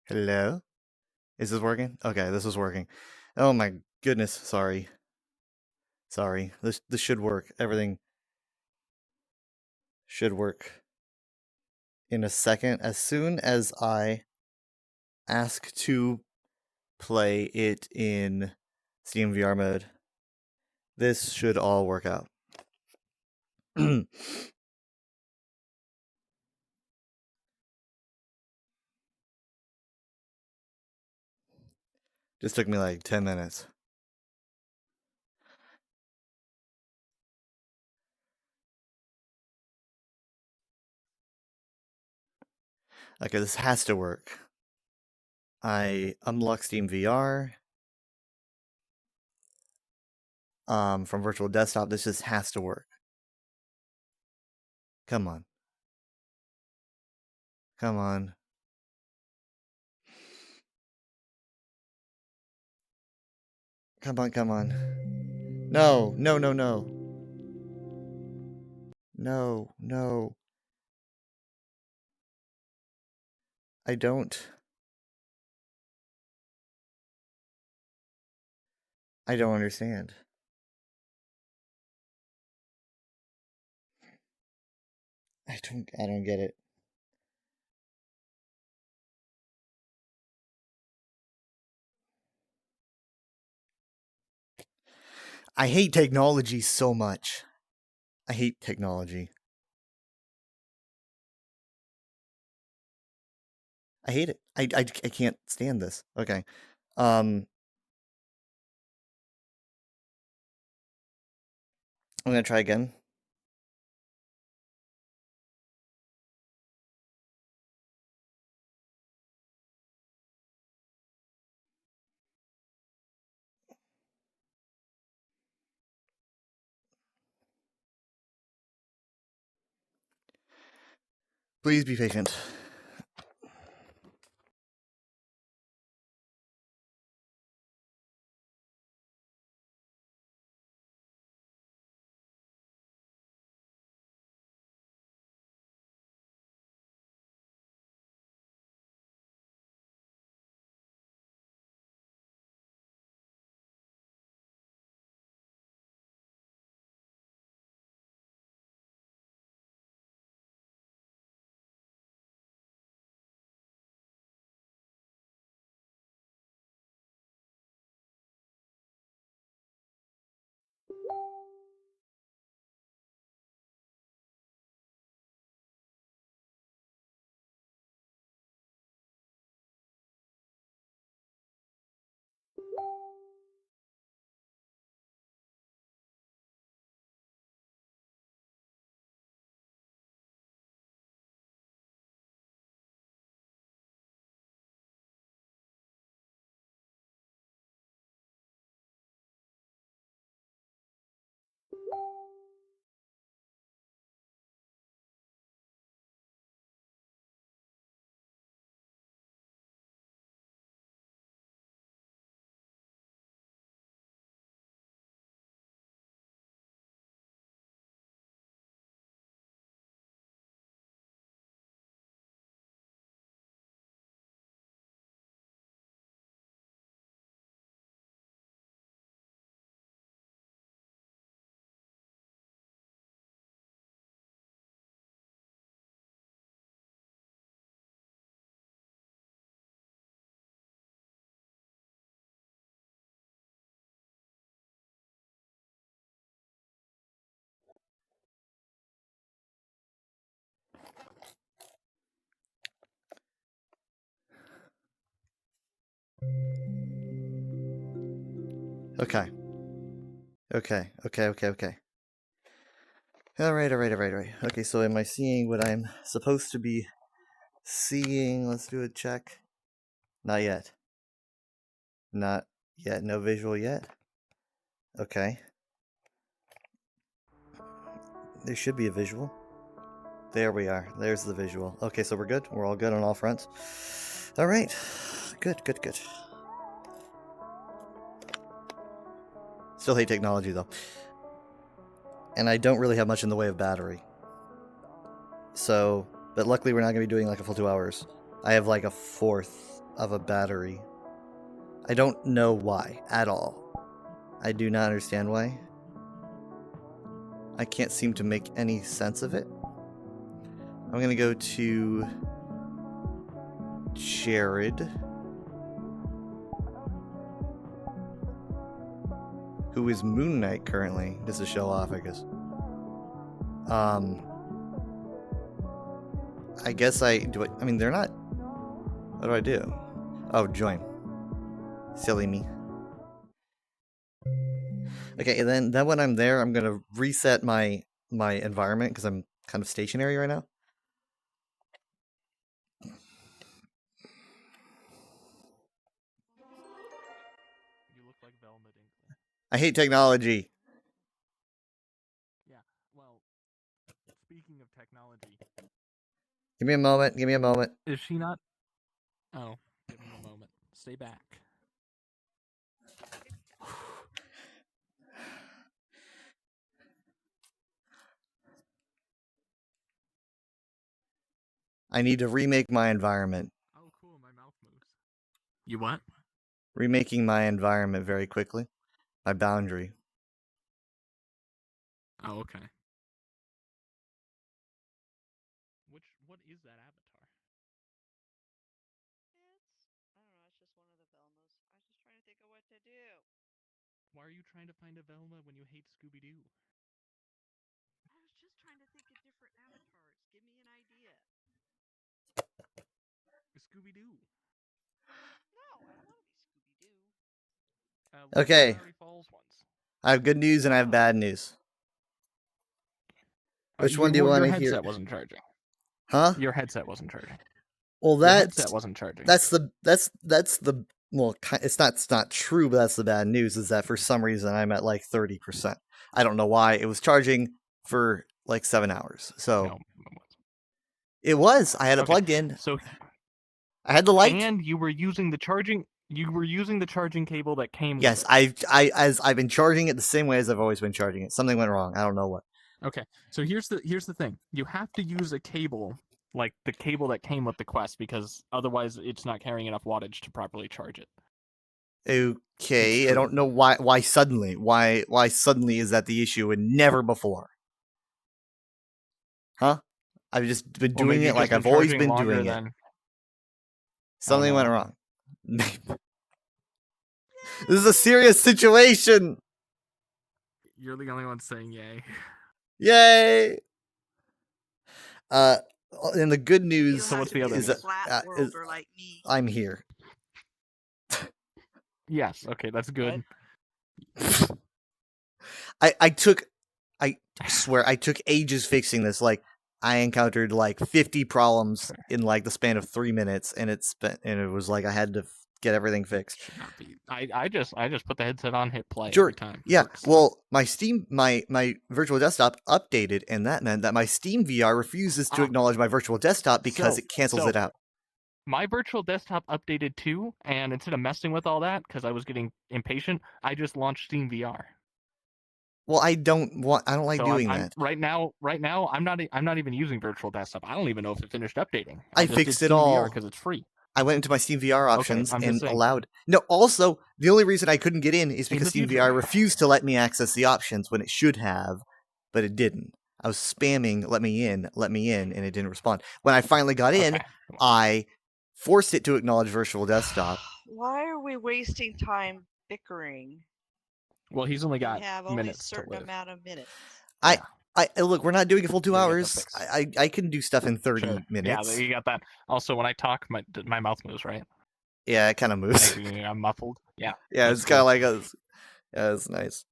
Hello? Is this working? Okay, this is working. Oh my goodness, sorry. Sorry. This should work. Everything should work in a second. As soon as I ask to play it in Steam VR mode, this should all work out. Just took me like 10 minutes. Okay, this has to work. I unlock Steam VR from Virtual Desktop. This just has to work. Come on. Come on. Come on, come on. No, no, no, no. No, no. I don't understand. I don't get it. I hate technology so much. I hate technology. I hate it. I can't stand this. Okay. I'm gonna try again. Please be patient. Okay. Okay. Alright. Okay, so am I seeing what I'm supposed to be seeing? Let's do a check. Not yet. Not yet. No visual yet. Okay. There should be a visual. There we are. There's the visual. Okay, so we're good. We're all good on all fronts. Alright. Good. Still hate technology, though. And I don't really have much in the way of battery. So, but luckily we're not going to be doing like a full 2 hours. I have like a fourth of a battery. I don't know why at all. I do not understand why. I can't seem to make any sense of it. I'm gonna go to Jared, who is Moon Knight currently. Just to show off, I guess. I guess I mean, they're not. What do I do? Oh, join. Silly me. Okay, and then when I'm there, I'm gonna reset my environment because I'm kind of stationary right now. You look like Velma Dinkley. I hate technology. Yeah, well, speaking of technology... Give me a moment, give me a moment. Is she not? Oh, give him a moment. Stay back. I need to remake my environment. Oh, cool, my mouth moves. You what? Remaking my environment very quickly. My boundary. Oh, okay. What is that avatar? I don't know, it's just one of the Velmas. I was just trying to think of what to do. Why are you trying to find a Velma when you hate Scooby-Doo? I was just trying to think of different avatars. Give me an idea. Scooby-Doo. No, I don't want to be Scooby-Doo. Okay. Gravity Falls ones. I have good news and I have bad news. Which one do you want to hear? Your headset wasn't charging. Huh? Your headset wasn't charging. Well, Your headset wasn't charging. That's the well, it's not true, but that's the bad news. Is that for some reason I'm at like 30%. I don't know why. It was charging for like 7 hours. So No, it was. I had it plugged in. So I had the light, and you were using the charging. You were using the charging cable that came. Yes, with it. I've been charging it the same way as I've always been charging it. Something went wrong. I don't know what. Okay, so here's the thing. You have to use a cable like the cable that came with the Quest because otherwise it's not carrying enough wattage to properly charge it. Okay, I don't know why suddenly. Why suddenly is that the issue and never before? Huh? I've just been doing it like I've always been doing it. Something went wrong. This is a serious situation. You're the only one saying yay. Yay! And the good news So what's the other is news? Flat worlder like me. I'm here. Yes, okay, that's good. I swear, I took ages fixing this. Like, I encountered like 50 problems in like the span of 3 minutes, and it was like I had to get everything fixed. I just put the headset on, hit play Sure. every time. Yeah. Well, my virtual desktop updated, and that meant that my Steam VR refuses to acknowledge my virtual desktop because it cancels it out. My virtual desktop updated too, and instead of messing with all that because I was getting impatient, I just launched Steam VR. Well, I don't like doing that. Right now, I'm not even using virtual desktop. I don't even know if it finished updating. I fixed it all because it's free. I went into my Steam VR options and saying. allowed. No, also the only reason I couldn't get in is because Steam VR refused to let me access the options when it should have, but it didn't. I was spamming let me in, and it didn't respond. When I finally got in, I forced it to acknowledge virtual desktop. Why are we wasting time bickering? Well, he's only got minutes. Only a certain amount of minutes. I look, we're not doing a full 2 hours. I can do stuff in 30 minutes. Yeah, you got that. Also, when I talk, my mouth moves, right? Yeah, it kind of moves. I'm muffled. Yeah. Yeah, it's kind of like us. Yeah, it's nice.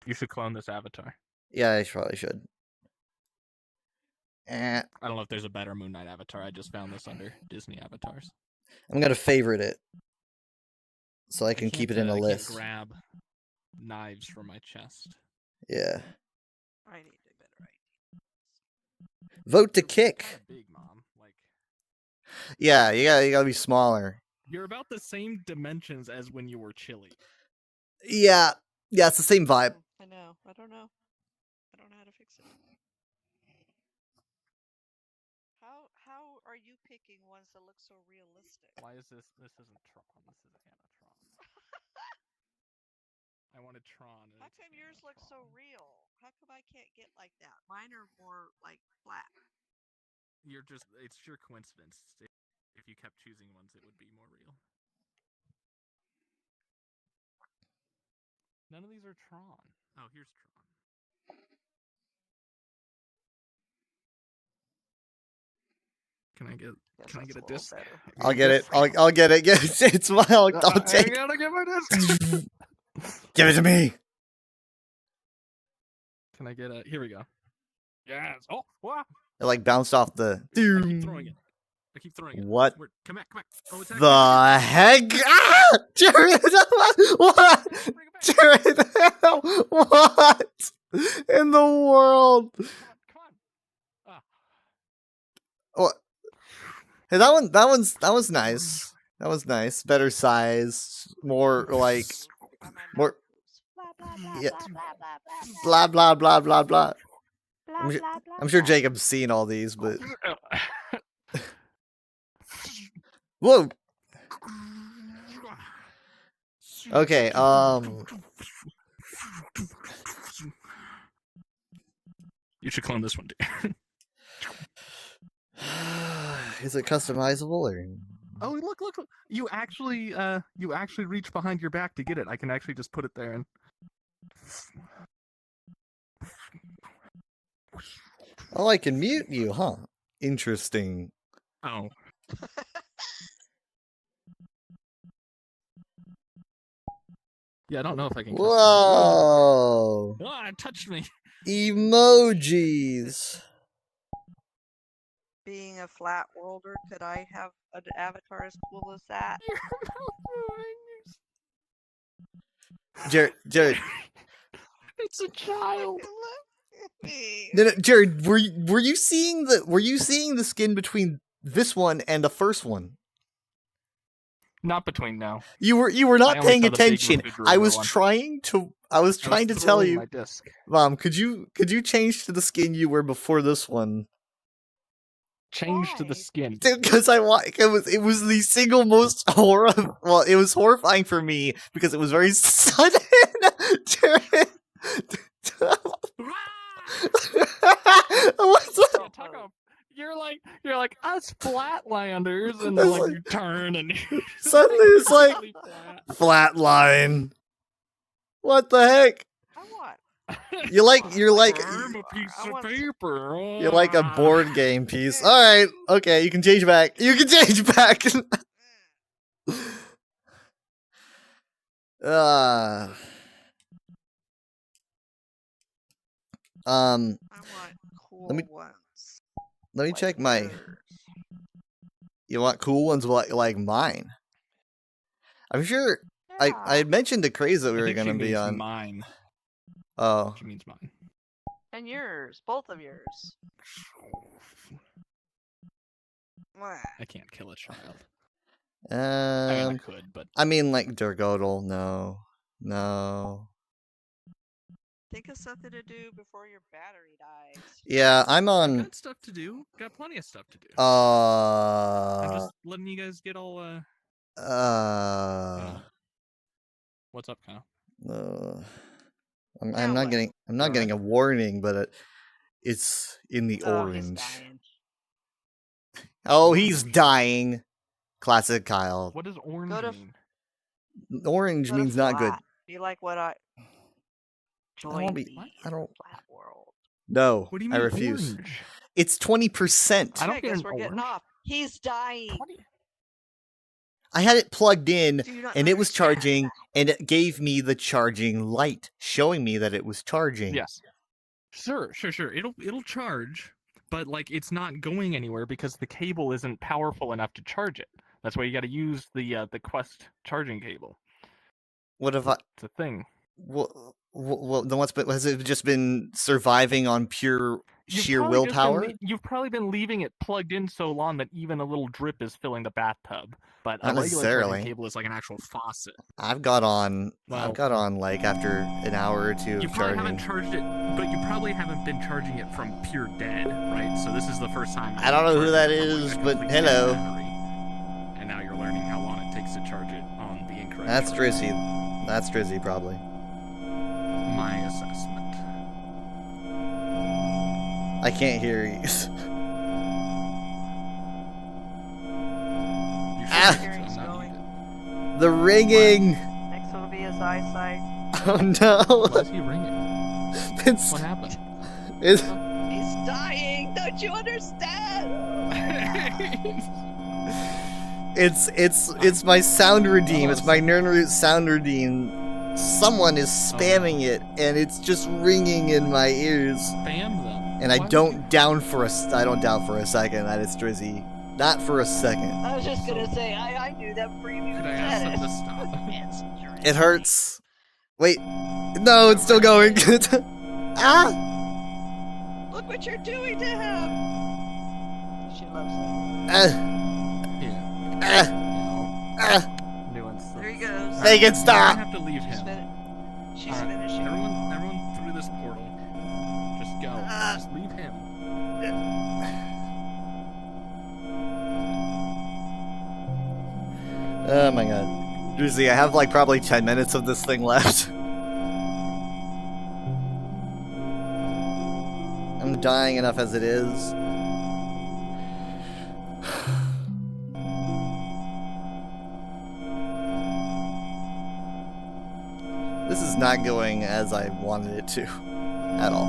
You should clone this avatar. Yeah, I probably should. I don't know if there's a better Moon Knight avatar. I just found this under Disney avatars. I'm gonna favorite it, so I can keep it in a list. Grab knives from my chest. Yeah. I need a better idea. Vote to kick. Big mom, like. Yeah, you gotta be smaller. You're about the same dimensions as when you were chilly. Yeah, it's the same vibe. I know. I don't know how to fix it. How are you picking ones that look so realistic? Why is this? This isn't Tron. This is Anna Tron. I wanted Tron. How come yours look so real? How come I can't get like that? Mine are more like flat. it's sheer coincidence. If you kept choosing ones, it would be more real. None of these are Tron. Oh, here's Tron. Can I get a disc? I'll get it. I'll get it. Yes, it's mine. I'll take I gotta get my disc. Give it to me. Can I get a? Here we go. Yes. Oh, wow. It like bounced off the. I keep throwing it. What Come back. Oh, it's the heck? Ah! Jared! What? Bring it back. Jared! What in the world? Come on. Ah. What? Hey, that was nice. That was nice. Better size, more like more. Yeah. Blah blah blah blah blah. I'm sure Jacob's seen all these, but whoa. Okay. You should clone this one too. Is it customizable or? Oh, look! You actually reach behind your back to get it. I can actually just put it there and. Oh, I can mute you, huh? Interesting. Oh. Yeah, I don't know if I can. Whoa! Ah, it touched me. Emojis. Being a flat worlder, could I have an avatar as cool as that? Jared. It's a child. No, Jared, were you seeing the skin between this one and the first one? Not between now. You were I not only paying saw the big attention. refrigerator I was one. trying to tell throwing you, my disc. Mom, could you change to the skin you were before this one? Change to the Why? skin. Because it was the single most horror. Well, it was horrifying for me because it was very sudden. Jared. What's that? Yeah, Taco, you're like us flatlanders, and then like you turn and Suddenly it's like completely flat. flatline. What the heck? I want. You're like I'm a piece I of want- paper. you're like a board game piece. All right, okay, you can change back. You can change back. uh, I want cool me- ones. let me like check my. yours. You want cool ones like mine? I'm sure. I Yeah. had mentioned to Craze that we I were think she gonna be means on. mine. Oh, She means mine. And yours, both of yours. Mwah. I can't kill a child. I mean, I um, could, but I mean like Durgodal. No. Think of something to do before your battery dies. Yeah, I'm on. got stuff to do. Got plenty of stuff to do. I'm just letting you guys get all. What's up, Kyle? I'm Now not what? getting. I'm not Alright. getting a warning, but it's in the Oh, he's orange. dying. Oh, he's dying. Classic Kyle. What does orange Go to- mean? Orange Go to means not good. flat. Be like what I. I Join don't be. the I don't. flat world. No, What do you I mean refuse. orange? It's 20%. I don't Okay, get guess an we're getting orange. off. He's dying. I had it plugged in, Do you not and it was understand charging, that? and it gave me the charging light, showing me that it was charging. Yes. Sure. It'll charge, but like it's not going anywhere because the cable isn't powerful enough to charge it. That's why you got to use the Quest charging cable. What if I? It's a thing. Well, then what's been? Has it just been surviving on pure sheer probably just been willpower? you've probably been leaving it plugged in so long that even a little drip is filling the bathtub. But a Not regular necessarily. charging cable is like an actual faucet. I've got on Well- like after an hour or two You of probably charging. haven't charged it, but you probably haven't been charging it from pure dead, right? So this is the first time. I don't know who you've that charged it from, is, like, a but completely dead hello. battery. And now you're learning how long it takes to charge it on the incorrect. That's charger. Drizzy. That's Drizzy probably. My assessment. I can't hear you. Ah! Hearing's I'm not going. muted. The ringing. Next will be his eyesight. Oh Why no. is he ringing? It's, What happened? it's, He's dying. Don't you understand? it's my sound redeem. It's my Nernroot sound redeem. Someone is spamming it, and it's just ringing in my ears. Spam them. And I Why would don't down for a second that it's Drizzy. Not for a second. I was just gonna say, I knew that preview. Could I ask them to stop? It hurts. Wait. No, it's still going. Ah! Look what you're doing to him. She loves it. Ah! Yeah. Ah! Ah! Nuance. There he goes. Make it I stop! have to leave She's, him. she's Alright, finishing. Everyone through this portal. Just go. Just leave him. Oh my god. Drizzy, I have like probably 10 minutes of this thing left. I'm dying enough as it is. This is not going as I wanted it to. At all.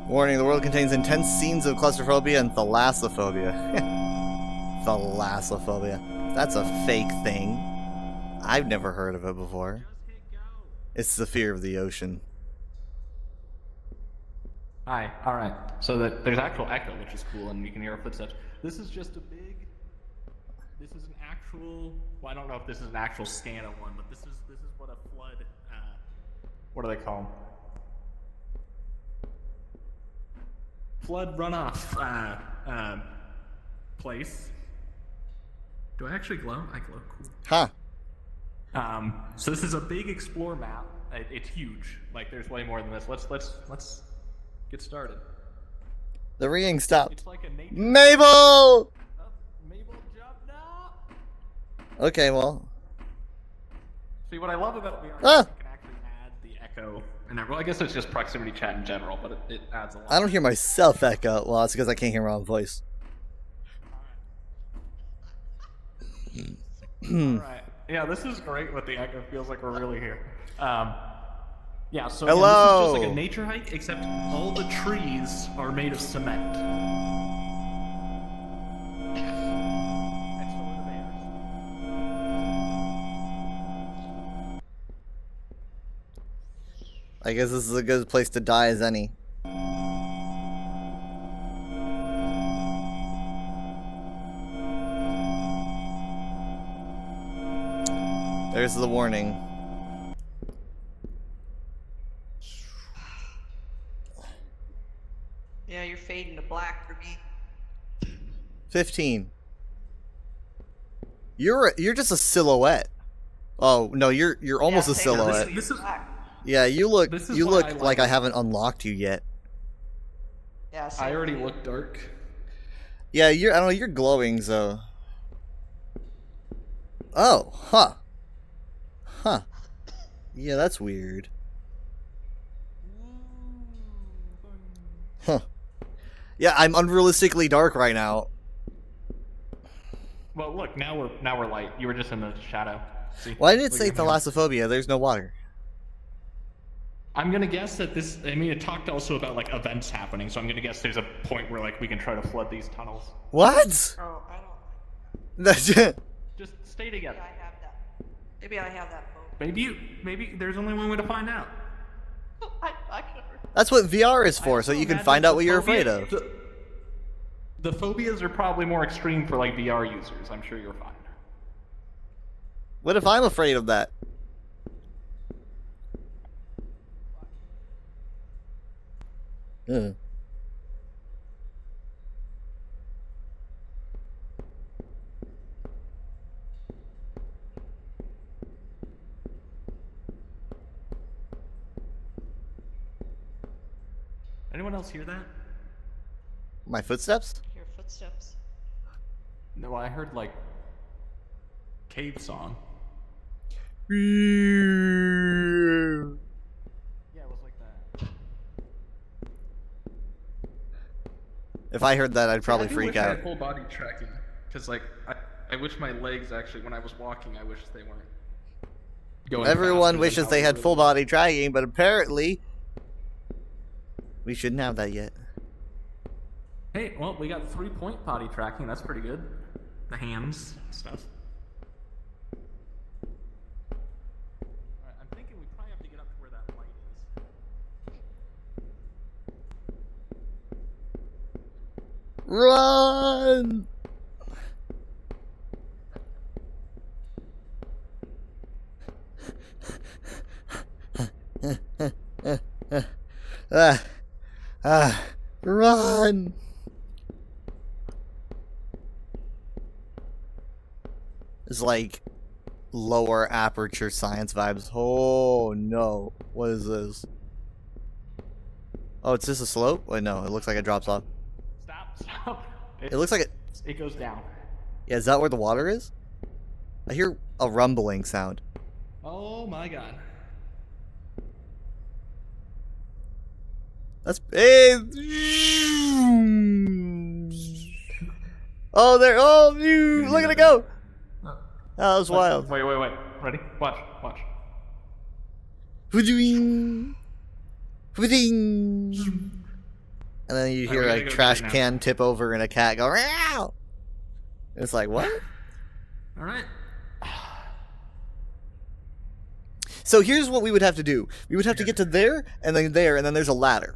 Warning, the world contains intense scenes of claustrophobia and thalassophobia. Thalassophobia. That's a fake thing. I've never heard of it before. It's the fear of the ocean. Hi. All right. So that there's actual echo, which is cool, and you can hear our footsteps. This is just a big. This is an actual. Well, I don't know if this is an actual scan of one, but this is what a flood. What do they call them? Flood runoff place. Do I actually glow? I glow. Cool. Huh. So this is a big explore map. It's huge. Like there's way more than this. Let's get started. The ringing stopped. It's like a nature. Mabel! Oh, Mabel jumped up. Okay, well. See what I love about VR is Ah! you can actually add the echo. And well, I guess it's just proximity chat in general, but it adds a lot. I don't hear myself echo. Well, it's because I can't hear my own voice. Alright. Yeah, this is great with the echo. Feels like we're really here. Yeah, so again, Hello. this is just like a nature hike, except all the trees are made of cement. And so are the bears. I guess this is a good place to die as any. There's the warning. Yeah, you're fading to black for me. 15. You're just a silhouette. Oh no, you're almost Yeah, a same. silhouette. This is- Black. Yeah, you look This is you why look I like like I it. haven't unlocked you yet. Yeah, same. I already look dark. Yeah, I don't know, you're glowing, so. Oh, huh. Huh. Yeah, that's weird. Huh. Yeah, I'm unrealistically dark right now. Well, look, now we're light. You were just in the shadow. See? Why did it Look say at me. thalassophobia? There's no water. I'm gonna guess that this. I mean, it talked also about like events happening, so I'm gonna guess there's a point where like we can try to flood these tunnels. What? Oh, I don't. That's Just stay Maybe together. I have that. Maybe I have that boat. Maybe there's only one way to find out. I could have. That's what VR is I for, so also you can imagine find out the what you're phobia- afraid of. The phobias are probably more extreme for like VR users. I'm sure you're fine. What if I'm afraid of that? Ugh. Anyone else hear that? My footsteps? Hear footsteps. No, I heard like cave song. If Yeah, it was like that. I heard that, I'd probably I do freak wish I out. had full body tracking, because like I wish my legs actually, when I was walking, I wish they weren't going. Everyone faster than wishes how they had really full was. body tracking, but apparently we shouldn't have that yet. Hey, well, we got 3-point body tracking. That's pretty good. The hands stuff. Alright, I'm thinking we probably have to get up to where that light is. Run! Run! It's like lower aperture science vibes. Oh no. What is this? Oh, it's just a slope? Wait, no, it looks like it drops off. Stop. It looks like it. It goes down. Yeah, is that where the water is? I hear a rumbling sound. Oh my god. That's. Hey! Oh, there. Oh, look at it go! That was wild. Wait. Ready? Watch. Whooding. Whooding. And then you hear we a gotta go trash straight now. can tip over and a cat go. Meow. It's like, what? Alright. So here's what we would have to do. We would have to get to there, and then there's a ladder.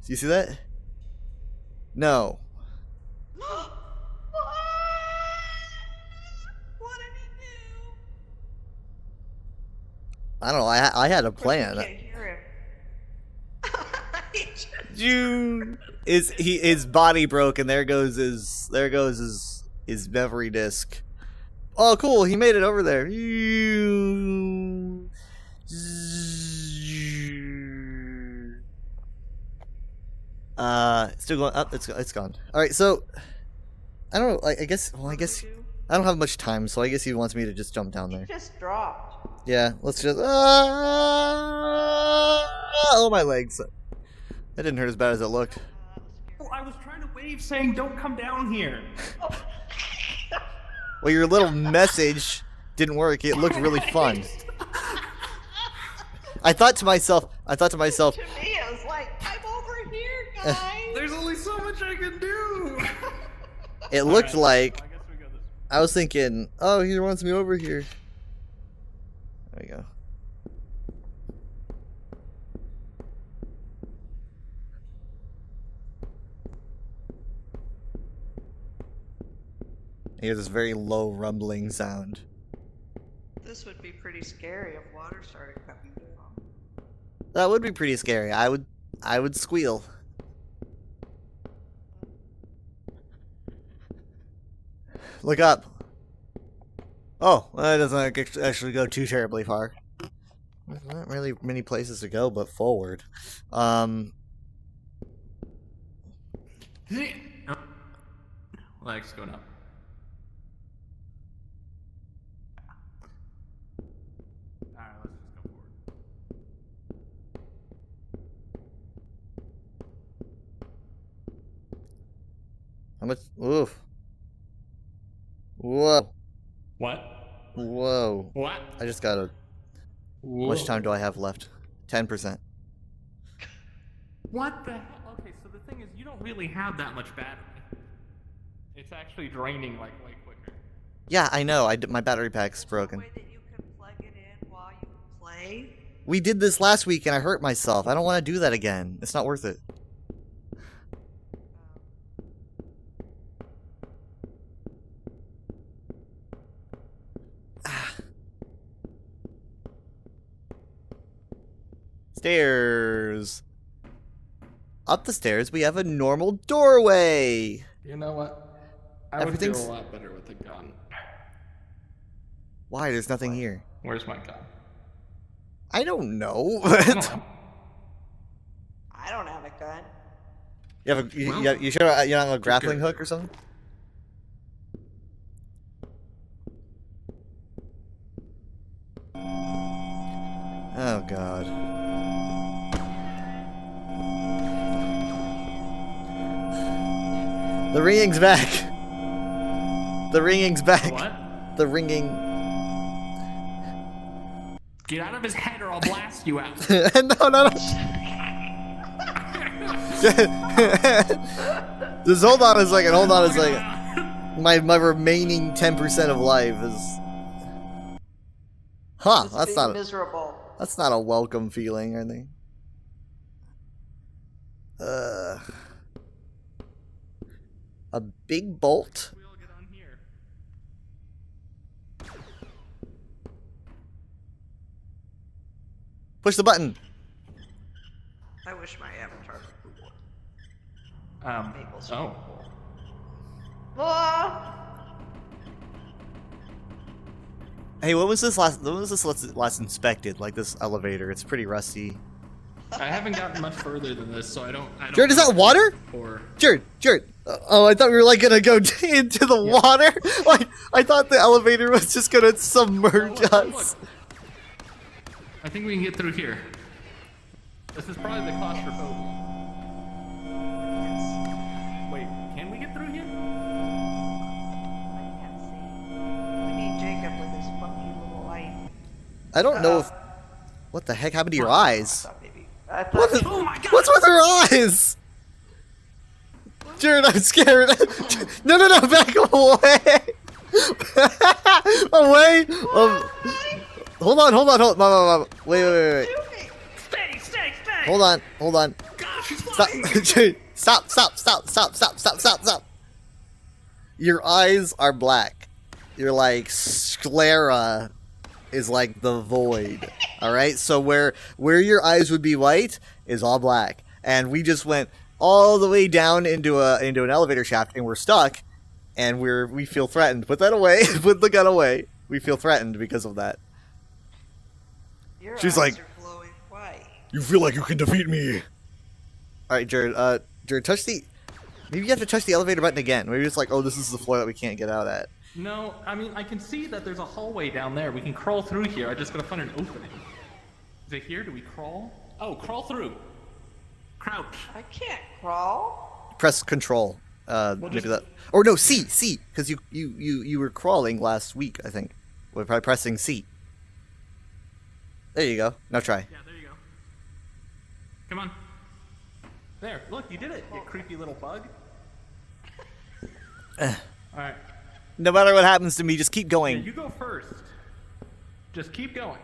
So you see that? No. What did he do? I don't know. I had a Of course, we plan. can't hear him. He just- His body broke, and there goes his memory disk. Oh, cool! He made it over there. Still going up. It's gone. All right, so I don't know. I guess I don't have much time, so I guess he wants me to just jump down He there. just dropped. Yeah, let's just. Oh, my legs. That didn't hurt as bad as it looked. Oh, I was trying to wave saying don't come down here. Well, your little message didn't work. It looked really fun. I thought to myself. To me, I was like, I'm over here, guys. There's only so much I can do. It looked Alright, like I guess we go this. I was thinking, oh, he wants me over here. There we go. I hear this very low rumbling sound. This would be pretty scary if water started coming down. That would be pretty scary. I would squeal. Look up. Oh, well, that doesn't actually go too terribly far. There's not really many places to go but forward. Legs going up. Alright, let's just go forward. How much? Oof. Whoa. What? Whoa. What? I just got a. How much time do I have left? 10%. What the hell? Okay, so the thing is, you don't really have that much battery. It's actually draining like way quicker. Yeah, I know. My battery pack's broken. Way that you can plug it in while you play. We did this last week and I hurt myself. I don't want to do that again. It's not worth it. Stairs. Up the stairs, we have a normal doorway. You know what? I would Everything's- feel a lot better with a gun. Why? There's nothing here. Where's my gun? I don't know. Come on. I don't have a gun. You have a, Well, you sure you don't have a grappling good. hook or something? Oh god. The ringing's back. The ringing's back. What? The ringing. Get out of his head or I'll blast you out. No. Just hold on a second. Hold on a second. My remaining 10% of life is. Huh? It's That's being not. miserable. That's not a welcome feeling, I think. A big bolt? We'll get on here. Push the button. I wish my avatar could work. Maple's Oh. Ah! Hey, what was this last inspected? Like this elevator? It's pretty rusty. I haven't gotten much further than this, so I don't Jared, is that water? Or Jared. Oh, I thought we were like gonna go into the water. Like I thought the elevator was just gonna submerge us. Look. I think we can get through here. This is probably the claustrophobia. Wait, can we get through here? I can't see. We need Jacob with his funky little light. I don't know if. What the heck happened to your eyes? I thought What the, Oh my god! what's with her eyes? Jared, I'm scared. No, back away. Away. Hold on. Wait. Stay! Hold on. God, she's Stop. flying! Jared, stop. Your eyes are black. You're like sclera is like the void. All right? So where your eyes would be white is all black. And we just went all the way down into an elevator shaft and we're stuck and we feel threatened. Put that away. Put the gun away. We feel threatened because of that. Your She's eyes like- are glowing white. You feel like you can defeat me. All right, Jared. Jared, touch the. Maybe you have to touch the elevator button again. Maybe it's like, oh, this is the floor that we can't get out at. No, I mean, I can see that there's a hallway down there. We can crawl through here. I just gotta find an opening. Is it here? Do we crawl? Oh, crawl through. Crouch. I can't crawl. Press Control. Maybe just- that. Or no, C, because you were crawling last week, I think. By pressing C. There you go. Now try. Yeah, there you go. Come on. There, look, you did it, you creepy little bug. Alright. No matter what happens to me, just keep Yeah, going. you go first. Just keep going.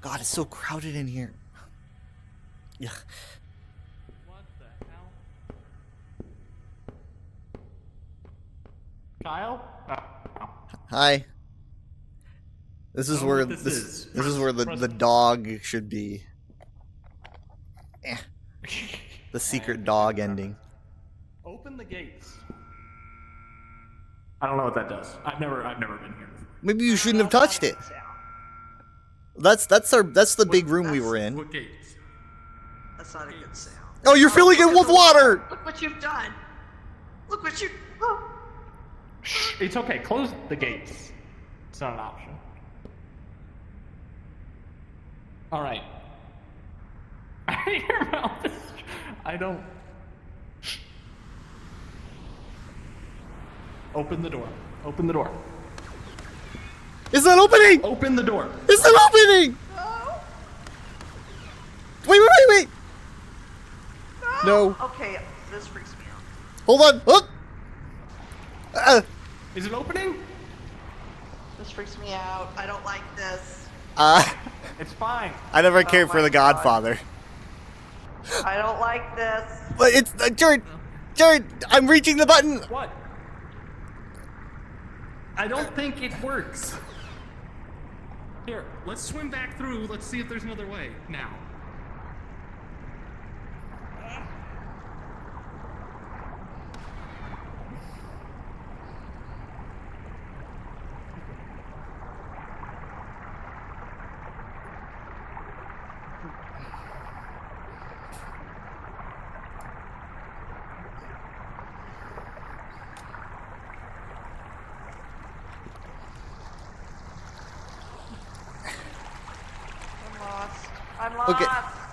God, it's so crowded in here. Yeah. What the hell? Kyle? Oh. Hi. This is I don't know where what this this is. this is where the Press- dog should be. The secret dog ending. Open the gates. I don't know what that does. I've never been here before. Maybe you shouldn't have That's touched not it. a good sound. That's the big room we were in. What gates? That's not a good sound. Oh, you're filling it look with at the water. Look what you've done. Look what you. Oh. Shh, it's okay. Close the gates. It's not an option. All right. Your mouth is. I don't. Open the door. Open the door. It's not opening. Open the door. It's not opening. No. Wait. No. Okay, this freaks me out. Hold on. Oh. Is it opening? This freaks me out. I don't like this. It's fine. I never cared for my The God. Godfather. I don't like this. But it's Jared, I'm reaching the button. What? I don't think it works. Here, let's swim back through. Let's see if there's another way now. I'm lost. I'm lost. Okay.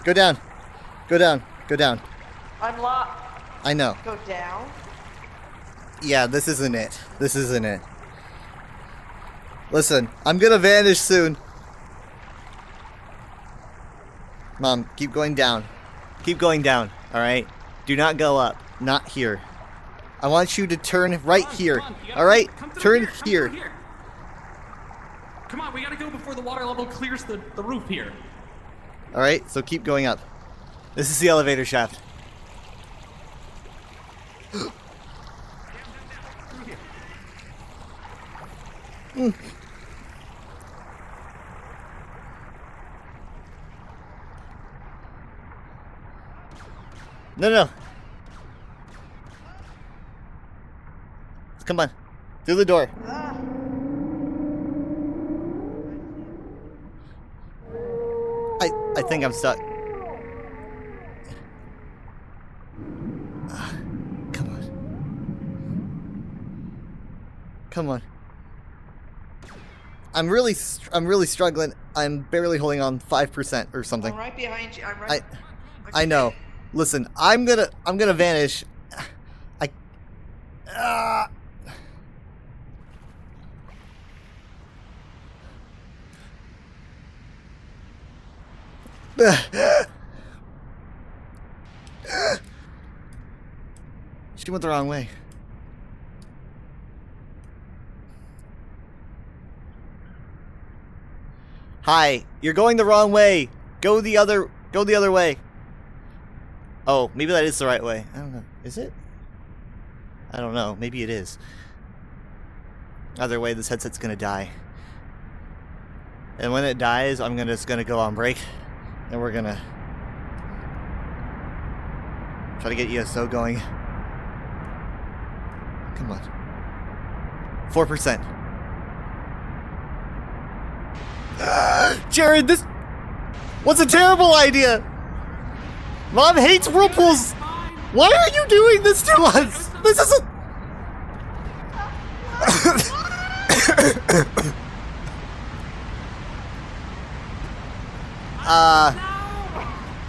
Go down. Go down. Go down. I'm lost. I know. Go down. Yeah, this isn't it. This isn't it. Listen, I'm gonna vanish soon. Mom, keep going down. Keep going down, alright? Do not go up. Not here. I want you to turn right here. Alright? Turn here. Come on, we gotta go before the water level clears the roof here. Alright, so keep going up. This is the elevator shaft. No. Come on. Through the door. Ah. I think I'm stuck. Come on. Come on. I'm really struggling. I'm barely holding on 5% or something. I'm right behind you. I'm right. I know. Listen, I'm gonna vanish. She went the wrong way. Hi, you're going the wrong way. Go the other way. Oh, maybe that is the right way. I don't know. Is it? I don't know. Maybe it is. Either way, this headset's gonna die. And when it dies, I'm just gonna go on break. And we're gonna try to get ESO going. Come on. 4%. Jared, this was a terrible idea. Mom hates whirlpools. Why are you doing this to us? This isn't.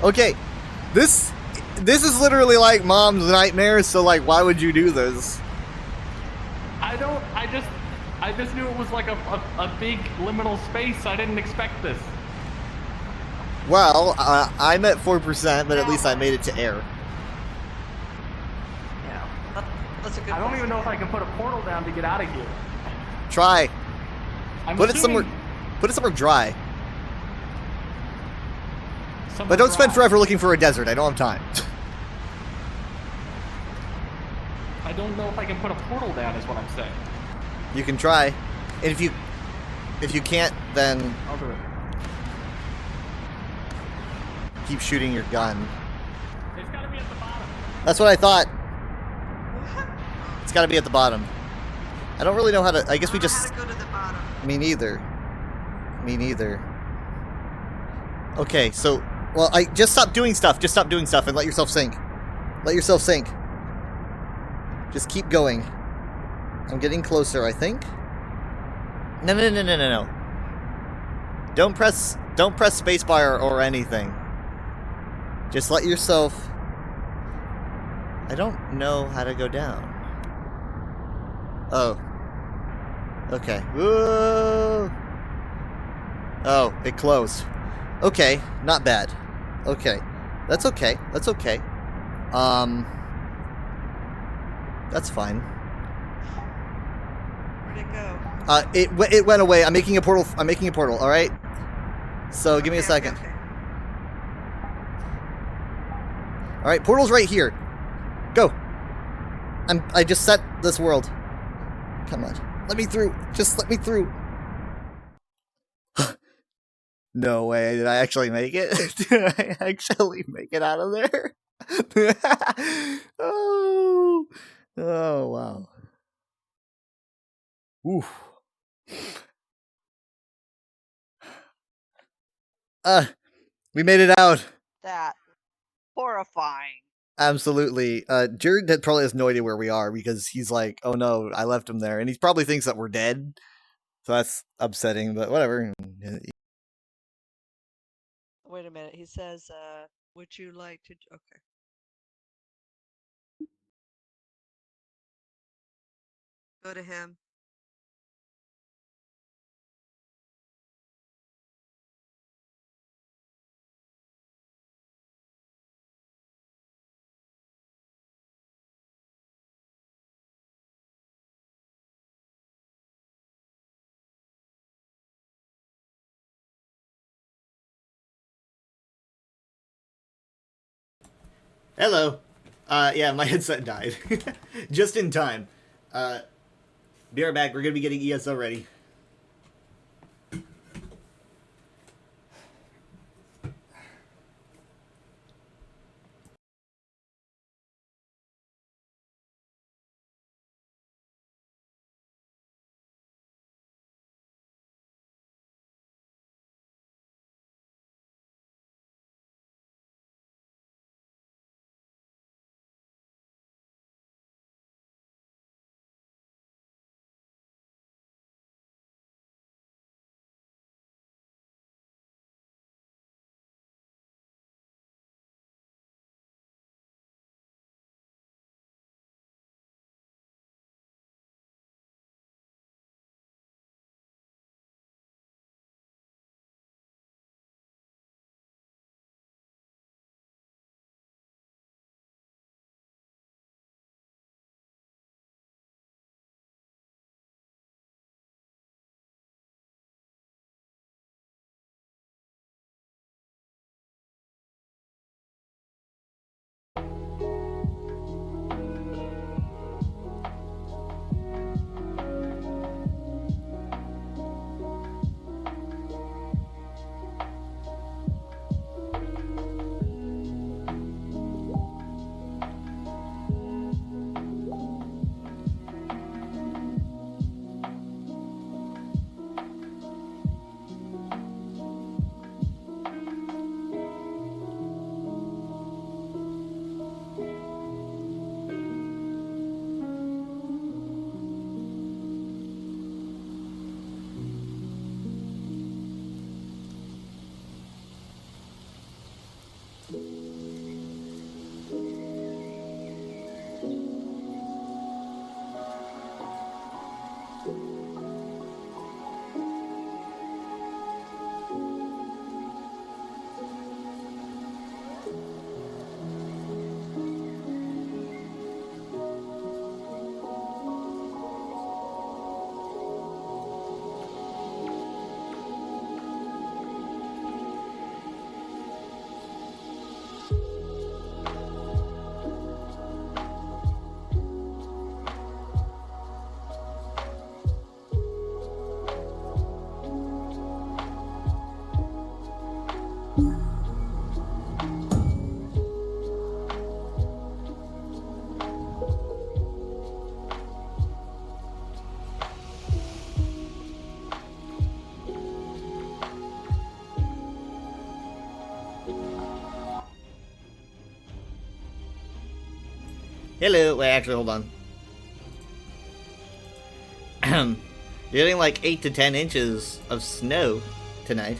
Okay. This is literally like Mom's nightmare, so like why would you do this? I just knew it was like a big liminal space. I didn't expect this. Well, I'm at 4%, but at least I made it to air. Yeah. That's a good I don't place even to know if be. I can put a portal down to get out of here. Try. Put it assuming somewhere dry. somewhere But don't spend dry. forever looking for a desert. I don't have time. I don't know if I can put a portal down, is what I'm saying. You can try. And if you can't, then I'll do it. keep shooting your gun. It's gotta be at the bottom. That's what I thought. It's got to be at the bottom. I don't really know how to. I guess we I don't know just. how to go to the bottom. Me neither. Me neither. Okay, so well, I just stop doing stuff. Just stop doing stuff and let yourself sink. Let yourself sink. Just keep going. I'm getting closer, I think. No. Don't press spacebar or anything. Just let yourself. I don't know how to go down. Oh. Okay. Whoa. Oh, it closed. Okay, not bad. Okay. That's okay. That's okay. That's fine. Where'd it go? It went away. I'm making a portal. All right. So give me a Okay, second. okay. All right, portal's right here. Go. I just set this world. Come on. Let me through. Just let me through. No way. Did I actually make it? Did I actually make it out of there? Oh. Oh, wow. Oof. We made it out. That horrifying. Absolutely. Jared probably has no idea where we are because he's like, oh no, I left him there. And he probably thinks that we're dead. So that's upsetting, but whatever. Wait a minute. He says, would you like to? Okay. Go to him. Hello. Yeah, my headset died. Just in time. Be right back. We're gonna be getting ESO ready. Hello. Wait, actually, hold on. You're getting like 8 to 10 inches of snow tonight.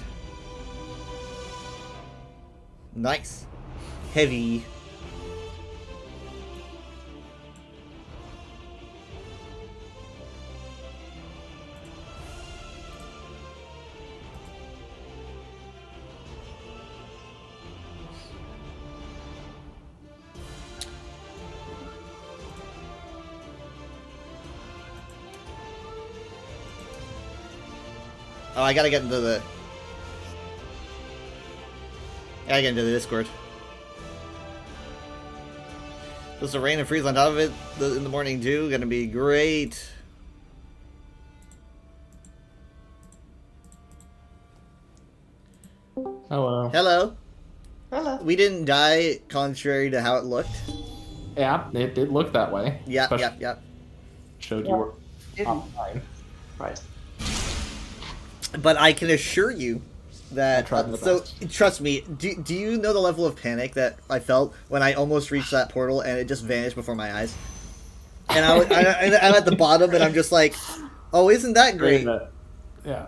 Nice. Heavy. Oh, I gotta get into the... I gotta get into the Discord. Supposed to rain and freeze on top of it in the morning too. Gonna be great. Hello. Hello. Hello. We didn't die contrary to how it looked. Yeah, it did look that way. Yep, Especially yep, yep. Showed you were Didn't. online. Right. But I can assure you that... I tried my so, best. trust me, do you know the level of panic that I felt when I almost reached that portal and it just vanished before my eyes? And I'm at the bottom and I'm just like, oh, isn't that great? Yeah.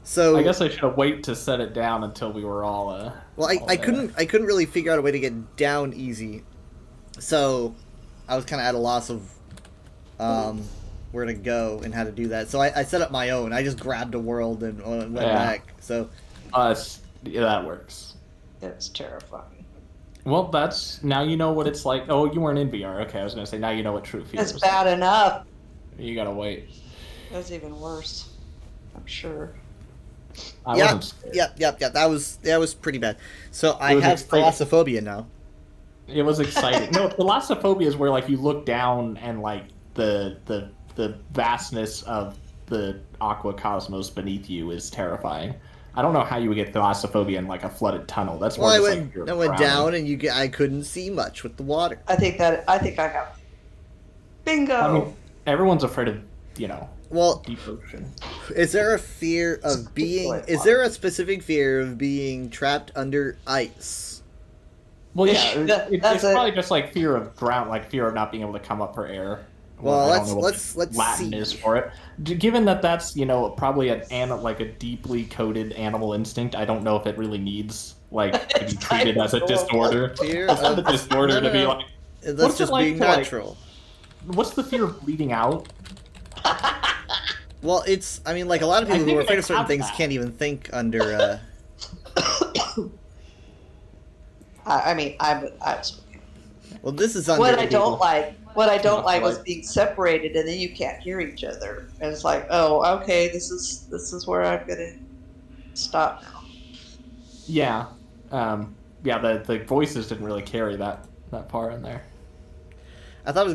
So I guess I should have waited to set it down until we were all. well, all I there. couldn't really figure out a way to get down easy, so I was kind of at a loss of where to go and how to do that. So I set up my own. I just grabbed a world and went Yeah. back. So Yeah, that works. It's terrifying. Well, that's now you know what it's like. Oh, you weren't in VR. Okay, I was gonna say now you know what true fear It's is. bad enough. You gotta wait. That's even worse. I'm sure. I yeah, wasn't scared. yep. That was pretty bad. So I was have exciting. thalassophobia now. It was exciting. No, thalassophobia is where like you look down and like the vastness of the aqua cosmos beneath you is terrifying. I don't know how you would get thalassophobia in like a flooded tunnel. That's more Well, just, like, fear of I went drowning. down and I couldn't see much with the water. I think I have. Bingo. I mean, everyone's afraid of Well, deep ocean. is there a fear of being? Is there a specific fear of being trapped under ice? Well, yeah, That's it's it. probably just like fear of drown, like fear of not being able to come up for air. Well, I don't know what let's Latin see. is for it. Given that that's probably like a deeply coded animal instinct, I don't know if it really needs like to be It's treated as a kind of disorder. Fear It's not a of disorder to be no. like, That's What's it just like being to, like- natural. what's the fear of bleeding out? Well, it's. I mean, like a lot of I people who think are afraid I of certain have things that. can't even think under. I mean, I was. Well, this is under. What I don't like Not was like- being separated, and then you can't hear each other. And it's like, oh, okay, this is where I'm gonna stop now. Yeah, yeah. The voices didn't really carry that far in there. I thought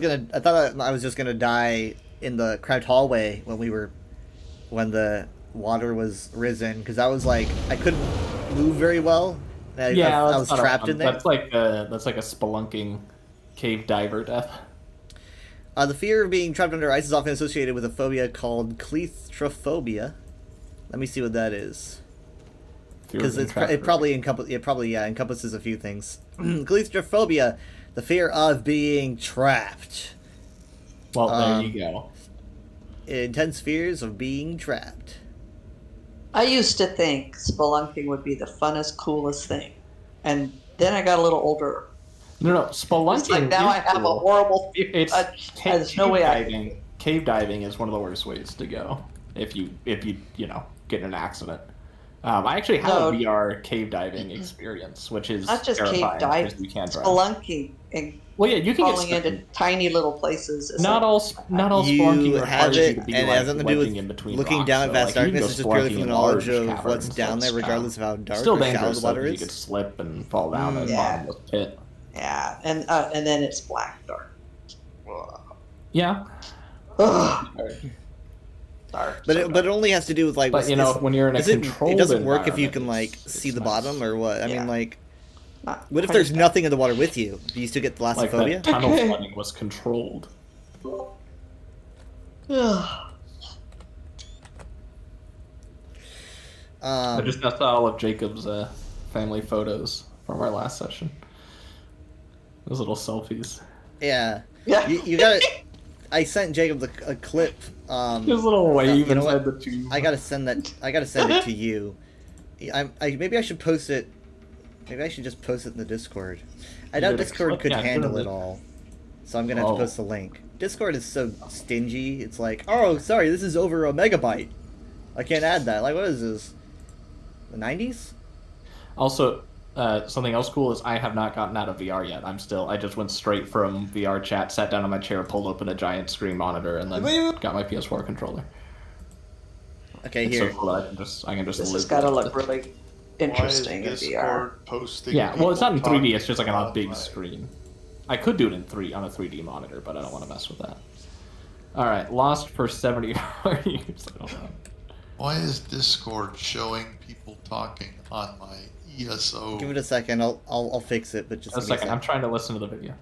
I was just gonna die in the cramped hallway when the water was risen, because I was like I couldn't move very well. I that's was not a trapped fun- in there. That's like a spelunking cave diver death. The fear of being trapped under ice is often associated with a phobia called claustrophobia. Let me see what that is, Fear of because being trapped it probably encompasses a few things. Claustrophobia, the fear of being trapped. Well, there um, you go. Intense fears of being trapped. I used to think spelunking would be the funnest, coolest thing, and then I got a little older. No, spelunking. It's like now is I have a cool. horrible. It's there's no way I. diving. Cave diving is one of the worst ways to go if you get in an accident. I actually have No. a VR cave diving experience, which is Not just cave terrifying diving, because you can't drive. Spelunking and Well, yeah, you can falling get into tiny little places. is not like- all spelunking You requires have you it, to be and it like has nothing to do wedging with in between looking rocks, down at so, vast like, you can darkness. go It's just purely spelunking from the in knowledge large of caverns, what's down there, that's regardless of how dark still or shallow dangerous the though, water 'cause you is. could slip and fall down a Yeah. bottomless pit. Yeah, and then it's black dark. Yeah, Ugh, dark. But so it only has to do with like. but when you're in a controlled it doesn't work if you environment, can like it's see the nice. bottom or what. I Yeah. mean, like, not what if quite there's as nothing in the water with you? Do you still get Like thalassophobia? that tunnel flooding was controlled. bad. Ugh. I just saw all of Jacob's family photos from our last session. Those little selfies. Yeah, Yeah. you got it. I sent Jacob a clip. His little wave you know inside what? the tube. I gotta send that. I gotta send it to you. Maybe I should post it. Maybe I should just post it in the Discord. I doubt Yeah, Discord could yeah, handle sure. it all, so I'm gonna have to Oh. post the link. Discord is so stingy. It's like, oh, sorry, this is over a megabyte. I can't add that. Like, what is this? The 90s? Also, something else cool is I have not gotten out of VR yet. I just went straight from VR chat, sat down on my chair, pulled open a giant screen monitor, and then got my PS4 controller. Okay, It's here. so cool that I can just This live has got to with look it. really interesting in VR. Discord posting Yeah, well, it's not in people 3D. It's just like on a talking big online? screen. I could do it on a 3D monitor, but I don't want to mess with that. All right, lost for 74 years. I don't know. Why is Discord showing people talking on my ESO? Give it a second. I'll fix it, but just A give me second, I'm trying to listen to the video.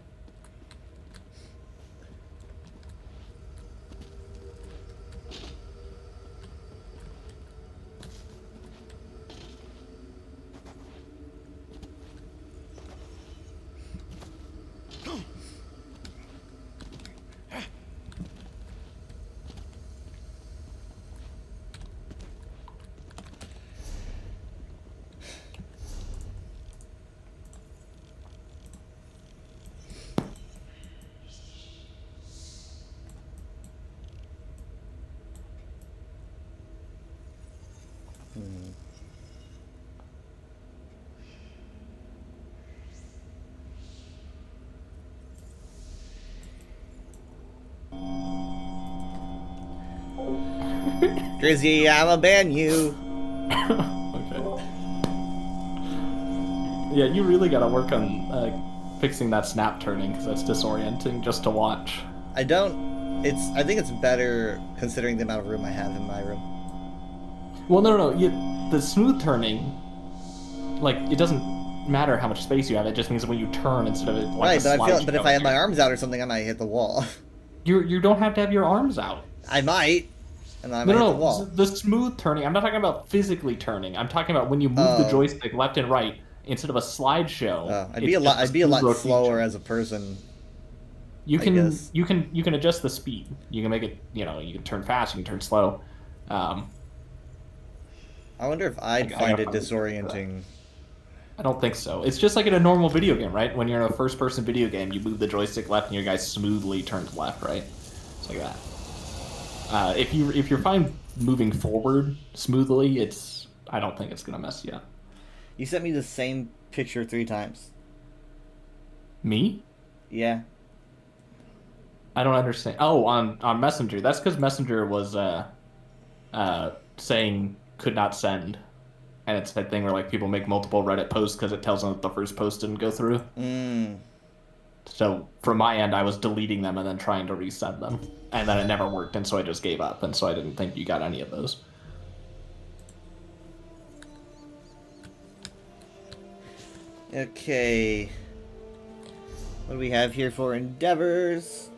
Drizzy, I'ma ban you. Okay. Yeah, you really gotta work on fixing that snap turning, because that's disorienting just to watch. I think it's better considering the amount of room I have in my room. Well, no. The smooth turning, like, it doesn't matter how much space you have. It just means when you turn instead of it like Right, a but slide but if I had my arms out or something, I might hit the wall. you don't have to have your arms out. I might, and then I might hit the wall. The smooth turning. I'm not talking about physically turning. I'm talking about when you move the joystick left and right instead of a slideshow. I'd be a lot slower as a person. You can adjust the speed. You can make it. You can turn fast. You can turn slow. I wonder if I'd find it disorienting. I don't think so. It's just like in a normal video game, right? When you're in a first-person video game, you move the joystick left, and your guy smoothly turns left, right? It's like that. If you're fine moving forward smoothly, I don't think it's gonna mess you up. You sent me the same picture 3 times. Me? Yeah. I don't understand. Oh, on Messenger. That's because Messenger was saying could not send, and it's that thing where like people make multiple Reddit posts because it tells them that the first post didn't go through. So from my end, I was deleting them and then trying to resend them, and then it never worked, and so I just gave up, and so I didn't think you got any of those. Okay. What do we have here for endeavors?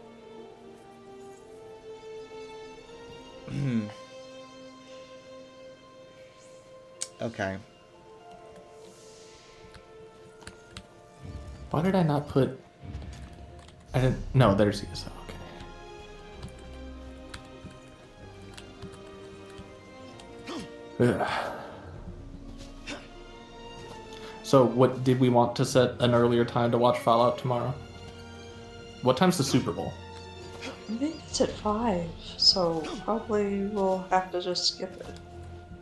Okay. Why did I not put... I didn't... No, there's ESO. Okay. Ugh. So, what did we want to set an earlier time to watch Fallout tomorrow? What time's the Super Bowl? I think it's at 5, so probably we'll have to just skip it.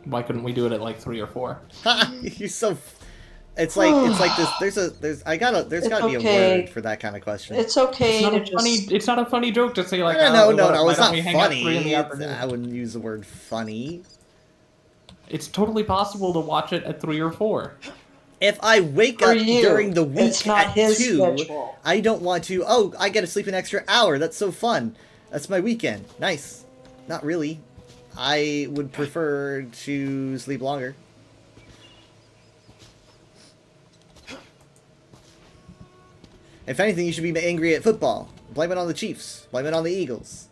Why couldn't we do it at like 3 or 4? You're so. It's like this. There's gotta be a word for that kind of question. It's okay to just. It's not a funny joke to say like. No, why it's don't not we hang out 3 in the funny. afternoon? I wouldn't use the word funny. It's totally possible to watch it at 3 or 4. If I wake For up you, during the week it's not at his 2, schedule. I don't want to. Oh, I get to sleep an extra hour. That's so fun. That's my weekend. Nice. Not really. I would prefer to sleep longer. If anything, you should be angry at football. Blame it on the Chiefs. Blame it on the Eagles.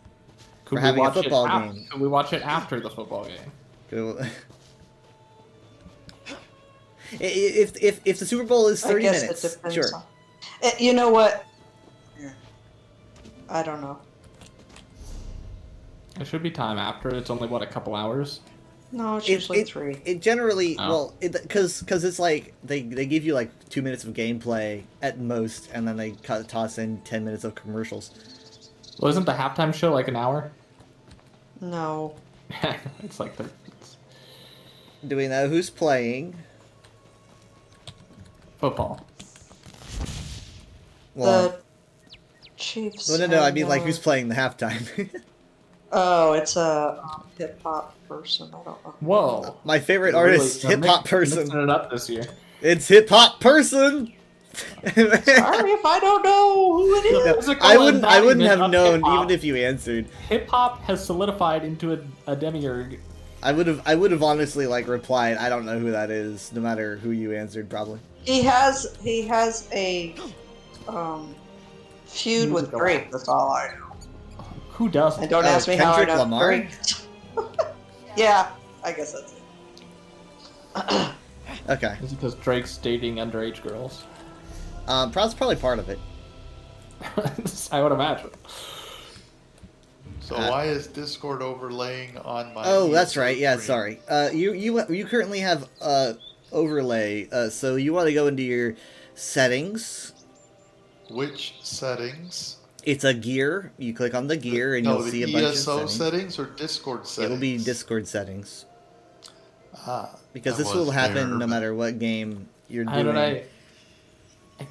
Could having a watch it football game. Could we watch it after the football game? If the Super Bowl is 30 I guess minutes, it depends sure. on. You know what? I don't know. It should be time after. It's only what, a couple hours? No, it's usually 3. It generally, Oh. because it's like they give you like 2 minutes of gameplay at most, and then they toss in 10 minutes of commercials. Well, isn't the halftime show like an hour? No. It's like Do we know who's playing? football. Well, The Chiefs. well, no, I mean like have, who's playing the halftime. Oh, it's a hip hop person. I don't know. Whoa. My favorite Really, artist, they're hip hop mixing person. it up this year. It's hip hop person. Sorry if I don't know who it is. Physical I wouldn't embodiment have of known hip-hop. even if you answered. Hip hop has solidified into a demiurge. I would have honestly like replied, I don't know who that is, no matter who you answered, probably. He has a feud with Musical Drake. act. That's all I know. Who doesn't? And don't ask me how I Kendrick know Lamar? Drake. Yeah, I guess that's it. Okay. Is it because Drake's dating underage girls? Probably part of it. I would imagine. So why is Discord overlaying on my? Oh, that's ESO right. Yeah, screen? sorry. You currently have overlay. So you want to go into your settings. Which settings? It's a gear. You click on the gear and No, you'll see a the bunch ESO of settings. settings or Discord settings? It'll be Discord settings Ah, because that this will was happen there, no but- matter what game you're How did doing.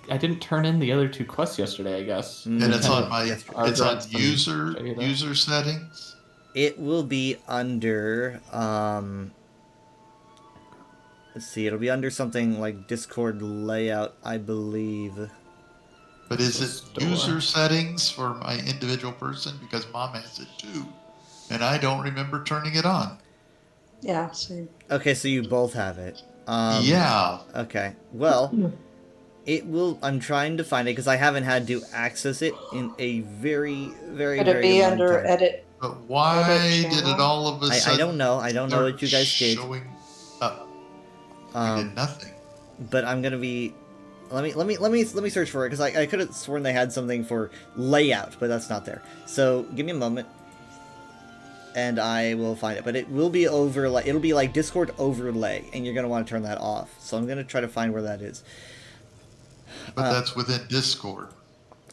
I didn't turn in the other 2 quests yesterday, I guess. Mm. And it's on my. Yesterday. It's on Check it out. user settings. It will be under, let's see, it'll be under something like Discord layout, I believe. But is The it store. user settings for my individual person? Because mom has it too. And I don't remember turning it on. Yeah, same. Okay, so you both have it. Yeah. Okay, well, it will, I'm trying to find it because I haven't had to access it in a very, very, Could it very be long under time. edit? But why Edit did it channel? all of a sudden I don't know. I don't know start what you guys did. showing up? We Um, did nothing. but I'm gonna be. Let me search for it because I could have sworn they had something for layout, but that's not there. So give me a moment, and I will find it. But it will be overlay. It'll be like Discord overlay, and you're gonna want to turn that off. So I'm gonna try to find where that is. But that's within Discord.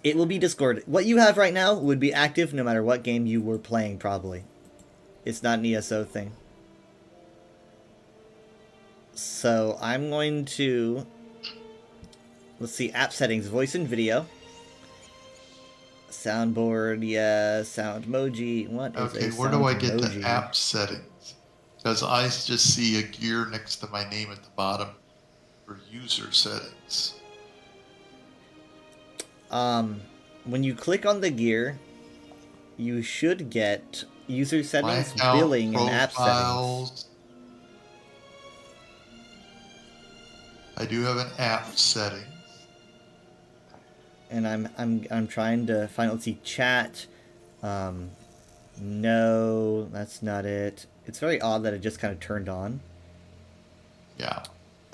It will be Discord. What you have right now would be active no matter what game you were playing. Probably, it's not an ESO thing. So I'm going to. Let's see, app settings, voice and video. Soundboard, yeah, Soundmoji. What is Okay, a where do I get Soundmoji? the app settings? Because I just see a gear next to my name at the bottom for user settings. When you click on the gear, you should get user My settings, account billing, and app settings. profiles. I do have an app setting. And I'm trying to find. Let's see, chat. No, that's not it. It's very odd that it just kind of turned on. Yeah.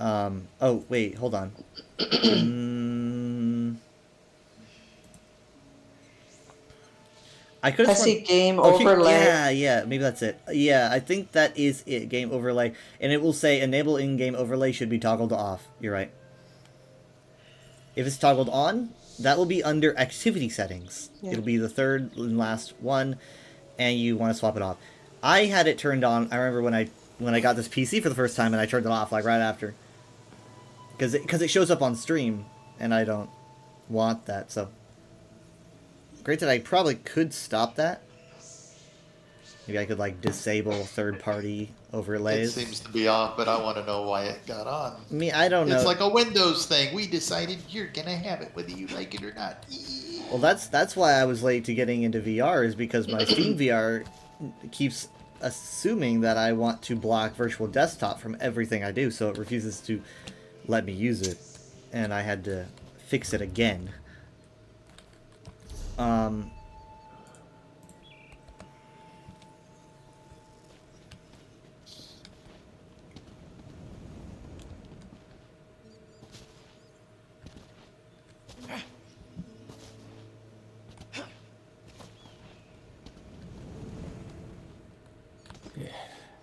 Oh wait, hold on. I could I have see game Oh, here- overlay. yeah, maybe that's it. Yeah, I think that is it. Game overlay, and it will say enable in-game overlay should be toggled off. You're right. If it's toggled on, that will be under activity settings. Yeah. It'll be the third and last one, and you want to swap it off. I had it turned on. I remember when I got this PC for the first time, and I turned it off like right after, because it shows up on stream, and I don't want that. So, granted, I probably could stop that. Maybe I could like disable third-party It overlays. seems to be off, but I want to know why it got on. I don't know. It's like a Windows thing. We decided you're gonna have it whether you like it or not. Well, that's why I was late to getting into VR, is because my Steam VR keeps assuming that I want to block Virtual Desktop from everything I do, so it refuses to let me use it, and I had to fix it again.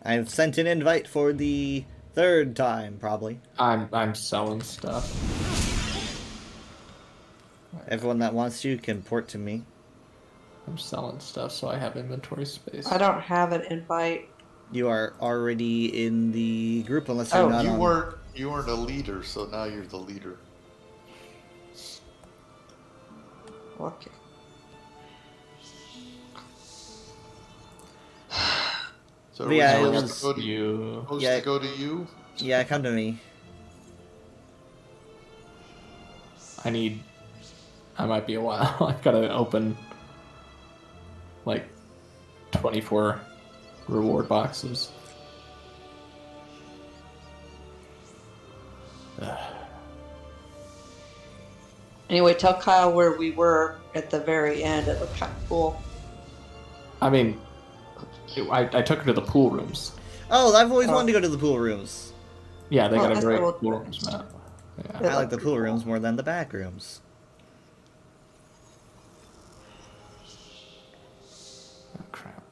I've sent an invite for the third time, probably. I'm selling stuff. Everyone that wants to can port to me. I'm selling stuff, so I have inventory space. I don't have an invite. You are already in the group unless you're Oh, not You on. weren't a leader, so now you're the leader. Okay. So But yeah, are it we was- supposed to go to You. supposed Yeah. to go to you? Yeah, come to me. I might be a while. I've got to open like 24 reward boxes. Anyway, tell Kyle where we were at the very end. It looked kind of cool. I mean, I took her to the pool rooms. Oh, I've always Oh. wanted to go to the pool rooms. Yeah, they Oh, got a that's great cool. pool rooms map. Yeah. Yeah. I like the pool rooms more than the back rooms. Oh, crap.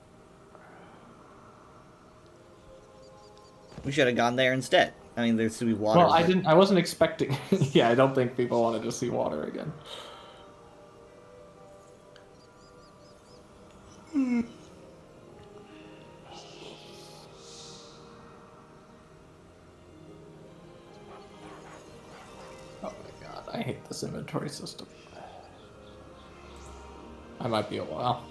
We should have gone there instead. I mean, there's to be water. Well, but- I wasn't expecting. Yeah, I don't think people wanted to see water again. Oh my god, I hate this inventory system. I might be a while.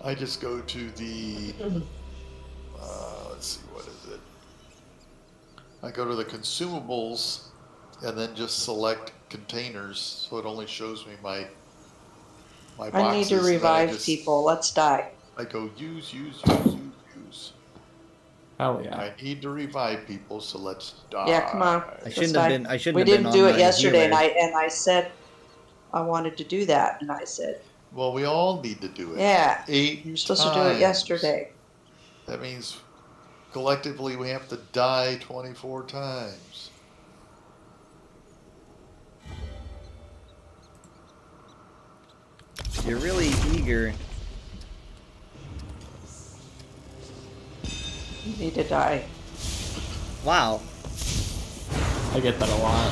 I just go to the, let's see, what is it? I go to the consumables and then just select containers, so it only shows me my I boxes. need to and then revive people. Let's die. I go use. Hell yeah. I need to revive people, so let's die. Yeah, come on. I Let's shouldn't die. have been. I shouldn't We have been didn't on do it my yesterday, healer. and I said I wanted to do that, and I said, Well, we all need to do it. yeah, 8 you're supposed to do it times. yesterday. That means collectively we have to die 24 times. You're really eager. You need to die. Wow. I get that a lot.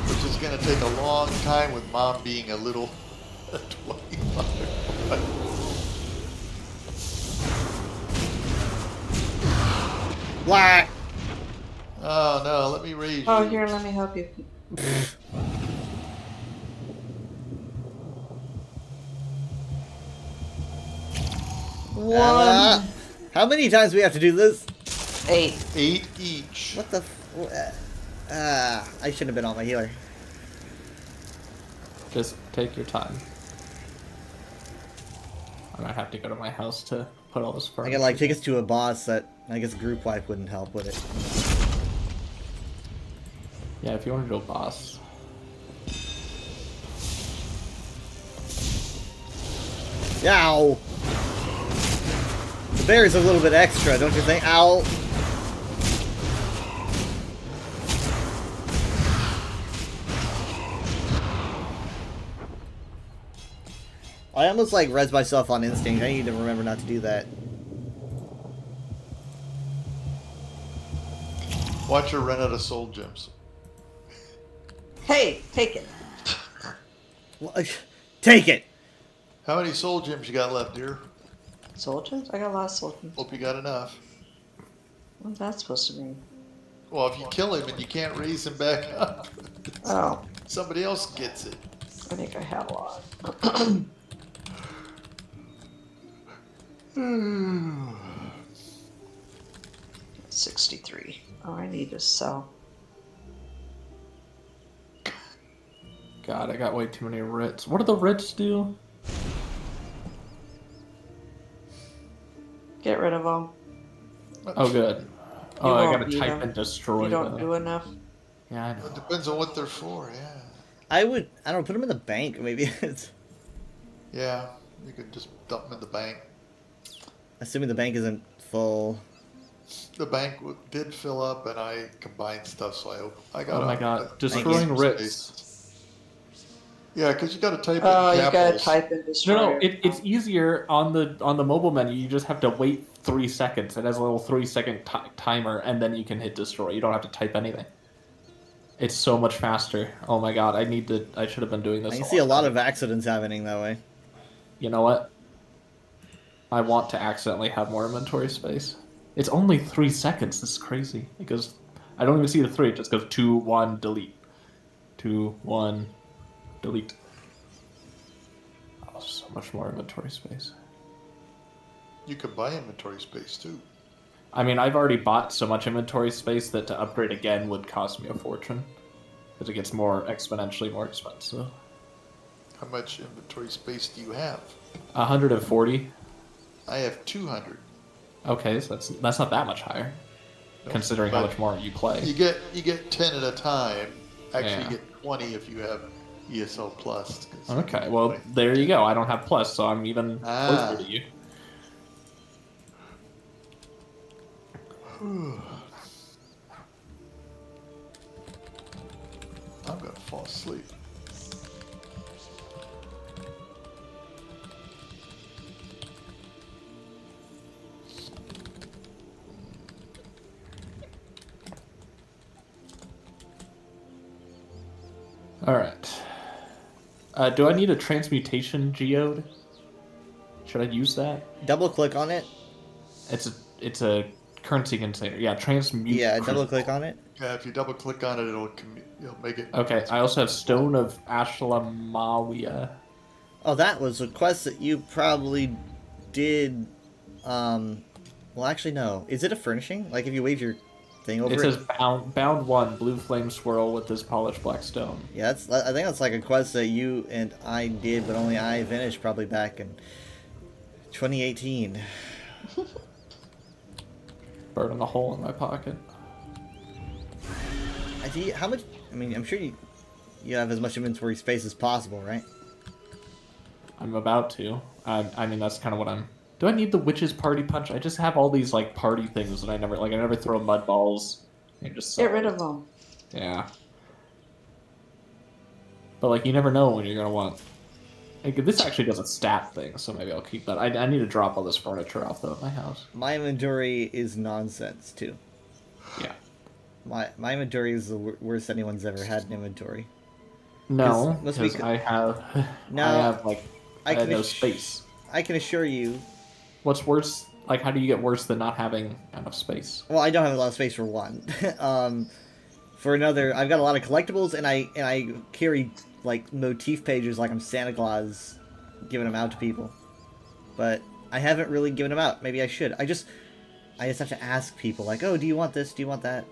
Which is going to take a long time with Mom being a little 25. Black. Oh no, let me raise Oh, you. here, let me help you. One, How many times do we have to do this? 8. 8 each. What the? I shouldn't have been on my healer. Just take your time. I might have to go to my house to put all this I furniture. can like take us to a boss that I guess group wipe wouldn't help with it. Yeah, if you want to do a boss. Ow! The bear's a little bit extra, don't you think? Ow! I almost like res myself on instinct. I need to remember not to do that. Watch her run out of soul gems. Hey, take it. Take it! How many soul gems you got left, dear? Soldiers? I got a lot of soldiers. Hope you got enough. What's that supposed to mean? Well, if you kill him and you can't raise him back up, Oh, somebody else gets it. I think I have a lot. 63. Oh, I need to sell. God, I got way too many writs. What do the writs do? Get rid of them. Oh, good. Oh, You I won't gotta beat type 'em. and destroy You don't them. do enough. Yeah, I know. It depends on what they're for, yeah. I don't know, put them in the bank, maybe. It's, Yeah, you could just dump them in the bank. assuming the bank isn't full. The bank did fill up, and I combined stuff, so I got. Oh my god, destroying writs. Yeah, because you got to type Oh, in you gotta capitals. type in destroyer. No, it's easier on the mobile menu. You just have to wait 3 seconds. It has a little 3-second timer, and then you can hit destroy. You don't have to type anything. It's so much faster. Oh my god, I should have been doing this. I can see a lot of accidents happening that way. You know what? I want to accidentally have more inventory space. It's only 3 seconds. This is crazy. It goes. I don't even see the 3. It just goes 2, 1, delete. 2, 1, delete. Oh, so much more inventory space. You could buy inventory space too. I mean, I've already bought so much inventory space that to upgrade again would cost me a fortune. Because it gets exponentially more expensive. How much inventory space do you have? 140. I have 200. Okay, so that's not that much higher, No, considering how but much more you play. You get 10 at a time. Actually, Yeah. you get 20 if you have ESL Plus. 'cause- Okay, well, there you go. I don't have plus, so I'm even Ah. closer to you. I'm gonna fall asleep. Alright. Do I need a transmutation geode? Should I use that? Double click on it. It's a currency container. Yeah, transmute. Yeah, double crystal. click on it. Yeah, if you double click on it, it'll make it. Okay, I also have Stone of Ashlamawiya. Oh, that was a quest that you probably did. Well, actually, no. Is it a furnishing? Like if you wave your thing over It it? says bound 1, blue flame swirl with this polished black stone. Yeah, I think that's like a quest that you and I did, but only I finished probably back in 2018. Burning a hole in my pocket. How much? I mean, I'm sure you have as much inventory space as possible, right? I'm about to. I mean, that's kind of what I'm... Do I need the witch's party punch? I just have all these, like, party things that I never throw mud balls. You just Get rid of them. Yeah. But, like, you never know when you're gonna want... Like, this actually does a stat thing, so maybe I'll keep that. I need to drop all this furniture off, though, at my house. My inventory is nonsense, too. Yeah. My inventory is the worst anyone's ever had an inventory. No, must be because I have... No, I have, like, I can no ass- space. I can assure you. What's worse? Like, how do you get worse than not having enough space? Well, I don't have a lot of space for one. For another, I've got a lot of collectibles, and I carry like motif pages like I'm Santa Claus, giving them out to people. But I haven't really given them out. Maybe I should. I just have to ask people like, oh, do you want this? Do you want that?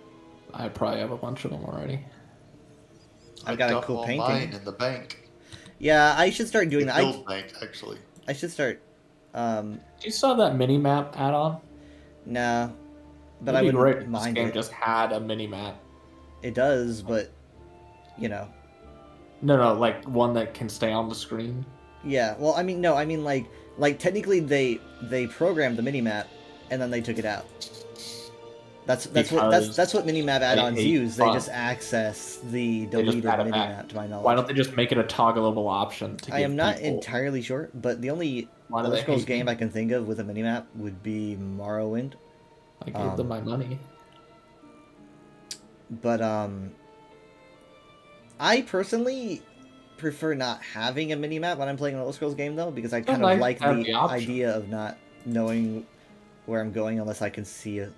I probably have a bunch of them already. I've got a dumped cool all painting. mine in the bank. Yeah, I should start doing The that. guild bank, actually. I should start. You saw that mini map add-on? Nah, but It'd I be wouldn't great if this mind game it. just had a mini map. It does, but you know. No, like one that can stay on the screen. Yeah, well, I mean, no, I mean like technically they programmed the minimap and then they took it out. That's what minimap add-ons hate use. They fun. just access the They just deleted add it minimap, back. to my knowledge. Why don't they just make it a toggleable option to I give am not people... entirely sure, but the only Why do Elder they Scrolls hate game me? I can think of with a minimap would be Morrowind. I gave them my money. But I personally prefer not having a minimap when I'm playing an Elder Scrolls game, though, because I kind nice of like to have the the option. idea of not knowing where I'm going unless I can see it.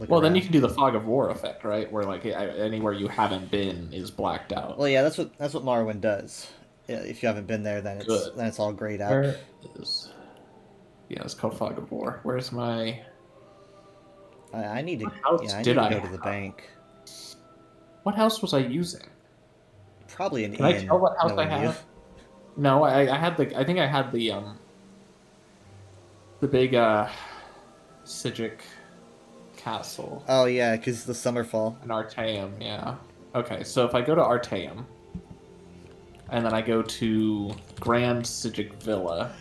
Well, then you can do the Fog of War effect, right? Where like anywhere you haven't been is blacked out. Well, yeah, that's what Morrowind does. Yeah, if you haven't been there, then Good. it's all grayed out. Where is... Yeah, it's called Fog of War. Where's my... I need to. What house Yeah, I need did to I go to the have? bank. What house was I using? Probably an Can inn. I tell what house I knowing you. have? No, I had the... I think I had the big, Sigic castle Oh yeah, because the Summerfall. in Artaeum, yeah. Okay, so if I go to Artaeum, and then I go to Grand Sigic Villa,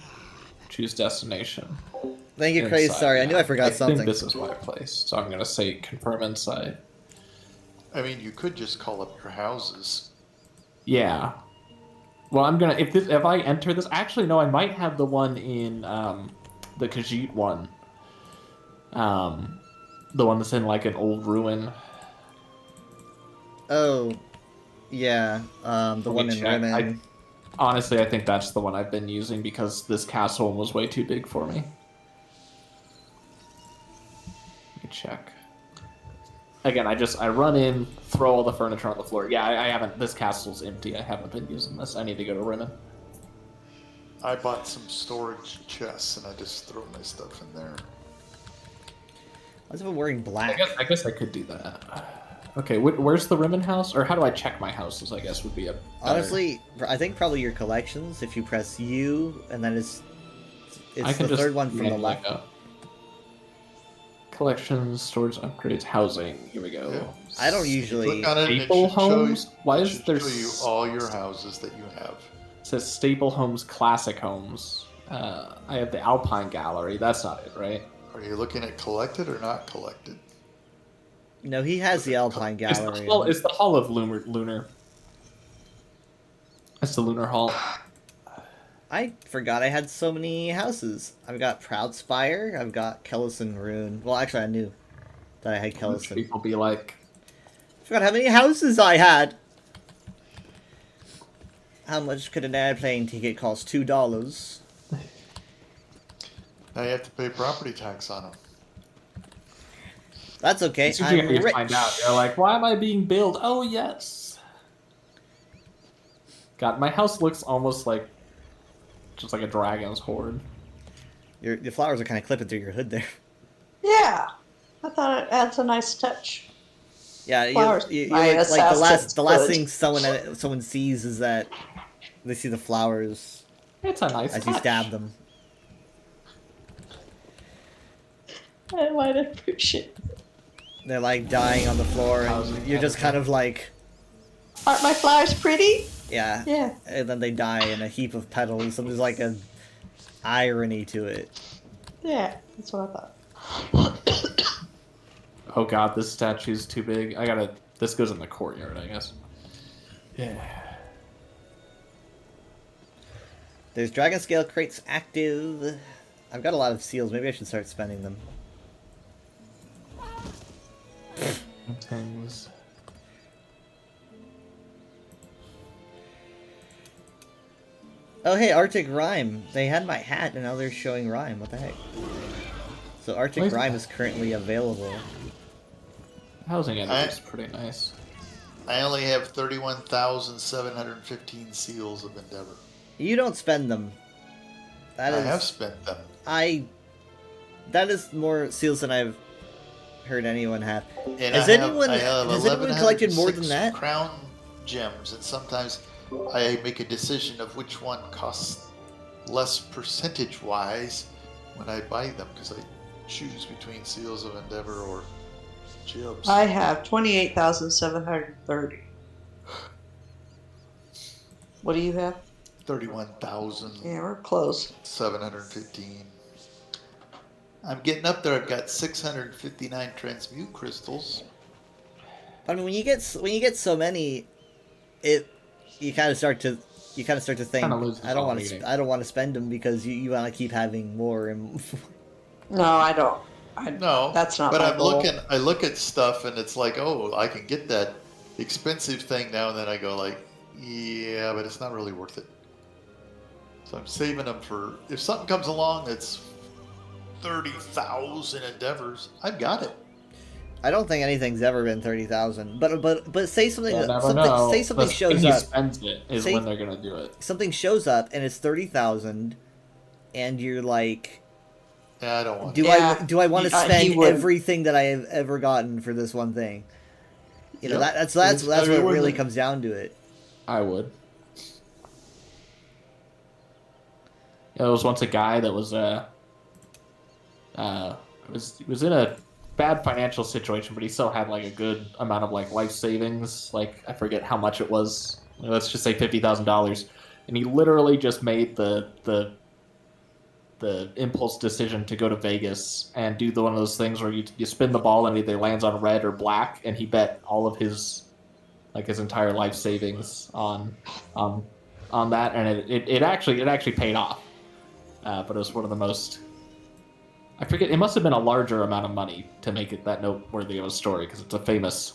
choose destination. Thank you, Craze. Inside, Sorry, I yeah. knew I forgot I something. think this is my place, so I'm gonna say confirm inside. I mean, you could just call up your houses. Yeah. Well, I'm gonna if I enter this. Actually, no, I might have the one in the Khajiit one. The one that's in like an old ruin. Oh, yeah. The Let me one in check. Rimmon. Honestly, I think that's the one I've been using because this castle one was way too big for me. Let me check. Again, I run in, throw all the furniture on the floor. Yeah, I haven't. This castle's empty. I haven't been using this. I need to go to Rimmon. I bought some storage chests and I just throw my stuff in there. Why is everyone wearing black? I guess I could do that. Okay, where's the Rimmon house? Or how do I check my houses? I guess would be a better... Honestly, I think probably your collections. If you press U and then it's I can the just third one from the name left. like a- Collections, storage, upgrades, housing. Here we go. Yeah. I don't usually. Click on it and it Staple should show you- homes? Why it is should there show you all your houses that you have. It says Staple Homes, Classic Homes. I have the Alpine Gallery. That's not it, right? Are you looking at collected or not collected? No, he has the Alpine Gallery. It's the Hall of Lunar. That's the Lunar Hall. I forgot I had so many houses. I've got Proudspire. I've got Kellison Rune. Well, actually, I knew that I had Kellison. People be like, Forgot how many houses I had. How much could an airplane ticket cost? $2. Now you have to pay property tax on them. That's okay. As soon as you I'm rich. find out, you're like, why am I being billed? Oh, yes. God, my house looks almost like just like a dragon's hoard. Your flowers are kind of clipping through your hood there. Yeah, I thought it adds a nice touch. Yeah, Flowers. you My like the assassin's last good. thing someone sees is that they see the flowers It's a nice as touch. you stab them. I might appreciate it. They're like dying on the floor, and you're just kind of like, Aren't my flowers pretty? yeah. Yeah. And then they die in a heap of petals, and there's like an irony to it. Yeah, that's what I thought. Oh god, this statue's too big. This goes in the courtyard, I guess. Yeah. There's dragon scale crates active. I've got a lot of seals. Maybe I should start spending them. Things. Oh hey, Arctic Rhyme. They had my hat, and now they're showing Rhyme. What the heck? So Arctic Where's Rhyme that? is currently available. Housing is pretty nice. I only have 31,715 seals of Endeavor. You don't spend them. I That is, have spent them. that is more seals than I've heard anyone have. And Has I have anyone collected more than 1,106 that? crown gems, and sometimes I make a decision of which one costs less percentage-wise when I buy them, because I choose between seals of Endeavor or gems. I have 28,730. What do you have? 31,715. Yeah, we're close. I'm getting up there. I've got 659 transmute crystals. I mean, when you get so many, you kind of start to think Kinda loses I don't all want meaning. to want to spend them because you want to keep having more and No, I don't. No, That's not But my I'm goal. looking. I look at stuff, and it's like, oh, I can get that expensive thing now, and then I go like, yeah, but it's not really worth it. So I'm saving them for if something comes along that's 30,000 endeavors. I've got it. I don't think anything's ever been 30,000. But say something You'll that never know. say something The shows second he up. spends it is Say- when they're gonna do it. Something shows up and it's 30,000, and you're like, Yeah, I don't want. do it. Yeah, I want to he spend would. everything that I have ever gotten for this one thing? You know, Yep. that's It's what it everywhere really that- comes down to it. I would. There was once a guy that was was in a bad financial situation, but he still had like a good amount of like life savings. Like I forget how much it was. Let's just say $50,000, and he literally just made the impulse decision to go to Vegas and do one of those things where you spin the ball and it either lands on red or black, and he bet all of his entire life savings on that, and it actually paid off. But it was one of the most. I forget. It must have been a larger amount of money to make it that noteworthy of a story, because it's a famous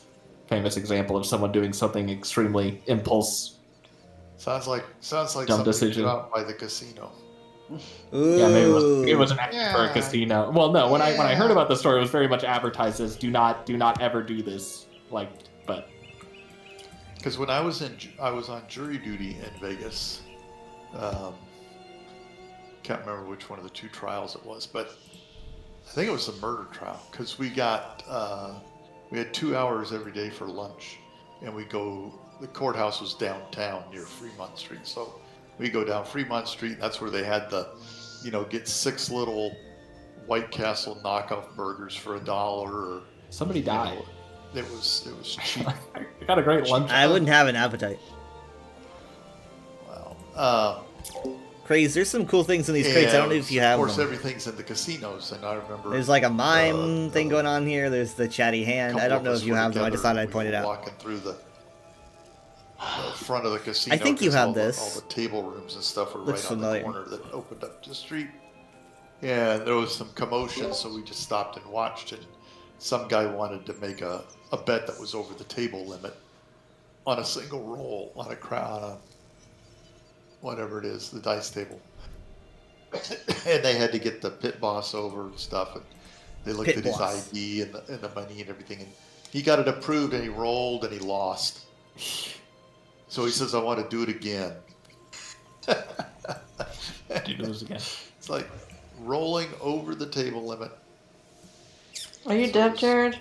example of someone doing something extremely impulse. Sounds like Dumb something decision. put out by the casino. Ooh. Yeah, maybe it was an act for a Yeah. casino. Well, no. When I Yeah. heard about the story, it was very much advertised as do not ever do this. But Because when I was on jury duty in Vegas. Can't remember which one of the two trials it was, but I think it was the murder trial, because we had 2 hours every day for lunch, and the courthouse was downtown near Fremont Street, so we go down Fremont Street, and that's where they had get 6 little White Castle knockoff burgers for $1, or somebody died. it was cheap. I got a great lunch. I wouldn't have an appetite. Wow. Craze, there's some cool things in these crates. I don't know if you have Of course, them. everything's in the casinos, and I remember There's like a mime uh, thing going on here. There's the chatty hand. I couple don't of know us if you were have them. I together, just thought I'd we point it were out. Walking through the front of the casino. I think you 'cause have all this. all the table rooms and stuff were Looks right familiar. on the corner that opened up to the street. Yeah, and there was some commotion, so we just stopped and watched. And some guy wanted to make a bet that was over the table limit on a single roll on a whatever it is, the dice table. And they had to get the pit boss over and stuff. And They looked Pit at his boss. ID and the money and everything, and he got it approved, and he rolled and he lost. So he says, "I want to do it again." Do those again. It's like rolling over the table limit. Are you dead, Jared?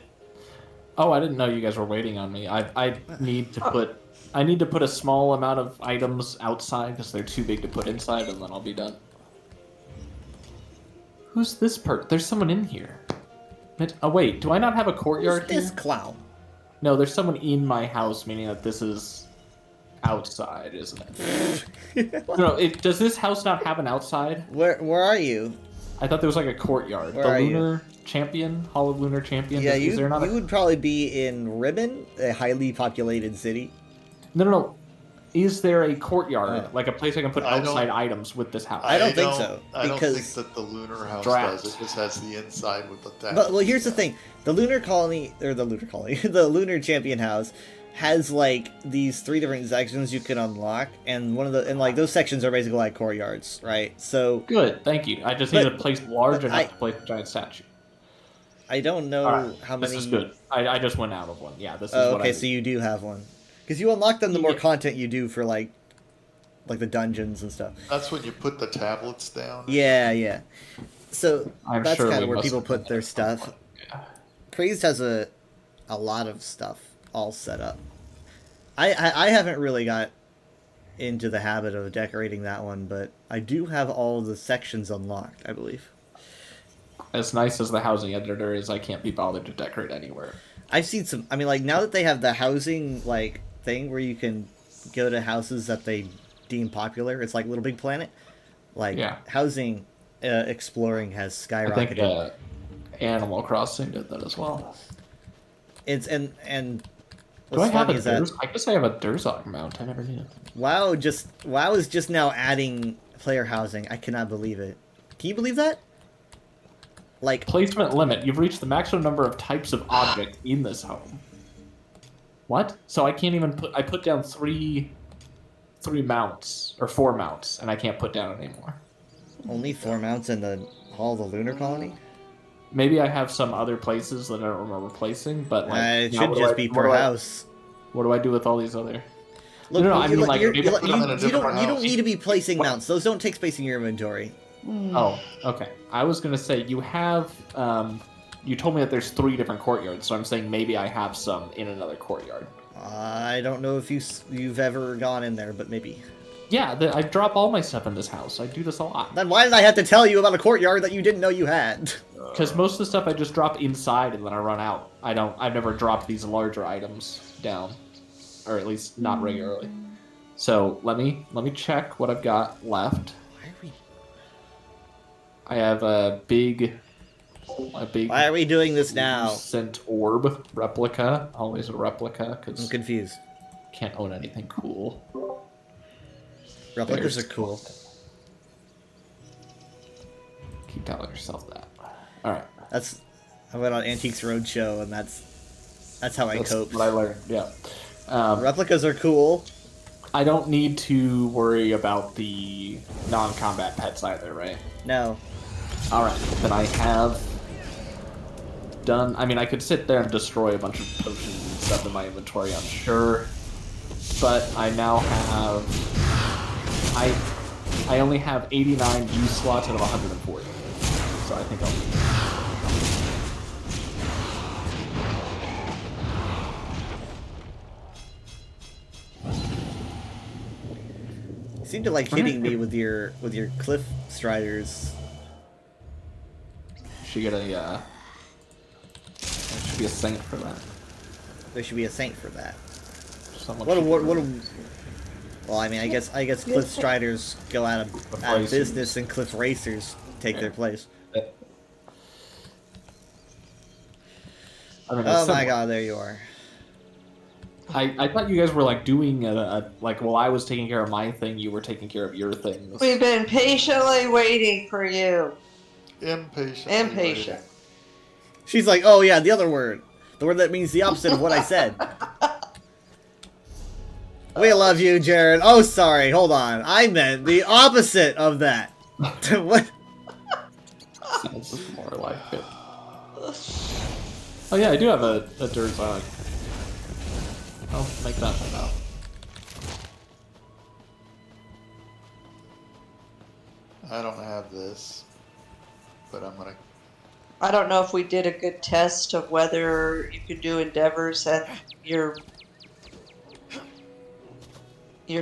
Oh, I didn't know you guys were waiting on me. I need to put a small amount of items outside because they're too big to put inside, and then I'll be done. Who's this There's someone in here. Oh wait, do I not have a courtyard Who's this here? clown? No, there's someone in my house, meaning that this is outside, isn't it? Does this house not have an outside? Where are you? I thought there was like a courtyard. Where the are you? Lunar Champion, Hall of Lunar Champion. Yeah, is there not you would probably be in Ribbon, a highly populated city. No. Is there a courtyard, Oh. like a place I can put I don't- outside items with this house? I don't think so, I don't because- think that the lunar house Drat. does. It just has the inside with the tab. But well, here's the thing: the Lunar Colony, or the Lunar Colony, the Lunar Champion House, has like these 3 different sections you can unlock, and like those sections are basically like courtyards, right? So Good, thank you. I just need But- a place large but enough to place a giant statue. I don't know Alright, how many. This is good. I just went out of one. Yeah, this is Oh, what okay, I so you do have one, because you unlock them the more Yeah. content you do for like the dungeons and stuff. That's when you put the tablets down. Yeah. So I'm that's sure kind we of where must people have put done their that. stuff. Yeah. Crazed has a lot of stuff all set up. I haven't really got into the habit of decorating that one, but I do have all the sections unlocked, I believe. As nice as the housing editor is, I can't be bothered to decorate anywhere. I've seen some. I mean, like now that they have the housing like thing where you can go to houses that they deem popular, it's like Little Big Planet. Like Yeah. housing exploring has I skyrocketed. think Animal Crossing did that as well. It's and Do I what's have funny a is that I guess I have a Durzog mount. I never knew. WoW is just now adding player housing. I cannot believe it. Can you believe that? Like Placement limit. You've reached the maximum number of types of object in this home. What? So I can't even I put down three mounts or 4 mounts, and I can't put down anymore. only 4 mounts in the Hall of the Lunar Colony. Maybe I have some other places that I don't remember placing, but like It now should what do just I- be what per do I- house. What do I do with all these other? Look, No, I mean, like, maybe you put them in a don't different need to be placing What? mounts. Those don't take space in your inventory. Oh, okay. I was gonna say you have. You told me that there's 3 different courtyards, so I'm saying maybe I have some in another courtyard. I don't know if you've ever gone in there, but maybe. Yeah, I drop all my stuff in this house. I do this a lot. Then why did I have to tell you about a courtyard that you didn't know you had? Because most of the stuff I just drop inside and then I run out. I've never dropped these larger items down, or at least not regularly. So let me check what I've got left. Why are we? I have a big. Why are we doing this now? Sent orb replica. Always a replica I'm because confused. can't own anything cool. Replicas There's- are cool. Keep telling yourself that. All right. I went on Antiques Roadshow, and that's how I That's cope. what I learned. Yeah. Replicas are cool. I don't need to worry about the non-combat pets either, right? No. All right. Then I have done. I mean, I could sit there and destroy a bunch of potions and stuff in my inventory, I'm sure, but I now have. I only have 89 use slots out of 140, so I think I'll. You seem to like hitting me with your cliff striders. Should get a. There should be a saint for that. There should be a saint for that. Someone What a, should- what a, well, I mean, I guess cliff striders go out of Racers. business, and cliff racers take their place. I mean, Oh it's my similar. god, there you are. I thought you guys were like doing like while I was taking care of my thing, you were taking care of your things. We've been patiently waiting for you. Impatient. Impatient. She's like, oh yeah, the other word. The word that means the opposite of what I said. We love you, Jared. Oh, sorry, hold on. I meant the opposite of that. What? Sounds more like it. Oh yeah, I do have a dirt zog. I'll make that one out. I don't have this, but I'm gonna. I don't know if we did a good test of whether you could do endeavors and your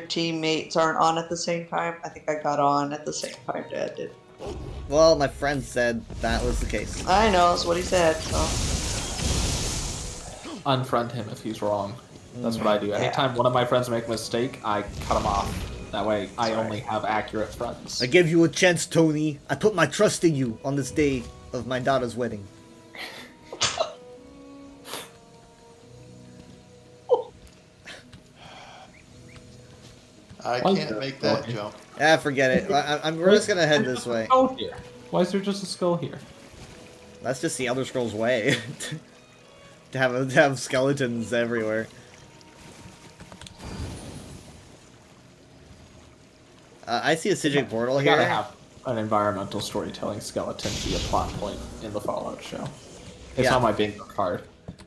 teammates aren't on at the same time. I think I got on at the same time Dad did. Well, my friend said that was the case. I know, that's what he said, so. Unfriend him if he's wrong. That's what I do. Anytime one of my friends make a mistake, I cut him off. That way, I only have accurate friends. I gave you a chance, Tony. I put my trust in you on this day of my daughter's wedding. I can't make that jump. Ah, forget it. We're just gonna head this way. Oh here. Why is there just a skull here? That's just the Elder Scrolls way. to have skeletons everywhere. I see a Sigil portal I gotta here. have an environmental storytelling skeleton be a plot point in the Fallout show. It's Yeah. on my bingo card.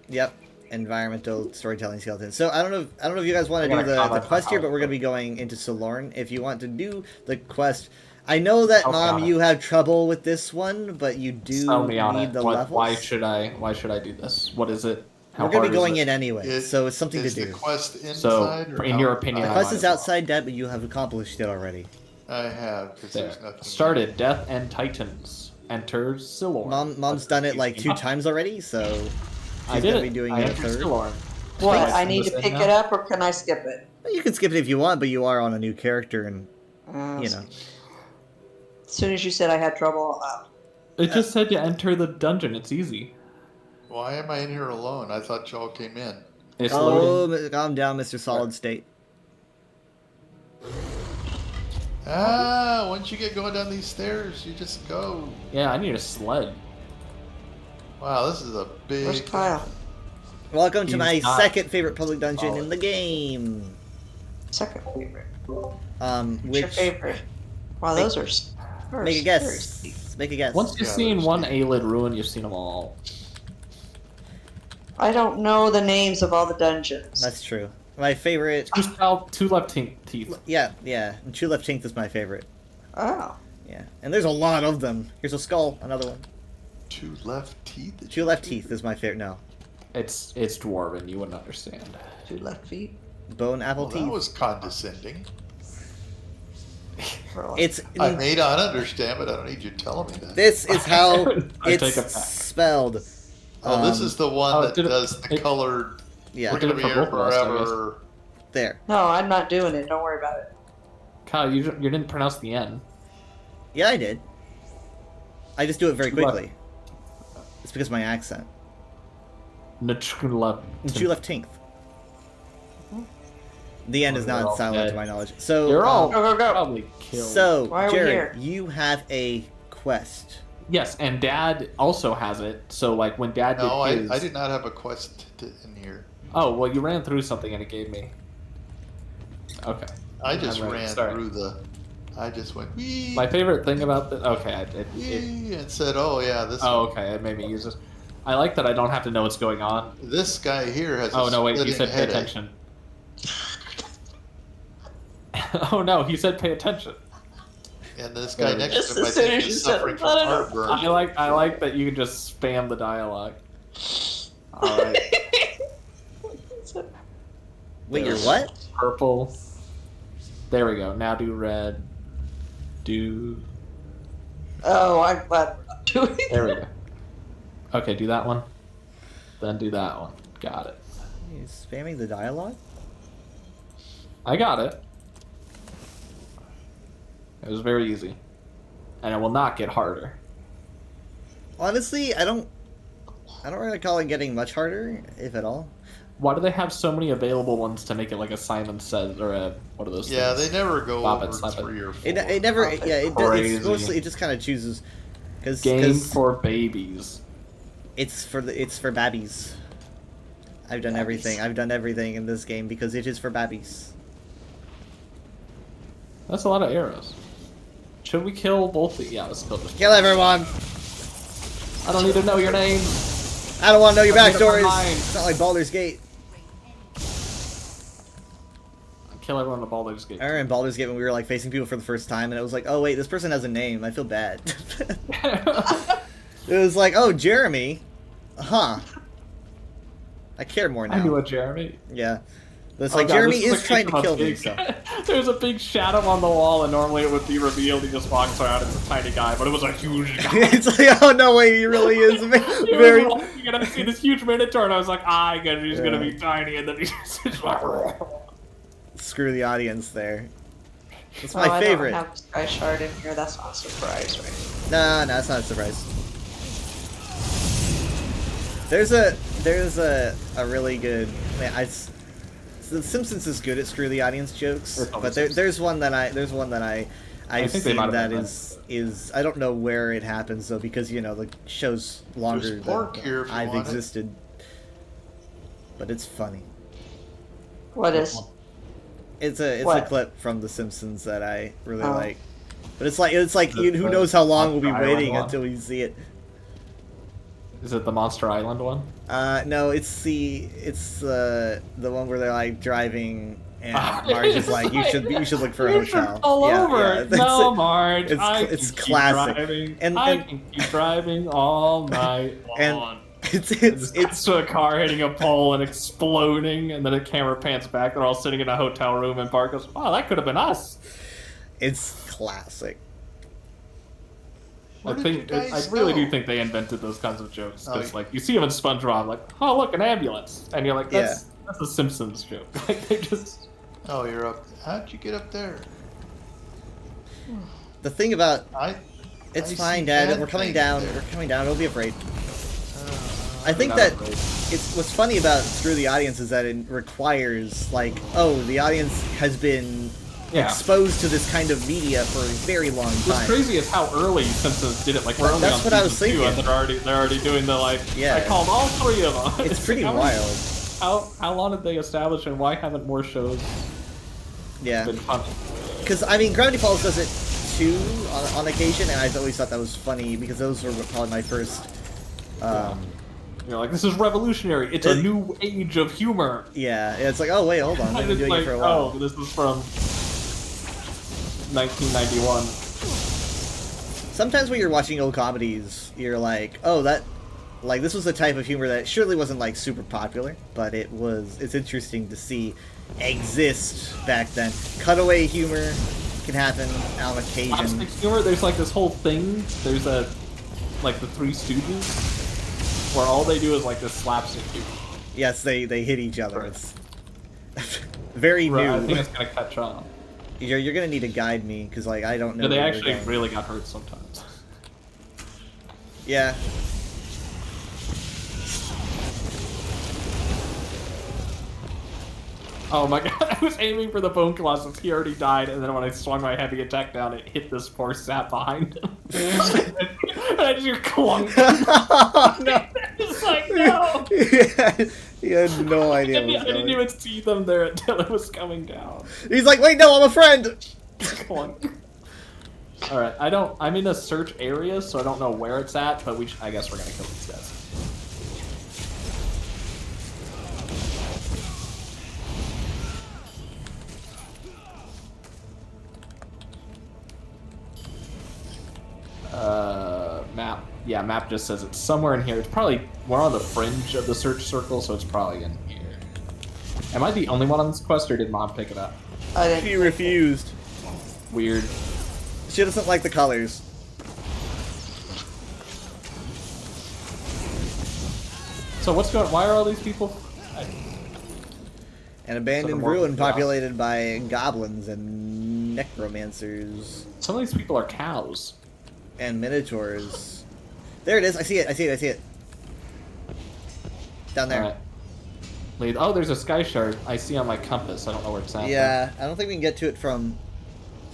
Yep, environmental storytelling skeleton. So I don't know if you guys want to I do gotta the comment quest on here, how but we're it gonna be going into Solorn. If you want to do the quest, I know that Okay, Mom, on it. you have trouble with this one, but you do Tell me on need it. the What, levels. why should I do this? What is it? How We're gonna hard be is going it? in anyway, so it's something to Is do. the quest So, inside? or in your out- opinion, The I quest might is as well. outside that, but you have accomplished it already. I have, because There. there's nothing. Started Death and Titans. Enter Silorn. Mom's done it like 2 times already, so I she's did gonna it. be doing I it a entered third. Silorn. What, Should I send need this to in pick now? it up or can I skip it? You can skip it if you want, but you are on a new character, and Uh, you know. As soon as you said I had trouble, It just said to enter the dungeon. It's easy. Why am I in here alone? I thought y'all came in. It's loading. Calm down, Mr. Solid State. Once you get going down these stairs, you just go. Yeah, I need a sled. Wow, this is a big. where's Kyle? Welcome to He's my not second favorite public dungeon solid. in the game. Second favorite. What's What's your favorite? Wow, Make- those are Make a very guess. steep. Make a guess. Once you've Yeah, seen there's one the- Aelid ruin, you've seen them all. I don't know the names of all the dungeons. That's true. My favorite. Just out 2 left teeth. Yeah. And True Left Tinth is my favorite. Oh. Yeah. And there's a lot of them. Here's a skull, another one. 2 left teeth. True Left Teeth is my favorite. No. It's dwarven. You wouldn't understand. 2 left feet. Bone Apple Well, Teeth. that was condescending. It's. I may not understand, but I don't need you telling me that. This is how I it's take it back. spelled. This is the one oh, that did it- does the it- colored. Yeah. We're did gonna it be for here both of us, I guess. forever. There. No, I'm not doing it. Don't worry about it. Kyle, you didn't pronounce the N. Yeah, I did. I just do it very True Left. quickly. It's because of my accent. True True Left Tinth. The end is They're all not silent dead. to my knowledge. So, You're all Go, go, go. probably killed. so Why are we Jared, here? you have a quest. Yes, and Dad also has it. So like when Dad No, did his. I did not have a quest in here. Oh well, you ran through something and it gave me. Okay. I just I'm right, ran sorry. through the. I just went wee, My favorite thing about the okay, it wee, and said, "Oh yeah, this. oh one. okay, it made me use this. I like that I don't have to know what's going on. This guy here has. Oh a no, wait, he splitting said pay headache. attention. Oh no, he said pay attention. And this guy next Just to him, I as soon think, as you is said suffering it, from I don't know. heartburn. I like that you can just spam the dialogue. All right, Wait, you're what? purple. There we go. Now do red. Do Oh, I'm glad we're not doing there we go. Okay, do that one. Then do that one. Got it. You spamming the dialogue? I got it. It was very easy. And it will not get harder. Honestly, I don't really call it getting much harder, if at all. Why do they have so many available ones to make it like a Simon Says or a what are those Yeah, things? they never go Stop it, over stop it. 3 or 4. It never. Oh, Yeah, it's crazy. mostly it just kind of chooses because Game for babies. it's for babbies. I've done everything. I've done everything in this game because it is for babbies. That's a lot of arrows. Should we kill both the yeah, let's kill this. Kill everyone! I don't need to know your name. I don't want to know your I made up my backstories. mind. It's not like Baldur's Gate. Kill everyone in Baldur's Gate. I remember in Baldur's Gate when we were like facing people for the first time, and it was like, oh wait, this person has a name. I feel bad. It was like, oh, Jeremy. Huh. I care more now. I knew a Jeremy. Yeah. But it's Oh like, God, Jeremy this is trying to a kill me, big- so. There's a big shadow on the wall, and normally it would be revealed. He just walks around. It's a tiny guy, but it was a huge guy. It's like, oh no, wait, he really is He very. was walking, and I see this huge minotaur, and I was like, I guess he's gonna be tiny, and then he's just like. Screw the audience there. It's Oh, my I favorite. don't have Sky Shard in here. That's not a surprise, right? No, it's not a surprise. There's a really good man. The Simpsons is good at screw the audience jokes, but there's one that I've think they seen might have that done is I don't know where it happens though, because you know the show's longer There's pork than here if you I've want it. existed. But it's funny. What is? It's a What? clip from The Simpsons that I really Oh. like. But it's like who the knows how long we'll be Monster Island waiting one? until we see it. Is it the Monster Island one? No, it's the one where they're like driving and Marge is like, you should look for a You hotel. should pull Yeah, over. yeah, that's No, it. Marge. It's classic. And- I can keep driving all night And- long. It's It's to a car hitting a pole and exploding, and then the camera pans back. They're all sitting in a hotel room, and Bart goes, "Wow, that could have been us." classic. Where I did you think guys I really go? do think they invented those kinds of jokes because, Oh, like, you see them in SpongeBob, like, "Oh, look, an ambulance," and you're like, "That's a Simpsons joke." Like, they just Oh, you're up. How'd you get up there? The thing about I it's I fine, see Dad. bad We're coming things down. there. We're coming down. Don't be afraid. I I'm think not that afraid. it's what's funny about Screw the Audience is that it requires like, oh, the audience has been Yeah. exposed to this kind of media for a very long What's time. crazy is how early Simpsons did it. Like, we're only That's on what I was season 2, and thinking. they're already doing the like. Yeah. I called all 3 of them. It's pretty How many- wild. How long did they establish, and why haven't more shows Yeah, been funny? because I mean, Gravity Falls does it too on occasion, and I've always thought that was funny because those were probably my first. You're like, this is revolutionary. It's a new age of humor. Yeah, it's like, oh wait, hold on, they've been It's doing like, it for a while. oh, this is from 1991. Sometimes when you're watching old comedies, you're like, oh, this was a type of humor that surely wasn't like super popular, but it's interesting to see exist back then. Cutaway humor can happen on occasion. Slapstick humor. There's like this whole thing. There's like the Three Stooges, where all they do is like this slapstick humor. Yes, they hit each other. It's very Right, I think new. it's gonna catch on. You're gonna need to guide me because like I don't know. Yeah, they where we're actually going. really got hurt sometimes. Yeah. Oh my god, I was aiming for the Bone Colossus, he already died, and then when I swung my heavy attack down, it hit this poor sap behind him. And I just hear clunk. Oh, no. It's like, no! He had no idea I what was didn't going. even see them there until it was coming down. He's like, wait, no, I'm a friend. Clunk. Alright, I'm in a search area, so I don't know where it's at, but I guess we're gonna kill these guys. Map. Yeah, map just says it's somewhere in here. It's probably, we're on the fringe of the search circle, so it's probably in here. Am I the only one on this quest, or did Mom pick it up? I didn't. She refused. Weird. She doesn't like the colors. So what's going, why are all these people? An abandoned more ruin chaos. populated by goblins and necromancers Some of these people are cows. and minotaurs. There it is. I see it. I see it. I see it. Down there. Alright. Lead. Oh, there's a sky shard I see on my compass. I don't know where it's at. Yeah, I don't think we can get to it from.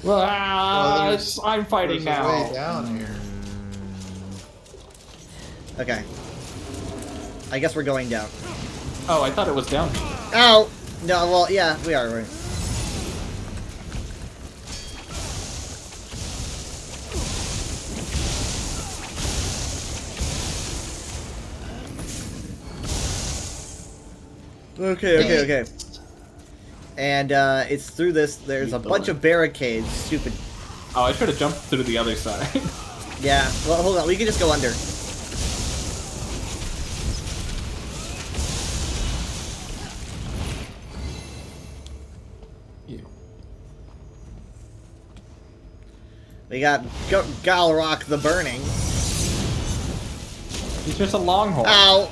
Well, there's- I'm fighting There's a now. way down here. Okay. I guess we're going down. Oh, I thought it was down. Ow! No, well, yeah, we are. We're... Okay. And it's through this. There's a bunch of barricades. Stupid. Oh, I should have jumped through the other side. Yeah. Well, hold on. We can just go under. Ew. We got Galrock the Burning. He's just a longhorn. Ow!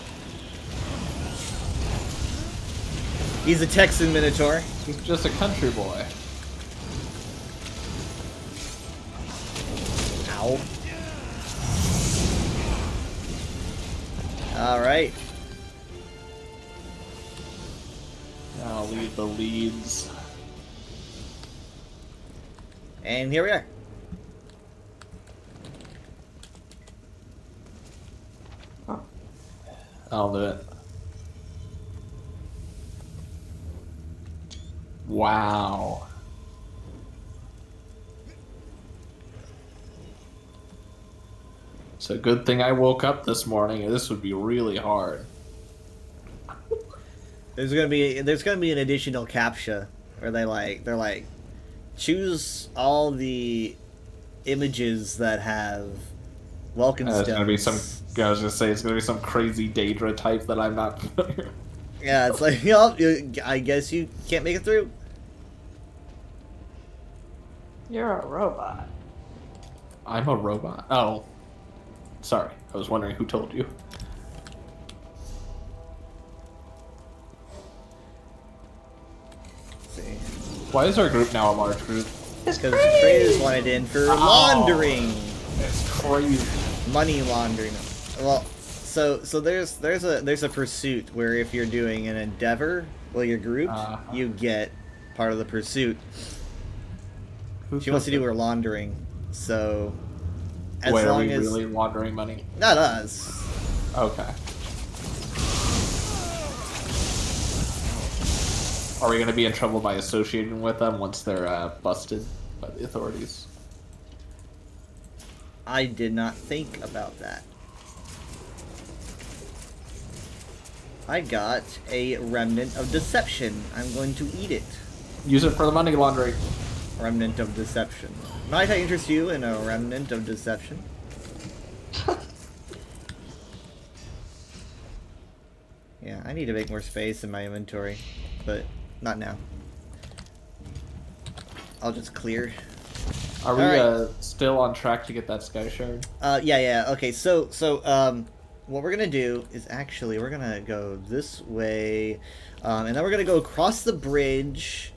He's a Texan Minotaur. He's just a country boy. Ow. Alright. I'll leave the leads. And here we are. I'll do it. Wow. It's a good thing I woke up this morning, or this would be really hard. There's gonna be an additional captcha where they're like choose all the images that have Welkin It's gonna be stones. I was gonna say it's gonna be some crazy Daedra type that I'm not familiar. Yeah, it's like, you know, I guess you can't make it through. You're a robot. I'm a robot. Oh, sorry. I was wondering who told you. Let's see. Why is our group now a large group? It's Because the traders wanted in for laundering. It's crazy. Money laundering. Well, so there's a pursuit where if you're doing an endeavor, well, you're grouped, you get part of the pursuit. She wants to do her laundering, so as Wait, are long we as really laundering money? not us. Okay. Are we going to be in trouble by associating with them once they're busted by the authorities? I did not think about that. I got a remnant of deception. I'm going to eat it. Use it for the money laundering. Remnant of deception. Might I interest you in a remnant of deception? Yeah, I need to make more space in my inventory, but not now. I'll just clear. Are we Alright. still on track to get that sky shard? Yeah. Okay, so what we're gonna do is actually we're gonna go this way, and then we're gonna go across the bridge,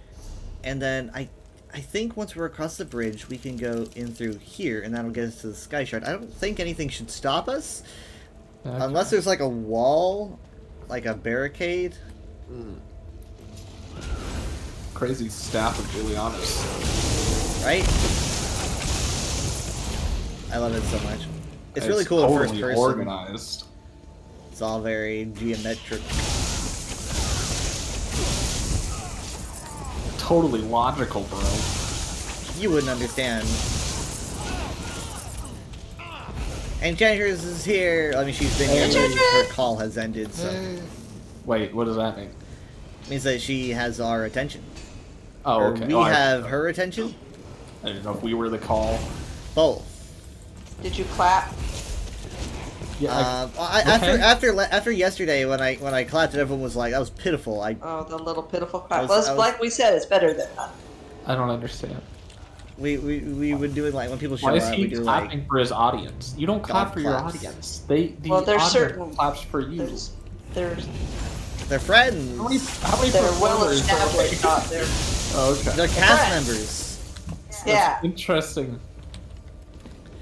and then I think once we're across the bridge, we can go in through here, and that'll get us to the sky shard. I don't think anything should stop us, Okay. unless there's like a wall, like a barricade. Crazy staff of Julianus. Right? I love it so much. It's really cool in totally first person. organized. It's all very geometric. Totally logical, bro. You wouldn't understand. And Enchantress is here. I mean, she's been here. Her call has ended, so Hey, Wait, what does that mean? it means that she has our attention. Oh, Or okay. we Oh, have her attention. I didn't know if we were the call. Both. Did you clap? Yeah, After okay. after yesterday when I clapped and everyone was like, that was pitiful. Oh, the little pitiful I clap. was- Well, I was- like we said, it's better than none. I don't understand. We would do it like when people show Why is up. he We do clapping like for his audience? You don't clap God for your claps. audience. The Well, there's audience certain- claps for you. There's they're friends. How many they're well performers are established. like- They're Oh, okay. They're cast friends. members. yeah. Interesting.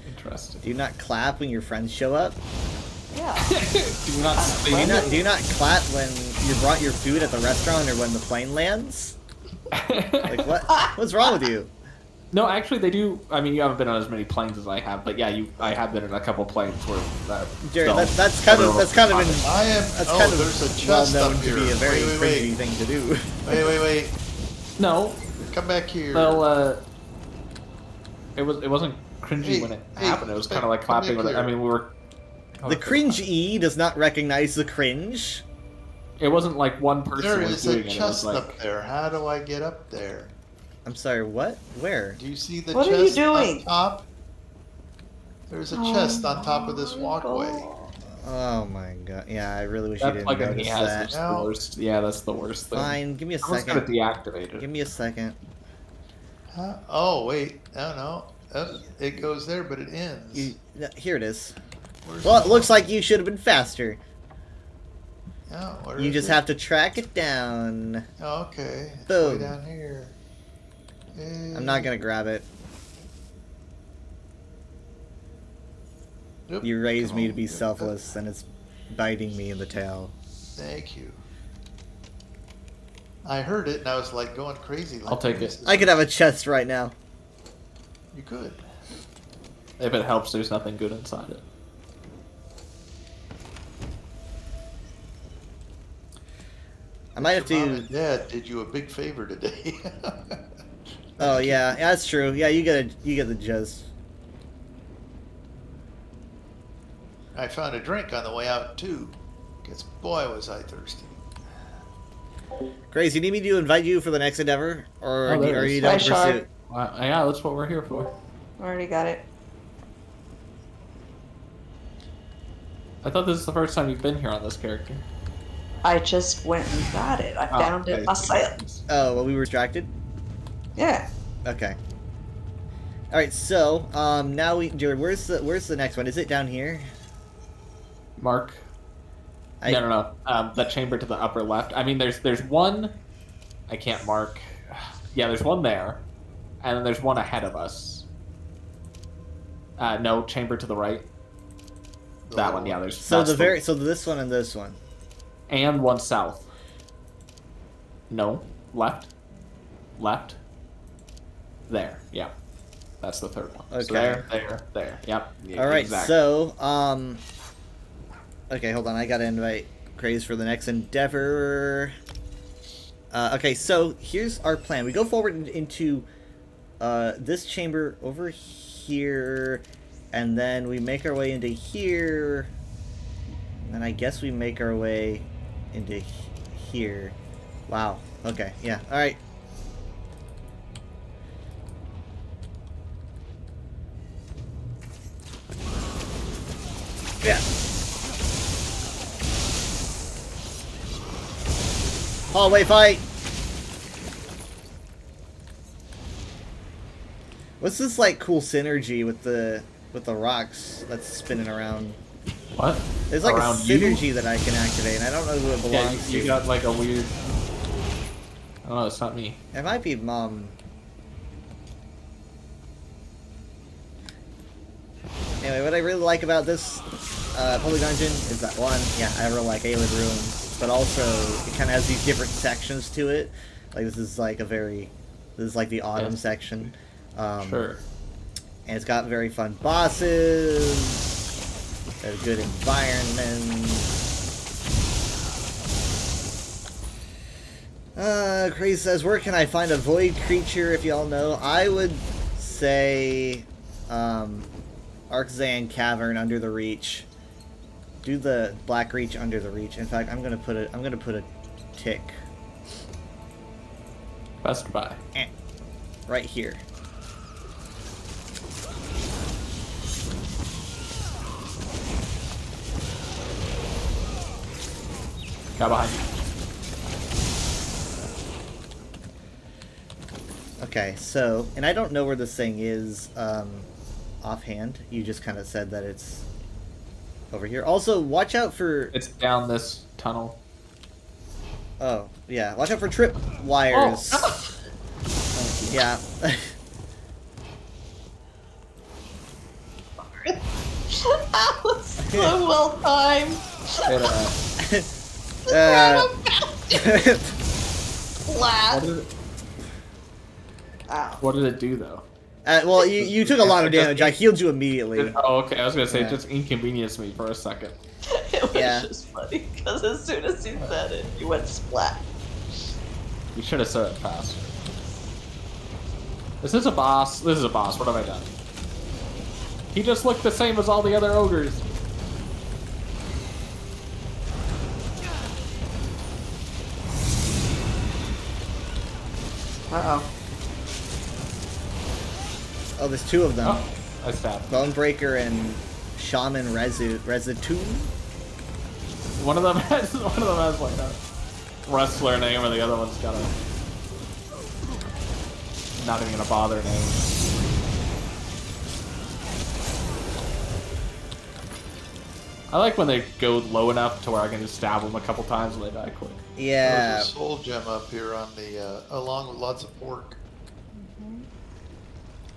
Interesting. Do you not clap when your friends show up? Yeah. Do not Do you sing. not clap when you brought your food at the restaurant or when the plane lands? Like what? What's wrong with you? No, actually, they do. I mean, you haven't been on as many planes as I have, but yeah, I have been in a couple planes where. Jerry, no, that's kind of everyone- been I am. that's Oh, kind of there's a well chest known up to here. be a very wait, cringy wait, thing to do. wait. No, Come back here. well, it wasn't cringy Hey, when it hey, happened. It was come kind of like back clapping. When it, I here. mean, we were. The cringe E does not recognize the cringe. It wasn't like one person There was is a doing it. It was chest like, up there. How do I get up there? I'm sorry, what? Where? Do you see the What are you chest doing? up top? There's a chest on top of this walkway. Oh my god. Yeah, I really wish you that didn't plugin notice he has that. is the worst. Yeah, that's the worst thing. Fine, give me a I was gonna second. deactivate it. Give me a second. Huh? Oh wait, no. It goes there, but it ends. Here it is. Where's Well, the it looks like you should have been faster. Oh, where You is just it? have to track it down. Oh, okay. It's Boom. way down here. I'm not gonna grab it. Nope. You raised Come me on, to be get that. selfless, and it's biting me in the tail. Thank you. I heard it and I was like going crazy. Like, I'll take this it. is- I could have a chest right now. You could. If it helps, there's nothing good inside it. I might have Mom to. and Dad did you a big favor today. Oh yeah, that's true. Yeah, you get the gist. I found a drink on the way out too. Cause boy was I thirsty. Grace, you need me to invite you for the next endeavor, or Oh, there are it you is. done Hi, with Shard. pursuit? Yeah, that's what we're here for. Already got it. I thought this is the first time you've been here on this character. I just went and got it. I found it myself. Oh, well, we were distracted. Yeah. Okay. All right, so now Jared, where's the next one? Is it down here? Mark. No. That chamber to the upper left. I mean, there's one. I can't mark. Yeah, there's one there, and then there's one ahead of us. No, chamber to the right. That one. Yeah, there's. So that's so this one and this one. and one south. No, left. There. Yeah, that's the third one. So Okay. there. Yep. All right, exactly. so okay, hold on. I gotta invite Grace for the next endeavor. Okay, so here's our plan. We go forward into this chamber over here, and then we make our way into here, and then I guess we make our way into here. Wow. Okay. Yeah. All right. Yeah. Hallway fight. What's this like cool synergy with the rocks that's spinning around? What? There's like Around a you? synergy that I can activate, and I don't know who it Yeah, belongs you to. got like a weird. I don't know. It's not me. It might be Mom. Anyway, what I really like about this Holy Dungeon is that one, yeah, I really like Aelid Ruins, but also it kind of has these different sections to it. Like this is like the autumn Yeah. section. Sure. And it's got very fun bosses, a good environment. Crazy says, where can I find a void creature if y'all know? I would say, Arxan Cavern under the Reach. Do the Black Reach under the Reach. In fact, I'm gonna put a tick Best Buy. right here. Got behind you. Okay, so, and I don't know where this thing is offhand. You just kind of said that it's over here. Also, watch out for... It's down this tunnel. Oh, yeah. Watch out for trip wires. Oh. Yeah. That was so well timed. It, Flat. Ow. what did it do though? well, you took a lot of damage. I healed you immediately. Oh, okay. I was gonna say Yeah. it just inconvenienced me for a second. It was Yeah. just funny because as soon as you said it, you went splat. You should have said it faster. This is a boss. This is a boss. What have I done? He just looked the same as all the other ogres. Uh-oh. Oh, there's two of them. Oh, I stabbed. Bonebreaker and Shaman Residue. One of them has like a wrestler name, and the other one's got a not even gonna bother name. I like when they go low enough to where I can just stab them a couple times and they die quick. Yeah. There's a soul gem up here on the, along with lots of pork.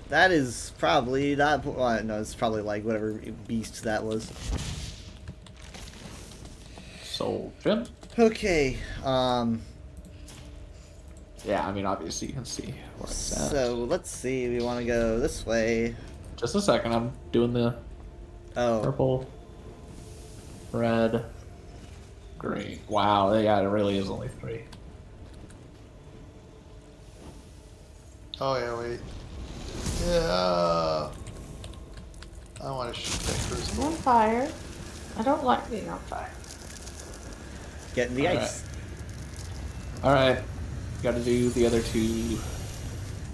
That is probably not. Well, no, it's probably like whatever beast that was. Soul gem. Okay. Yeah, I mean obviously you can see where it's at. So let's see. We want to go this way. Just a second, I'm doing the Oh. purple, red, green. Wow, yeah, it really is only 3. Oh yeah, wait. Yeah. I want to shoot that I'm crystal. on fire. I don't like being on fire. Get in the Alright. ice. Alright, gotta do the other 2.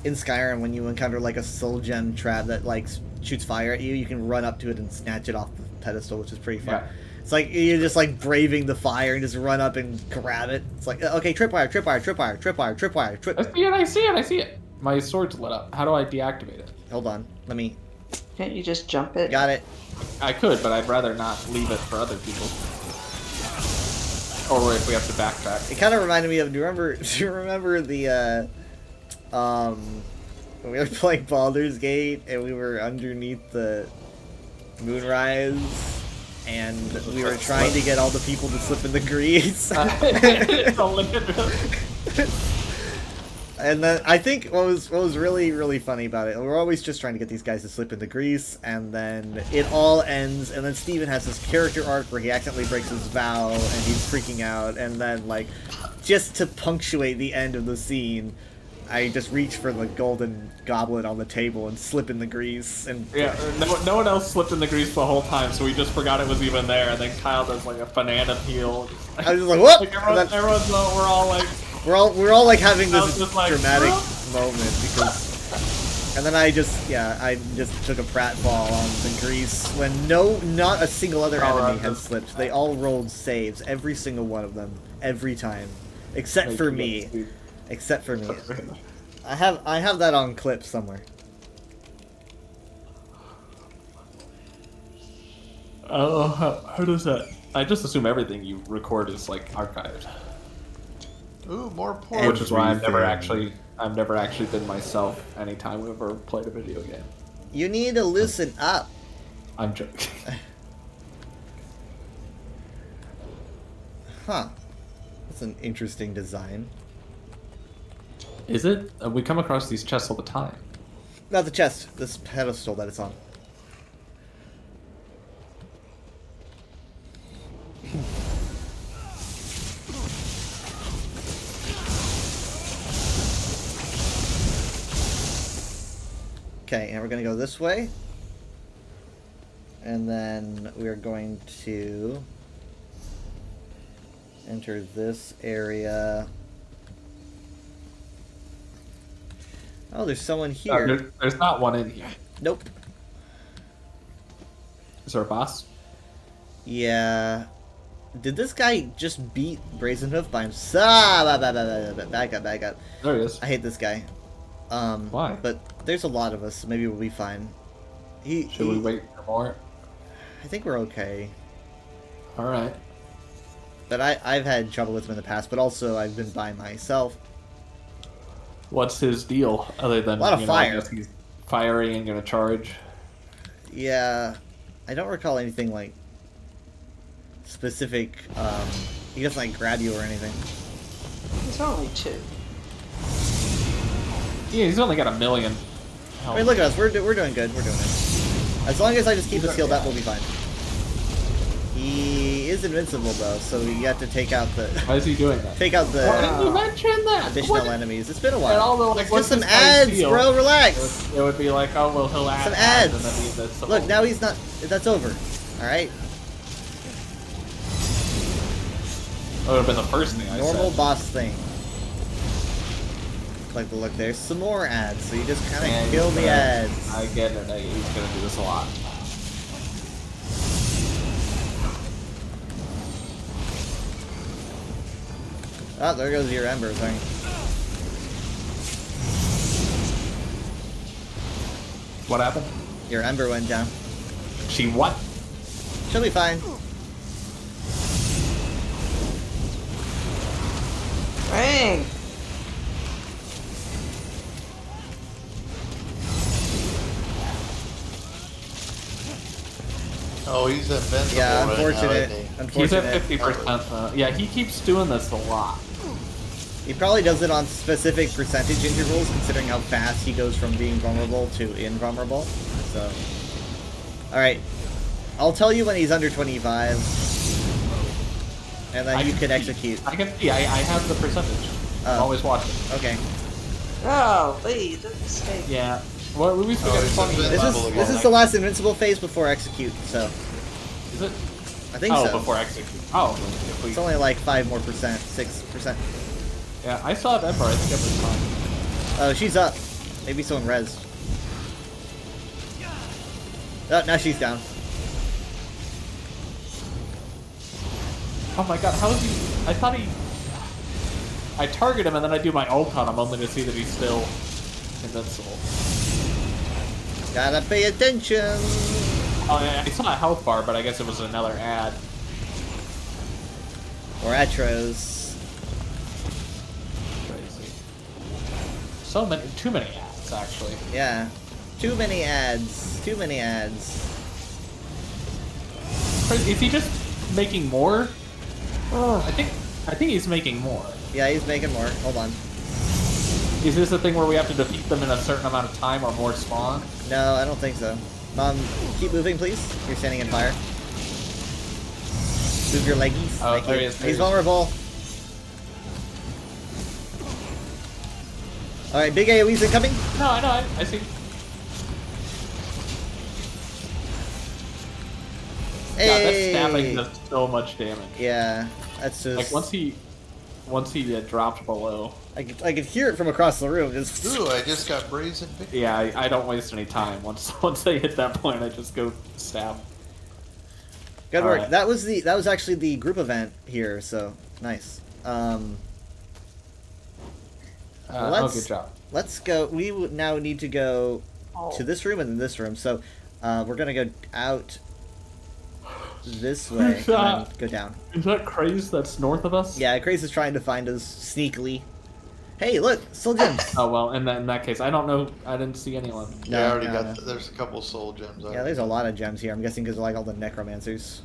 In Skyrim, when you encounter like a soul gem trap that like shoots fire at you, you can run up to it and snatch it off the pedestal, which is pretty fun. Yeah. It's like you're just like braving the fire and just run up and grab it. It's like okay, tripwire, tripwire, tripwire, tripwire, tripwire, trip. I see it. My sword's lit up. How do I deactivate it? Hold on, let me. Can't you just jump it? Got it. I could, but I'd rather not leave it for other people. Or if we have to backtrack. It kind of reminded me of. Do you remember the when we were playing Baldur's Gate and we were underneath the moonrise and we were trying to get all the people to slip in the grease. And then I think what was really funny about it, we're always just trying to get these guys to slip in the grease, and then it all ends, and then Steven has this character arc where he accidentally breaks his vow and he's freaking out, and then like just to punctuate the end of the scene, I just reach for the golden goblet on the table and slip in the grease, and Yeah, no one else slipped in the grease the whole time, so we just forgot it was even there, and then Kyle does like a banana peel. I was just like, "What?" Like And then we're all like, we're all like having I was this just like, dramatic "Huh?" moment because, and then I just took a pratfall on the grease when not a single other Oh, enemy right. had slipped. They all rolled saves, every single one of them, every time, except for me. Except for me. I have that on clip somewhere. Oh, how does that? I just assume everything you record is like archived, Ooh, more pork. which is why I've never Everything. actually been myself anytime we've ever played a video game. You need to loosen up. I'm joking. Huh. That's an interesting design. Is it? We come across these chests all the time. Not the chest, this pedestal that it's on. Okay, and we're gonna go this way. And then we're going to enter this area. Oh, there's someone here. There's not one in here. Nope. Is there a boss? Yeah. Did this guy just beat Brazenhoof by himself? Back up. There he is. I hate this guy. Why? But there's a lot of us, so maybe we'll be fine. Should we wait for more? I think we're okay. All right. But I've had trouble with him in the past, but also I've been by myself. What's his deal other than A lot of I fire. guess he's fiery and gonna charge? Yeah. I don't recall anything like specific. He doesn't like grab you or anything. There's only 2. Yeah, he's only got 1 million. I mean, look at us. We're doing good. We're doing it. As long as I just keep us healed up, we'll be fine. He is invincible though, so you have to take out the Why is he doing that? take out Why didn't you the mention that? additional enemies. It's been a And while. all the like, Just what's some this guy's ads, deal? bro. Relax. It would be like, oh well, he'll add Some ads, ads. and then that's the Look, whole- now he's not. That's over. All right. That would have been the first thing I Normal said. boss thing. like the look. There's some more ads, so you just kind Yeah, of kill he's the gonna- ads. I get it. He's gonna do this a lot. Oh, there goes your Ember thing. What happened? Your Ember went down. She what? She'll be fine. Dang. Oh, he's invincible Yeah, right now, unfortunate. isn't he? He's at Unfortunate. 50%. Yeah, he keeps doing this a lot. He probably does it on specific percentage intervals, considering how fast he goes from being vulnerable to invulnerable. So, all right, I'll tell you when he's under 25, and then you can execute. I can see. I have the percentage. Oh. Always watch it. Okay. Oh, Lee, the mistake. Yeah. Well, we still Oh, got he's 20. invincible. This is the last invincible phase before execute. So Is it? I think Oh, so. before execute. Oh, if we, It's only like 5 more percent, 6%. yeah, I saw that part. I think Ember's fine. Oh, she's up. Maybe someone rezzed. Oh, now she's down. Oh my god, how is he? I thought he. I target him and then I do my ult on him only to see that he's still invincible. Gotta pay attention. Oh, I saw a health bar, but I guess it was another ad. Or Atros. Crazy. So many, too many ads actually. Yeah. Too many ads. Too many ads. Is he just making more? I think he's making more. Yeah, he's making more. Hold on. Is this a thing where we have to defeat them in a certain amount of time or more spawn? No, I don't think so. Keep moving, please. You're standing in fire. Move your leggies. Oh, Thank there you. he is, there he He's is. vulnerable. Alright, big AoE's incoming. No, I know. I see. Hey! God, that stabbing does so much damage. Yeah, that's just... Like once he dropped below. I could hear it from across the room. Just... Ooh, I just got brazen victory. Yeah, I don't waste any time. Once they hit that point, I just go stab. Good work. Alright. That was actually the group event here, so nice. Oh, Let's- good job. Let's go. We now need to go Oh. to this room and then this room. So we're gonna go out this way and then go down. Is that Craze that's north of us? Yeah, Craze is trying to find us sneakily. Hey, look, soul gems. Oh well, in that case, I don't know. I didn't see anyone. Yeah, I already no, got. no. There's a couple soul gems. Yeah, there's a lot of gems here. I'm guessing because like all the necromancers.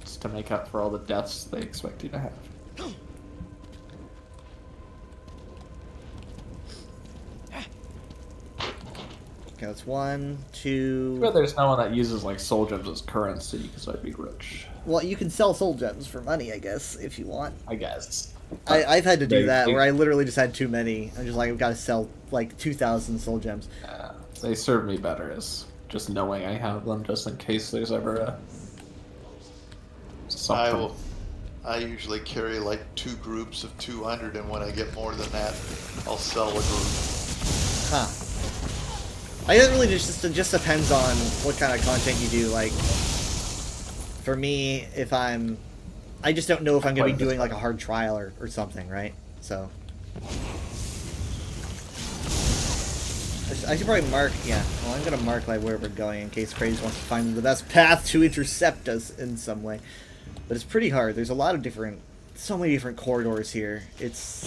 Just to make up for all the deaths they expect you to have. Okay, that's 1, 2. But there's no one that uses like soul gems as currency because I'd be rich. Well, you can sell soul gems for money, I guess, if you want. I guess. I've had to do They- that they- where I literally just had too many. I'm just like, I've got to sell like 2,000 soul gems. They serve me better as just knowing I have them, just in case there's ever a something. I usually carry like 2 groups of 200, and when I get more than that, I'll sell a group. Huh. I guess it really just depends on what kind of content you do. Like, for me, if I just don't know if I'm going to be doing like a hard trial or something, right? So. I should probably mark, yeah. Well, I'm going to mark like where we're going in case Craze wants to find the best path to intercept us in some way. But it's pretty hard. There's a lot of so many different corridors here. It's,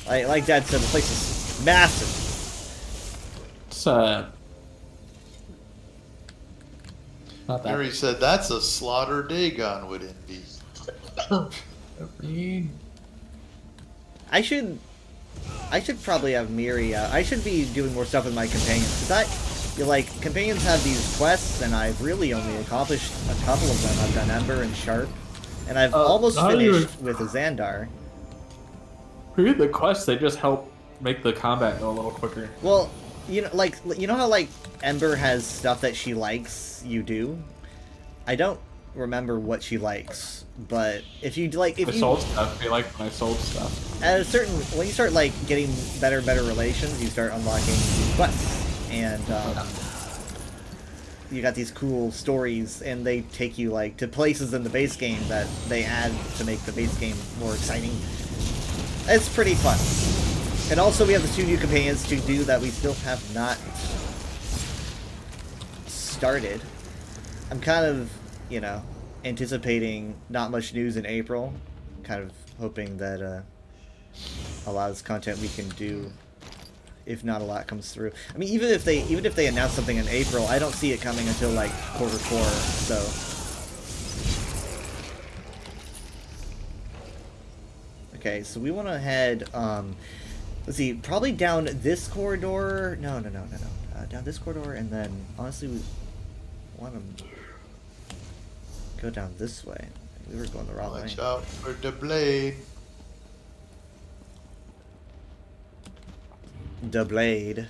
like Dad said, the place is massive. It's not that. Mary said that's a slaughter Dagon would envy. I should probably have Miri. I should be doing more stuff with my companions because I feel like companions have these quests, and I've really only accomplished a couple of them. I've done Ember and Sharp, and I've almost how do you- finished with a Xandar. Forget the quests, they just help make the combat go a little quicker. Well, you know how like Ember has stuff that she likes you do. I don't remember what she likes. But if you like, if I you sold stuff. They like when I sold stuff. at a certain when you start like getting better relations, you start unlocking quests, and you got these cool stories, and they take you like to places in the base game that they add to make the base game more exciting. It's pretty fun. And also we have the 2 new companions to do that we still have not started. I'm kind of, you know, anticipating not much news in April. Kind of hoping that a lot of this content we can do, if not a lot comes through. I mean, even if they announce something in April, I don't see it coming until like quarter 4. So okay, so we want to head. Let's see, probably down this corridor. No. Down this corridor, and then honestly, we want to go down this way. We were going the wrong way. Watch out for the blade. The blade.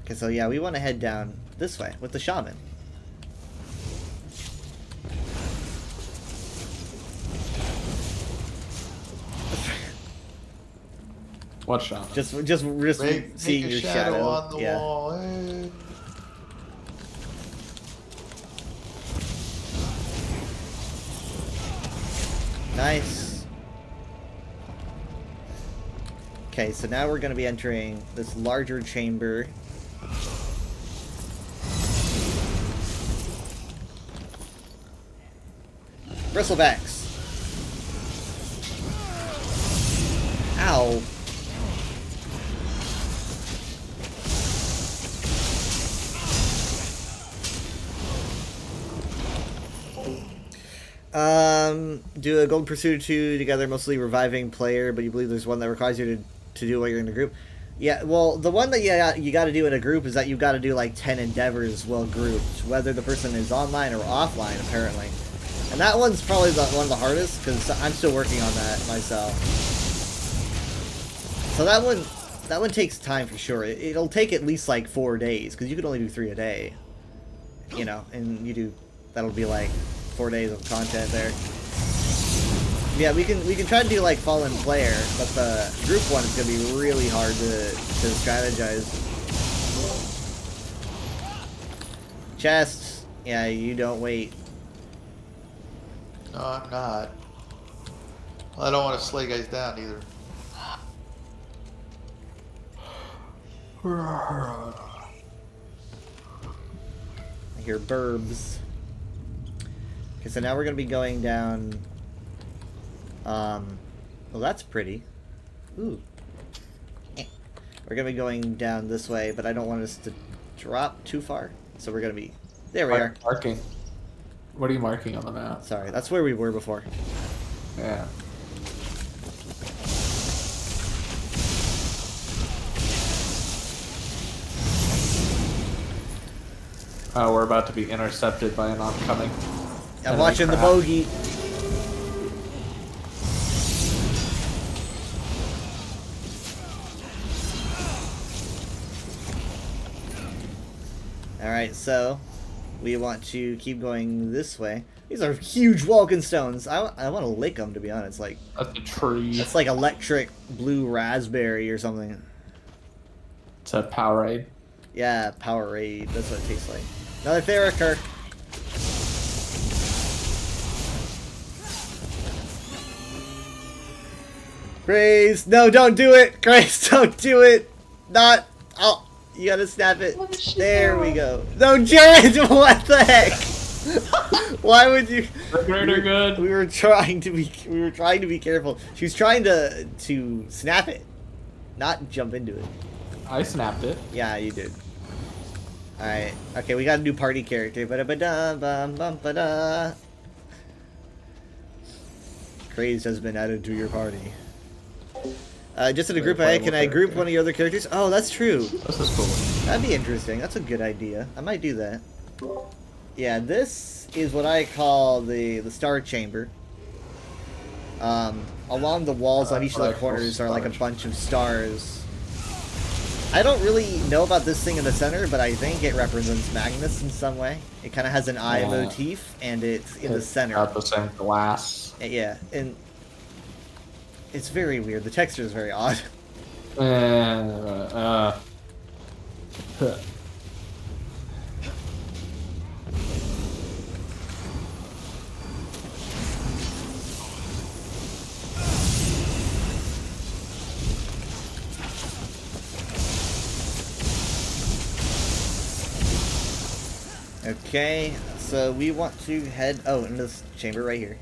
Okay, so yeah, we want to head down this way with the shaman. What shot? Just Make seeing a your shadow shadow. on the Yeah. wall. Eh. Nice. Okay, so now we're going to be entering this larger chamber. Bristlebacks. Ow. Do a Golden Pursuit 2 together, mostly reviving player, but you believe there's one that requires you to do while you're in a group. Yeah, well, the one that you got to do in a group is that you got to do like 10 endeavors well grouped, whether the person is online or offline, apparently. And that one's probably one of the hardest, because I'm still working on that myself. So that one takes time for sure. It'll take at least like 4 days, because you can only do 3 a day. You know, and that'll be like 4 days of content there. Yeah, we can try to do like Fallen Player, but the group one is gonna be really hard to strategize. Chests, yeah, you don't wait. No, I'm not. I don't want to slay guys down either. I hear burbs. Okay, so now we're gonna be going down. Well, that's pretty. Ooh. We're gonna be going down this way, but I don't want us to drop too far. So we're gonna be. There we are. Marking. What are you marking on the map? Sorry, that's where we were before. Yeah. Oh, we're about to be intercepted by an oncoming. I'm enemy watching the crab. bogey. Alright, so we want to keep going this way. These are huge walking stones. I want to lick them, to be honest. Like, That's a tree. it's like electric blue raspberry or something. It's a Powerade. Yeah, Powerade. That's what it tastes like. Another Theriker. Grace, no, don't do it. Grace, don't do it. Not. Oh, you gotta snap it. What is she There we doing? go. No, Jared, what the heck? Why would you? They're good. We were trying to be careful. She was trying to snap it, not jump into it. I snapped it. Yeah, you did. Alright. Okay, we got a new party character. Ba-da-ba-da, bum-bum-ba-da. Craze has been added to your party. Just in a group, can I group one of your other characters? Oh, that's true. This is cool. That'd be interesting. That's a good idea. I might do that. Yeah, this is what I call the Star Chamber. Along the walls on each of the corners are like a bunch of stars. I don't really know about this thing in the center, but I think it represents Magnus in some way. It kind of has an eye Yeah. motif, and it's in the center. Got the same glass. Yeah, and it's very weird. The texture is very odd. Huh. Okay, so we want to head into this chamber right here.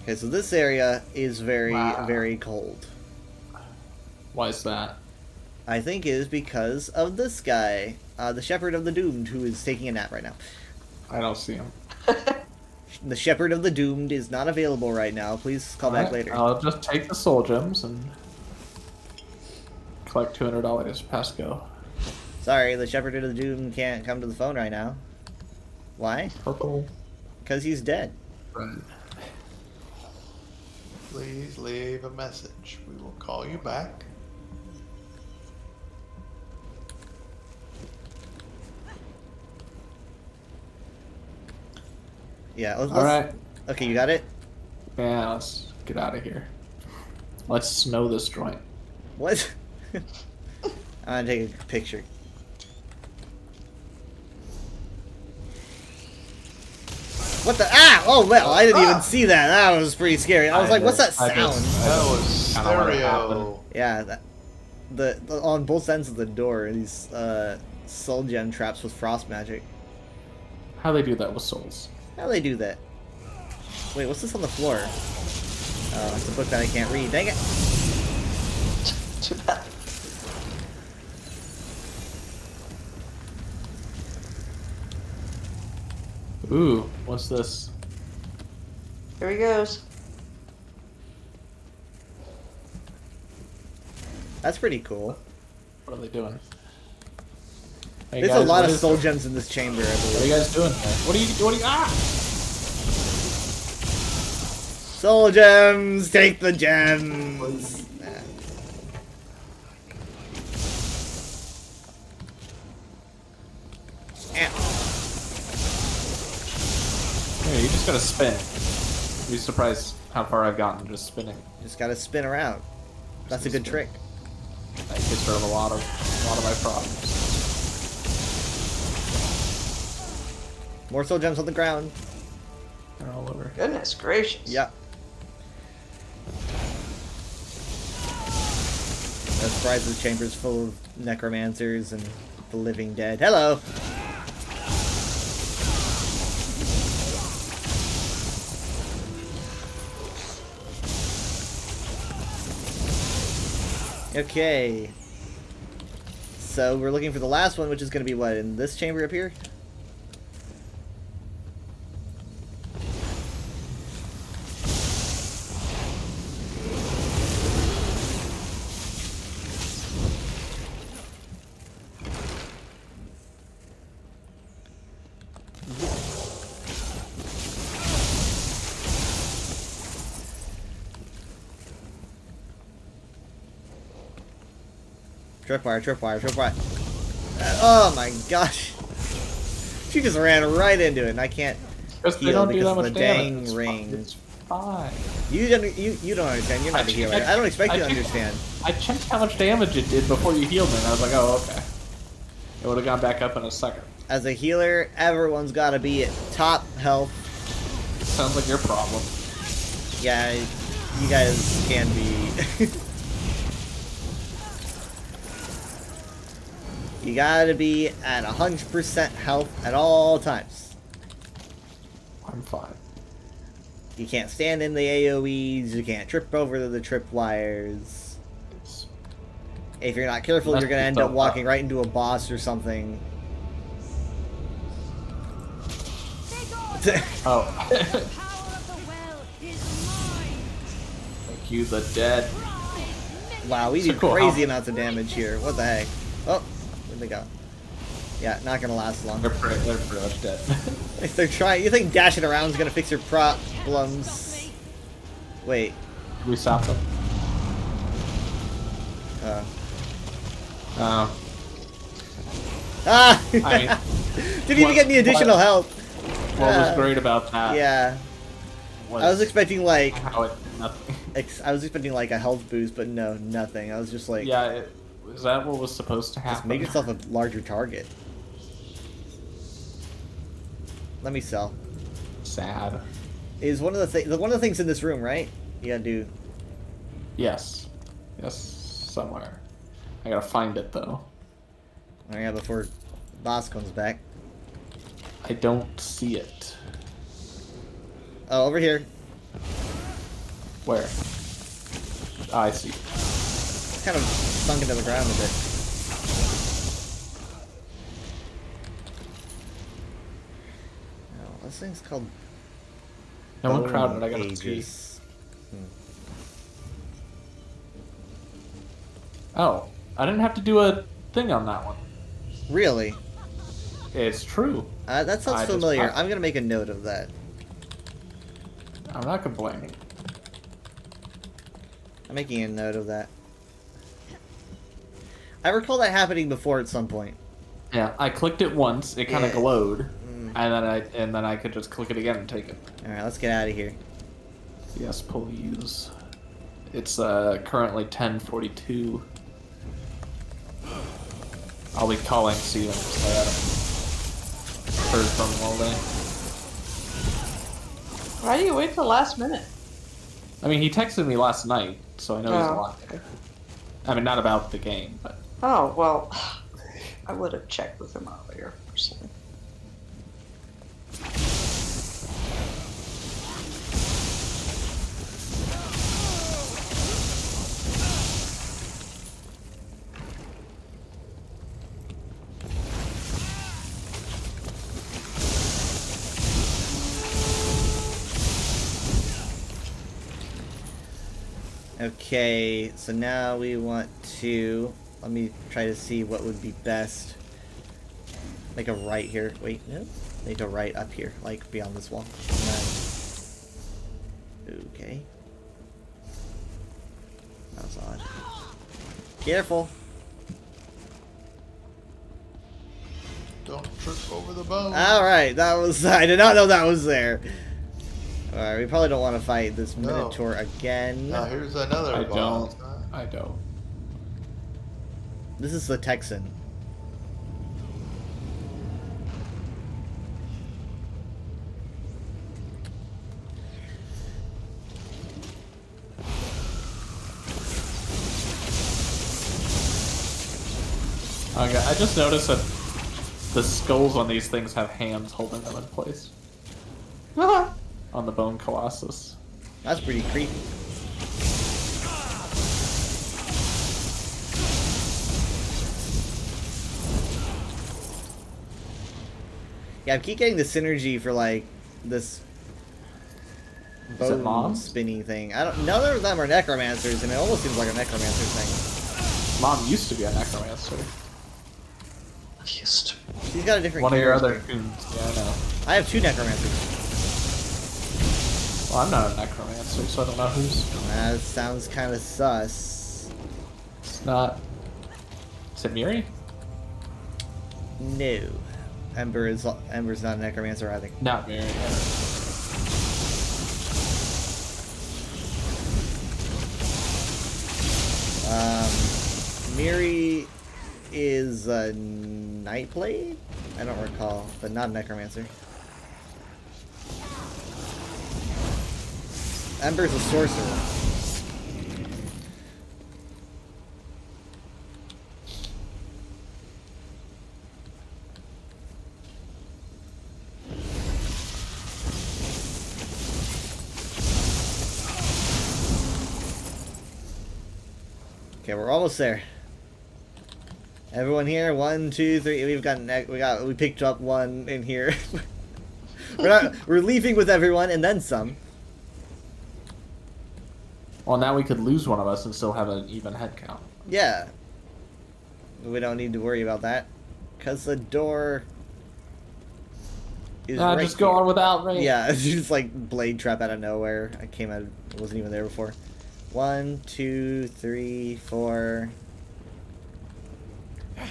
Okay, so this area is very, Wow. very cold. Why is that? I think it is because of this guy, the Shepherd of the Doomed, who is taking a nap right now. I don't see him. The Shepherd of the Doomed is not available right now. Please call back Alright, later. I'll just take the soul gems and collect $200. Pass go. Sorry, the Shepherd of the Doomed can't come to the phone right now. Why? Purple. Because he's dead. Right. Please leave a message. We will call you back. Yeah, let's, Alright. Okay, you got it? Yeah, let's get out of here. Let's snow this joint. What? I'm gonna take a picture. What the? Ah! Oh, well, I didn't even see that. That was pretty scary. I was like, what's that sound? That was Kinda let it stereo. Yeah, on both ends of the door, these soul gem traps with frost magic. How they do that with souls? How do they do that? Wait, what's this on the floor? Oh, it's a book that I can't read. Dang it! Too bad. Ooh, what's this? Here he goes. That's pretty cool. What are they doing? Hey There's guys, a lot what of is- soul gems in this chamber, I What are believe. you guys doing here? What are you, ah! Soul gems! Take the gems! Nah. Here, you just gotta spin. You'd be surprised how far I've gotten just spinning. Just gotta spin around. That's a good trick. That takes care of a lot of my problems. More soul gems on the ground. They're all over. Goodness gracious. Yep. I'm surprised the chamber's full of necromancers and the living dead. Hello! Okay. So we're looking for the last one, which is going to be what, in this chamber up here? Tripwire, tripwire, tripwire. Oh my gosh. She just ran right into it, and I can't Because they heal don't do because that of much the damage. dang ring. It's fine. You don't understand. You're not a healer. I don't expect you to understand. I checked how much damage it did before you healed me, and I was like, oh, okay. It would have gone back up in a second. As a healer, everyone's got to be at top health. Sounds like your problem. Yeah, you guys can be. You gotta be at 100% health at all times. I'm fine. You can't stand in the AoEs, you can't trip over the tripwires. It's- If you're not careful, Mess you're gonna end up yourself up. walking right into a boss or something. Oh. The power of the well is mine. Thank you, the dead. Wow, we So do cool, crazy how- amounts of damage here. What the heck? Oh, where'd they go? Yeah, not gonna last long. They're pretty much dead. If they're trying, you think dashing around is gonna fix your problems? Wait, Did we stop them? Oh. Ah! I mean, Didn't even get any additional health. what was great about that? Yeah. I was expecting like how it nothing. I was expecting like a health boost, but no, nothing. I was just like, Yeah, is that what was supposed to happen? just make yourself a larger target. Let me sell. Sad. Is one of the things in this room, right? You gotta do. Yes. Yes, somewhere. I gotta find it though. Oh yeah, before boss comes back. I don't see it. Oh, over here. Where? Oh, I see. It's kind of sunk into the ground a bit. Oh, this thing's called. No one Bone crowded. I gotta see. Aegis. Oh, I didn't have to do a thing on that one. Really? It's true. That sounds I just- familiar. I- I'm gonna make a note of that. I'm not complaining. I'm making a note of that. I recall that happening before at some point. Yeah, I clicked it once. It kind of Yeah. glowed, and then I could just click it again and take it. All right, let's get out of here. Yes, please. It's currently 10:42. I'll be calling Steven because I haven't heard from him all day. Why do you wait till last minute? I mean, he texted me last night, so I know he's Oh. alive. I mean, not about the game, but Oh, well, I would have checked with him earlier, personally. Okay, so now we want to. Let me try to see what would be best. Make a right here. Wait, no. Make a right up here, like beyond this wall. And then... Okay. That was odd. Careful. Don't trip over the bone. Alright, that was. I did not know that was there. Alright, we probably don't want to fight this No. Minotaur again. Now here's another I boss. don't. I don't. This is the Texan. Okay, I just noticed that the skulls on these things have hands holding them in place. On the Bone Colossus. That's pretty creepy. Yeah, I keep getting the synergy for like this Is it bone moms? spinning thing. I don't. None of them are necromancers, and it almost seems like a necromancer thing. Mom used to be a necromancer. Used to. She's got a different. One of your character. other goons. Yeah, I know. I have two necromancers. Well, I'm not a necromancer, so I don't know who's. That sounds kind of sus. It's not. Is it Miri? No, Ember's not a necromancer either. Not Miri. Yeah. Miri is a Nightblade? I don't recall, but not a necromancer. Ember's a sorcerer. Okay, we're almost there. Everyone here, 1, 2, 3. We picked up one in here. We're leaving with everyone and then some. Well, now we could lose one of us and still have an even head count. Yeah. We don't need to worry about that. Because the door is right just go here. on without me. Yeah, it's just like blade trap out of nowhere. I came out, it wasn't even there before. 1, 2, 3, 4.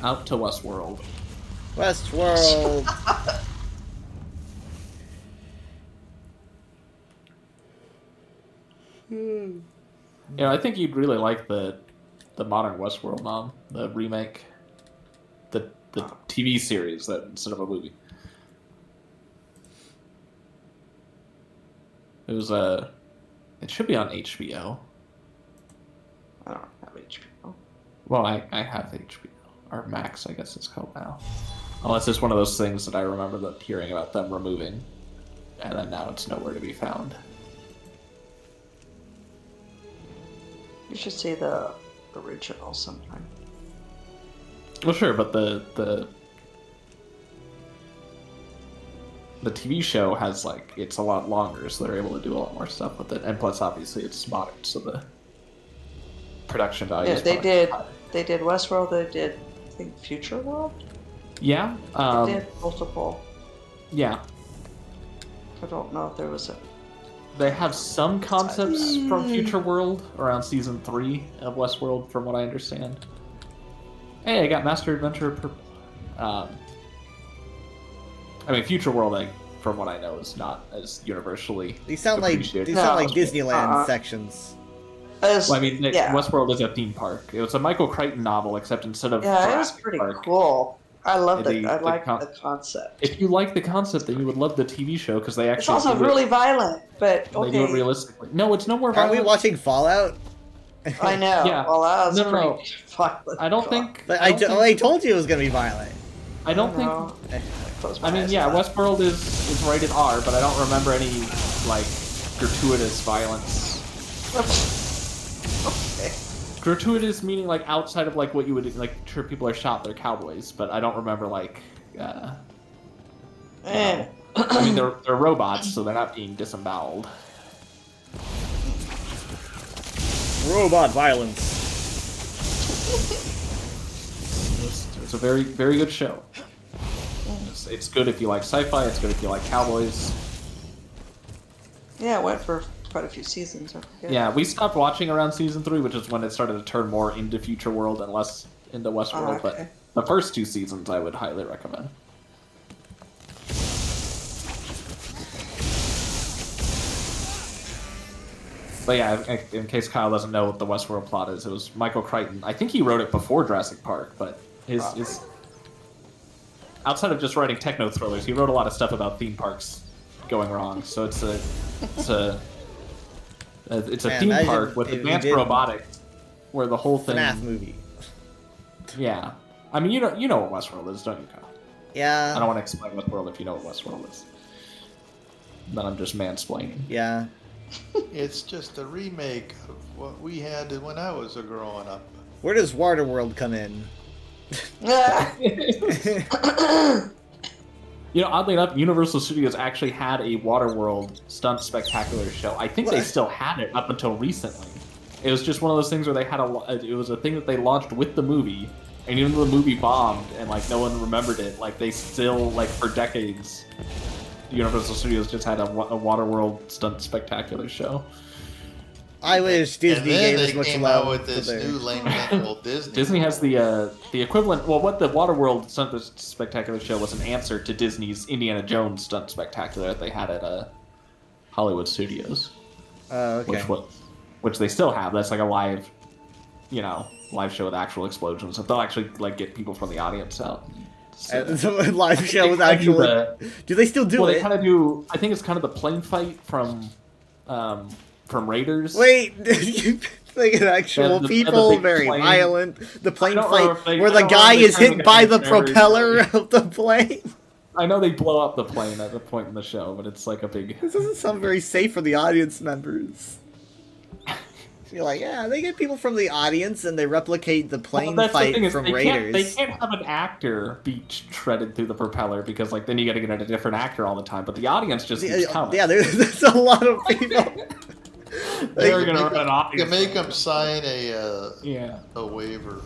out to Westworld. Westworld. You know, I think you'd really like the modern Westworld, Mom. The remake, the TV series that instead of a movie. It was it should be on HBO. I don't have HBO. Well, I have HBO or Max, I guess it's called now. Unless it's one of those things that I remember hearing about them removing, and then now it's nowhere to be found. You should see the original sometime. Well, sure, but the TV show has like it's a lot longer, so they're able to do a lot more stuff with it, and plus, obviously, it's modern, so the production value. Yeah, is they probably did. higher. They did Westworld. They did, I think, Future World. Yeah. They did multiple. Yeah. I don't know if there was a. They have some concepts from Future World around season 3 of Westworld, from what I understand. Hey, I got Master Adventurer Purple. I mean, Future World, from what I know, is not as universally These sound like appreciated. Disneyland sections. As, Well, I mean, yeah, Westworld is a theme park. It was a Michael Crichton novel, except instead of yeah, it was Jurassic pretty Park, cool. I loved it. The- I the liked con- the concept. If you like the concept, then you would love the TV show because they actually It's also do really violent, but They do it okay. realistically. No, it's no more Aren't we violent. watching Fallout? I know. Yeah. Well, that was No, no, pretty violent. I don't think. But I don't think- I told you it was gonna be violent. I don't think. know. Close my I mean, eyes yeah, to that. Westworld is rated R, but I don't remember any like gratuitous violence. Okay. Gratuitous meaning like outside of like what you would like. Sure, people are shot; they're cowboys, but I don't remember like. Eh. I mean, they're robots, so they're not being disemboweled. Robot violence. It's a very very good show. It's good if you like sci-fi. It's good if you like cowboys. Yeah, it went for quite a few seasons. I forget. Yeah, we stopped watching around season 3, which is when it started to turn more into Future World and less into Westworld. Oh, okay. But the first 2 seasons, I would highly recommend. But yeah, in case Kyle doesn't know what the Westworld plot is, it was Michael Crichton. I think he wrote it before Jurassic Park, but his outside of just writing techno thrillers, he wrote a lot of stuff about theme parks going wrong. So it's a Man, theme imagine park with if you advanced did robotics, where the whole thing. FNAF movie. Yeah, I mean you know what Westworld is, don't you, Kyle? Yeah. I don't want to explain Westworld if you know what Westworld is. Then I'm just mansplaining. Yeah. It's just a remake of what we had when I was a growing up. Where does Waterworld come in? Ah. You know, oddly enough, Universal Studios actually had a Waterworld stunt spectacular show. I think they What? still had it up until recently. It was just one of those things where they had it was a thing that they launched with the movie, and even though the movie bombed and like no one remembered it, like they still like for decades, Universal Studios just had a Waterworld stunt spectacular show. I wish And Disney then gave they as much came love out with to this their... new lame thing called Disney. Disney has the equivalent. Well, what the Waterworld stunt spectacular show was an answer to Disney's Indiana Jones stunt spectacular that they had at Hollywood Studios, Oh, okay. which they still have. That's like a live show with actual explosions. So they'll actually like get people from the audience out. So, And so a live show they with kinda do actual... Do they still do well, it? they kind of do. I think it's kind of the plane fight from Raiders. Wait, like actual the people, big very plane. violent. The plane don't know fight if they- where I the don't know guy if they is turn hit the by the camera propeller very- of the plane. I know they blow up the plane at the point in the show, but it's like a big. This doesn't sound very safe for the audience members. You're like, yeah, they get people from the audience and they replicate the plane Well, that's the fight thing is from they Raiders. can't have an actor be shredded through the propeller because like then you got to get a different actor all the time. But the audience just keeps coming. Yeah, there's a lot of people. They're gonna make run an You audience. make them sign a Yeah. waiver.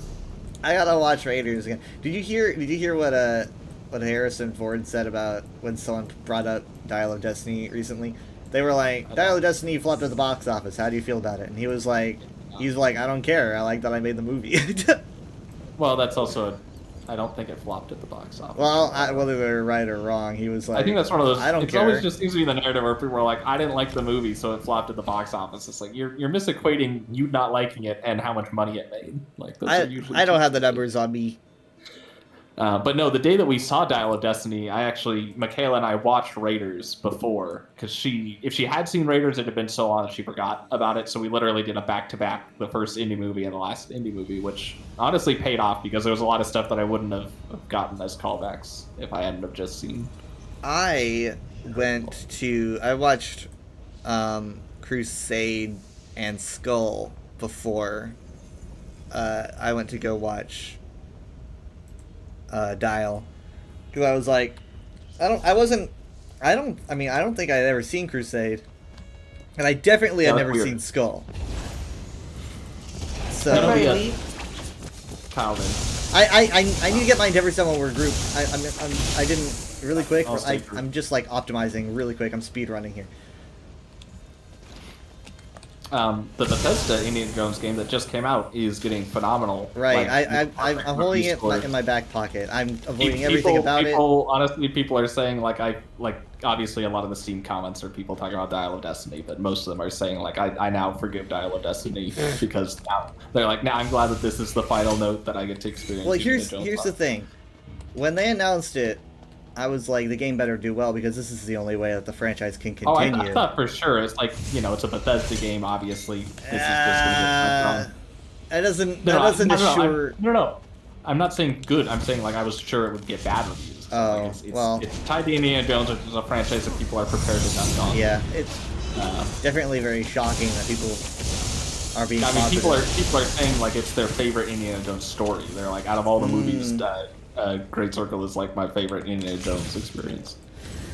I gotta watch Raiders again. Did you hear what Harrison Ford said about when someone brought up Dial of Destiny recently? They were like, Dial of Destiny flopped at the box office. How do you feel about it? And he was like, I don't care. I like that I made the movie. Well, that's also I don't think it flopped at the box office. Well, whether they're right or wrong, he was like, I think that's one of those. I don't It's care. always just seems to be the narrative where people are like, "I didn't like the movie, so it flopped at the box office." It's like you're misequating you not liking it and how much money it made. Like those are usually I don't two have the things. numbers on me. But no, the day that we saw Dial of Destiny, Michaela and I watched Raiders before because if she had seen Raiders, it had been so long that she forgot about it. So we literally did a back-to-back, the first indie movie and the last indie movie, which honestly paid off because there was a lot of stuff that I wouldn't have gotten as callbacks if I hadn't have just seen. I watched Crusade and Skull before I went to go watch Dial, because I was like, I don't think I'd ever seen Crusade, and I definitely Yeah, had that's never weird. seen Skull. So That'll be Everybody a- leave. Kyle did. I need to get my Endeavors done when we're grouped. I didn't really quick. I'll stay grouped. I'm just like optimizing really quick. I'm speed running here. The Bethesda Indiana Jones game that just came out is getting phenomenal. Right. like, I'm holding it scores. in my back pocket. I'm avoiding People- everything about it. Honestly, people are saying obviously a lot of the Steam comments are people talking about Dial of Destiny, but most of them are saying I now forgive Dial of Destiny because now they're like, now I'm glad that this is the final note that I get to experience. Well, Indiana here's Jones the on. thing. When they announced it, I was like, the game better do well because this is the only way that the franchise can Oh, continue. I thought for sure it's it's a Bethesda game. Obviously, this is just gonna That doesn't get assure. No. I'm not saying good. I'm saying I was sure it would get bad reviews. Oh, it's well. it's tied to Indiana Jones, which is a franchise that people are prepared to dump on. Yeah, it's Uh, definitely very shocking that people are being. I mean, people positive. are saying it's their favorite Indiana Jones story. They're like, out of all the movies, Great Circle is my favorite Indiana Jones experience.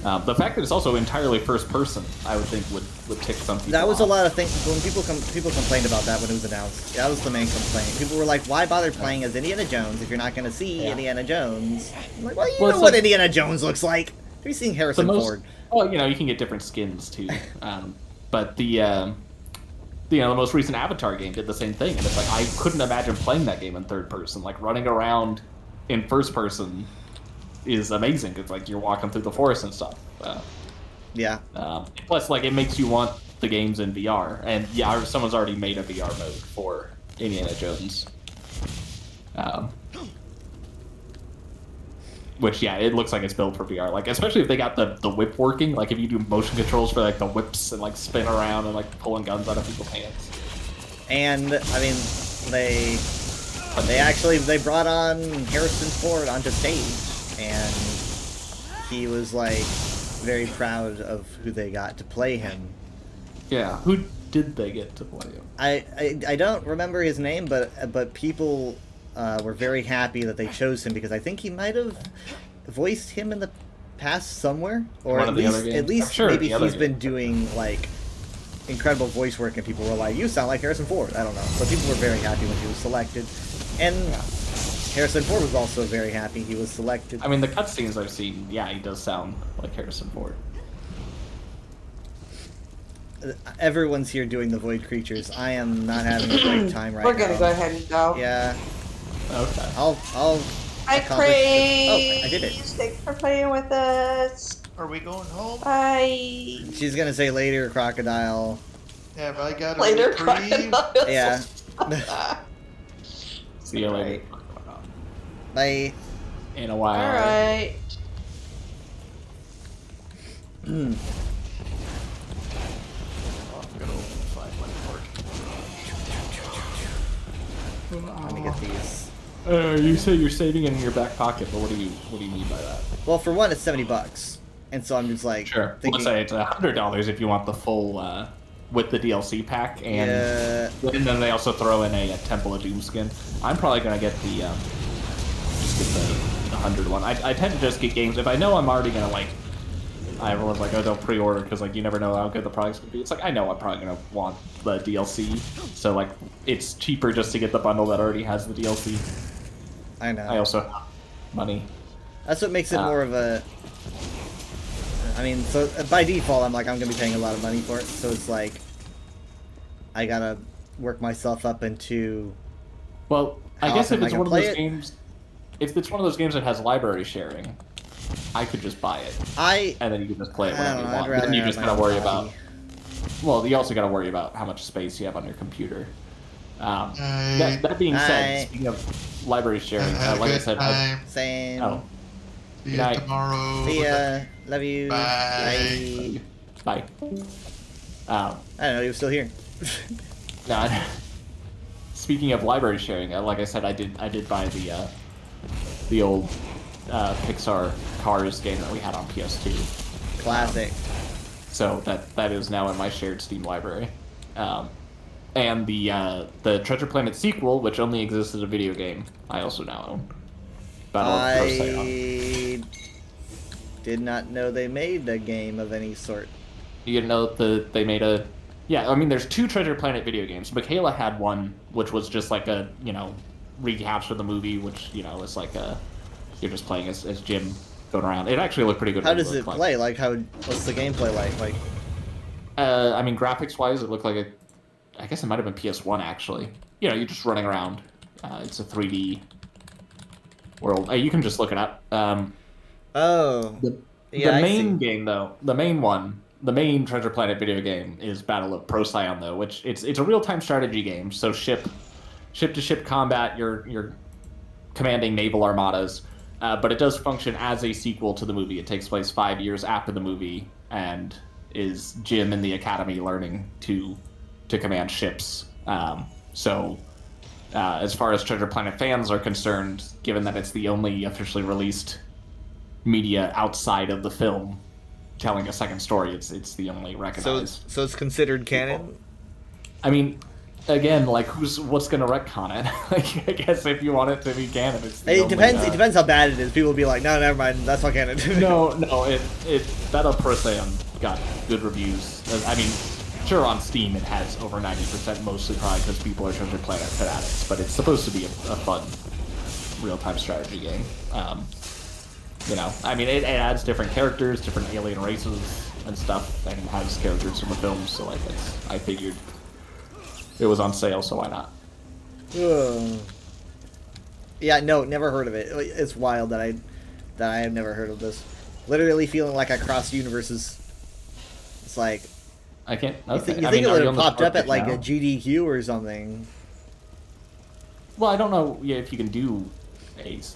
The fact that it's also entirely first person, I would think would tick some people That was a off. lot of things. When people complained about that when it was announced, that was the main complaint. People were like, "Why bother playing as Indiana Jones if you're not going to see Yeah. Indiana Jones?" I'm like, well, you Well, know it's what like- Indiana Jones looks like. Have you seen Harrison Ford? Well, you can get different skins too. But the most recent Avatar game did the same thing, and it's I couldn't imagine playing that game in third person. Running around in first person is amazing. It's you're walking through the forest and stuff. Yeah. Plus, it makes you want the games in VR, and yeah, someone's already made a VR mode for Indiana Jones. Which, yeah, it looks like it's built for VR. Especially if they got the whip working. If you do motion controls for the whips and spin around and pulling guns out of people's hands. And I mean, they brought on Harrison Ford onto stage, and he was very proud of who they got to play him. Yeah, who did they get to play him? I don't remember his name, but people were very happy that they chose him because I think he might have voiced him in the past somewhere, or One at of the other least games? I'm maybe sure the other he's been games. doing incredible voice work, and people were like, "You sound like Harrison Ford." I don't know, but people were very happy when he was selected, and Harrison Ford was also very happy he was selected. I mean, the cutscenes I've seen, yeah, he does sound like Harrison Ford. Everyone's here doing the void creatures. I am not having a great time right We're now. gonna go ahead and go. Yeah, Okay. I'll Hi, accomplish- Craig. Oh, I did it. Thanks for playing with us. Are we going home? Bye. She's gonna say later, crocodile. Have I got a Later, reprieve? crocodile. Yeah. See you later. Bye. In a while. All right. I'm gonna find my parking. Let me get these. You say you're saving it in your back pocket, but what do you mean by that? Well, for one, it's $70, and so I'm just Sure. thinking. Let's say it's $100 if you want the full with the DLC pack, and Yeah. and then they also throw in a Temple of Doom skin. I'm probably gonna get the just get the 100 one. I tend to just get games if I know I'm already gonna everyone's like, oh, don't pre-order because you never know how good the product's gonna be. It's I know I'm probably gonna want the DLC, so it's cheaper just to get the bundle that already has the DLC. I know. I also have money. That's what makes it more of a. I mean, so by default, I'm gonna be paying a lot of money for it. So it's I gotta work myself up into. Well, I How guess often if am I it's gonna one of play those it? games, if it's one of those games that has library sharing, I could just buy it, and then you can just play it I whenever don't you know, I'd want. rather Then you have just my gotta own worry copy. about. Well, you also gotta worry about how much space you have on your computer. That being Aye. said, speaking of library sharing, Have a like I good said, time. Same. oh, See you Night. tomorrow. See ya. Love you. Bye. Bye. bye. I don't know. He was still here. No, speaking of library sharing, like I said, I did buy the old Pixar Cars game that we had on PS2. Classic. So that is now in my shared Steam library. And the Treasure Planet sequel, which only exists as a video game, I also now own. Battle of Procyon. I did not know they made a game of any sort. You didn't know that they made a... Yeah, I mean, there's 2 Treasure Planet video games. Michaela had one, which was just like a, recapture of the movie, which, is like you're just playing as Jim going around. It actually looked pretty good. How when does you it look play? Like, what's the gameplay like? Like, I mean, graphics-wise, it looked like I guess it might have been PS1, actually. You're just running around. It's a 3D world. You can just look it up. oh, The yeah, I main see. game, though, the main Treasure Planet video game is Battle of Procyon, though, which it's a real-time strategy game. So ship-to-ship combat, you're commanding naval armadas, but it does function as a sequel to the movie. It takes place 5 years after the movie, and is Jim in the academy learning to command ships. As far as Treasure Planet fans are concerned, given that it's the only officially released media outside of the film telling a second story, it's the only recognized. So it's considered canon. I mean, again, like what's gonna retcon it? Like, I guess if you want it to be canon, it's the It only, depends. It depends how bad it is. People will be like, no, never mind. That's not canon. No, it Battle of Procyon got good reviews. I mean, sure, on Steam it has over 90%, mostly probably because people are Treasure Planet fanatics, but it's supposed to be a fun real-time strategy game. I mean, it adds different characters, different alien races and stuff, and it has characters from the films, so like I figured it was on sale, so why not? Ugh. Yeah, no, never heard of it. It's wild that I have never heard of this. Literally feeling like I crossed universes. It's like I can't. you Okay. think I mean, it are would you have on the popped up at Spark like now? a GDQ or something. Well, I don't know. Yeah, if you can do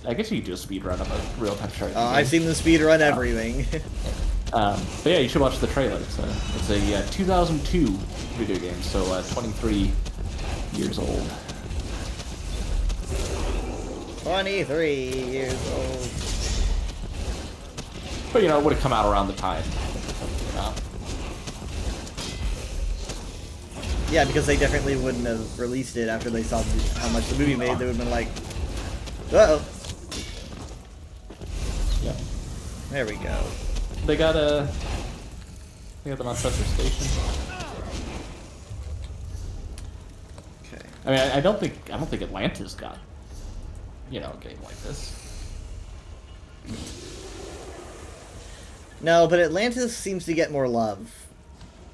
I guess you can do a speed run of a real-time strategy. game. I've seen the speed run everything. But yeah, you should watch the trailer. It's a 2002 video game, so 23 years old. 23 years old. But it would have come out around the time. Yeah, because they definitely wouldn't have released it after they saw how much the movie made. They would have been like, uh-oh. Yeah. There we go. They got them on Chester Station. Okay. I mean, I don't think Atlantis got a game like this. No, but Atlantis seems to get more love.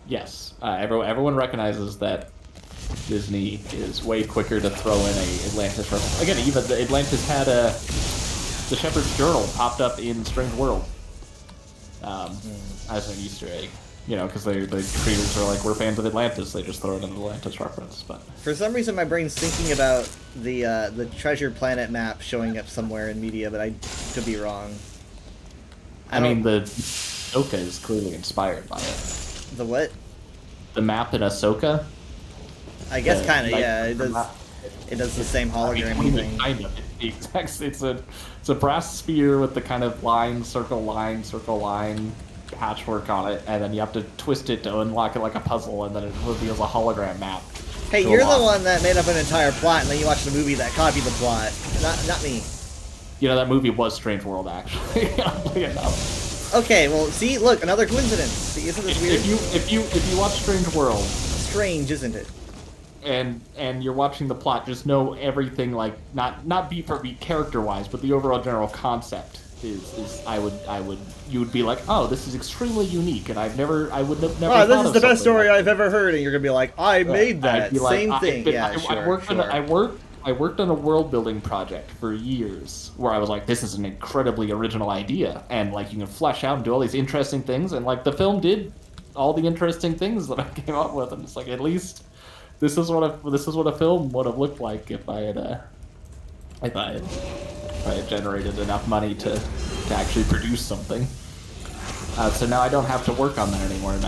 Yes, everyone recognizes that Disney is way quicker to throw in a Atlantis reference. Again, even the Atlantis had the Shepherd's Journal popped up in Strange World as an Easter egg. Because the creators are like, we're fans of Atlantis. They just throw it in the Atlantis reference. But For some reason, my brain's thinking about the Treasure Planet map showing up somewhere in media, but I could be wrong. I mean, the Ahsoka is clearly inspired by it. The what? The map in Ahsoka. I guess the kind of, Night yeah. Walker map. It does the same hologram thing. Kind of. It's a brass sphere with the kind of circle line patchwork on it, and then you have to twist it to unlock it like a puzzle, and then it reveals a hologram map. Hey, to you're the unlock. one that made up an entire plot, and then you watched the movie that copied the plot. Not me. That movie was Strange World, actually. Oddly enough. Okay, well, see, look, another coincidence. See, isn't this weird? If you watch Strange World Strange, isn't it? and you're watching the plot, just know everything, like not beat for beat character wise, but the overall general concept is you would be like, oh, this is extremely unique, and I would have never. Wow, thought this of is the best something story like I've ever heard, and you're gonna be like, I made that. I'd be like, Same thing. Yeah, I sure. worked sure. I worked on a world building project for years where I was like, this is an incredibly original idea, and like you can flesh out and do all these interesting things, and like the film did all the interesting things that I came up with, and it's like, at least this is what a film would have looked like if I had generated enough money to actually produce something. So now I don't have to work on that anymore, and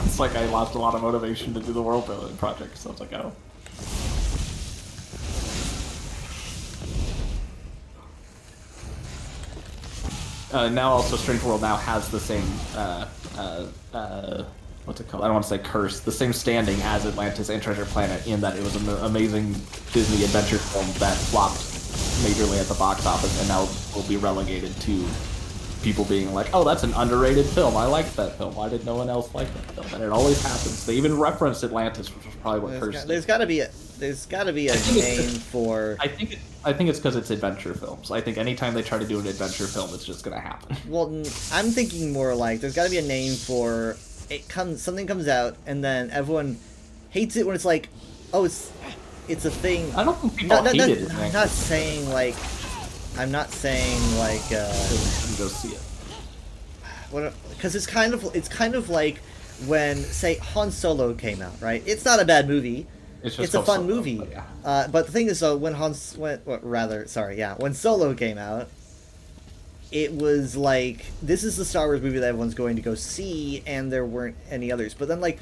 it's like I lost a lot of motivation to do the world building project. So I was like, oh. Now also Strange World now has the same what's it called? I don't want to say curse. The same standing as Atlantis and Treasure Planet in that it was an amazing Disney adventure film that flopped majorly at the box office, and now will be relegated to people being like, "Oh, that's an underrated film. I liked that film. Why did no one else like that film?" And it always happens. They even referenced Atlantis, which was probably what cursed. There's got to be a name for. I think it's because it's adventure films. I think anytime they try to do an adventure film, it's just gonna happen. Well, I'm thinking more like there's got to be a name for something comes out and then everyone hates it when it's like, oh, it's a thing. I don't think people hate it. I'm not saying like go see it. Because it's kind of like when, say, Han Solo came out, right? It's not a bad movie. It's a fun Solo, movie. But, yeah. But the thing is, though, when when Solo came out, it was like, this is the Star Wars movie that everyone's going to go see, and there weren't any others. But then, like,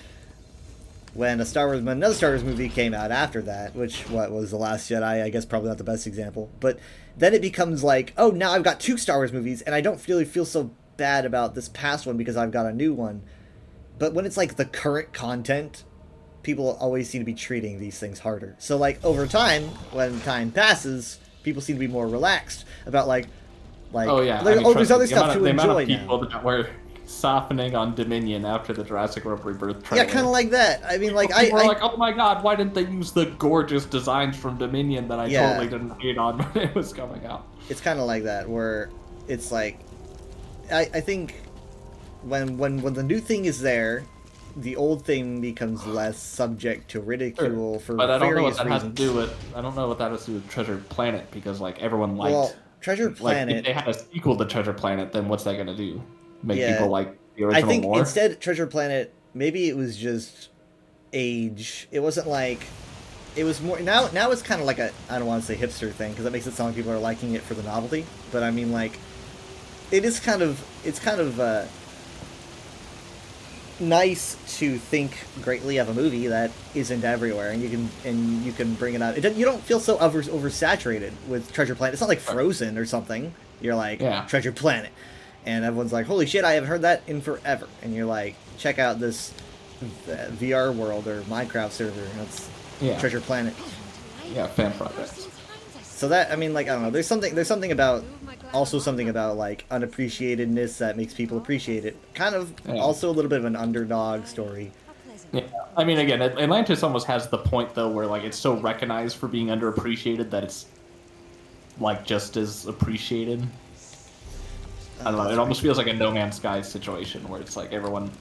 when another Star Wars movie came out after that, which was The Last Jedi, I guess probably not the best example, but then it becomes like, oh, now I've got 2 Star Wars movies, and I don't really feel so bad about this past one because I've got a new one. But when it's like the current content, people always seem to be treating these things harder. So like over time, when time passes, people seem to be more relaxed about like oh yeah, there's other stuff to the enjoy amount of now. people that were softening on Dominion after the Jurassic World Rebirth trailer. Yeah, kind of like that. I mean, like people were like, oh my god, why didn't they use the gorgeous designs from Dominion that I Yeah. totally didn't hate on when it was coming out? It's kind of like that, where it's like, I think when the new thing is there, the old thing becomes less subject to ridicule for But I don't know what various that reasons. has to do with. I don't know what that has to do with Treasure Planet, because like everyone liked. Well, Treasure like, Planet. if they had a sequel to Treasure Planet, then what's that gonna do? Make Yeah. people like the I original think more? instead Treasure Planet, maybe it was just age. It wasn't like, it was more, now it's kind of like a, I don't want to say hipster thing because that makes it sound like people are liking it for the novelty, but I mean like, it's kind of nice to think greatly of a movie that isn't everywhere, and you can bring it out. You don't feel so oversaturated with Treasure Planet. It's not like Frozen or something. You're like, Yeah. Treasure Planet, and everyone's like, holy shit, I haven't heard that in forever. And you're like, check out this VR world or Minecraft server. That's Yeah. Treasure Planet. Yeah, fan projects. So that, I mean, like, I don't know. There's something about, also something about like unappreciatedness that makes people appreciate it. Kind of Yeah. also a little bit of an underdog story. Yeah, I mean, again, Atlantis almost has the point though, where like it's so recognized for being underappreciated that it's like just as appreciated. I don't know. It almost feels like a No Man's Sky situation where it's like everyone,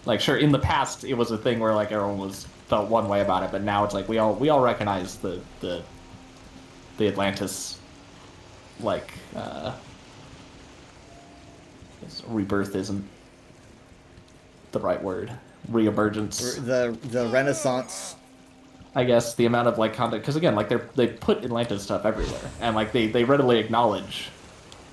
like, sure, in the past it was a thing where like everyone felt one way about it, but now it's like we all recognize the Atlantis, like, rebirth isn't the right word. Reemergence. The Renaissance. I guess the amount of like content, because again, like they put Atlantis stuff everywhere, and like they readily acknowledge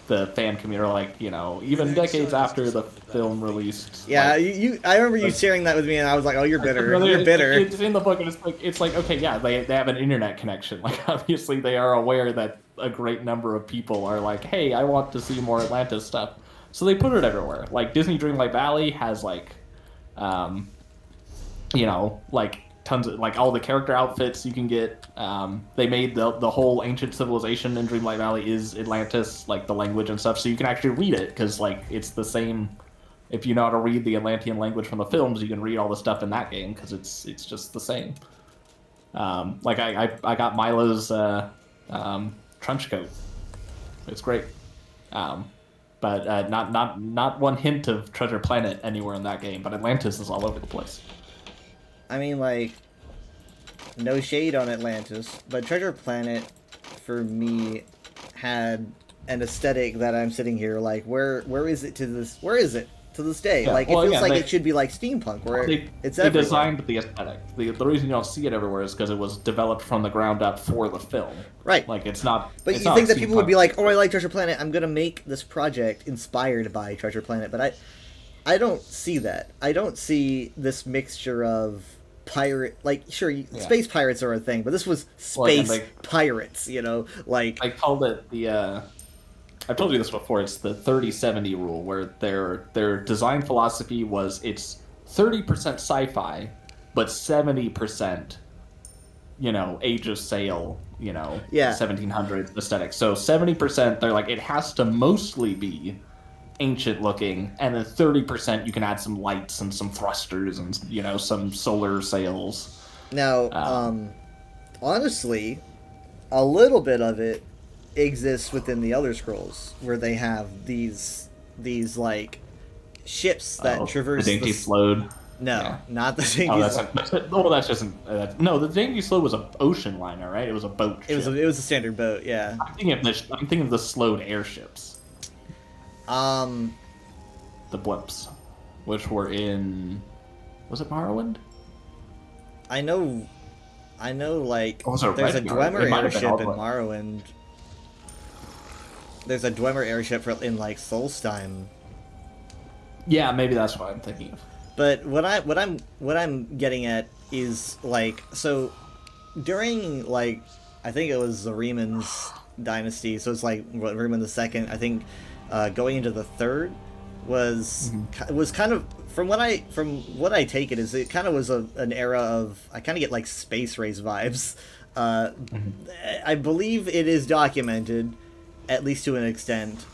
the fan community, like, you know, even decades after the film released. Yeah, like, I remember you sharing that with me, and I was like, oh, you're bitter. You're bitter. It's in the book, and it's like okay, yeah, they have an internet connection. Like obviously they are aware that a great number of people are like, hey, I want to see more Atlantis stuff, so they put it everywhere. Like Disney Dreamlight Valley has like, you know, like tons of like all the character outfits you can get. They made the whole ancient civilization in Dreamlight Valley is Atlantis, like the language and stuff, so you can actually read it because like it's the same. If you know how to read the Atlantean language from the films, you can read all the stuff in that game because it's just the same. Like I got Milo's trench coat. It's great. But not one hint of Treasure Planet anywhere in that game. But Atlantis is all over the place. I mean, like, no shade on Atlantis, but Treasure Planet, for me, had an aesthetic that I'm sitting here like, where is it to this? Where is it to this day? Yeah, Like, well, it feels again, like they- it should be like steampunk, where it's They everywhere. designed the aesthetic. The reason you don't see it everywhere is because it was developed from the ground up for the film. Right. Like it's not. But it's you not think that people would be steampunk. like, "Oh, I like Treasure Planet. I'm gonna make this project inspired by Treasure Planet." But I don't see that. I don't see this mixture of pirate, like sure, space pirates are a thing, but this was Well, and, space pirates. You know, like I called it the. I've told you this before. It's the 30-70 rule, where their design philosophy was it's 30% sci-fi, but 70%, Age of Sail, Yeah. 1700s aesthetic. So 70%, they're like it has to mostly be ancient looking, and then 30% you can add some lights and some thrusters and some solar sails. now, honestly, a little bit of it exists within the Elder Scrolls, where they have these like ships that traverse the Dainty s- Flode. No, Yeah. not the Dainty Oh, that's Flode. that's just no. The Dainty Slode was an ocean liner, right? It was a boat. It was ship. a standard boat, yeah. I'm thinking of the Slode airships, Um, the blimps, which were in. Was it Morrowind? I know, like Oh, was it there's a Redguard? Dwemer It might have been airship in Aldwyn. Morrowind. There's a Dwemer airship in like Solstheim. Yeah, maybe that's what I'm thinking of. But what I'm getting at is like, so during like I think it was the Rieman's dynasty, so it's like what, Riemann II, I think, going into the third was kind of from what I take it is it kind of was an era of, I kind of get like Space Race vibes. I believe it is documented, at least to an extent,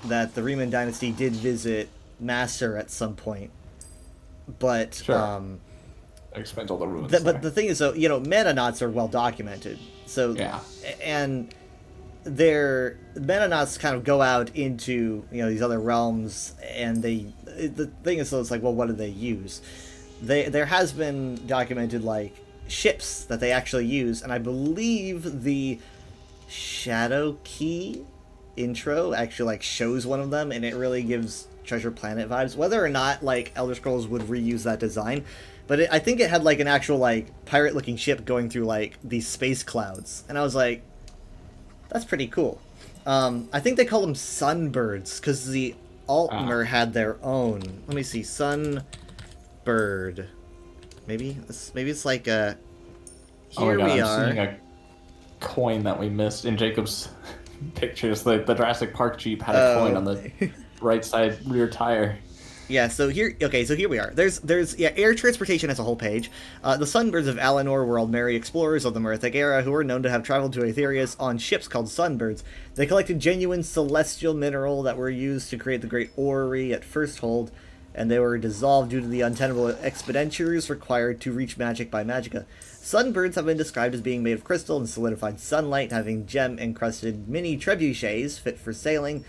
that the Riemann dynasty did visit Master at some point. But Sure. Explains all the ruins. but the thing is, though, Metanauts are well documented. So Yeah. and their Metanauts kind of go out into these other realms, and the thing is, though, it's like, well, what do they use? There has been documented like ships that they actually use, and I believe the Shadow Key intro actually like shows one of them, and it really gives Treasure Planet vibes. Whether or not like Elder Scrolls would reuse that design, but I think it had like an actual like pirate looking ship going through like these space clouds, and I was like, that's pretty cool. I think they call them Sunbirds because the Altmer had their own. Let me see, Sunbird. Maybe it's like a. Oh Here my god, we I'm are. seeing a coin that we missed in Jacob's pictures. The Jurassic Park Jeep had a coin on the right side rear tire. Yeah, so here we are. There's air transportation as a whole page. The Sunbirds of Alinor were merry explorers of the Merithic era who were known to have traveled to Aetherius on ships called Sunbirds. They collected genuine celestial mineral that were used to create the great orrery at First Hold, and they were dissolved due to the untenable expenditures required to reach magic by Magicka. Sunbirds have been described as being made of crystal and solidified sunlight, having gem-encrusted mini trebuchets fit for sailing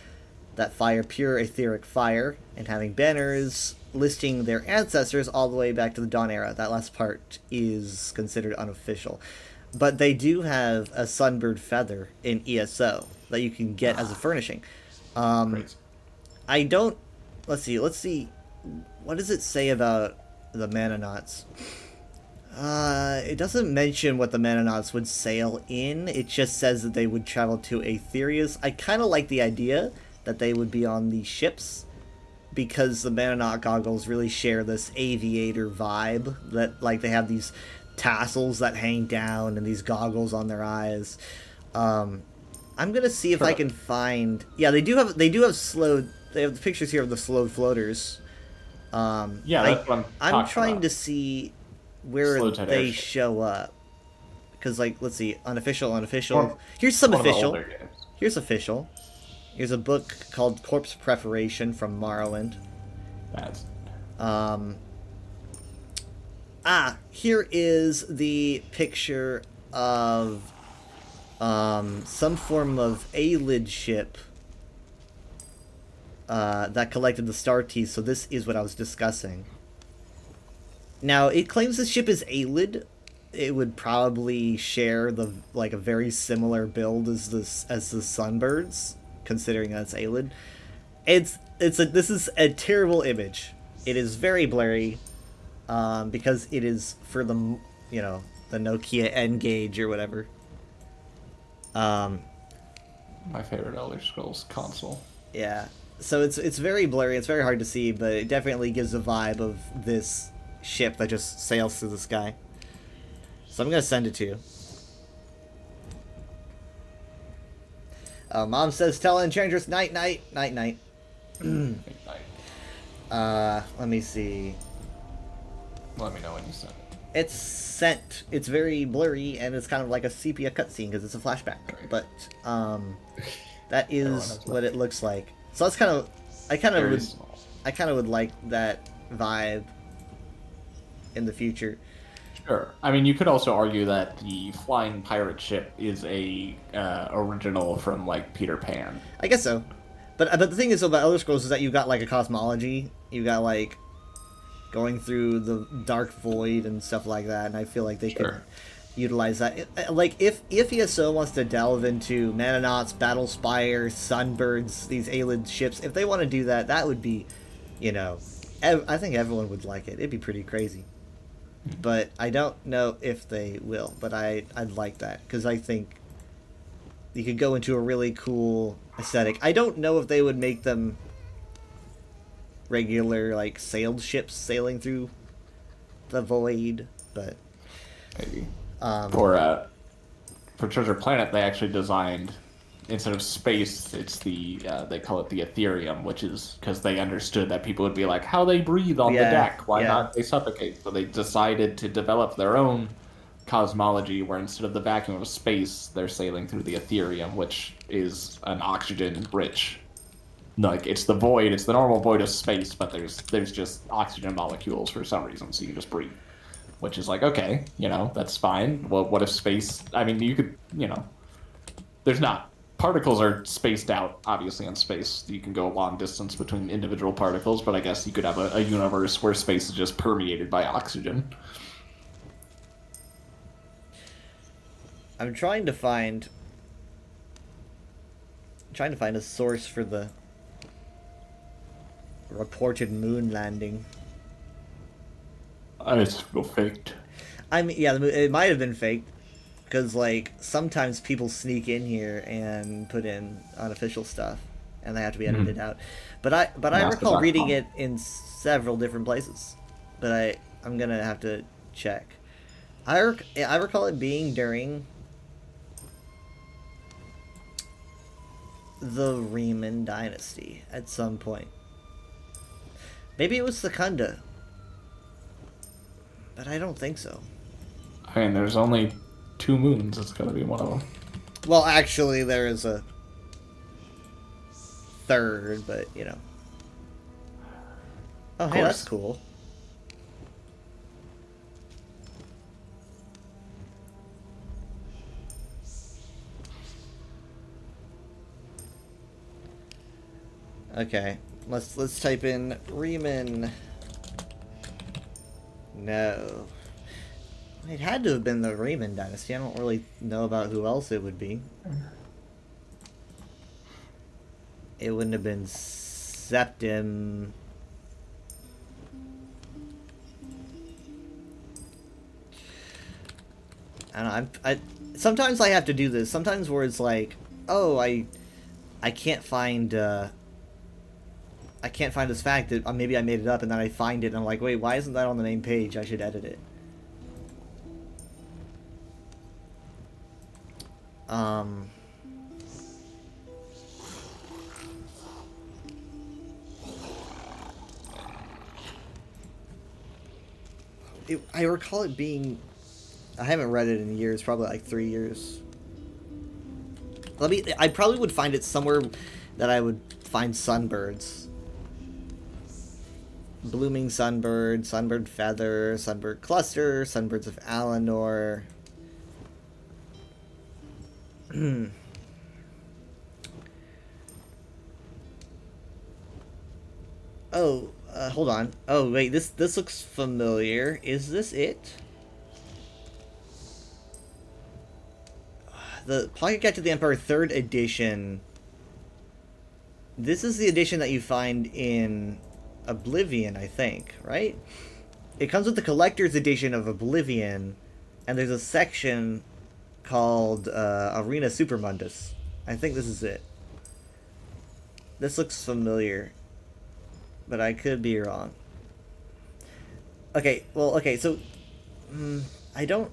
that fire pure etheric fire, and having banners listing their ancestors all the way back to the Dawn Era. That last part is considered unofficial. But they do have a Sunbird feather in ESO that you can get as a furnishing. Great. I don't... Let's see. What does it say about the Manonauts? It doesn't mention what the Manonauts would sail in. It just says that they would travel to Aetherius. I kind of like the idea that they would be on these ships, because the Manonaut goggles really share this aviator vibe, that like they have these tassels that hang down and these goggles on their eyes. I'm gonna see if I can find. Yeah, they do have slowed. They have the pictures here of the slowed floaters. Yeah, that's what I'm talking trying about. to see where Slow tide they airship. show up, because like, let's see, unofficial. Or- Here's some One of the official. older games. Here's official. Here's a book called Corpse Preparation from Morrowind. That's Here is the picture of some form of Aelid ship that collected the star teeth, so this is what I was discussing. Now, it claims this ship is Aelid, it would probably share the like a very similar build as the Sunbirds, considering that's Aelid. This is a terrible image. It is very blurry, because it is for the the Nokia N-Gage or whatever. My favorite Elder Scrolls console. Yeah. So it's very blurry. It's very hard to see, but it definitely gives a vibe of this ship that just sails through the sky. So I'm gonna send it to you. Mom says, "Tell Enchantress night, night, night, night." Midnight. Let me see. Let me know when you send it. It's sent. It's very blurry, and it's kind of like a sepia cutscene because it's a flashback. But that is what it looks like. So that's kind of, I kind of would like that vibe in the future. Sure. I mean, you could also argue that the flying pirate ship is a original from like Peter Pan. I guess so. But the thing is about Elder Scrolls is that you got like a cosmology. You got like going through the dark void and stuff like that, and I feel like they could utilize that. Like if ESO wants to delve into Manonauts, Battlespire, Sunbirds, these Aelid ships, if they want to do that, that would be, I think everyone would like it. It'd be pretty crazy. But I don't know if they will. But I'd like that because I think you could go into a really cool aesthetic. I don't know if they would make them regular like sailed ships sailing through the void, but maybe for Treasure Planet they actually designed, instead of space, it's the they call it the Ethereum, which is because they understood that people would be like, how they breathe on the deck, why not they suffocate? So they decided to develop their own cosmology where instead of the vacuum of space they're sailing through the Ethereum, which is an oxygen rich, like it's the void, it's the normal void of space, but there's just oxygen molecules for some reason, so you can just breathe, which is like, okay, that's fine. Well, what if space, I mean, you could, there's not, particles are spaced out obviously in space, you can go a long distance between individual particles, but I guess you could have a universe where space is just permeated by oxygen. I'm trying to find a source for the reported moon landing. It's faked. I mean, yeah, it might have been faked because like sometimes people sneak in here and put in unofficial stuff, and they have to be edited out. But I recall reading it in several different places. But I'm gonna have to check. I recall it being during the Riemann Dynasty at some point. Maybe it was Secunda, but I don't think so. I mean, there's only 2 moons. It's gotta be one of them. Well, actually, there is a third, but Oh, hey, that's cool. Okay, let's type in Riemann. No. It had to have been the Riemann Dynasty. I don't really know about who else it would be. It wouldn't have been Septim. I don't know. Sometimes I have to do this. Sometimes where it's like, oh, I can't find this fact that maybe I made it up, and then I find it and I'm like, wait, why isn't that on the main page? I should edit it. I recall it being, I haven't read it in years, probably like 3 years. I probably would find it somewhere that I would find Sunbirds. Blooming Sunbird, Sunbird Feather, Sunbird Cluster, Sunbirds of Alinor. Oh, hold on. Oh, wait, this looks familiar. Is this it? the Pocket Guide to the Empire 3rd edition. This is the edition that you find in Oblivion, I think, right? It comes with the collector's edition of Oblivion, and there's a section called Arena Supermundus. I think this is it. This looks familiar, but I could be wrong. Okay, well, okay, so I don't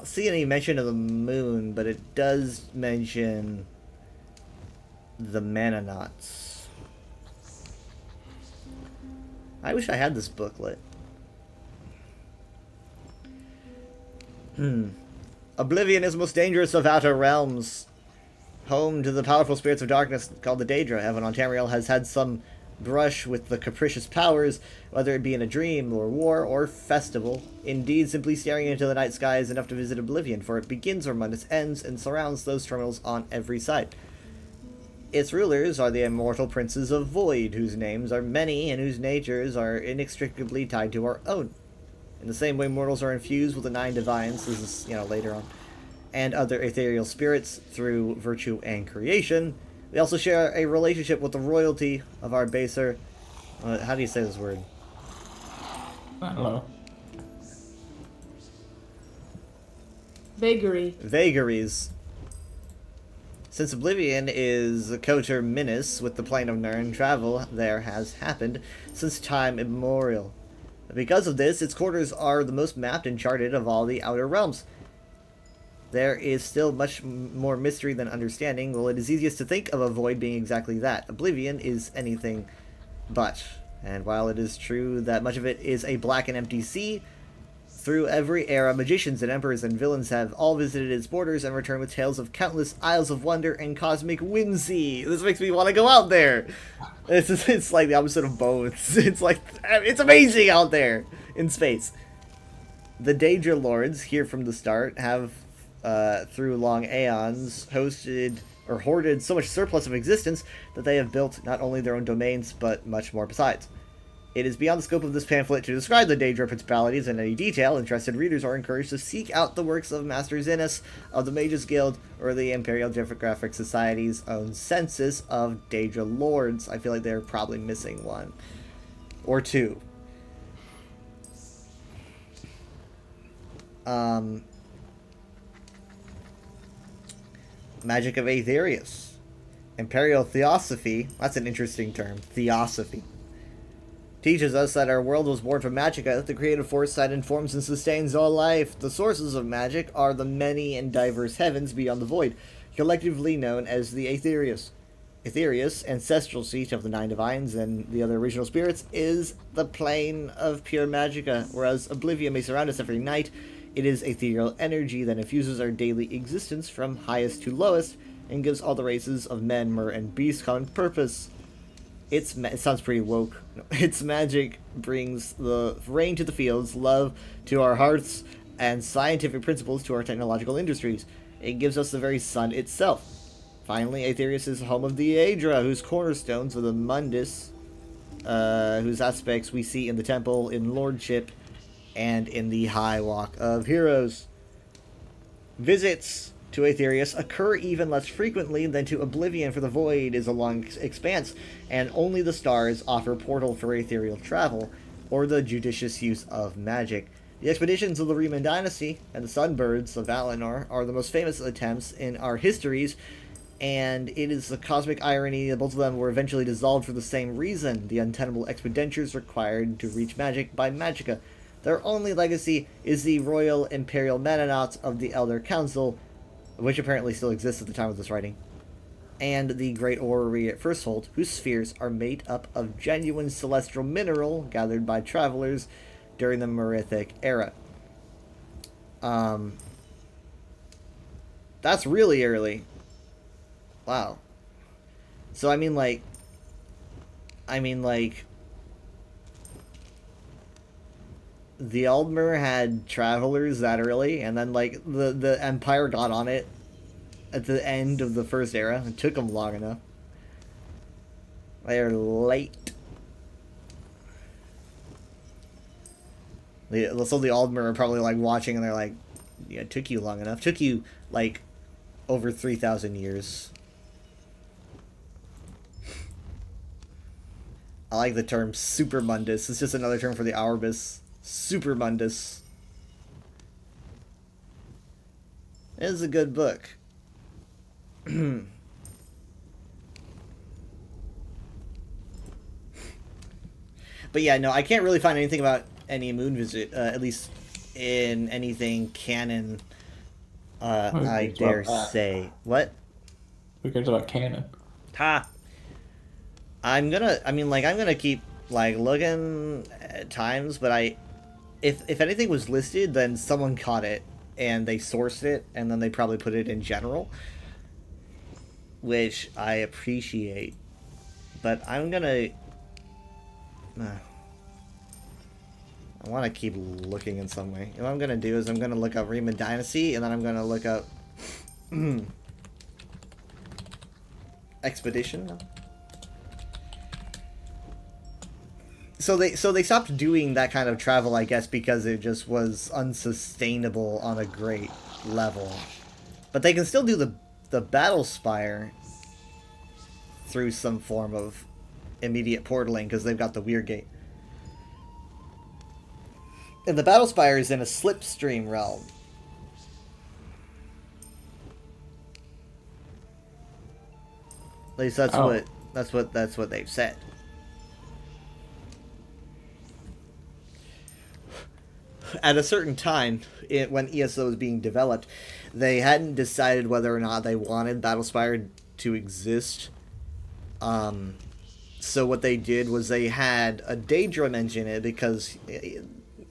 see any mention of the moon, but it does mention the Manonauts. I wish I had this booklet. Oblivion is the most dangerous of outer realms. Home to the powerful spirits of darkness called the Daedra. Heaven on Tamriel has had some brush with the capricious powers, whether it be in a dream, or war, or festival. Indeed, simply staring into the night sky is enough to visit Oblivion, for it begins where Mundus ends and surrounds those terminals on every side. Its rulers are the immortal princes of Void, whose names are many and whose natures are inextricably tied to our own. In the same way mortals are infused with the 9 divines, this is, later on, and other ethereal spirits through virtue and creation, we also share a relationship with the royalty of our baser... how do you say this word? I don't know. Vagaries. Since Oblivion is the coter minus with the plane of Nirn, travel there has happened since time immemorial. Because of this, its quarters are the most mapped and charted of all the outer realms. There is still much more mystery than understanding. Well, it is easiest to think of a void being exactly that. Oblivion is anything but. And while it is true that much of it is a black and empty sea, through every era, magicians and emperors and villains have all visited its borders and returned with tales of countless isles of wonder and cosmic whimsy. This makes me want to go out there. It's like the opposite of Bones. It's like, it's amazing out there in space. The Daedra Lords, here from the start, have, through long aeons, hosted or hoarded so much surplus of existence that they have built not only their own domains, but much more besides. It is beyond the scope of this pamphlet to describe the Daedra principalities in any detail. Interested readers are encouraged to seek out the works of Master Zinus of the Mages Guild or the Imperial Geographic Society's own census of Daedra Lords. I feel like they're probably missing one. Or two. Magic of Aetherius. Imperial Theosophy, that's an interesting term, Theosophy, teaches us that our world was born from Magicka, the creative force that informs and sustains all life. The sources of magic are the many and diverse heavens beyond the void, collectively known as the Aetherius. Aetherius, ancestral seat of the 9 divines and the other original spirits, is the plane of pure Magicka. Whereas Oblivion may surround us every night, it is ethereal energy that infuses our daily existence from highest to lowest and gives all the races of men, mer, and beast common purpose. It sounds pretty woke. Its magic brings the rain to the fields, love to our hearts, and scientific principles to our technological industries. It gives us the very sun itself. Finally, Aetherius is the home of the Daedra, whose cornerstones are the Mundus, whose aspects we see in the temple, in lordship, and in the High Walk of Heroes. Visits to Aetherius occur even less frequently than to Oblivion, for the void is a long expanse, and only the stars offer portal for ethereal travel, or the judicious use of magic. The expeditions of the Riemann dynasty and the Sunbirds of Valinor are the most famous attempts in our histories, and it is the cosmic irony that both of them were eventually dissolved for the same reason, the untenable expeditions required to reach magic by Magicka. Their only legacy is the Royal Imperial Manonauts of the Elder Council, which apparently still exists at the time of this writing, and the Great Orrery at Firsthold, whose spheres are made up of genuine celestial mineral gathered by travelers during the Merithic era. That's really early. Wow. So I mean like the Aldmer had travelers that early, and then like the Empire got on it at the end of the first era. It took them long enough. They're late. So the Aldmer are probably like watching, and they're like, "Yeah, it took you long enough. Took you like over 3,000 years. I like the term Supermundus. It's just another term for the Aurbis. Supermundus. It is a good book. But yeah, no, I can't really find anything about any moon visit, at least in anything canon, I cares dare about that? say. What? Who cares about canon? Ha! I'm gonna keep, like, looking at times, but if anything was listed, then someone caught it, and they sourced it, and then they probably put it in general, which I appreciate. But I'm gonna... I want to keep looking in some way. What I'm gonna do is I'm gonna look up Riemann Dynasty, and then I'm gonna look up... Expedition? So they stopped doing that kind of travel, I guess, because it just was unsustainable on a great level. But they can still do the Battle Spire through some form of immediate portaling, because they've got the Weird Gate. And the Battle Spire is in a slipstream realm. At least that's what they've said. At a certain time, when ESO was being developed, they hadn't decided whether or not they wanted Battlespire to exist. So what they did was they had a Daedrum engine in it, because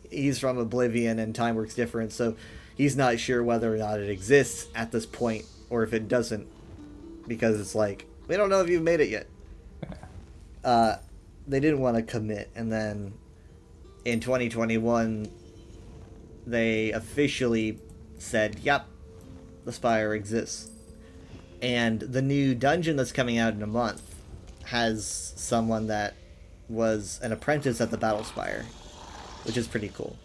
he's from Oblivion and time works different, so he's not sure whether or not it exists at this point, or if it doesn't, because it's like, we don't know if you've made it yet. They didn't want to commit, and then in 2021... they officially said, yep, the Spire exists. And the new dungeon that's coming out in a month has someone that was an apprentice at the Battle Spire, which is pretty cool.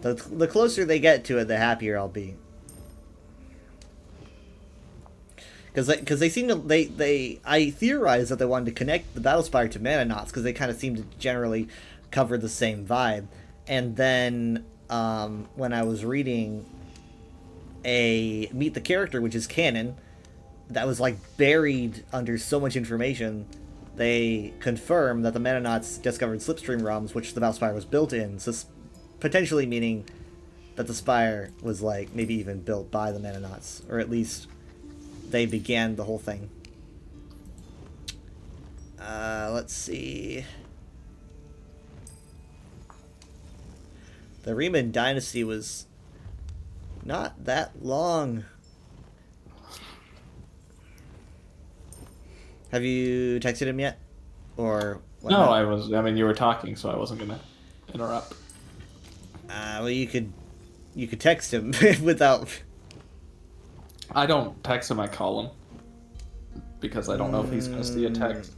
The closer they get to it, the happier I'll be. Because they seem to... I theorized that they wanted to connect the Battle Spire to Mananauts, because they kind of seem to generally cover the same vibe. And then... when I was reading a Meet the Character, which is canon, that was like buried under so much information, they confirmed that the Mananauts discovered slipstream realms, which the Battle Spire was built in, so potentially meaning that the Spire was like maybe even built by the Mananauts, or at least they began the whole thing. Let's see... The Riemann Dynasty was not that long. Have you texted him yet? Or No, I mean, you were talking, so I wasn't gonna interrupt. Well, you could text him without... I don't text him, I call him. Because I don't know if he's gonna see a text.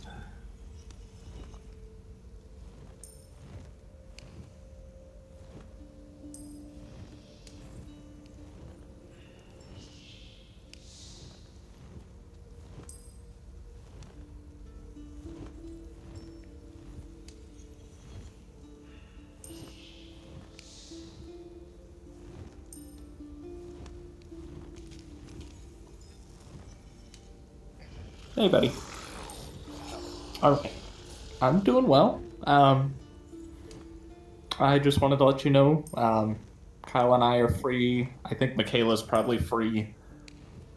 Hey, buddy. Okay. I'm doing well. I just wanted to let you know, Kyle and I are free. I think Michaela's probably free.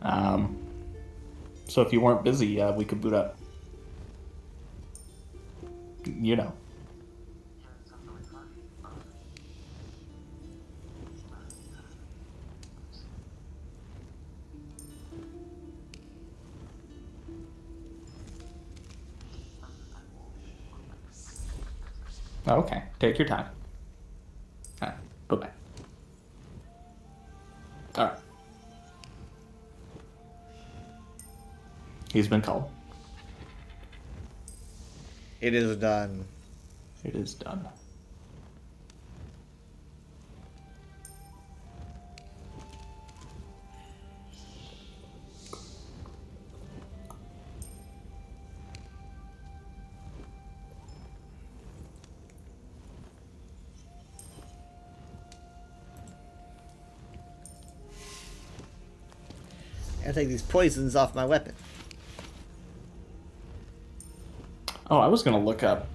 So if you weren't busy, we could boot up. You know. Okay, take your time. Alright, bye-bye. Alright. He's been called. It is done. It is done. Gotta take these poisons off my weapon. Oh, I was gonna look up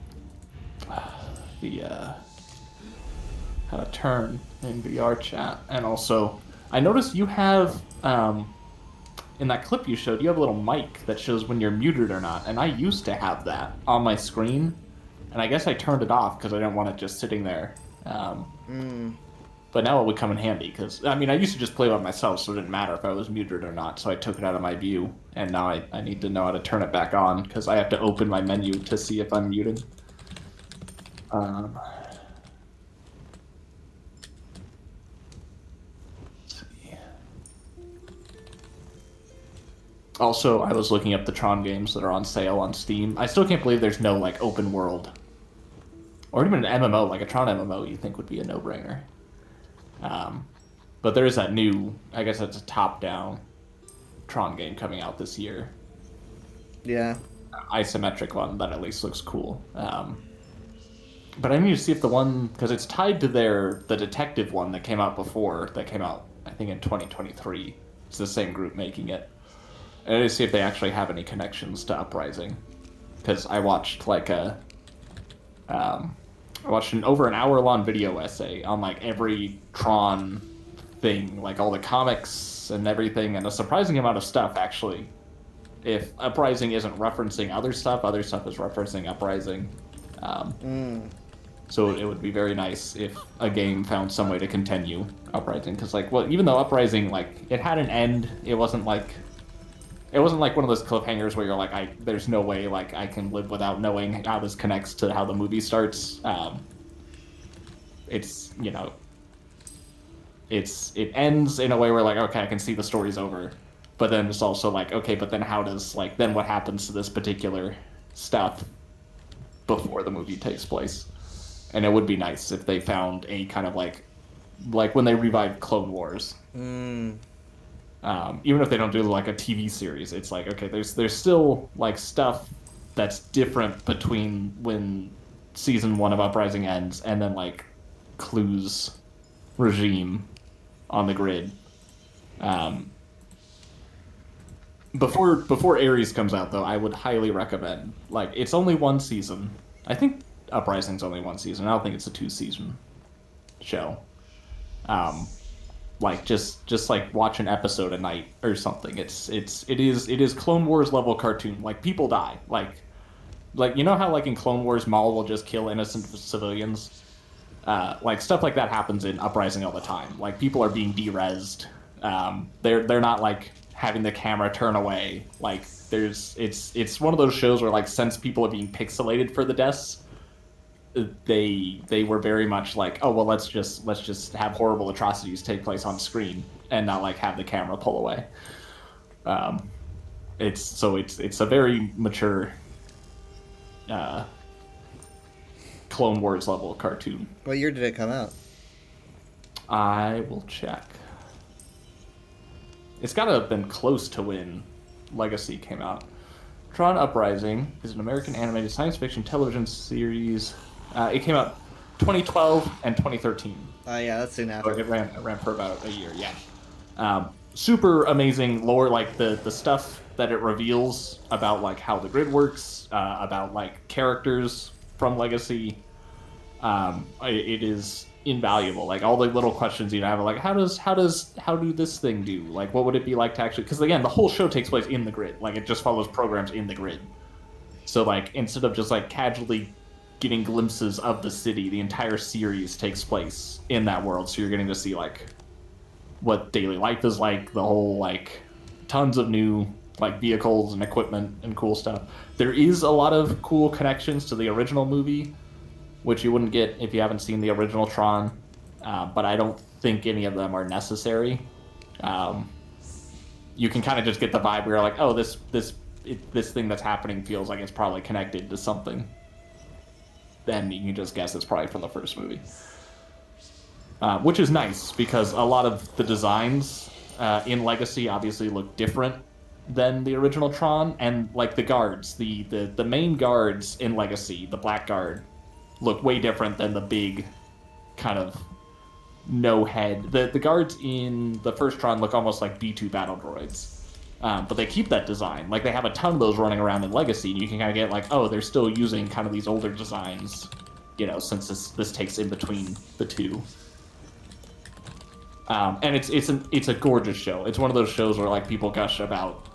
the how to turn in VR chat, and also I noticed you have in that clip you showed, you have a little mic that shows when you're muted or not, and I used to have that on my screen, and I guess I turned it off because I didn't want it just sitting there. But now it would come in handy because I mean I used to just play by myself, so it didn't matter if I was muted or not. So I took it out of my view, and now I need to know how to turn it back on because I have to open my menu to see if I'm muted. Let's see. Also, I was looking up the Tron games that are on sale on Steam. I still can't believe there's no like open world, or even an MMO like a Tron MMO. You think would be a no-brainer. But there is that new, I guess that's a top-down Tron game coming out this year. Yeah. Isometric one that at least looks cool. But I need to see if the one, because it's tied to the detective one that came out before, that came out, I think, in 2023. It's the same group making it. And I need to see if they actually have any connections to Uprising. Because I watched, like, I watched an over an hour-long video essay on, like, every Tron thing, like, all the comics and everything, and a surprising amount of stuff, actually. If Uprising isn't referencing other stuff is referencing Uprising. So it would be very nice if a game found some way to continue Uprising, because, like, well, even though Uprising, like, it had an end, it wasn't like one of those cliffhangers where you're like, there's no way, like, I can live without knowing how this connects to how the movie starts. It's, you know, it ends in a way where, like, okay, I can see the story's over. But then it's also like, okay, but then how does, like, then what happens to this particular stuff before the movie takes place? And it would be nice if they found a kind of, like when they revived Clone Wars. Even if they don't do, like, a TV series, it's like, okay, there's still, like, stuff that's different between when Season 1 of Uprising ends and then, like, Clue's regime on the grid. Before Ares comes out, though, I would highly recommend, like, it's only one season. I think Uprising's only one season. I don't think it's a 2-season show. Like, just like watch an episode a night or something. It is Clone Wars level cartoon. Like, people die. Like you know how, like, in Clone Wars Maul will just kill innocent civilians? Like, stuff like that happens in Uprising all the time. Like, people are being de-rezzed. They're not, like, having the camera turn away. Like, it's one of those shows where, like, since people are being pixelated for the deaths, they were very much like, oh, well, let's just have horrible atrocities take place on screen and not, like, have the camera pull away. It's a very mature Clone Wars level cartoon. What year did it come out? I will check. It's gotta have been close to when Legacy came out. Tron Uprising is an American animated science fiction television series. It came out 2012 and 2013. Yeah, that's soon after. So it ran for about a year, yeah. Super amazing lore, like the stuff that it reveals about, like, how the grid works, about, like, characters from Legacy. It is invaluable. Like, all the little questions you have, like, how do this thing do? Like, what would it be like to actually? Because again, the whole show takes place in the grid. Like, it just follows programs in the grid. So, like, instead of just, like, casually getting glimpses of the city, the entire series takes place in that world. So you're getting to see, like, what daily life is like, the whole, like, tons of new, like, vehicles and equipment and cool stuff. There is a lot of cool connections to the original movie, which you wouldn't get if you haven't seen the original Tron, but I don't think any of them are necessary. You can kind of just get the vibe where you're like, oh, this thing that's happening feels like it's probably connected to something. Then you can just guess it's probably from the first movie. Which is nice, because a lot of the designs in Legacy obviously look different than the original Tron, and, like, the guards, the main guards in Legacy, the Black Guard, look way different than the big kind of no head. The guards in the first Tron look almost like B2 battle droids. But they keep that design. Like, they have a ton of those running around in Legacy, and you can kind of get like, oh, they're still using kind of these older designs, you know, since this takes in between the two. And it's a gorgeous show. It's one of those shows where like people gush about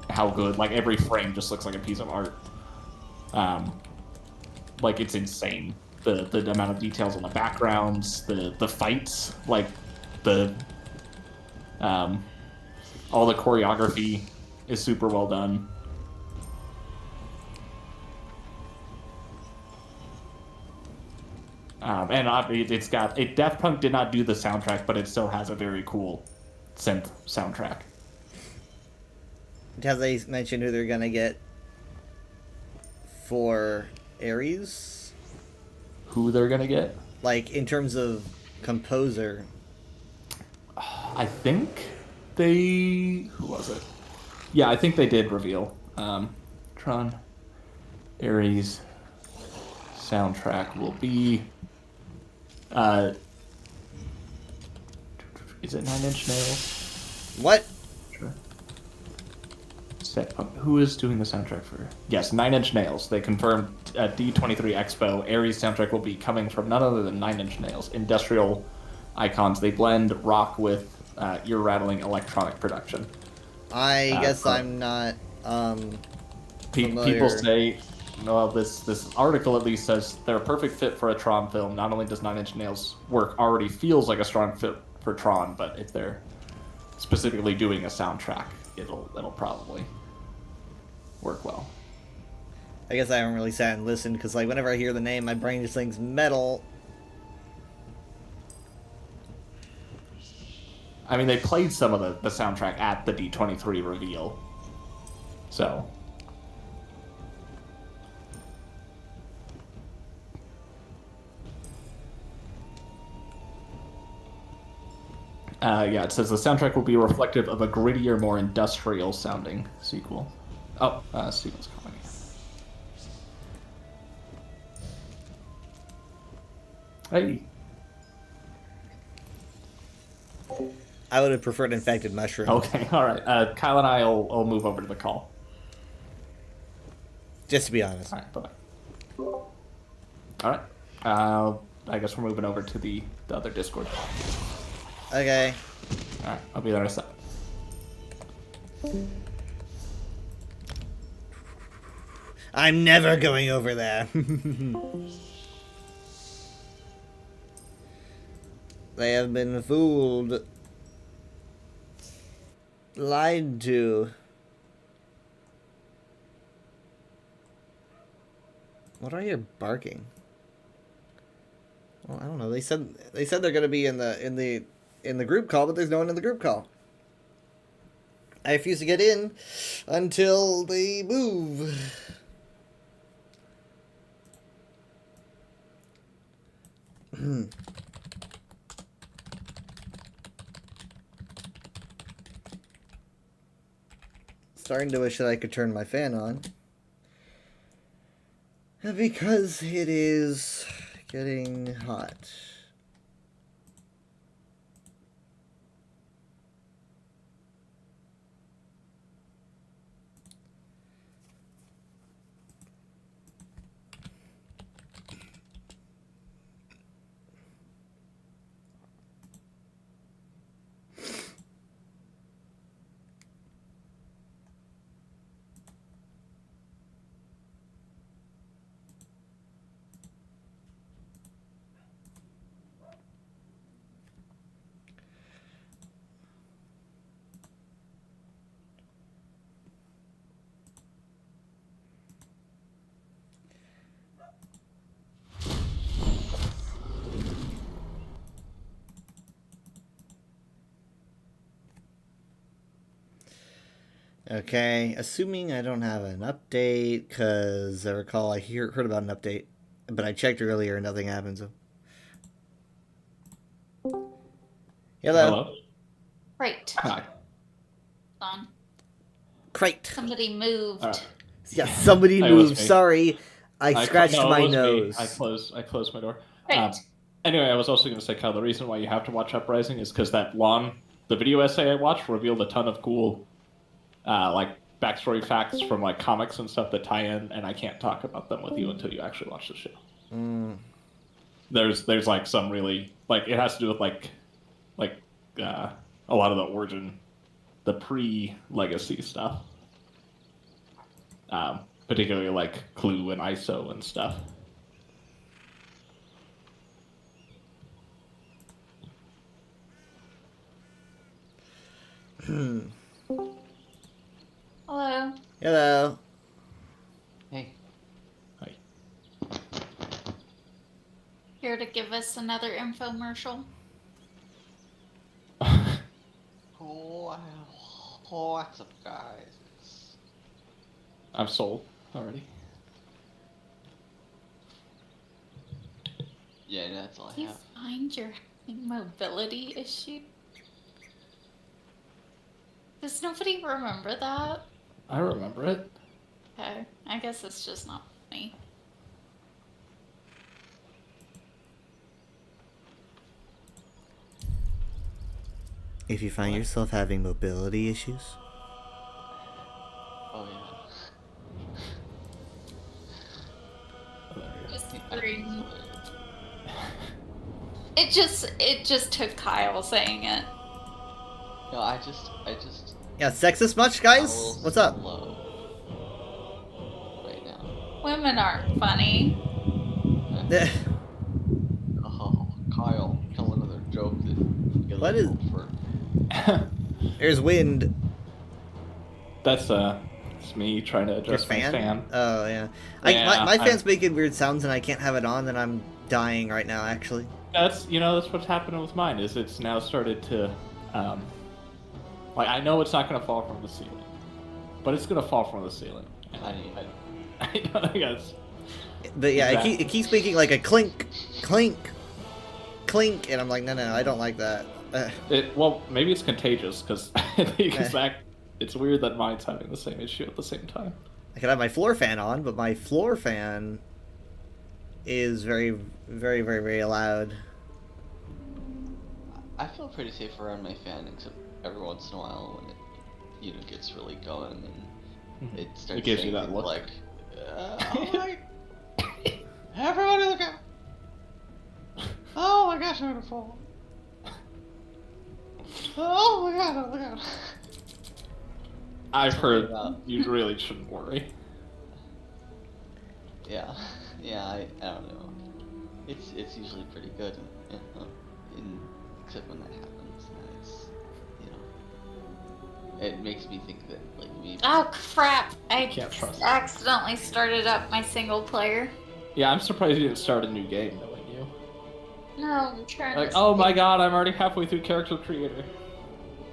how good, like every frame just looks like a piece of art. Like, it's insane. The amount of details on the backgrounds, the fights, like the all the choreography is super well done. And it's got Daft Punk did not do the soundtrack, but it still has a very cool synth soundtrack. Have they mentioned who they're gonna get for Ares? Who they're gonna get? Like, in terms of composer. I think they... Who was it? Yeah, I think they did reveal. Tron Ares soundtrack will be... is it 9 Inch Nails? What? Sure. Who is doing the soundtrack for... Yes, 9 Inch Nails. They confirmed at D23 Expo, Ares soundtrack will be coming from none other than 9 Inch Nails. Industrial icons. They blend rock with ear-rattling electronic production. I guess I'm not, familiar. People say... Well, this article at least says they're a perfect fit for a Tron film. Not only does 9 Inch Nails work already feels like a strong fit for Tron, but if they're specifically doing a soundtrack, it'll probably work well. I guess I haven't really sat and listened, because, like, whenever I hear the name, my brain just thinks metal. I mean, they played some of the soundtrack at the D23 reveal. So... yeah, it says the soundtrack will be reflective of a grittier, more industrial-sounding sequel. Oh, Steven's calling me. Hey. I would have preferred Infected Mushroom. Okay, all right. Kyle and I will move over to the call. Just to be honest. All right, bye-bye. All right. I guess we're moving over to the other Discord. Okay. Alright, I'll be there in a sec. I'm never going over there. They have been fooled. Lied to. What are you barking? Well, I don't know. They said they're gonna be in the group call, but there's no one in the group call. I refuse to get in until they move. Starting to wish that I could turn my fan on. Because it is getting hot. Okay, assuming I don't have an update, because I recall I heard about an update, but I checked earlier and nothing happened, so... Hello. Great. Hi. On. Great. Somebody moved. Alright. Yeah, somebody It was moved. me. Sorry. I scratched no, it my was me. nose. I closed my door. Great. Anyway, I was also going to say, Kyle, the reason why you have to watch Uprising is because that the video essay I watched revealed a ton of cool like backstory facts from like comics and stuff that tie in, and I can't talk about them with you until you actually watch the show. Mm. There's like some really like it has to do with like a lot of the origin, the pre-legacy stuff, particularly like Clue and ISO and stuff. Hello. Hello. Hey. Hi. Here to give us another infomercial. Oh, what's up, guys? I'm sold already. Yeah, that's all I You have. find you're having mobility issue? Does nobody remember that? I remember it. Okay, I guess it's just not funny. If you find yourself having mobility issues, Oh, yeah. Just agreeing. It just took Kyle saying it. No, I just. yeah, sexist much, I'm a guys? little What's up? slow right now. Women aren't funny. Oh, Kyle, tell another joke that gets What is- for. There's wind. That's it's me trying to Your adjust my fan. Oh yeah. Yeah, My fan's making weird sounds and I can't have it on, and I'm dying right now. Actually. That's that's what's happening with mine. Is it's now started to, like I know it's not gonna fall from the ceiling, but it's gonna fall from the ceiling. I don't think that's. But yeah, Exactly. it keeps making like a clink, clink, clink, and I'm like, no, I don't like that. Well, maybe it's contagious because the exact. It's weird that mine's having the same issue at the same time. I could have my floor fan on, but my floor fan is very, very, very, very loud. I feel pretty safe around my fan, except every once in a while when it, gets really going and it starts It gives you saying that things look. like, oh my, everybody look out! Oh my gosh, I'm gonna fall. Oh my god, look out! I've heard about- you really shouldn't worry. Yeah, I don't know. It's usually pretty good, except when that happens, and it's, it makes me think that like maybe. Oh crap! I Can't trust it. accidentally started up my single player. Yeah, I'm surprised you didn't start a new game knowing you. No, I'm trying Like, to. oh my god, I'm already halfway through Character Creator.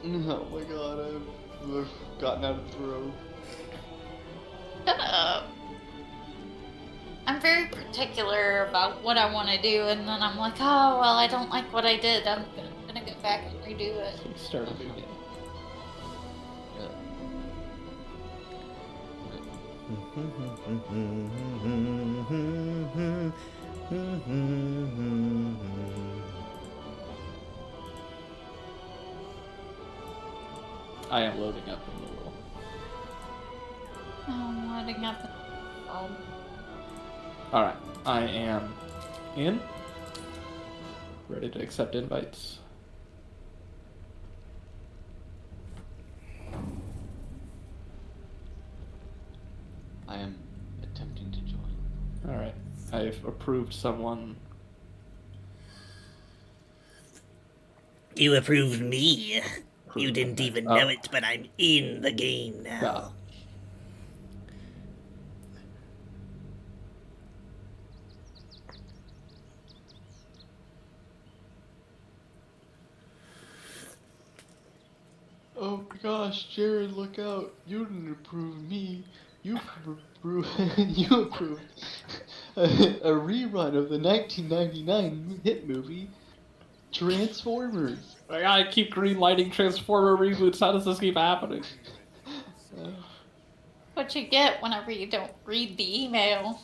Oh my god, I've gotten out of the road. Shut up. I'm very particular about what I want to do, and then I'm like, oh well, I don't like what I did. I'm gonna go back and redo it. So you start a new game. I am loading up in the world. Oh, I'm loading up. Oh, Alright, I am in. Ready to accept invites. I am attempting to join. Alright, I've approved someone. You approved me. You Approved didn't them. even Oh. know it, but I'm in the game now. Yeah. Oh my gosh, Jared, look out! You didn't approve me. You approved. You approved a rerun of the 1999 hit movie Transformers. I gotta keep greenlighting Transformer reboots. How does this keep happening? what you get whenever you don't read the email.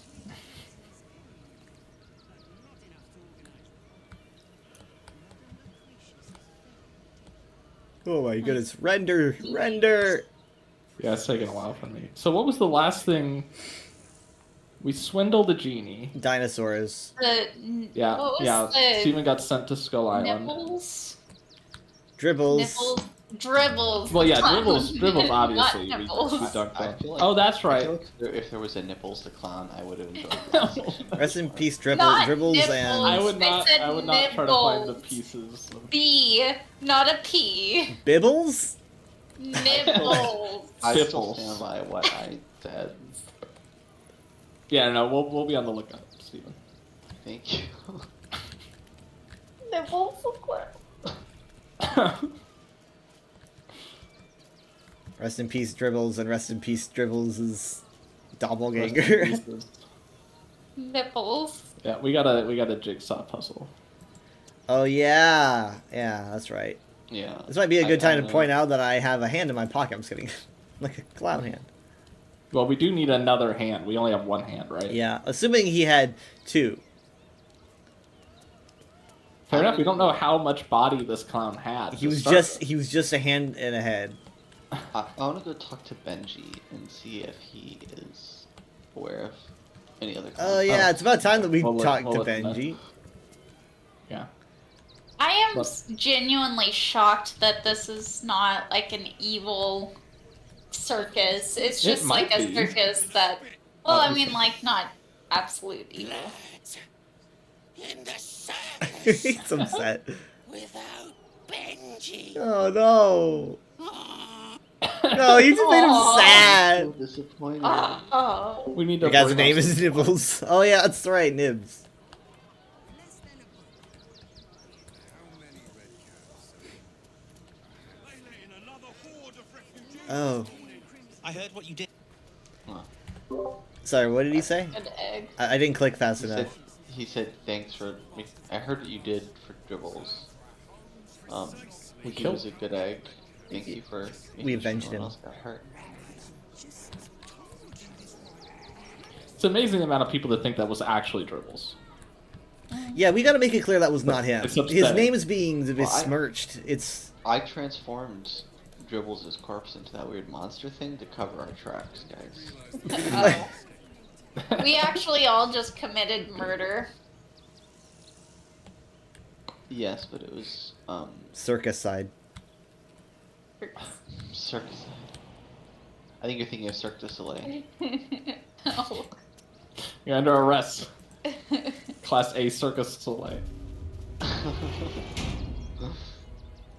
Oh my goodness. Render! Render! Yeah, it's taking a while for me. So what was the last thing? We swindled a genie. Dinosaurs. Yeah, What was yeah. the Steven got sent to Skull Island. Nibbles? Dribbles. Nibbles? Dribbles. Well, yeah, Clown. Dribbles Not obviously. we Nibbles. dunked I on. feel like, Oh, that's I feel right. like if there was a Nipples the Clown, I would have enjoyed it. Rest in peace, Dribbles Not and Nibbles. I would I not. said I would not try to find the nibbles. pieces. Of... B, not a P. Bibbles. Nibbles. I still Pipples. stand by what I said. Yeah, no, we'll be on the lookout, Steven. Thank you. Nibbles. Rest in peace, Dribbles, and rest in peace, Dribbles' doppelganger. Pieces. Nipples. Yeah, we got a jigsaw puzzle. Oh yeah, yeah, that's right. Yeah. This might be a good time to know. point out that I have a hand in my pocket. I'm just kidding, like a clown hand. Well, we do need another hand. We only have one hand, right? Yeah, assuming he had two. Fair enough. We don't know how much body this clown had. He to was start just with. he was just a hand and a head. I want to go talk to Benji and see if he is aware of any other. Oh yeah, it's about time that we We'll talked to let them know. Benji. Yeah. I am What? genuinely shocked that this is not like an evil circus. It's It just like might a be. circus that. Well, I is mean, it? like not absolute evil. He's upset. Without Benji. Oh no! No, you just made him Aw. So sad. disappointed. Oh. We need to. The guy's work name on is some- Nibbles. Oh yeah, that's right, Nibs. Oh, I heard what you did. sorry. What did he say? Good egg. I didn't click fast enough. He said thanks for. I heard what you did for Dribbles. We He killed- was a good egg. Thank you for. We making avenged sure no him. one else got hurt. It's an amazing amount of people that think that was actually Dribbles. Yeah, we got to make it clear that was not him. It's His upsetting. name is being Well, I- besmirched. It's I transformed Dribbles' corpse into that weird monster thing to cover our tracks, guys. Oh. We actually all just committed murder. Yes, but it was circus side. Circus. I think you're thinking of Cirque du Soleil. No. You're under arrest. Class A Circus Soleil.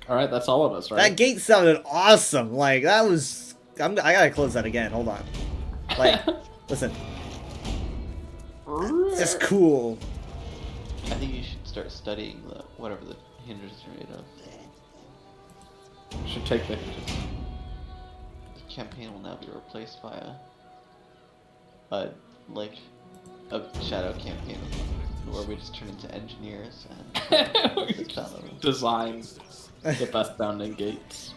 All right, that's all of us, right? That gate sounded awesome. Like that was. I gotta close that again. Hold on. Like, listen. It's cool. I think you should start studying whatever the hinges are made of. Should take the hinges. The campaign will now be replaced by a shadow campaign where we just turn into engineers and it's done over. Design the best sounding gates.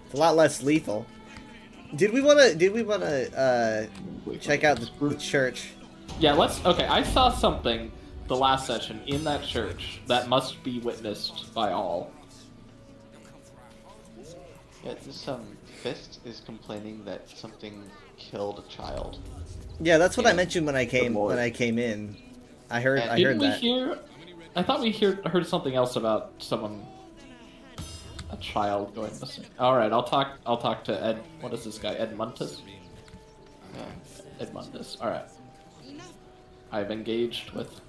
It's a lot less lethal. Did we wanna check out the church? Yeah, let's. Okay, I saw something the last session in that church that must be witnessed by all. Yeah, this Fist is complaining that something killed a child. Yeah, that's what I Yeah. mentioned when I came Lord. in. I heard And I Didn't heard we that. hear? I thought we heard something else about someone, a child going missing. All right, I'll talk to Ed. What is this guy? Edmundus. Yeah. Edmundus. All right. I've engaged with.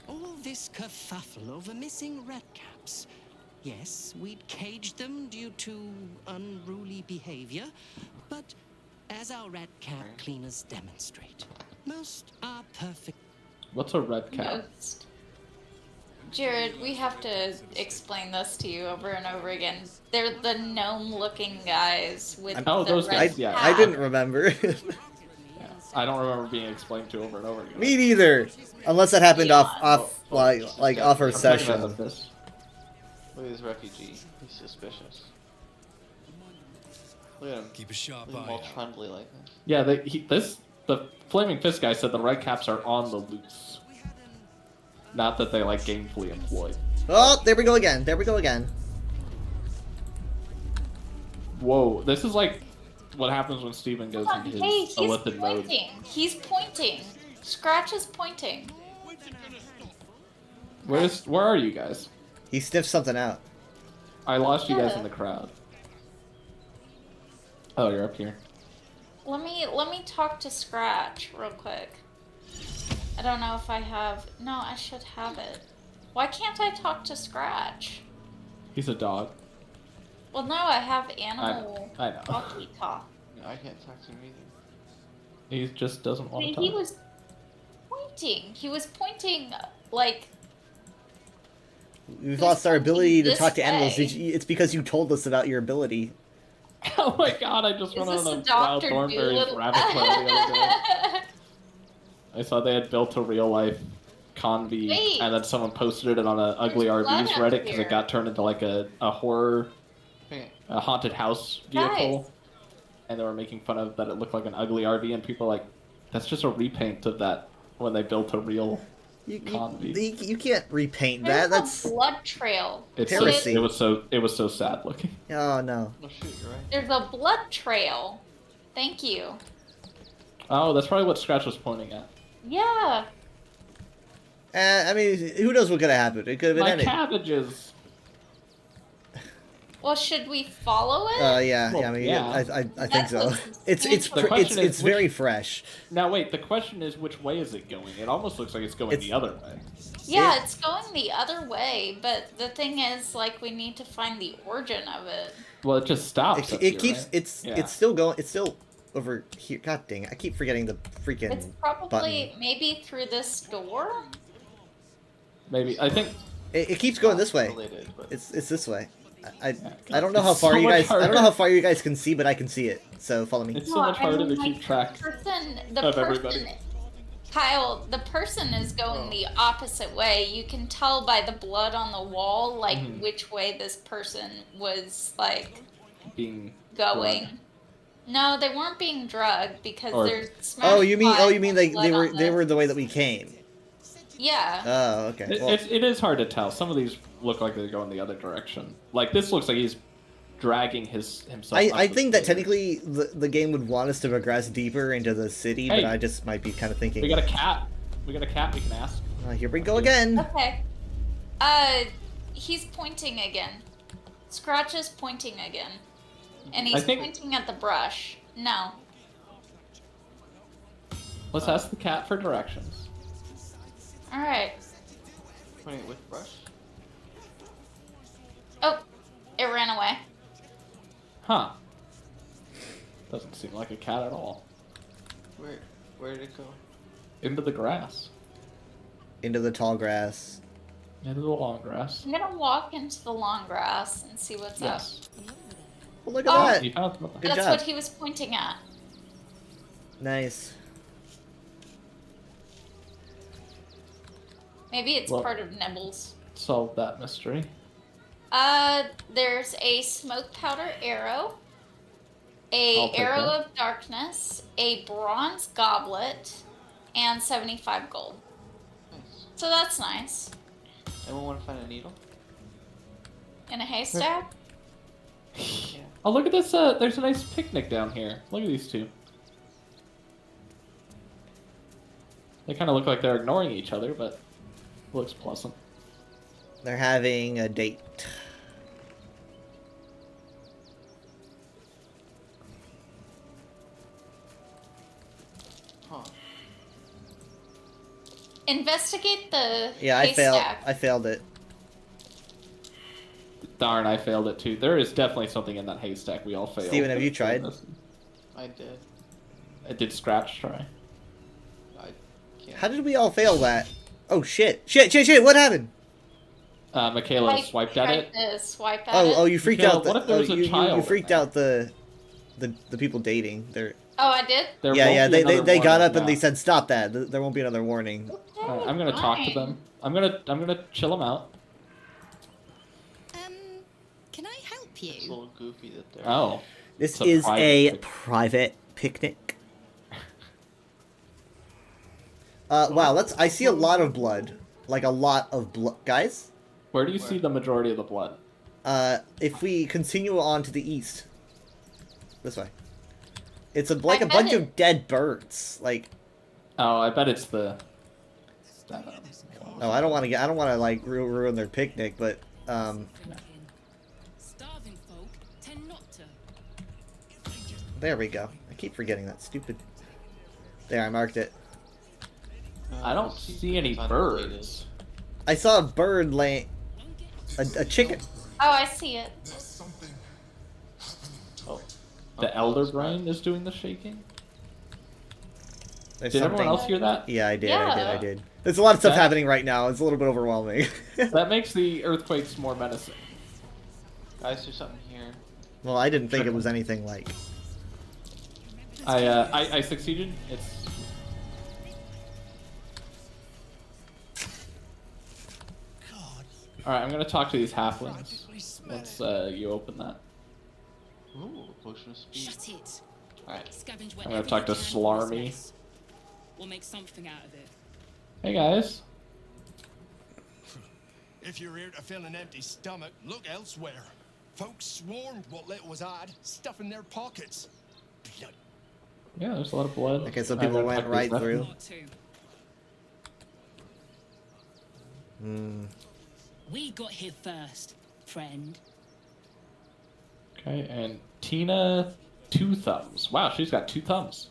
All this kerfuffle over missing redcaps. Yes, we'd caged them due to unruly behavior, but as our redcap cleaners demonstrate, most are perfect. What's a red cap? Most. Jared, we have to explain this to you over and over again. They're the gnome-looking guys with Oh, the those red guys, yeah. I cap. didn't remember. Yeah. I don't remember being explained to over and over again. Me neither. Unless that happened off Yeah, off our I'm talking about session. this. Look at this refugee. He's suspicious. Look at him. Keep a sharp Look at him all trundly like this. Yeah, the Flaming Fist guy said the red caps are on the loose. Not that they like gainfully employed. Oh, there we go again. There we go again. Whoa, this is like what happens when Steven goes Come on, into hey, his he's elliptic mode. pointing. He's pointing. Scratch is pointing. Where are you guys? He sniffed something out. I lost you guys Yeah. in the crowd. Oh, you're up here. Let me talk to Scratch real quick. I don't know if I have. No, I should have it. Why can't I talk to Scratch? He's a dog. Well, no, I have animal I know. talkie talk. No, I can't talk to him either. He just doesn't want to talk. He was pointing. He was pointing like. We've Who's lost our ability to this talk to animals. way? It's because you told us about your ability. Oh my god! I just Is went this on a a wild Dr. Thornberry's Dolittle? rabbit trail the other day. I saw they had built a real life convy, Wait. and then someone posted it on an Ugly There's blood RVs up Reddit because here. it got turned into like a horror, Okay. a haunted house vehicle, and they were making fun of that it looked like an ugly RV, and people were like, "That's just a repaint of that when they built a real convy." You can't repaint There's that. That's a blood trail. It's heresy. it was so sad looking. oh no. Oh shoot, you're right. There's a blood trail. Thank you. Oh, that's probably what Scratch was pointing at. Yeah. I mean, who knows what could have happened? It could have been My anything. cabbages. Well, should we follow it? Yeah, Well, I mean, yeah. I think That so. looks It's substantial. The question is, it's very fresh. Now wait, the question is which way is it going? It almost looks like it's going It's- the other way. Yeah, it's going the other way, but the thing is, like, we need to find the origin of it. Well, it just stops. up It here, keeps right? it's Yeah. it's still going. It's still over here. God dang! I keep forgetting the freaking. It's probably maybe through this door. Maybe I think It keeps going this way. Related, but It's this way. I Yeah, don't know how it's far so you much guys. I don't know harder. how far you guys can see, but I can see it. So follow me. it's so much harder to keep track. The of person, everybody. Kyle, the person is going the opposite way. You can tell by the blood on the wall, like, Mhm. which way this person was, like, Being going. drugged. No, they weren't being drugged because Or- there's Oh, you mean smashed they blood were on they this. were the way that we came. Yeah. Oh, okay. It, Well, it is hard to tell. Some of these look like they're going the other direction. Like this looks like he's dragging himself. up I the think that stairs. technically the game would want us to progress deeper into the city, Hey. but I just might be kind of thinking. We got a cat. We got a cat. We can ask. Here we go again. Okay. He's pointing again. Scratch is pointing again. And I he's think- pointing at the brush. No. Let's ask the cat for directions. Alright. pointing with brush. Oh, it ran away. Huh. Doesn't seem like a cat at all. Where did it go? Into the grass. Into the tall grass. Into the long grass. I'm gonna walk into the long grass and see what's Yes. Well, look at Oh. that. You found something. up. Good That's job. what he was pointing at. Nice. Maybe it's Well- part of Nibbles. Solved that mystery. There's a smoke powder arrow, I'll a take arrow that. of darkness, a bronze goblet, and 75 gold. Nice. So that's nice. Anyone want to find a needle? In a haystack? Yeah. Oh, look at this. There's a nice picnic down here. Look at these two. They kind of look like they're ignoring each other, but looks pleasant. They're having a date. Huh. Investigate the Yeah, I failed. haystack. I failed it. Darn, I failed it too. There is definitely something in that haystack. We all failed. Steven, have you tried? I did. I did Scratch try. I can't. How did we all fail that? Oh shit! Shit! What happened? Michaela I swiped at tried it. to swipe at it. Oh, you freaked Michaela, out. The, what if there was a you child you in freaked there? out the people dating. They're Oh, I did? There yeah, won't yeah. be They another got warning up and they now. said, "Stop that! There won't be another warning." Okay, Alright, I'm gonna talk to fine. them. I'm gonna chill them out. Can I help It's a you? little goofy that they're. Oh, This It's a is private a pic- private picnic. Wow, I see a lot of blood. Like a lot of blood, guys. where do you see the majority of the blood? If we continue on to the east, this way. It's like I a bet bunch it- of dead birds. Like, Oh, I bet it's the. oh, I don't want to like ruin their picnic, but Starving folk tend not to. there we go. I keep forgetting that stupid. There, I marked it. I don't see any birds. I saw a bird laying, a chicken. Oh, I see it. Oh, the elder brain is doing the shaking. There's Did everyone something- else hear that? Yeah, I did. Yeah. I did. There's a lot of stuff That- happening right now. It's a little bit overwhelming. That makes the earthquakes more menacing. Guys, there's something here. Well, I didn't think it was anything like. I succeeded. It's. All right, I'm gonna talk to these halflings once you open that. Ooh, potion of speed. Shut it. Alright. Scavenge I'm gonna wherever talk to you can for Slarmy. resource. We'll make something out of it. Hey guys. If you're here to fill an empty stomach, look elsewhere. Folks swarmed what little was had, stuffing their pockets. Blood. Yeah, there's a lot of blood. Okay, so I'm people gonna went talk to right these through. Not to. Hmm. We got here first, friend. Okay, and Tina, 2 thumbs. Wow, she's got 2 thumbs.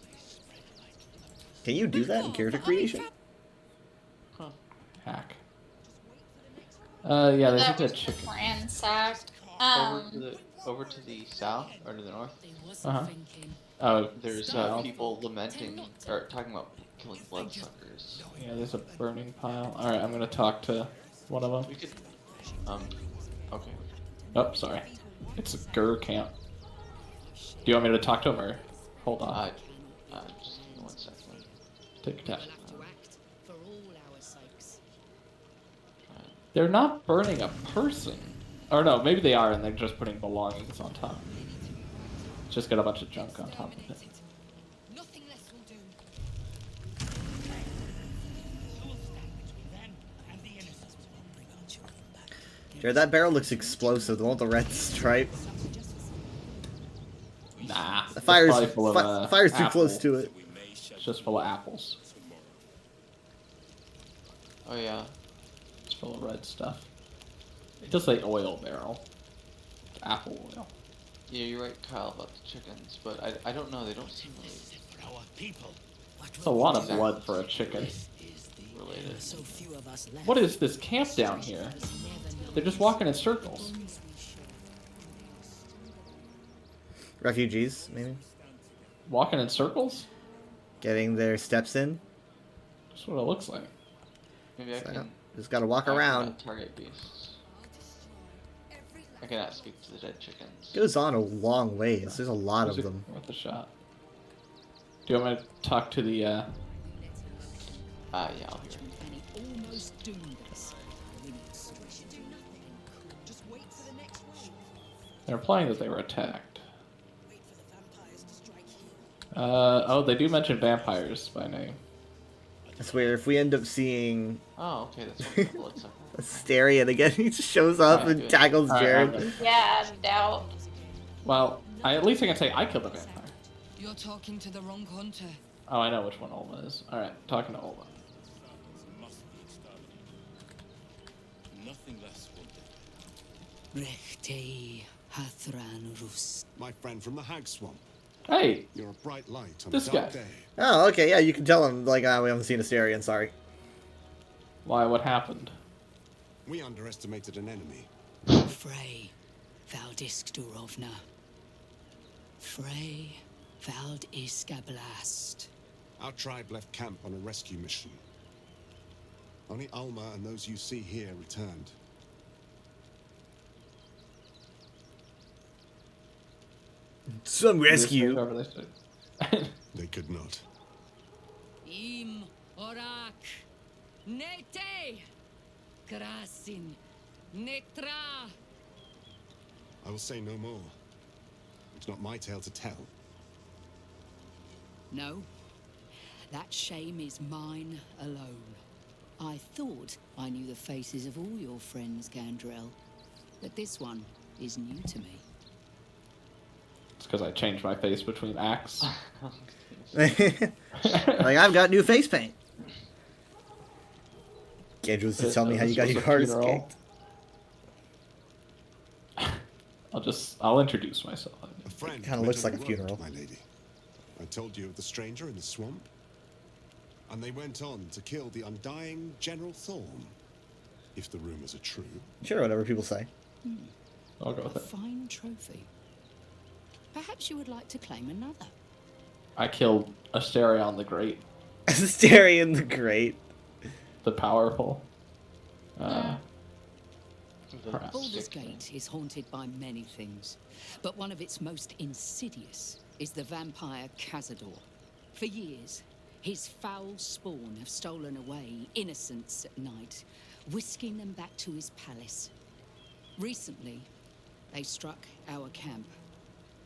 Can you do that in character creation? Hack. Yeah, there's a That good was chicken. ransacked. Over to the south or to the north. They wasn't Uh-huh. thinking. Oh, There's no. people lamenting or talking about killing bloodsuckers. Yeah, there's a burning pile. All right, I'm gonna talk to one of them. We could. Okay. Oh, sorry. It's a Gur camp. Do you want me to talk to him or hold on? Just give me 1 second. Take your time. We'll have to act for all our sakes. They're not burning a person. Or no, maybe they are, and they're just putting belongings on top. Just got a bunch of junk on top of it. Nothing less will do. Jared, that barrel looks explosive. The one with the red stripe. Nah. The it's fire's probably full of, fire's too apple. close to it. It's just full of apples. Oh yeah. It's full of red stuff. It does say oil barrel. Apple oil. Yeah, you're right, Kyle, about the chickens, but I don't know. They don't seem really It's a lot of blood for a chicken. related. So few of us left. What is this camp down here? They're just walking in circles. Refugees, maybe? Walking in circles? Getting their steps in. That's what it looks like. Maybe I can. Just gotta walk I around. cannot target beasts. I cannot speak to the dead chickens. Goes on a long ways. There's a lot Is of it them. worth a shot? Do you want me to talk to the, Yeah, I'll hear it. And he almost doomed us. They're implying that they were attacked. Oh, they do mention vampires by name. I swear, if we end up seeing Oh, okay, that's what the bloodsucker. Astarion again, he just shows up Alright, and tackles Alright, Jared. I'm- Yeah, I doubt. Well, at least I can say I killed a vampire. You're talking to the wrong hunter. Oh, I know which one Olma is. Alright, talking to Olma. Nothing less will do. Rechte Hathran Rus. My friend from the Hag Swamp. Hey! You're a bright light on This a dark guy. day. Oh, okay, yeah, you can tell him, like, we haven't seen Astarion, sorry. Why, what happened? We underestimated an enemy. Frey Valdisk Durovna. Frey Vald Iskablast. Our tribe left camp on a rescue mission. Only Alma and those you see here returned. Some Did you just take rescue. over this? They could not. Im Orak. Nete. Krasin. Netra. I will say no more. It's not my tale to tell. No. That shame is mine alone. I thought I knew the faces of all your friends, Gandrel. But this one is new to me. It's because I changed my face between acts. Like, I've got new face paint. Andrew, just tell me how you got your cards kicked. I'll introduce myself. A friend Kinda met looks on like the a funeral. road, my lady. I told you of the stranger in the swamp. And they went on to kill the undying General Thorm. If the rumors are true. Sure, whatever people say. I'll go with A it. fine trophy. Perhaps you would like to claim another. I killed Asterion the Great, Asterion the Great. the powerful. Baldur's Gate is haunted by many things, but one of its most insidious is the vampire Cazador. For years, his foul spawn have stolen away innocents at night, whisking them back to his palace. Recently, they struck our camp.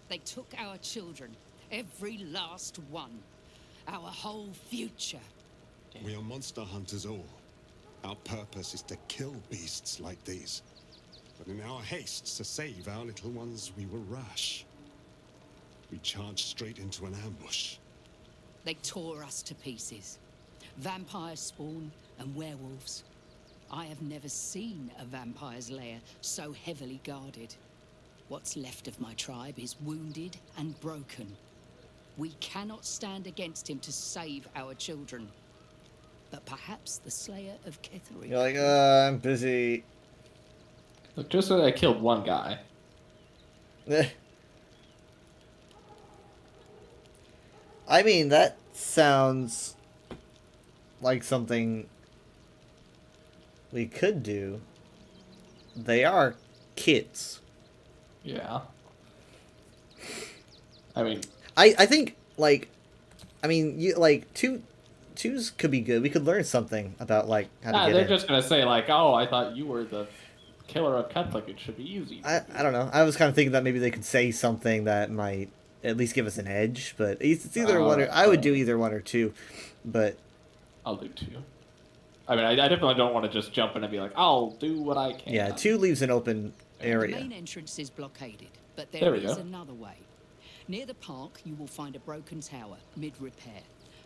They took our children, every last one, our whole future. We are monster hunters all. Our purpose is to kill beasts like these. But in our haste to save our little ones, we were rash. We charged straight into an ambush. They tore us to pieces. Vampire spawn and werewolves. I have never seen a vampire's lair so heavily guarded. What's left of my tribe is wounded and broken. We cannot stand against him to save our children. But perhaps the Slayer of Ketheri... You're like, I'm busy. Look, just so that I killed one guy. I mean, that sounds like something we could do. They are kids. Yeah. I mean, I think, like, I mean, you like twos could be good. We could learn something about like how to get they're in. just gonna say like, "Oh, I thought you were the killer of Ketlik. It should be easy." I don't know. I was kind of thinking that maybe they could say something that might at least give us an edge. But it's either one or I would do either one or two. But I'll do two. I mean, I definitely don't want to just jump in and be like, "I'll do what I can." yeah, two leaves an open The area. main entrance is blockaded, but There there we is go. another way. Near the park, you will find a broken tower, mid-repair.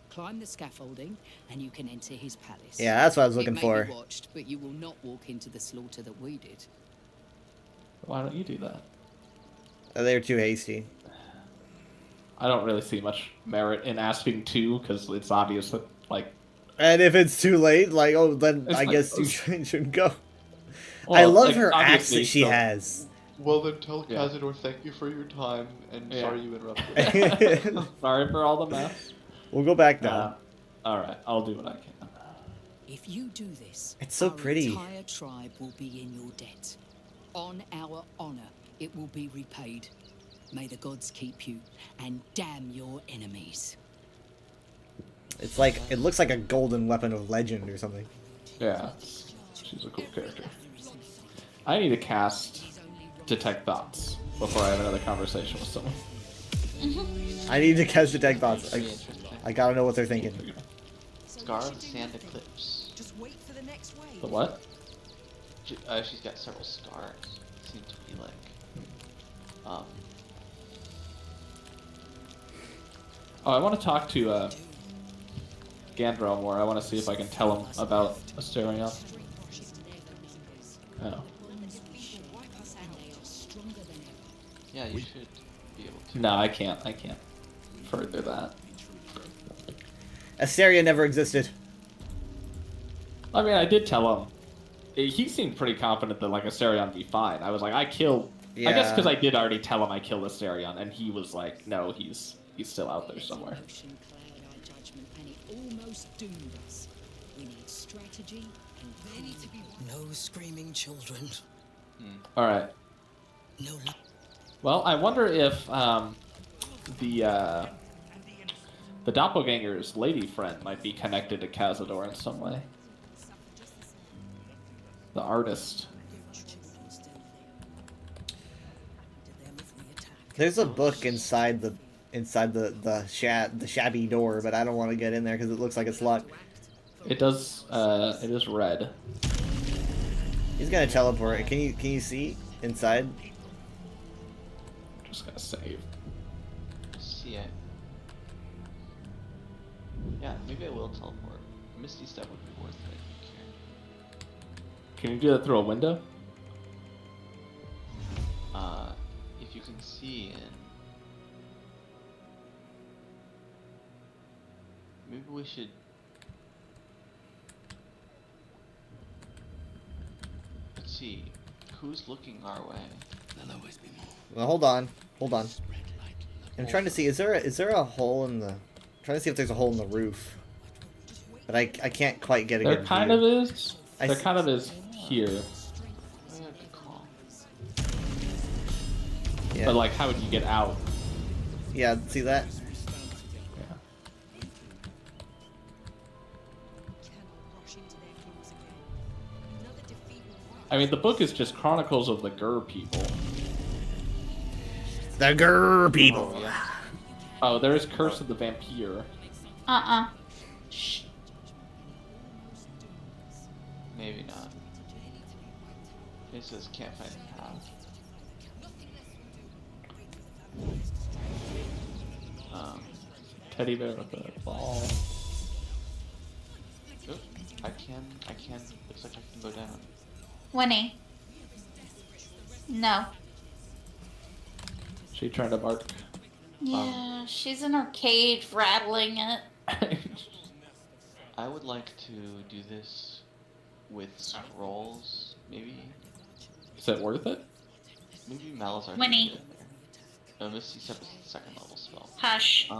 Climb the scaffolding, and you can enter his palace. Yeah, that's what I was looking it may for. Be watched, but you will not walk into the slaughter that we did. Why don't you do that? They're too hasty. I don't really see much merit in asking two because it's obvious that like. And if it's too late, like, oh, then It's I like- guess you shouldn't go. Well, I love like, her axe obviously that she still- has. Well, then tell Yeah. Cazador thank you for your time, and Yeah. sorry you interrupted. Sorry for all the mess. We'll go back now. All right, I'll do what I can. If you do this, It's so our pretty. entire tribe will be in your debt. On our honor, it will be repaid. May the gods keep you, and damn your enemies. It's like it looks like a golden weapon of legend or something. Yeah, she's a cool character. I need to cast Detect Thoughts before I have another conversation with someone. I need to cast detect thoughts. I gotta know what they're thinking. Scar of the Sand Eclipse. Just wait for the next wave. The what? She's got several scars. Seem to be like, Oh, I want to talk to Gandro more. I want to see if I can tell him about Asterion. Oh. yeah, you should be able to. No, I can't. I can't further that. Asteria never existed. I mean, I did tell him. He seemed pretty confident that like Asterion would be fine. I was like, I killed. I guess Yeah. because I did already tell him I killed Asterion, and he was like, no, he's still out there somewhere. Ocean cloud our judgment, and it almost doomed us. We need strategy and they need to be. No screaming children. All right. No. Well, I wonder if the doppelganger's lady friend might be connected to Cazador in some way. The artist. There's a book inside the shabby door, but I don't want to get in there because it looks like it's locked. It does. It is red. He's gonna teleport. Can you see inside? Just gotta save. see it. Yeah, maybe I will teleport. Misty Step would be worth it. Can you do that through a window? If you can see in. Maybe we should. Let's see. Who's looking our way? There'll always be more. Well, hold on. I'm trying to see. Is there a hole in the? I'm trying to see if there's a hole in the roof. But I can't quite get a There good kind view. of is. There kind of is here. Yeah. But like, how would you get out? Yeah, see that? Yeah. I mean, the book is just Chronicles of the Gur people. The Gur people. Oh, there is Curse of the Vampire. Shh. Maybe not. It says can't find a path. Teddy bear with a ball. Oop, I can, looks like I can go down. Winnie. No. She turned to bark. Yeah, she's in her cage rattling it. I would like to do this with scrolls, maybe. Is it worth it? Maybe Malazar can Winnie. get in there. No, Misty Step is the second level spell. Hush.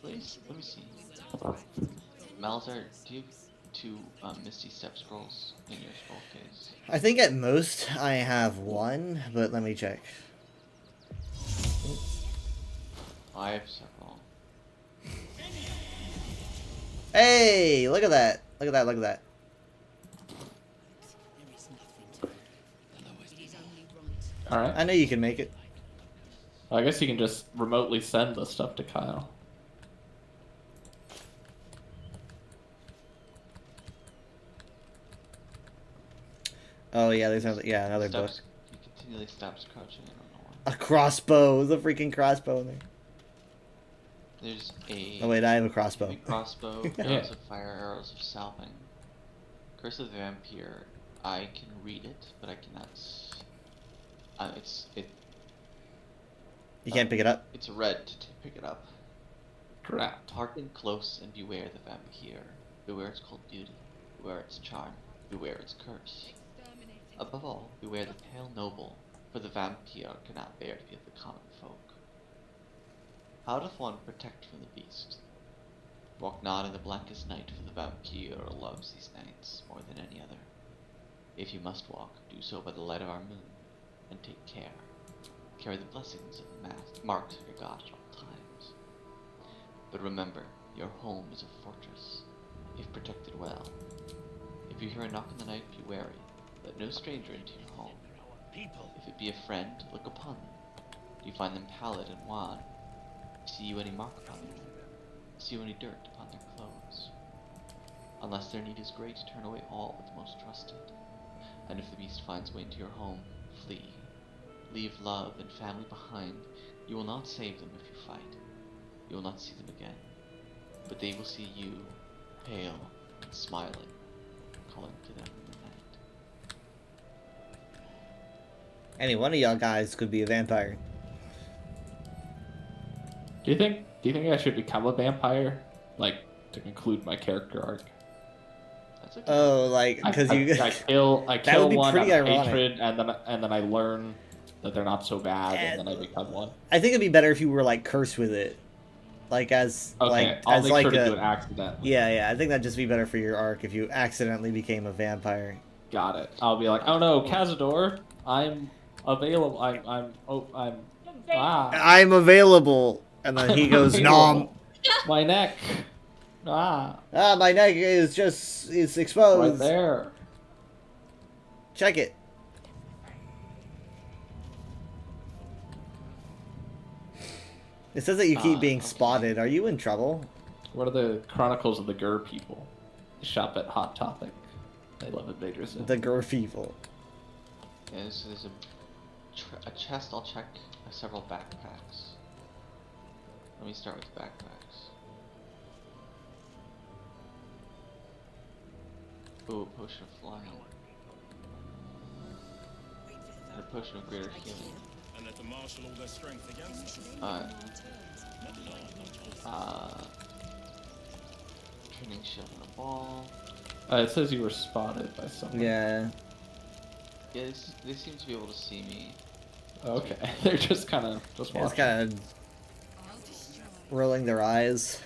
Please, let me see. Malazar, do you have 2 Misty Step scrolls in your scroll case? I think at most I have 1, but let me check. I have several. Hey, look at that. Look at that, look at that. Alright. I know you can make it. I guess you can just remotely send the stuff to Kyle. Oh yeah, there's another book. He continually stops crouching, I don't know why. A crossbow. There's a freaking crossbow in there. There's a... Oh wait, I have a crossbow. A crossbow, arrows of fire, arrows of salving. Curse of the Vampire, I can read it, but I cannot... You can't pick it up? It's red to pick it up. Correct. Hearken close and beware the vampire. Beware its cold beauty. Beware its charm. Beware its curse. Above all, beware the pale noble, for the vampire cannot bear to be of the common folk. How doth one protect from the beast? Walk not in the blackest night, for the vampire loves these nights more than any other. If you must walk, do so by the light of our moon, and take care. Carry the blessings of the marks of your God at all times. But remember, your home is a fortress, if protected well. If you hear a knock in the night, be wary. Let no stranger into your home. If it be a friend, look upon them. Do you find them pallid and wan? See you any mark upon them? See you any dirt upon their clothes? Unless their need is great, turn away all but the most trusted. And if the beast finds way into your home, flee. Leave love and family behind. You will not save them if you fight. You will not see them again. But they will see you, pale and smiling, calling to them in the night. Any one of y'all guys could be a vampire. Do you think I should become a vampire? Like, to conclude my character arc? That's okay. Oh, like, because you... I kill That would be one pretty out of ironic. hatred, and then I learn that they're not so bad, and then I become one. I think it'd be better if you were, like, cursed with it. Like, as... Okay, like, I'll as make like sure to a... do it accidentally. Yeah, I think that'd just be better for your arc if you accidentally became a vampire. Got it. I'll be like, oh no, Cazador, I'm available. I'm available! And then he goes, nom! My neck. Ah, my neck is exposed. Right there. Check it. It says that you keep being spotted. Are you in trouble? What are the Chronicles of the Gur people? They shop at Hot Topic. They love Invader Zim. The Gur people. Yeah, so there's a chest. I'll check several backpacks. Let me start with backpacks. Ooh, potion of flying. And a potion of greater healing. And let them marshal all their strength against them. Training shield and a ball. It says you were spotted by someone. Yeah. Yeah, they seem to be able to see me. Okay, they're just kind of just Yeah, it's watching. kind of rolling their eyes.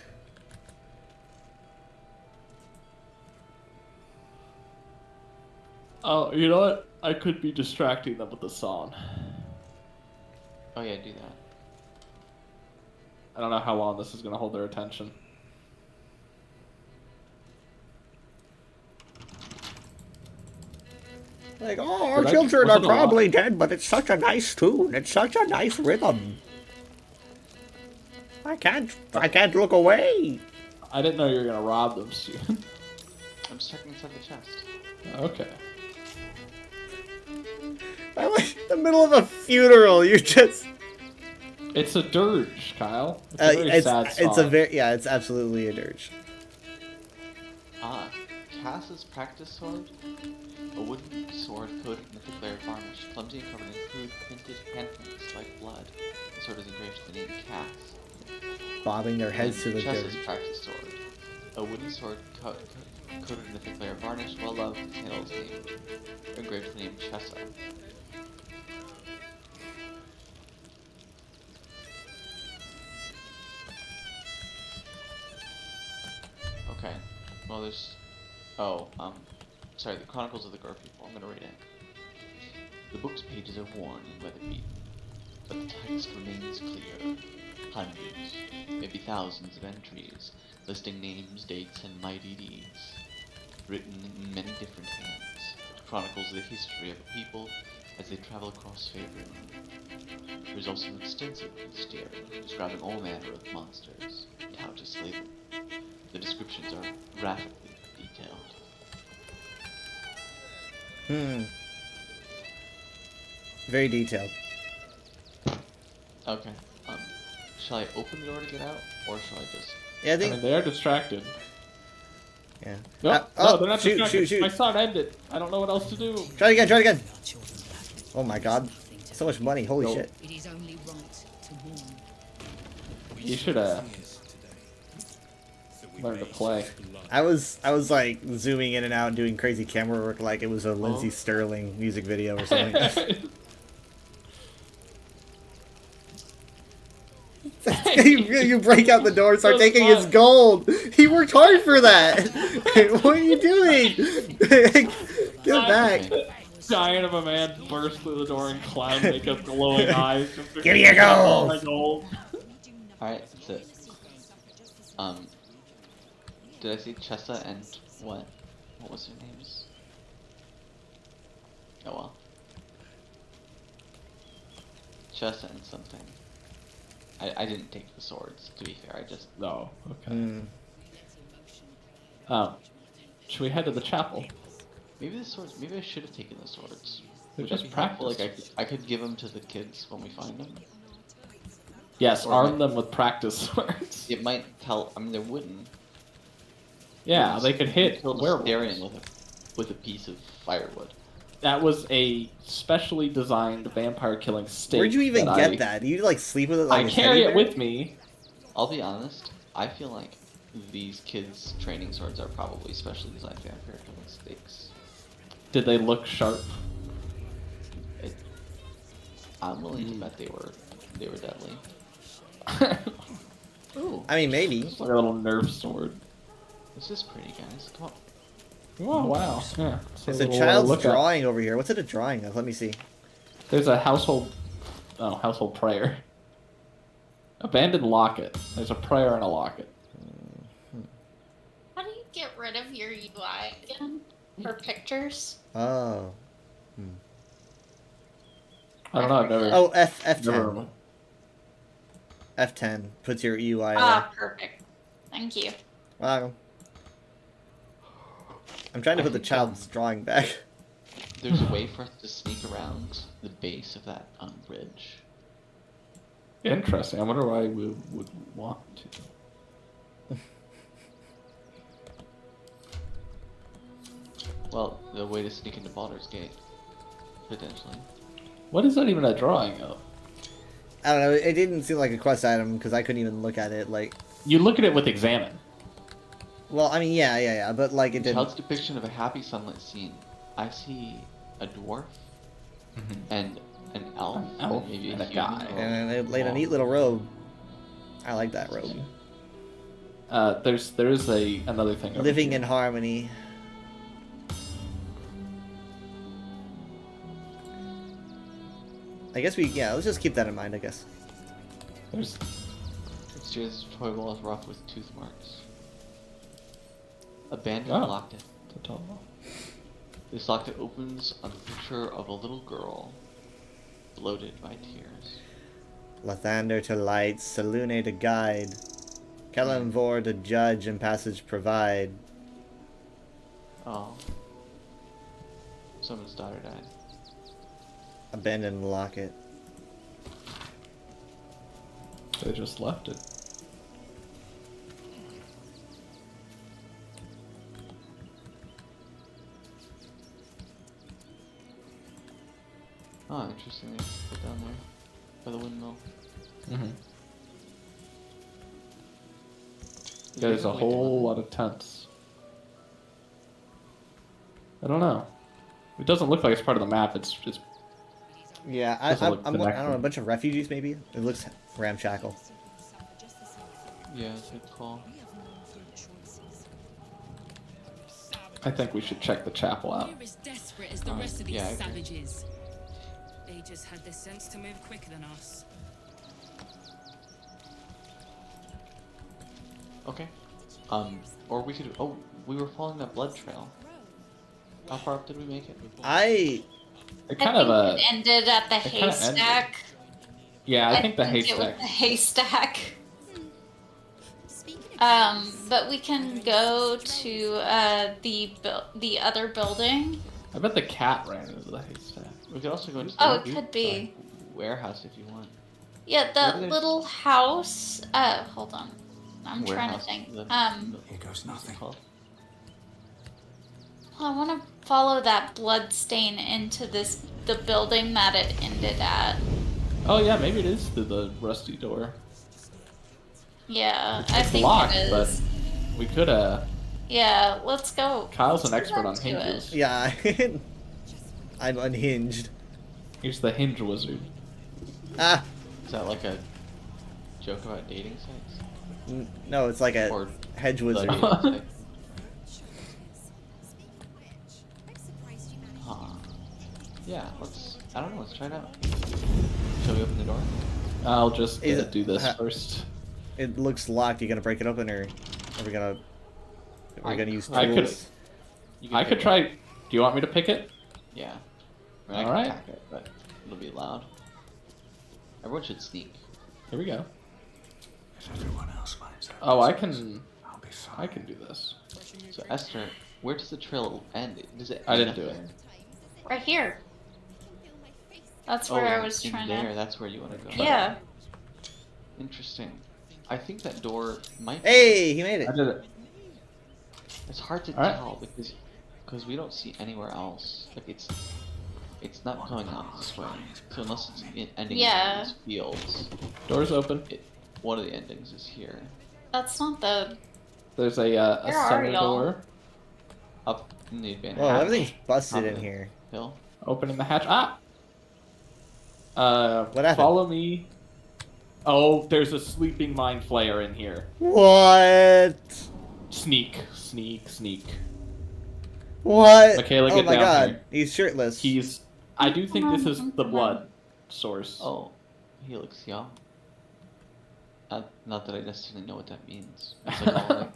Oh, you know what? I could be distracting them with the song. Oh yeah, do that. I don't know how long this is going to hold their attention. Like, oh, our Did I- children was are it a lot? probably dead, but it's such a nice tune. It's such a nice rhythm. I can't look away. I didn't know you were going to rob them, Steven. I'm just checking inside the chest. Okay. I like the middle of a funeral. You just. It's a dirge, Kyle. It's a very sad song. It's a very yeah. It's absolutely a dirge. Cass's practice sword. A wooden sword coated in a thick layer of varnish, clumsy and covered in crude printed handprints like blood. The sword is engraved with the name Cass. Bobbing their heads And to the Chess's dirge. practice sword. A wooden sword coated in a thick layer of varnish, well loved with the handle's name. Engraved with the name Chessa. Okay. Well, there's. Oh, sorry, the Chronicles of the Gore People. I'm gonna read it. The book's pages are worn and weather-beaten, but the text remains clear. Hundreds, maybe thousands of entries, listing names, dates, and mighty deeds. Written in many different hands, it chronicles the history of a people as they travel across Faerun. There's also an extensive bestiary describing all manner of monsters and how to slay them. The descriptions are graphically detailed. Very detailed. Okay. Shall I open the door to get out, or shall I just? Yeah, I I think. mean, they're distracted. Yeah. Nope. Oh, No, they're not shoot, distracted. shoot, shoot. My son ended. I don't know what else to do. Try it again. Try it again. Oh my God. So much money. Holy Nope. shit. It is only right to mourn. You should learn to play. I was like zooming in and out, doing crazy camera work like it was a Lindsey Sterling music video or something. you break out the door and start taking his gold. He worked hard for that. What are you doing? Get back. Giant of a man burst through the door in clown makeup, glowing eyes. Give me your gold! My gold. Alright, that's it. Did I see Chessa and what? What was their names? Oh well. Chessa and something. I didn't take the swords, to be fair, I just... No, okay. Should we head to the chapel? Maybe the swords, maybe I should have taken the swords. They're Would that just be helpful? Like, practice. I could give them to the kids when we find them. Yes, Or arm might- them with practice swords. It might tell, I mean, they're wooden. Yeah, they could hit Kill the werewolves. Starion with a piece of firewood. That was a specially designed vampire killing stake. Where'd you even that get I- that? Do you like sleep with it like I a carry teddy it bear? with me. I'll be honest, I feel like these kids' training swords are probably specially designed vampire killing stakes. Did they look sharp? I'm willing to bet they were deadly. Ooh, I mean, maybe. It's like a little Nerf sword. this is pretty, guys. Come on. Oh wow! Yeah. So It's a we'll, child's look up. drawing over here. What's it a drawing of? Let me see. There's a household prayer. Abandoned locket. There's a prayer and a locket. How do you get rid of your UI again for pictures? Oh. I don't know. I've never. Oh, F10. Never. F10 puts your UI away. Ah, perfect. Thank you. Wow. I'm trying to put the child's drawing back. There's a way for us to sneak around the base of that bridge. Interesting. I wonder why we would want to. Well, the way to sneak into Baldur's Gate, potentially. What is that even a drawing of? I don't know. It didn't seem like a quest item because I couldn't even look at it. Like, You look at it with examine. well, I mean, yeah, but like it didn't. Child's depiction of a happy sunlit scene. I see a dwarf and an elf, An elf maybe and a human guy. or And it laid a wall. neat little robe. I like that robe. There is another thing. over Living here. in harmony. I guess let's just keep that in mind, I guess. There's It's just toy wall is rough with tooth marks. Abandoned Oh. locket. the top wall. This locket opens on the picture of a little girl, bloated by tears. Lathander to light, Selune to guide, Kelenvor to judge and passage provide. Oh. Someone's daughter died. Abandon the locket. They just left it. Oh, interesting. They put down there by the windmill. Mm-hmm. Yeah, there's a whole lot of tents. I don't know. It doesn't look like it's part of the map. It's just. Yeah, Doesn't look I don't know, a connected. bunch of refugees maybe? It looks ramshackle. Yeah, good call. I think we should check the chapel out. We're as desperate as the rest of these yeah, I agree. savages. They just had the sense to move quicker than us. Okay. Or we could. Oh, we were following that blood trail. How far up did we make it? It kind of it ended at the it kinda ended. haystack. Yeah, I think the it was haystack. the haystack. But we can go to the other building. I bet the cat ran into the haystack. We could also go into Oh, the it could be. warehouse if you want. Yeah, Maybe the there's- little house. Hold on. I'm trying to Warehouse, think. the- Here goes nothing. called? I want to follow that blood stain into the building that it ended at. Oh yeah, maybe it is through the rusty door. Yeah, I It's think locked, it but is. we could Yeah, let's go. Kyle's an Let's expert go on to hinges. it. Yeah, I'm unhinged. He's the hinge wizard. Ah! Is that like a joke about dating sites? No, it's like a Or hedge the wizard. dating site? Huh. Yeah, I don't know, let's try it out. Shall we open the door? I'll just Is it- do this ha- first. It looks locked. You gonna break it open, or are we gonna use tools? I could. You can I pick could it. try. Do you want me to pick it? Yeah. I mean, I can Alright. attack it, but it'll be loud. Everyone should sneak. Here we go. If everyone else finds out. Oh, I can. I'll be fine. I can do this. So Esther, where does the trail end? Does it? I end didn't do up it. there? Right here. That's Oh, where I was in trying there. to. That's where you want to go. Yeah. Interesting. I think that door might. Hey, he made it. I did it. It's hard to Alright. tell because we don't see anywhere else. Like it's not going out this way. So unless it's ending Yeah. in these fields, Door's open. one of the endings is here. That's not the. There's a Where are center y'all? door. Up in the abandoned. Whoa, hatch. everything's busted in Top of the here. Hill. Opening the hatch. Ah. What happened? Follow me. Oh, there's a sleeping mind flayer in here. What? Sneak, sneak, sneak. What? Michaela, oh get my down god, here. he's shirtless. I do think this is the blood source. Oh, he looks young. Not that I necessarily know what that means. It's like all like,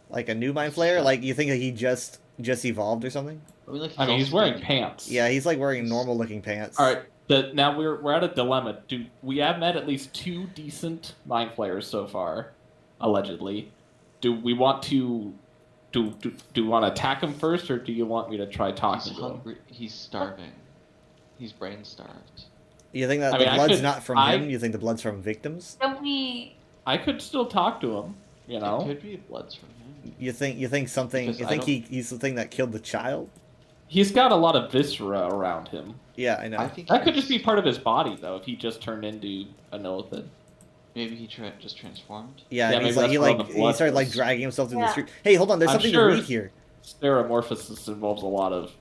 Like a new mind flayer? Like you think that he just evolved or something? I mean, he's also wearing like- pants. Yeah, he's like wearing normal looking pants. All right. Now we're at a dilemma. We have met at least 2 decent mind flayers so far, allegedly. Do we want to do you want to attack him first, or do you want me to try He's talking to him? hungry. He's starving. He's brain starved. You think that I the mean, I blood's could- not from I- him? You think the blood's from victims? Don't we? I could still talk to him. You It know, could be bloods from him. You think something? Because You I think don't- he's the thing that killed the child? he's got a lot of viscera around him. Yeah, I know. I think That could he's- just be part of his body, though, if he just turned into a Nilithid. Maybe he just transformed. Yeah, Yeah, and he's maybe like he that's where like the he blood started like was. dragging himself through the Yeah. street. Hey, hold on, there's I'm something sure- to read here. Stereomorphosis involves a lot of.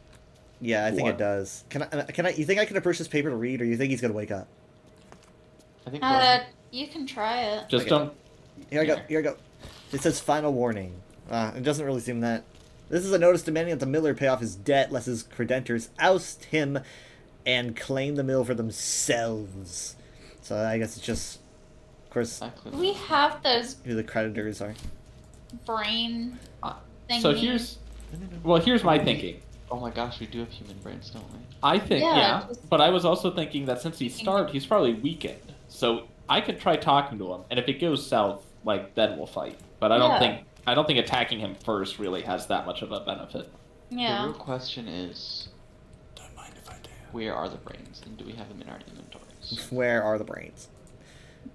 Yeah, I think it What? does. Can I? You think I can approach this paper to read, or you think he's gonna wake up? I think. You can try it. Just Okay. don't. Here I go. Here I go. It says final warning. It doesn't really seem that. This is a notice demanding that the miller pay off his debt, lest his creditors oust him and claim the mill for themselves. So I guess it's just, of course, We have those who the creditors are. brain thingies. So here's my thinking. Oh my gosh, we do have human brains, don't we? I think, Yeah, yeah, just- but I was also thinking that since he's starved, he's probably weakened. So I could try talking to him, and if it goes south, like then we'll fight. But I don't think attacking him first really has that much of a benefit. The Yeah. real question is, where are the brains, and do we have them in our inventories? Where are the brains?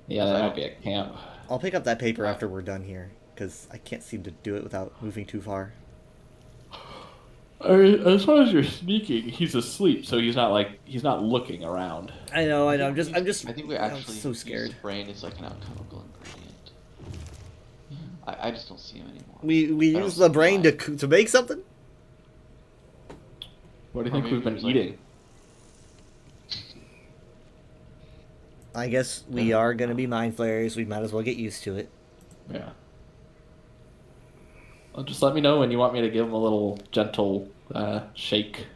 Yeah, that might be a camp. I'll pick up that paper after we're done here, because I can't seem to do it without moving too far. I mean, as long as you're sneaking, he's asleep, so he's not looking around. I know. I'm just. I think we actually so use scared. the brain as like an alchemical ingredient. I just don't see him anymore. We I don't use see the brain why. to make something. What do you Or think maybe we've been it was like- eating? I guess we are gonna be mind flayers. We might as well get used to it. Yeah. Well, just let me know when you want me to give him a little gentle shake.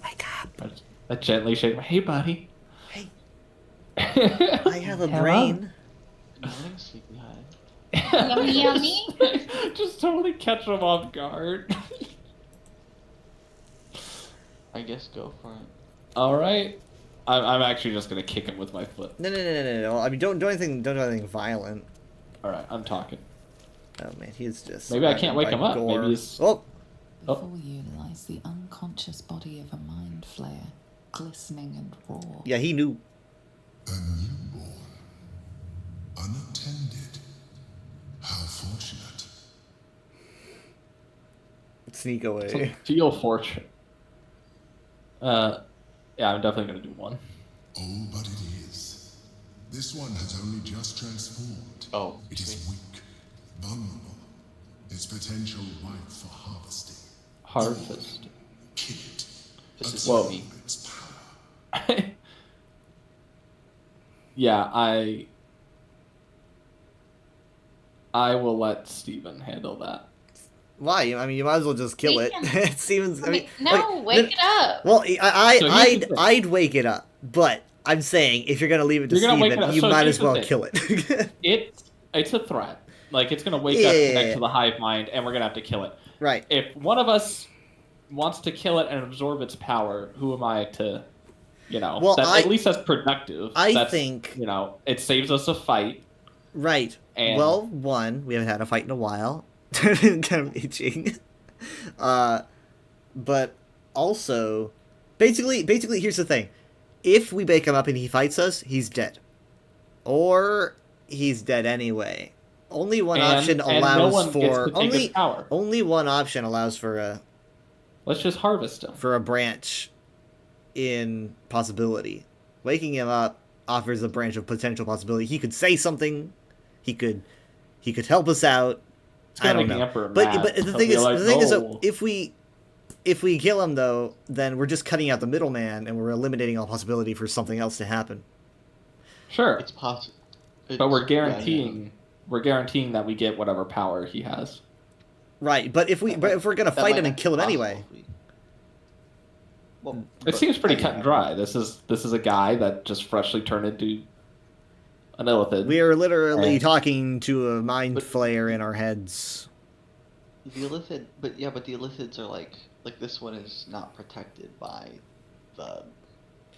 Wake up! I gently shake. Hey, buddy. Hey. I have a Hello? brain. Good morning, sleepyhead. Yummy, yummy. Just totally catch him off guard. I guess go for it. All right. I'm actually just gonna kick him with my foot. No. I mean, don't do anything. Don't do anything violent. All right, I'm talking. Oh man, he's just. Maybe I surrounded can't wake by him up. gore. Maybe he's. Oh, Before you lies the unconscious body of a mind flayer, glistening and raw. yeah, he knew. A newborn. Unattended. How fortunate. Sneak away. Feel fortune. Yeah, I'm definitely gonna do one. Oh, but it is. This one has only just transformed. Oh, It is weak, vulnerable. Its potential ripe for harvesting. Harvest. Kill it. This is Absorb me. its power. Yeah, I will let Steven handle that. Why? I mean, you might as well just kill it. Steven. It seems. I mean, No, like, wake it up. Well, So here's the thing. I'd wake it up, but I'm saying if you're gonna leave it to You're gonna wake it Steven, up. you So might here's as the well thing. kill it. It's a threat. Like it's gonna wake Yeah, up, yeah, connect yeah. to the hive mind, and we're gonna have to kill it. Right. If one of us wants to kill it and absorb its power, who am I to, Well, at least that's productive. I think it saves us a fight. Right. And- Well, one, we haven't had a fight in a while. kind of itching. But also, basically, here's the thing: if we wake him up and he fights us, he's dead, or he's dead anyway. Only one option and allows no one for gets to take his power. only one option allows for a Let's just harvest him. for a branch in possibility. Waking him up offers a branch of potential possibility. He could say something. He could help us out. It's gonna I don't make the know. Emperor But mad. but the He'll thing be is, like, the thing is, "No." if we kill him though, then we're just cutting out the middleman and we're eliminating all possibility for something else to happen. Sure, It's possible. but we're guaranteeing that we get whatever power he has. Right, but if we're gonna That fight might him and not be kill him possible anyway, if we- Well, It but- seems pretty cut and dry. This is a guy that just freshly turned into an illithid. we are literally And- talking to a mind flayer in our heads. The illithid, but the illithids are like this one is not protected by the.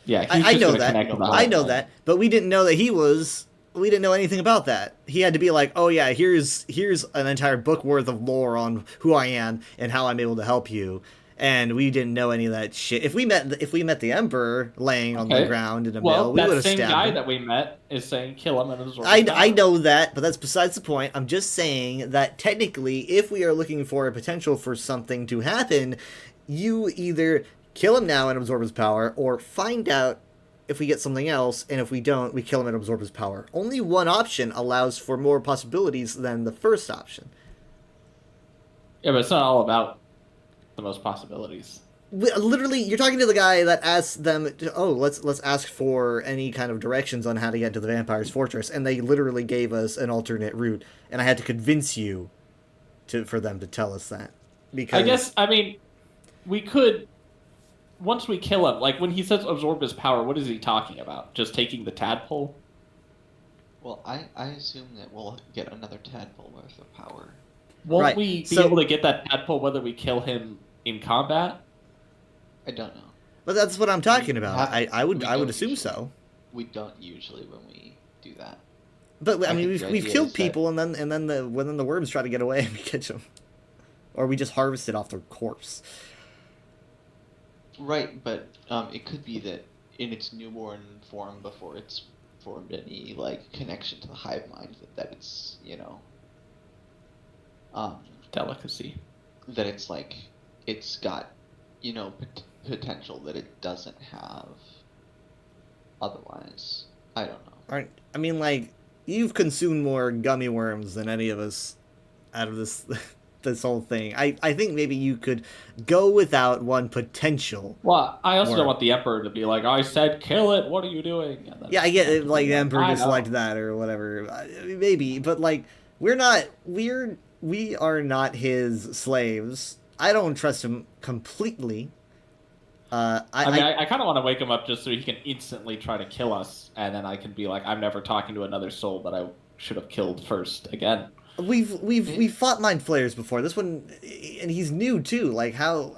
Yeah, he's I just know gonna that. connect with the I hive know mind. that, but we didn't know that he was. We didn't know anything about that. He had to be like, "Oh yeah, here's an entire book worth of lore on who I am and how I'm able to help you," and we didn't know any of that shit. If we met the Emperor laying on the Okay. ground in a Well, mill, we would that have same stabbed guy him. that we met is saying kill him and absorb his I power. know that, but that's besides the point. I'm just saying that technically, if we are looking for a potential for something to happen, you either kill him now and absorb his power, or find out if we get something else, and if we don't, we kill him and absorb his power. Only one option allows for more possibilities than the first option. Yeah, but it's not all about the most possibilities. Literally, you're talking to the guy that asked them, "Oh, let's ask for any kind of directions on how to get to the vampire's fortress," and they literally gave us an alternate route, and I had to convince you for them to tell us that. Because I guess, I mean, we could, once we kill him, like when he says absorb his power, what is he talking about? Just taking the tadpole? Well, I assume that we'll get another tadpole worth of power. Won't we be able to get that tadpole whether we kill him in combat? I don't know. But that's what I'm talking about. I would don't assume usually- so. We don't usually when we do that. But I mean, think the we've idea killed is that- people, and then the worms try to get away and we catch them, or we just harvest it off their corpse. Right, but it could be that in its newborn form, before it's formed any like connection to the hive mind, that it's delicacy. That it's like it's got potential that it doesn't have otherwise. I don't know. I mean, like, you've consumed more gummy worms than any of us out of this this whole thing. I think maybe you could go without one potential. Well, I also worm. don't want the Emperor to be like, I said kill it, what are you doing? And then- Yeah, I get it, like the Emperor I just know. like that or whatever. Maybe, but like we are not his slaves. I don't trust him completely. I kind of want to wake him up just so he can instantly try to kill us, and then I can be like, I'm never talking to another soul that I should have killed first again. We've fought mind flayers before. This one, and he's new too. Like how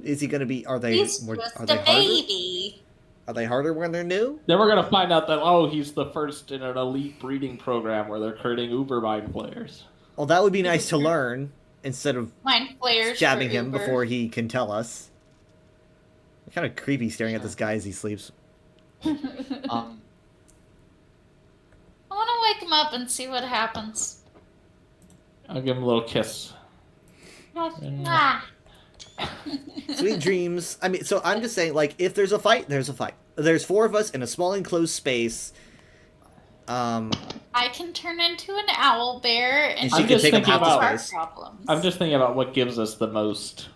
is he gonna be? Are they He's more? just Are they a harder? baby. Are they harder when they're new? Then we're gonna find out that he's the first in an elite breeding program where they're creating uber mind players. Well, that would be nice to learn instead of Mind flayers stabbing for him Uber. before he can tell us. Kind of creepy staring at this guy as he sleeps. I want to wake him up and see what happens. I'll give him a little kiss. Ah. Sweet dreams. I mean, so I'm just saying, like, if there's a fight, there's a fight. There's 4 of us in a small enclosed space. I can turn into an owl bear and she can take up half the our space. problems. I'm just thinking about what gives us the most.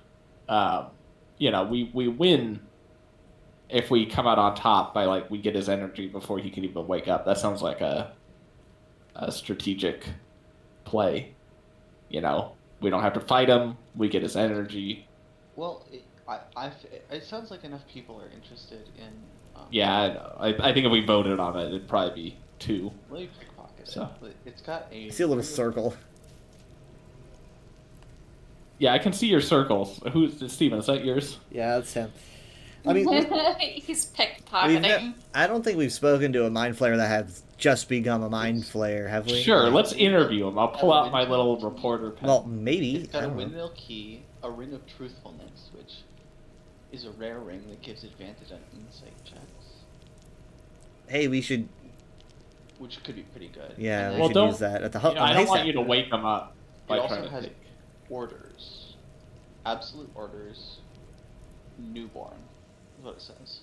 We win if we come out on top by like we get his energy before he can even wake up. That sounds like a strategic play. We don't have to fight him. We get his energy. Well, it sounds like enough people are interested in. Yeah, I think if we voted on it, it'd probably be 2. Let me pickpocket So. it. It's got a. I see a little circle. Yeah, I can see your circles. Who's Steven? Is that yours? Yeah, that's him. I mean, he's pickpocketing. I don't think we've spoken to a mind flayer that has just become a mind flayer, have we? Sure, let's interview him. I'll pull out my little reporter pen. Well, maybe. It's got I a don't know. windmill key, a ring of truthfulness, which is a rare ring that gives advantage on insight checks, Hey, we should. which could be pretty good. Yeah, And we then should use that at the. I don't want haystack. you to wake him up by It trying also to has take. orders, absolute orders, newborn. Is what it says.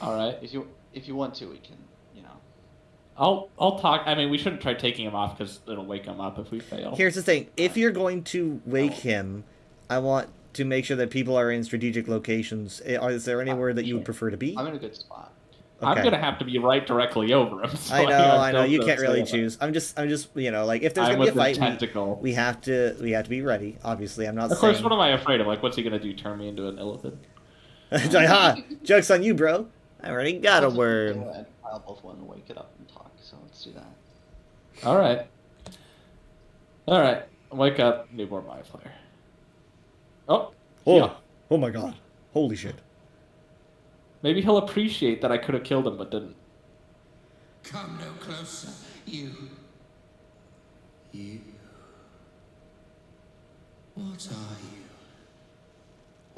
All right. If you want to, we can. I'll talk. I mean, we shouldn't try taking him off because it'll wake him up if we fail. Here's the thing: if you're going to wake him, I want to make sure that people are in strategic locations. Is there anywhere that you would prefer to be? I'm in a good spot. I'm Okay. gonna have to be right directly over him. So I know. don't You know can't really say that. choose. I'm just, like, if there's I'm gonna be a with the fight, tentacle. we have to be ready. Obviously, I'm not. Of course, saying... what am I afraid of? Like, what's he gonna do? Turn me into an illithid? It's like, ha! Joke's on you, bro. I already got a worm. I'll both want to wake it up and talk, so let's do that. All right. Wake up, newborn mind flayer. Oh. Yeah. Oh my god! Holy shit! Maybe he'll appreciate that I could have killed him, but didn't. Come no closer, you. You. What are you?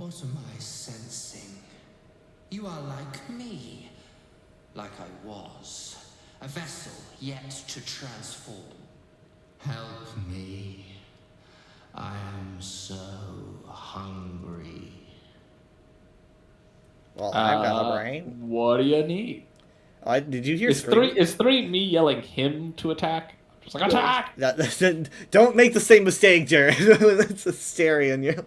What am I sensing? You are like me. Like I was. A vessel yet to transform. Help me. I am so hungry. Well, I've got a brain. What do you need? Did you hear Is three me yelling him to attack? Just like attack! Don't make the same mistake, Jared. That's hysteria in you.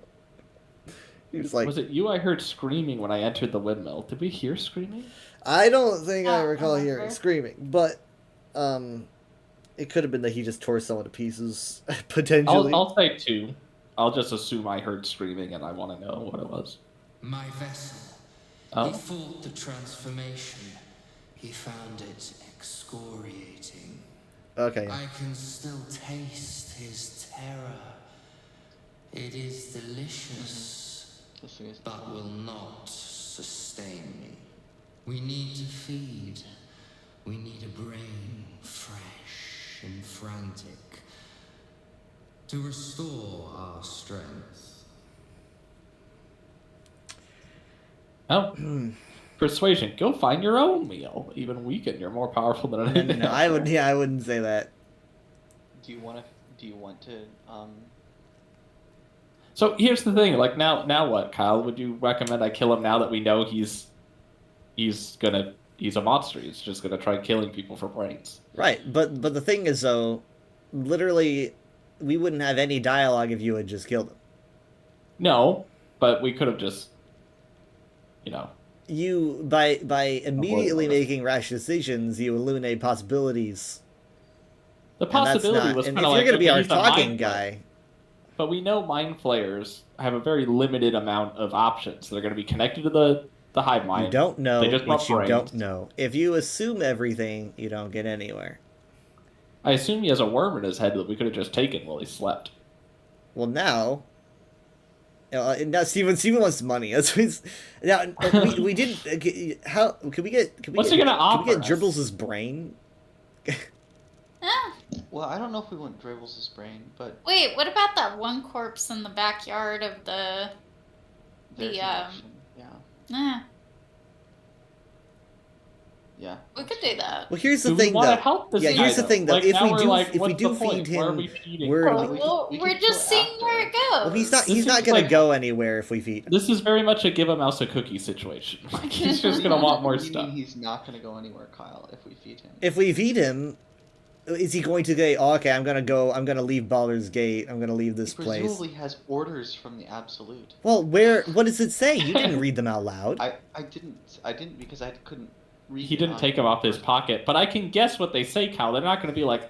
He was like, was it you I heard screaming when I entered the windmill? Did we hear screaming? I don't think I recall hearing screaming, but it could have been that he just tore someone to pieces, potentially. I'll say 2. I'll just assume I heard screaming and I want to know what it was. My vessel. Oh. He fought the transformation. He found it excoriating. Okay. I can still taste his terror. It is delicious, but will not sustain me. We need to feed. We need a brain, fresh and frantic, to restore our strength. Oh. Persuasion. Go find your own meal. Even weakened, you're more powerful than anything. No, I wouldn't say that. Do you want to So here's the thing, like now what, Kyle? Would you recommend I kill him now that we know he's a monster? He's just gonna try killing people for brains. Right, but the thing is though, literally, we wouldn't have any dialogue if you had just killed him. No, but we could have just, you know. You by immediately making rash decisions, you eliminate possibilities. The possibility was and kind if of you're like, gonna be our he's a talking mind guy. flayer. But we know mind flayers have a very limited amount of options. They're going to be connected to the hive mind. You don't know They just what want you brains. don't know. If you assume everything, you don't get anywhere. I assume he has a worm in his head that we could have just taken while he slept. Well, now Steven wants money. That's what he's, now we didn't. How can we get? What's he gonna offer Can we get us? Dribbles' brain? Well, I don't know if we want Dribbles' brain, but Wait, what about that one corpse in the backyard of there's the an option. Yeah. eh, Yeah. we could do that. Well, here's the Do we thing, wanna though. help this Yeah, guy, here's the though? thing, though. Like, If now we we're do, like, if we what's do the feed point? Where are him, we feeding? we're. We're just seeing where it goes. Well, he's not This gonna seems go like- anywhere if we feed him. This is very much a give a mouse a cookie situation. Like, he's just gonna want more What do you stuff. mean he's not going to go anywhere, Kyle, if we feed him? If we feed him, is he going to go? Oh, okay, I'm gonna leave Baldur's Gate. I'm gonna leave this He place. presumably has orders from the Absolute. Well, what does it say? You didn't read them out loud. I didn't because I couldn't read. He it didn't on- take them off his pocket, but I can guess what they say, Kyle. They're not going to be like,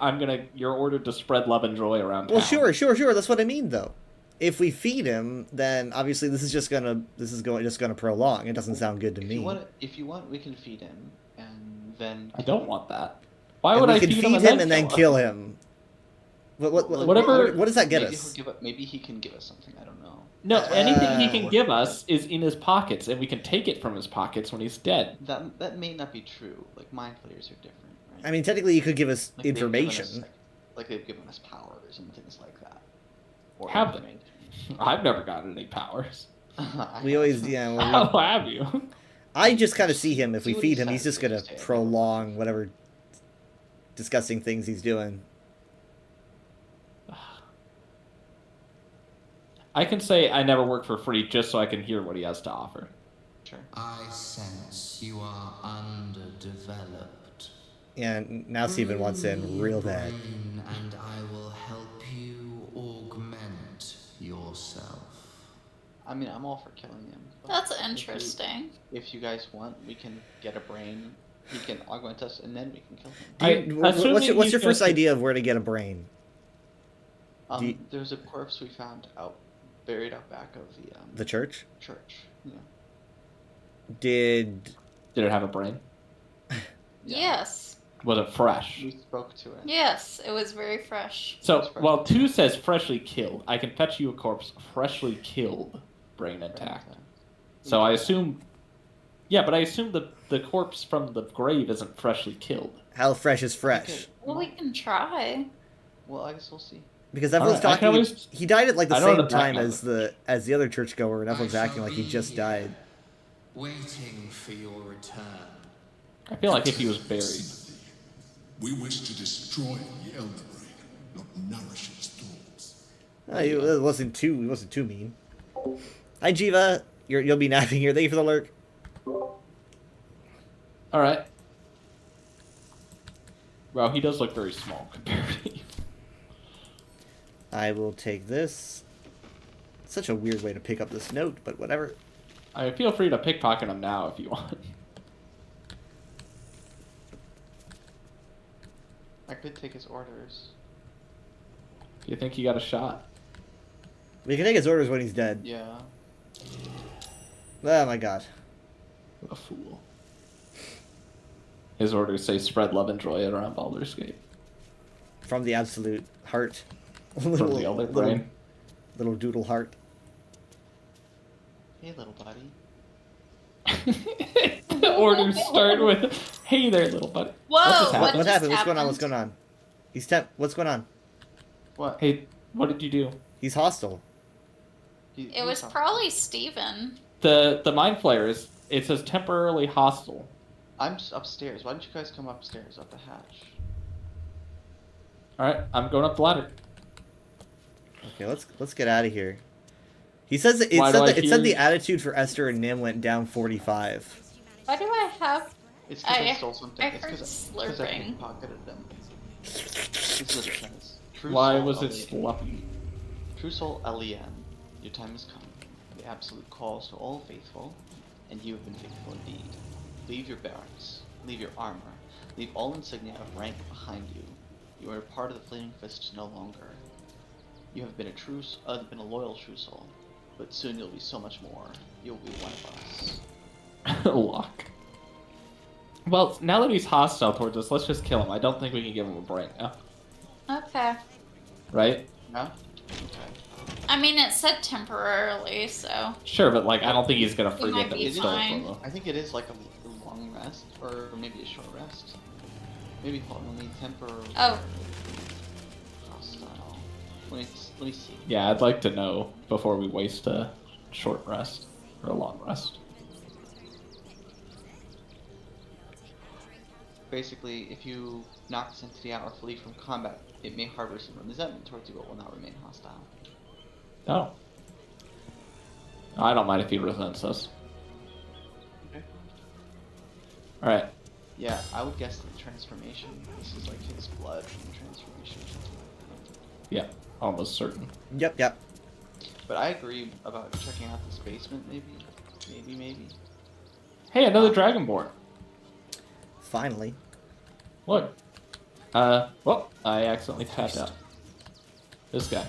you're ordered to spread love and joy around Well, town. sure. That's what I mean, though. If we feed him, then obviously this is just gonna prolong. It doesn't sound good to me. If you want, we can feed him, and then I don't want that. Why And would we I can feed feed him and then kill him? What does that get maybe us? Maybe he can give us something. I don't know. No, anything he can give us is in his pockets, and we can take it from his pockets when he's dead. That may not be true. Like mind flayers are different, right? I mean, technically, you could give us Like, they've given us, information. like they've given us powers and things like that. Or Have they? information. I've never gotten any powers. We always, How have you? I just kind of see him. If we See what feed he him, he's says just gonna Tuesday. prolong whatever disgusting things he's doing. I can say I never work for free just so I can hear what he has to offer. Sure. I sense you are underdeveloped. And now Steven wants in real bad. Brain, and I will help you augment yourself. I mean, I'm all for killing him. but That's if you- interesting. If you guys want, we can get a brain. He can augment us, and then we can kill him. What's your first idea of where to get a brain? Do you- There's a corpse we found buried out back of The church? church. Yeah. Did it have a brain? Yes. Was it fresh? We spoke to it. Yes, it was very fresh. So, while 2 says freshly killed, I can fetch you a corpse freshly killed, brain intact. So I assume... Yeah, but I assume the corpse from the grave isn't freshly killed. How fresh is fresh? Well, we can try. Well, I guess we'll see. Because everyone's Alright, I can talking. always- He died at like the I don't know same the time background. as the other churchgoer, and everyone's acting like he just died. Waiting for your return. I feel like if he was buried. We wish to destroy the Elder Brain, not nourish its thoughts. He wasn't too mean. Hi Jiva, you'll be napping here. Thank you for the lurk. All right. Wow, he does look very small compared to you. I will take this. Such a weird way to pick up this note, but whatever. I feel free to pickpocket him now if you want. I could take his orders. If you think he got a shot. We can take his orders when he's dead. Yeah. Oh my god. What a fool. His orders say spread love and joy around Baldur's Gate. From the absolute heart. From the Elder Brain. Little doodle heart. Hey, little buddy. The orders start with, "Hey there, little buddy." Whoa! What happened? What's going on? What's going on? What's going on? What? Hey, what did you do? He's hostile. It was probably Steven. The mind flayer is. It says temporarily hostile. I'm upstairs. Why don't you guys come upstairs up the hatch? All right, I'm going up the ladder. Okay, let's get out of here. He says that it said the attitude for Esther and Nim went down 45. Why do I have? It's because I stole something. I It's heard because I slurping. pickpocketed them. This is what it says. True Why soul was it Elien. sloppy? True soul Elien, your time has come. The absolute calls to all faithful, and you have been faithful indeed. Leave your barracks, leave your armor, leave all insignia of rank behind you. You are a part of the Flaming Fist no longer. You have been been a loyal true soul, but soon you'll be so much more. You'll be one of us. Lock. Well, now that he's hostile towards us, let's just kill him. I don't think we can give him a break now. Okay. Right? No? Okay. I mean, it said temporarily, so. Sure, but like, I don't think he's gonna He forget might that be we stole fine. from him. I think it is like a long rest, or maybe a short rest. Maybe hold on, only temporary. Oh. Hostile. Let me see. Yeah, I'd like to know before we waste a short rest or a long rest. Basically, if you knock this entity out or flee from combat, it may harbor some resentment towards you, but will not remain hostile. Oh. I don't mind if he resents us. Okay. Alright. Yeah, I would guess the transformation. This is like his blood from the transformation. Yeah, almost certain. Yep. But I agree about checking out this basement, maybe. Hey, another Dragonborn. Finally. Look. Well, I accidentally tapped out. This guy.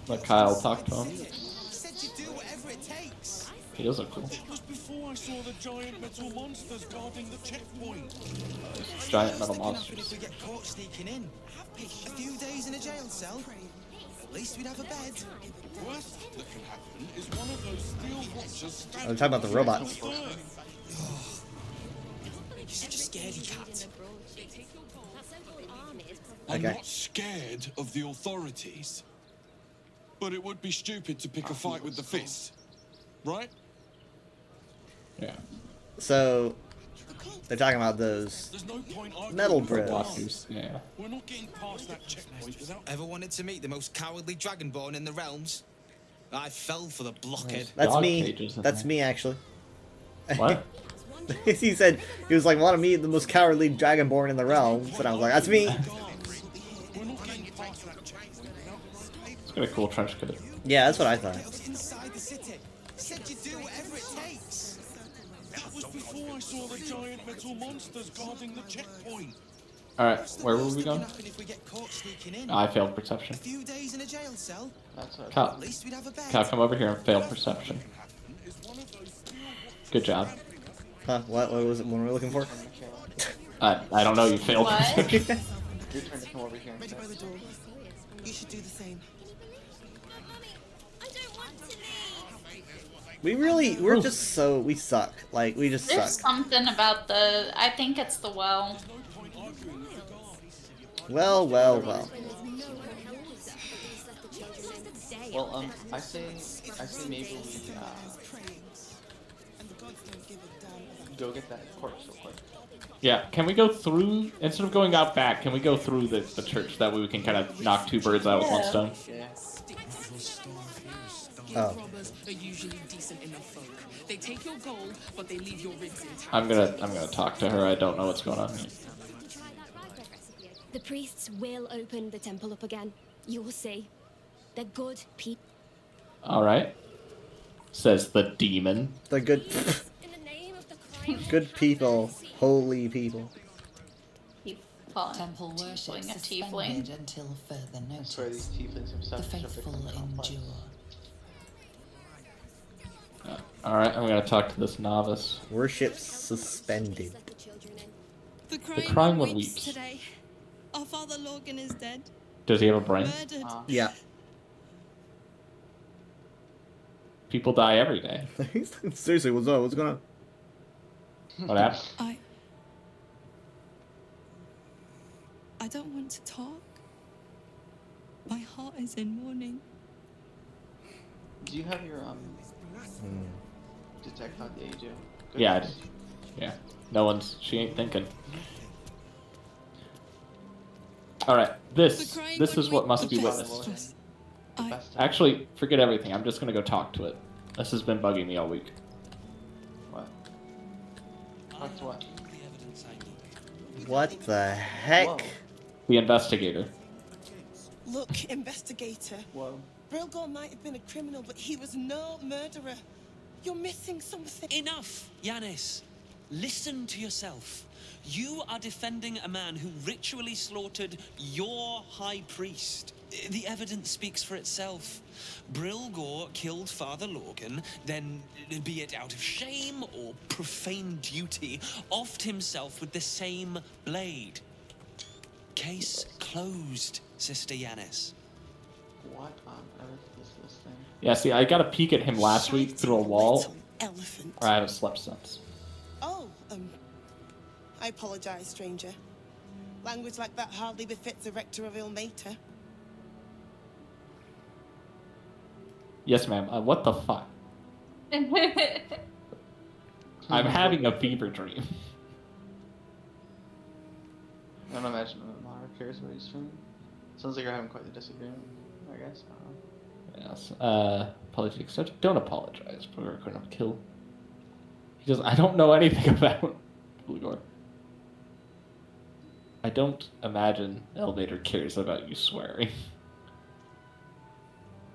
Let Kyle talk to him. He does look cool. It was before I saw the giant metal monsters guarding the checkpoint. Giant metal If monsters. we get caught sneaking in, a few days in a jail cell. At least we'd have a bed. Worst that can happen is one of those steel watchers stab. I'm talking about the robots. You're such a scaredy cat. I'm Okay. not scared of the authorities. But it would be stupid to pick a fight with the fist. Right? Yeah. So they're talking about those metal bros. Walkers, yeah. We're not getting past that checkpoint without. Ever wanted to meet the most cowardly dragonborn in the realms? I fell for the blockhead. That's Dog me. cages in That's there. me actually. What? He said he was like, want to meet the most cowardly dragonborn in the realms, and I was like, that's me. He's got a cool trench coat. Yeah, that's what I thought. Inside the city. Said you'd do whatever it takes. That was before I saw the giant metal monsters guarding the checkpoint. Alright, where were we going? If we get caught sneaking in. I failed perception. A few days in a jail cell. That's what Cal, At least we'd have a bed. Cal, come over here and fail perception. Good job. Huh? What was it? What were we looking for? I don't know, you failed What? perception. Your turn to come over here and Ready by the door. You should do the same. we're just so, we suck. Like, we just There's suck. something about the. I think it's the well. Well. Well, I say maybe we go get that corpse real quick. Yeah, can we go through, instead of going out back, can we go through the church? That way we can kind of knock two birds out with one stone. Yeah. Oh. Robbers are usually decent enough folk. They take your gold, but they leave your rigs intact. I'm gonna talk to her. I don't know what's going on here. The priests will open the temple up again. You will see. They're good people. Alright. Says the demon. The good people, holy people. Temple worship Tiefling, a suspended tiefling. until further I swear these notice. tieflings have The such a faithful endure. Alright, I'm gonna talk to this novice. Worship suspended. The crying one weeps. Today. Our father Logan is dead. Does he have a brain? Murdered. Yeah. People die every day. Seriously, what's up? What's going on? What happened? I don't want to talk. My heart is in mourning. Do you have your detect on the age? Yeah, I did. Yeah. She ain't thinking. Alright, this is what must be witnessed. Actually, forget everything. I'm just gonna go talk to it. This has been bugging me all week. What? What's what? What the heck? Whoa. The investigator. Look, investigator. Whoa. Brilgor might have been a criminal, but he was no murderer. You're missing something. Enough, Yanis. Listen to yourself. You are defending a man who ritually slaughtered your high priest. The evidence speaks for itself. Brilgor killed Father Logan, then, be it out of shame or profane duty, offed himself with the same blade. Case closed, Sister Yanis. What on earth is this thing? Yeah, see, I got a peek at him last week through a wall. Elephant. Or I haven't slept since. Oh, I apologize, stranger. Language like that hardly befits a rector of Ilmater. Yes, ma'am. What the fuck? I'm having a fever dream. I don't imagine Mara cares what he's doing. Sounds like you're having quite the disagreement, I guess. I don't know. Yes. Apologies. Don't apologize. We're going to kill. I don't know anything about Brilgor. I don't imagine Elevator cares about you swearing.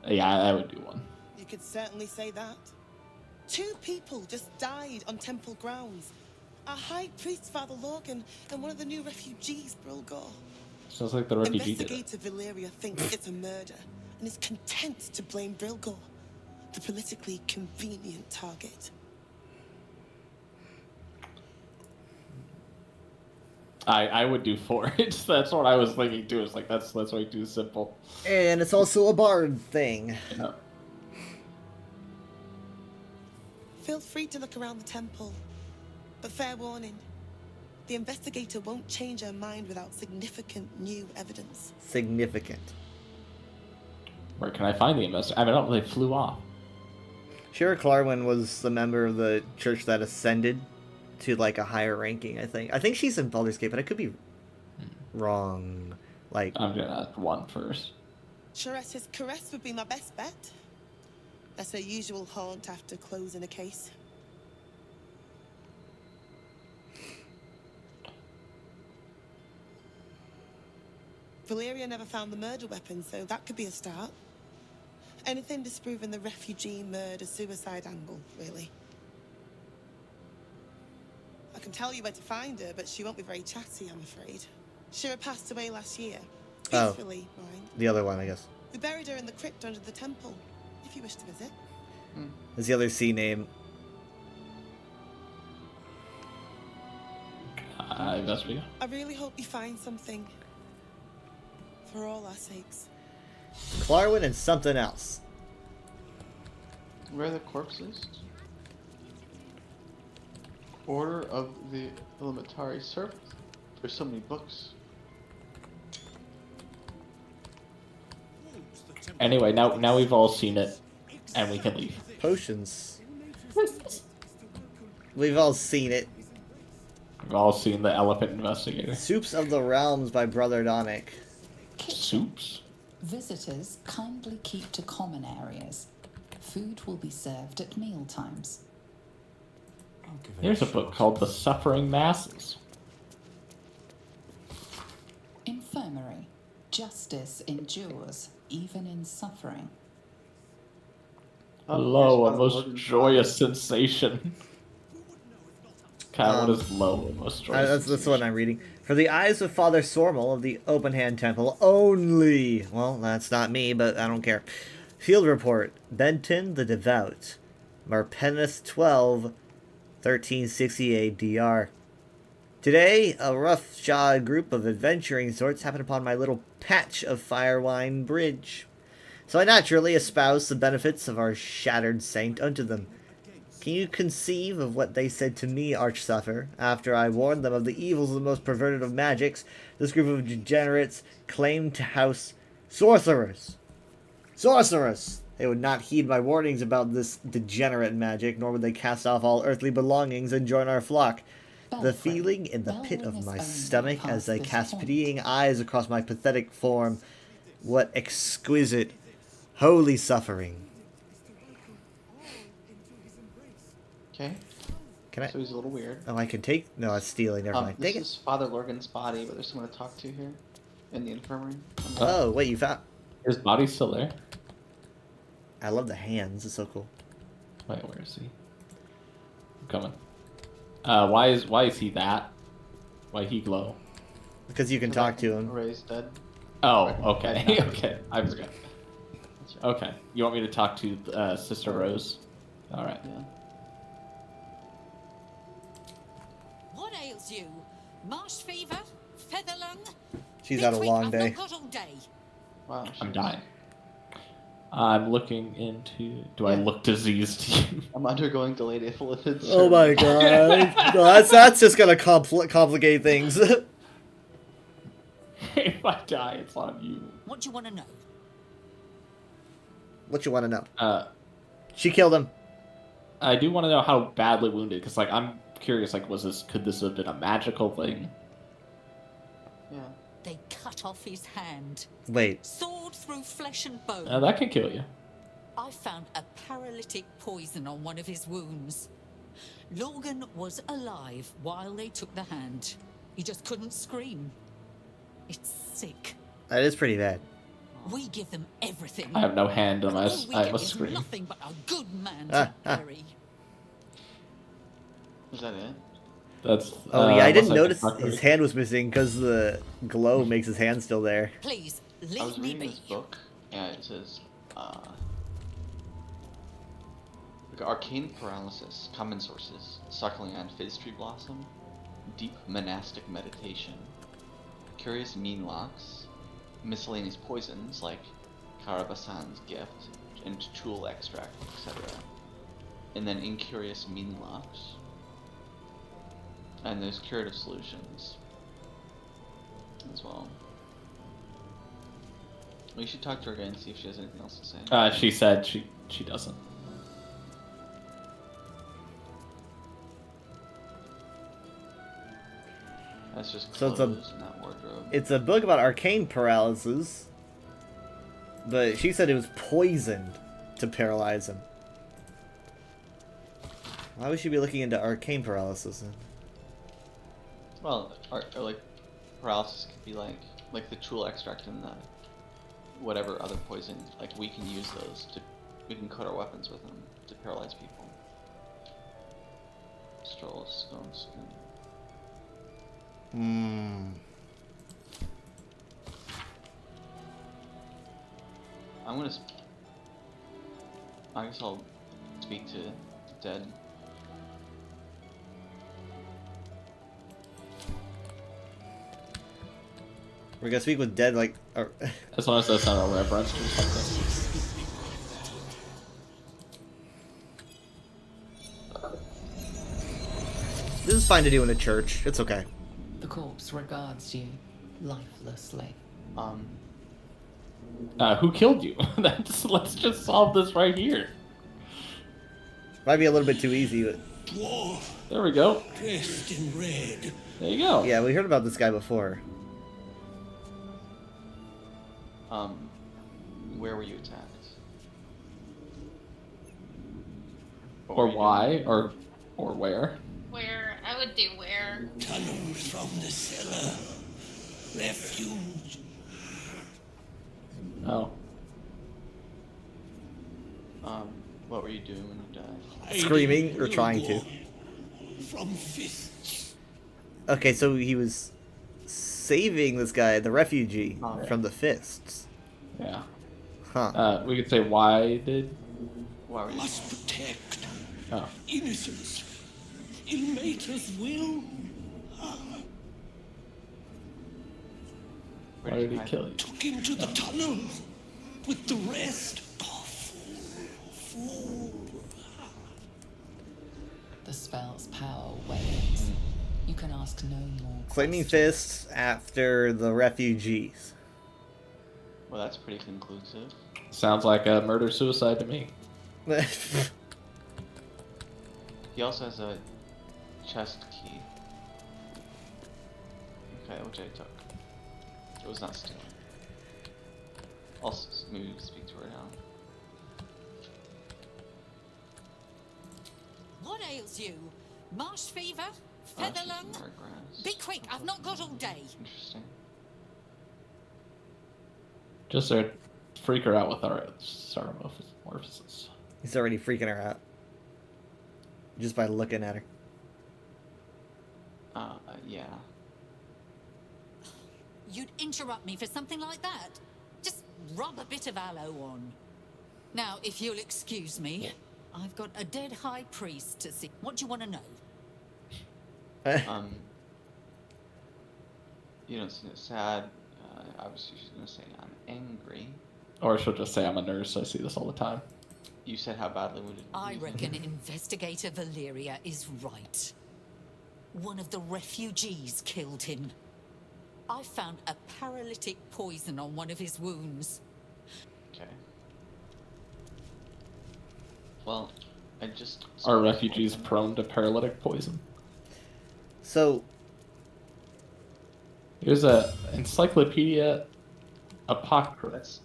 Yeah, I would do one. You could certainly say that. 2 people just died on temple grounds. Our high priest, Father Logan, and one of the new refugees, Brilgor. Sounds like the refugee did it. Investigator Valeria thinks it's a murder and is content to blame Brilgor, the politically convenient target. I would do 4. That's what I was thinking too. It's like that's way too simple. And it's also a bard thing. No. Feel free to look around the temple, but fair warning, the investigator won't change her mind without significant new evidence. Significant. Where can I find the investigator? I mean, I don't. They flew off. Shira Clarwin was the member of the church that ascended to like a higher ranking. I think she's in Baldur's Gate, but I could be wrong. Like I'm gonna ask 1 first. Sharetta's caress would be my best bet. That's her usual haunt after closing a case. Valeria never found the murder weapon, so that could be a start. Anything disproving the refugee murder-suicide angle, really. I can tell you where to find her, but she won't be very chatty, I'm afraid. Shira passed away last year. Peacefully, mind. The other one, I guess. We buried her in the crypt under the temple, if you wish to visit. Is the other C name? Investigator. I really hope you find something. For all our sakes. Clarwin and something else. Where are the corpses? Order of the Elementary Serpent. There's so many books. Anyway, now we've all seen it, and we can leave. Potions. We've all seen it. We've all seen the Elephant Investigator. Soups of the Realms by Brother Donick. Soups? Visitors kindly keep to common areas. Food will be served at meal times. Here's a book called The Suffering Masses. Infirmary. Justice endures, even in suffering. Low and most joyous sensation. What is low and most joyous That's the one I'm reading. For the eyes of Father Sormel of the Open Hand Temple only. Well, that's not me, but I don't care. Field report. Benton the Devout. Marpennis 12, 1368 DR. Today, a roughshod group of adventuring sorts happened upon my little patch of Firewine Bridge. So I naturally espoused the benefits of our shattered saint unto them. Can you conceive of what they said to me, Archsuffer, after I warned them of the evils of the most perverted of magics? This group of degenerates claimed to house sorcerers. Sorcerers! They would not heed my warnings about this degenerate magic, nor would they cast off all earthly belongings and join our flock. The feeling in the pit of my stomach as they cast pitying eyes across my pathetic form. What exquisite, holy suffering. Okay. Can I? So he's a little weird. Oh, I can take... No, it's stealing. Never mind. This Take it. is Father Lorgan's body, but there's someone to talk to here. In the infirmary. Oh, wait, you found... His body's still there? I love the hands. It's so cool. Wait, where is he? I'm coming. Why is he that? Why he glow? Because you can talk to him. Ray's dead. Oh, okay. Okay. I forgot. Okay. You want me to talk to Sister Rose? Alright. Yeah. What ails you? Marsh fever? Feather lung? She's had a long I've day. not got all day. Wow. I'm dying. I'm looking into... Do I look diseased to you? I'm undergoing delayed aphids. Oh my god. No, that's just gonna complicate things. If I die, it's on you. What do you want to know? What you want to know? She killed him. I do want to know how badly wounded, because like I'm curious. Like, could this have been a magical thing? Yeah. They cut off his hand. Wait. Sword through flesh and bone. That can kill you. I found a paralytic poison on one of his wounds. Logan was alive while they took the hand. He just couldn't scream. It's sick. That is pretty bad. We give them everything. I have no hand unless All we I get must is scream. nothing but a good man to bury. Is that it? That's. Oh yeah, I didn't unless notice can his hand was missing because the glow makes his hand still there. Please, I was leave me reading be. this book, and it says, like arcane paralysis, common sources, suckling on fizz tree blossom, deep monastic meditation, curious mean locks, miscellaneous poisons like Karabasan's gift and chul extract, etc. And then incurious mean locks. And there's curative solutions as well. We should talk to her again and see if she has anything else to say. She said she doesn't. That's just So clothes in that wardrobe. it's a book about arcane paralysis, but she said it was poisoned to paralyze him. Why would she be looking into arcane paralysis then? Well, or like paralysis could be like the chul extract and the whatever other poison. Like we can use those we can coat our weapons with them to paralyze people. Stroll stone skin. I guess I'll speak to Dead. We're gonna speak with Dead like. As long as that's not a reference to something. This is fine to do in a church. It's okay. The corpse regards you lifelessly. Who killed you? Let's just solve this right here. Might be a little bit too easy, but... Dwarf. There we go. Dressed in red. There you go. Yeah, we heard about this guy before. Where were you attacked? Or why? Or where? Where? I would do where. Tunnels from the cellar. Refuge. Oh. What were you doing when you died? Screaming or trying to. From fists. Okay, so he was saving this guy, the refugee, from the fists. Yeah. Huh. We could say why did... Why were you... Must protect. Oh. Innocence. Ilmater's will. Why did he kill you? Took him to the tunnel with the rest. The spell's power wanes. You can ask no more. Claiming fists after the refugees. Well, that's pretty conclusive. Sounds like a murder-suicide to me. He also has a chest key. Okay, which I took. It was not stealing. I'll maybe speak to her now. What ails you? Marsh fever? Feather lung? Be quick, I've not got all day. Interesting. Just to freak her out with our Starmorphosis. He's already freaking her out. Just by looking at her. Yeah. You'd interrupt me for something like that? Just rub a bit of aloe on. Now, if you'll excuse me, I've got a dead high priest to see. What do you want to know? You don't seem sad. Obviously, she's gonna say I'm angry. Or she'll just say I'm a nurse, I see this all the time. You said how badly wounded. I reckon Investigator Valeria is right. One of the refugees killed him. I found a paralytic poison on one of his wounds. Okay. Well, I just... Are refugees prone to paralytic poison? So... Here's a Encyclopedia Apocryphal.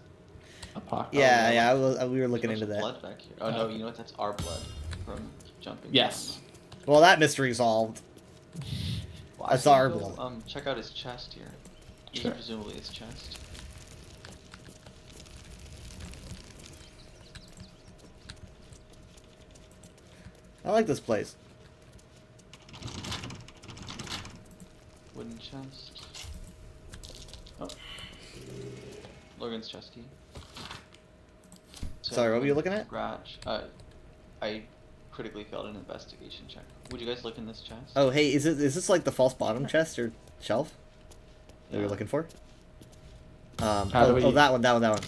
Yeah, we were looking into that. Blood back here. Oh no, you know what? That's our blood from jumping. Yes. Well, that mystery solved. Well, That's our blood. Check out his chest here. Sure. Presumably his chest. I like this place. Wooden chest. Oh. Logan's chest key. Sorry, what were you looking at? Scratch. I critically failed an investigation check. Would you guys look in this chest? Oh, hey, is this like the false bottom chest or shelf that you're looking for? That one.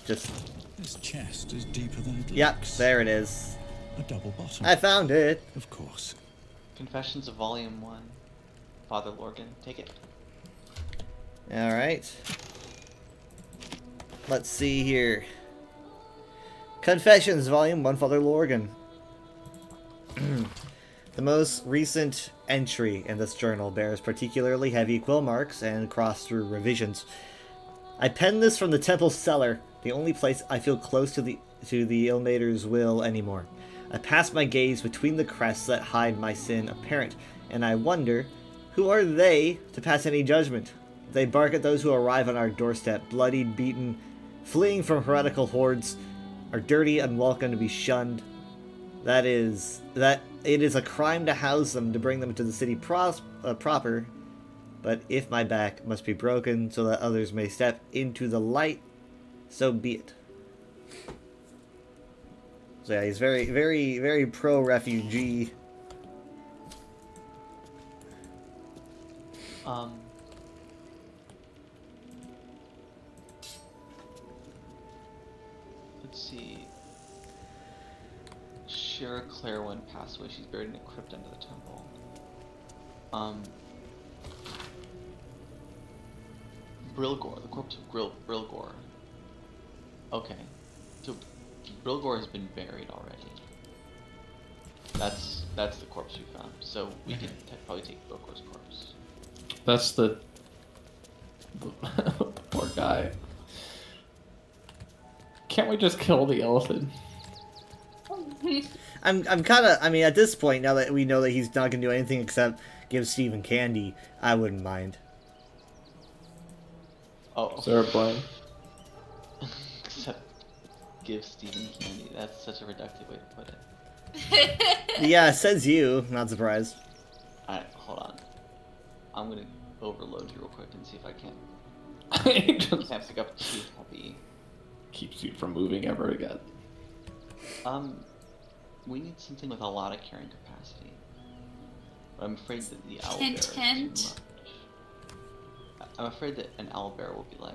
Just. This chest is deeper than it Yep, looks. there it is. A double bottom. I found it. Of course. Confessions of Volume 1. Father Lorgan, take it. All right. Let's see here. Confessions, Volume 1, Father Lorgan. The most recent entry in this journal bears particularly heavy quill marks and crossed-through revisions. I penned this from the temple cellar, the only place I feel close to the Ilmater's will anymore. I pass my gaze between the crests that hide my sin apparent, and I wonder, who are they to pass any judgment? They bark at those who arrive on our doorstep, bloodied, beaten, fleeing from heretical hordes, are dirty, unwelcome to be shunned. That it is a crime to house them, to bring them to the city proper, but if my back must be broken so that others may step into the light, so be it. So yeah, he's very, very, very pro-refugee. Let's see. Shira Clairwyn passed away. She's buried in a crypt under the temple. Brilgor, the corpse of Brilgor. Okay, so Brilgor has been buried already. That's the corpse we found. So we can probably take Brilgor's corpse. That's the poor guy. Can't we just kill the elephant? I'm kind of. I mean, at this point, now that we know that he's not gonna do anything except give Stephen candy, I wouldn't mind. Oh. Is there a blame? Except give Stephen candy. That's such a reductive way to put it. Yeah, says you. Not surprised. Alright, hold on. I'm gonna overload you real quick and see if I can. Can't pick up too heavy. Keeps you from moving ever again. We need something with a lot of carrying capacity. But I'm afraid that the owlbear Hint, is too hint. much. I'm afraid that an owlbear will be like.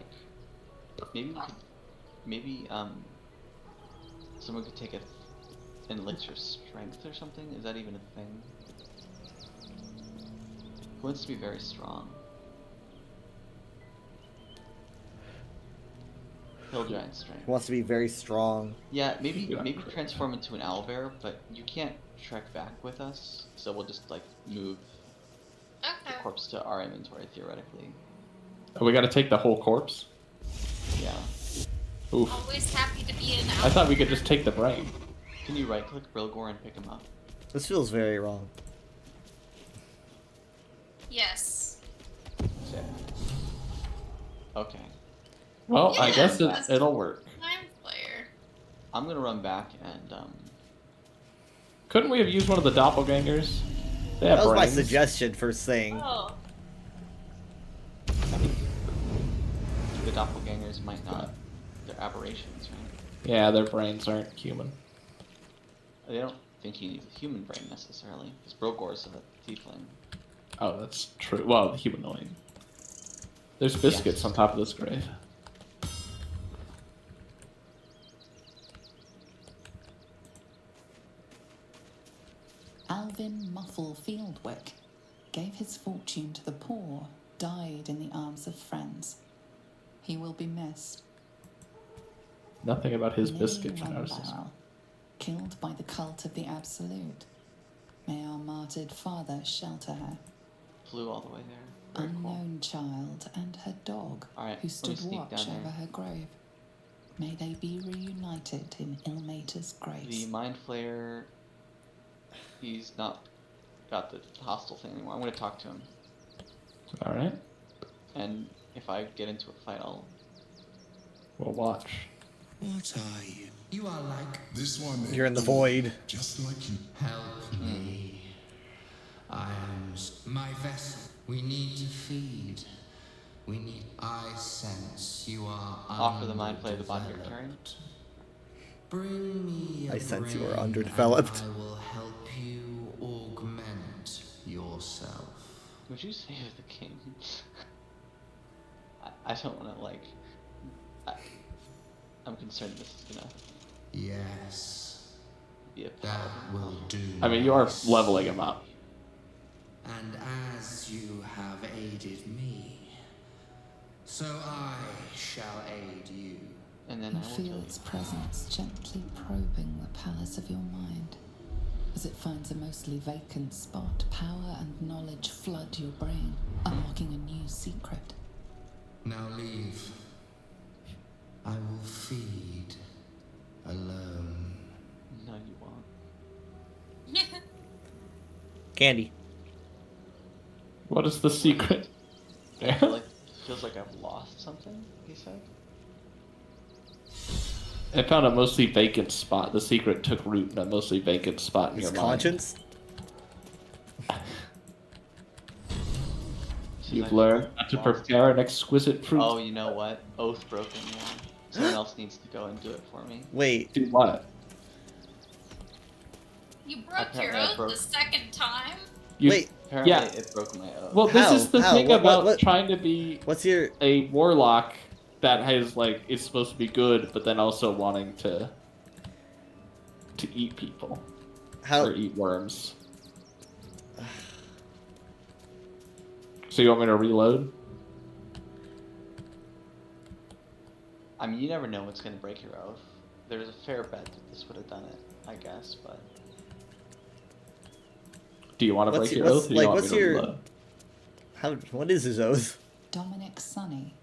Maybe someone could take an elixir strength or something. Is that even a thing? Who wants to be very strong? Hill giant strength. Wants to be very strong. Yeah, maybe transform into an owlbear, but you can't trek back with us, so we'll just like move the corpse to our inventory theoretically. Oh, we gotta take the whole corpse? Yeah. Oof. Always happy to be an I thought we could just take the brain. Can you right click Brilgor and pick him up? This feels very wrong. Yes. Sick. Okay. Well, I Yeah, guess that's it'll work. Time player. I'm gonna run back and Couldn't we have used one of the doppelgangers? They have That was my brains. suggestion first thing. Oh. the doppelgangers might not. They're aberrations, right? Yeah, their brains aren't human. They don't think you need a human brain necessarily, because Brilgor's a tiefling. Oh, that's true. Well, humanoid. There's biscuits on top of this grave. Alvin Muffle Fieldwick gave his fortune to the poor, died in the arms of friends. He will be missed. Nothing about his Lily biscuit for notices. Rumbarrel, killed by the cult of the Absolute. May our martyred father shelter her. Flew all the way there. Very Unknown child and her dog, Alright, who let me stood sneak watch down over there. her grave. May they be reunited in Ilmater's grace. The Mind Flayer, he's not got the hostile thing anymore. I'm going to talk to him. Alright. And if I get into a fight, We'll watch. What are you? You are like This one. You're in the void. Just like you. help me. I am my vessel. We need to feed. We need. I sense you are. Offer the Mind Flayer the body you're carrying. Bring me. I sense you are underdeveloped. I will help you augment yourself. Would you save the king? I don't want to, like... I'm concerned this is gonna Yes. be a That will do. I mean, you are leveling him up. And as you have aided me, so I shall aid you. And then You I will feel its presence gently probing the palace of your mind. As it finds a mostly vacant spot, power and knowledge flood your brain, unlocking a new secret. Now leave. I will feed alone. No, you won't. Candy. What is the secret? I feel like, feels like I've lost something, he said. I found a mostly vacant spot. The secret took root in a mostly vacant spot in His your mind. conscience? You've learned how to prepare an exquisite fruit. Oh, you know what? Oath broken, yeah. Someone else needs to go and do it for me. Wait. Do what? You broke your Apparently I oath broke- the second time. Wait. Apparently Yeah. it broke my oath. Well, this How? is the How? thing What- about what- trying to be What's your... a warlock that has, like, is supposed to be good, but then also wanting to eat people. or eat worms. So you want me to reload? I mean, you never know what's gonna break your oath. There's a fair bet that this would have done it, I guess, but... Do you want to break your oath? Or do you want me to reload? What is his oath? Dominic Sonny.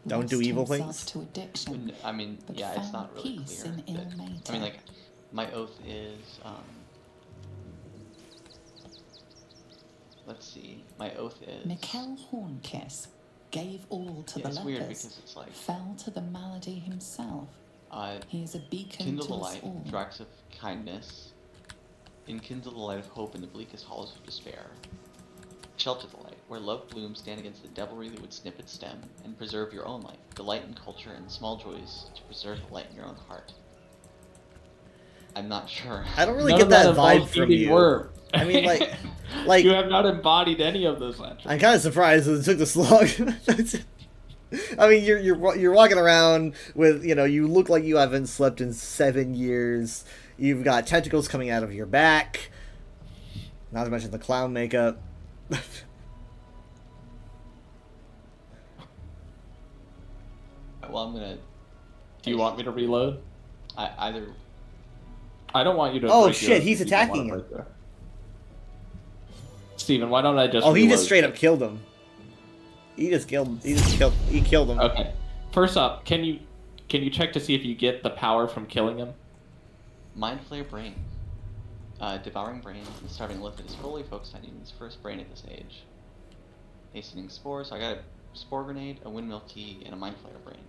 Don't do lost evil himself things? to addiction, I mean, but yeah, it's found not really peace clear. in that- ill I mean, mating. like, my oath is, let's see, my oath is... Mikkel Hornkiss gave all to Yeah, the it's weird lepers, because it's like... fell to the malady himself. He is a beacon Kindle to the us light, all. Drax of kindness. Enkindle the light of hope in the bleakest halls of despair. Shelter the light, where love blooms, stand against the devilry that would snip its stem, and preserve your own light. Delight in culture and small joys to preserve the light in your own heart. I'm not sure. I don't really None get of that involves vibe from eating you. worm. I mean, like You have not embodied any of this, actually. I'm kind of surprised that it took this long. I mean, you're walking around with, you know, you look like you haven't slept in 7 years. You've got tentacles coming out of your back. Not to mention the clown makeup. Well, I'm gonna... Do you want me to reload? Either... I don't want you to. Oh break your shit, oath he's if you don't attacking wanna him. break your- Steven, why don't I just? Oh, he just reload? straight up killed him. He killed him. Okay. First up, can you check to see if you get the power from killing him? Mind Flayer Brain. Devouring Brain, the starving Lithid is fully focused on eating his first brain at this age. Hastening Spores, I got a Spore Grenade, a Windmill Key, and a Mind Flayer Brain.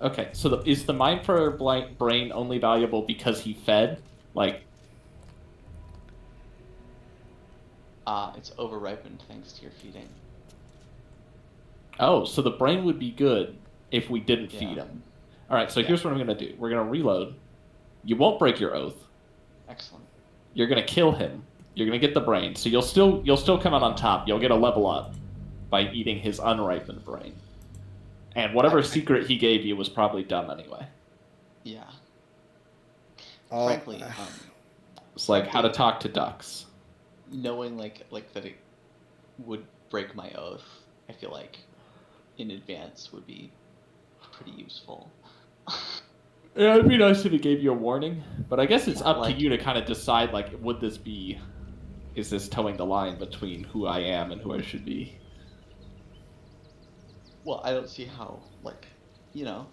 Okay, so is the Mind Flayer Brain only valuable because he fed? Like, It's over-ripened thanks to your feeding. oh, so the brain would be good if we didn't Yeah. feed him. All right, so here's what I'm gonna do. We're gonna reload. You won't break your oath. Excellent. You're gonna kill him. You're gonna get the brain. So you'll still come out on top. You'll get a level up by eating his unripened brain. And whatever secret he gave you was probably dumb anyway. Yeah. Oh, Frankly, It's like how to talk to ducks. knowing like that it would break my oath, I feel like in advance would be pretty useful. Yeah, it'd be nice if it gave you a warning, but I guess it's up Like- to you to kind of decide, like, is this towing the line between who I am and who I should be? Well, I don't see how, like, you know.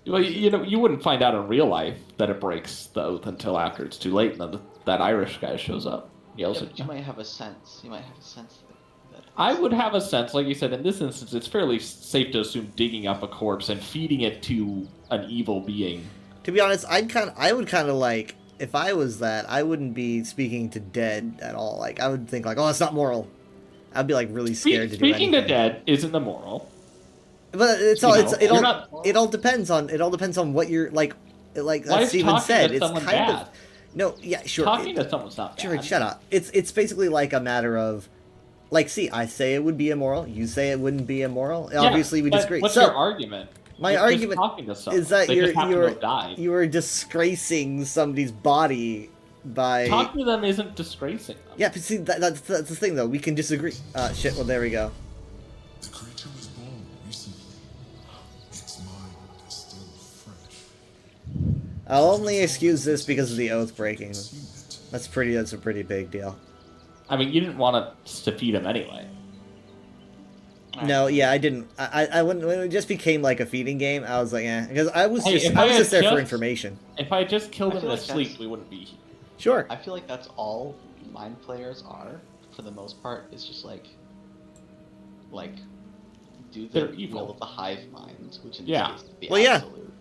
Well, you wouldn't find out in real life that it breaks the oath until after it's too late, and then that Irish guy shows up, yells Yeah, at but you. you might have a sense. You might have a sense that I would have a sense, like you said, in this instance, it's fairly safe to assume digging up a corpse and feeding it to an evil being. To be honest, I would kind of like, if I was that, I wouldn't be speaking to dead at all. Like, I would think like, oh, it's not moral. I'd be like really scared to do anything. Speaking to dead isn't immoral. But it all depends on what you're like Why as is Steven talking said. to It's someone kind bad? of no, yeah, sure. Talking to someone's not bad. Sure, shut up. It's basically like a matter of, like, see, I say it would be immoral. You say it wouldn't be immoral. Yeah, Obviously, we but disagree. What's So your argument? my You're just argument talking to someone. is that They just happen to have died. you are disgracing somebody's body by Talking to them isn't disgracing them. Yeah, but see, that's the thing though. We can disagree. Shit. Well, there we go. The creature was born recently. Its mind is still fresh. I'll only excuse this because of the oath breaking. That's a pretty big deal. I mean, you didn't want us to feed him anyway. No, yeah, I didn't. I wouldn't. When it just became like a feeding game, I was like, eh, because I was Hey, just if I was had just there for information. If I had just killed I him feel in like his sleep, that's- we wouldn't be here. Sure. I feel like that's all mind players are, for the most part, is just like do the They're evil. will of the hive mind, which in this Yeah. case is the Well, yeah. absolute.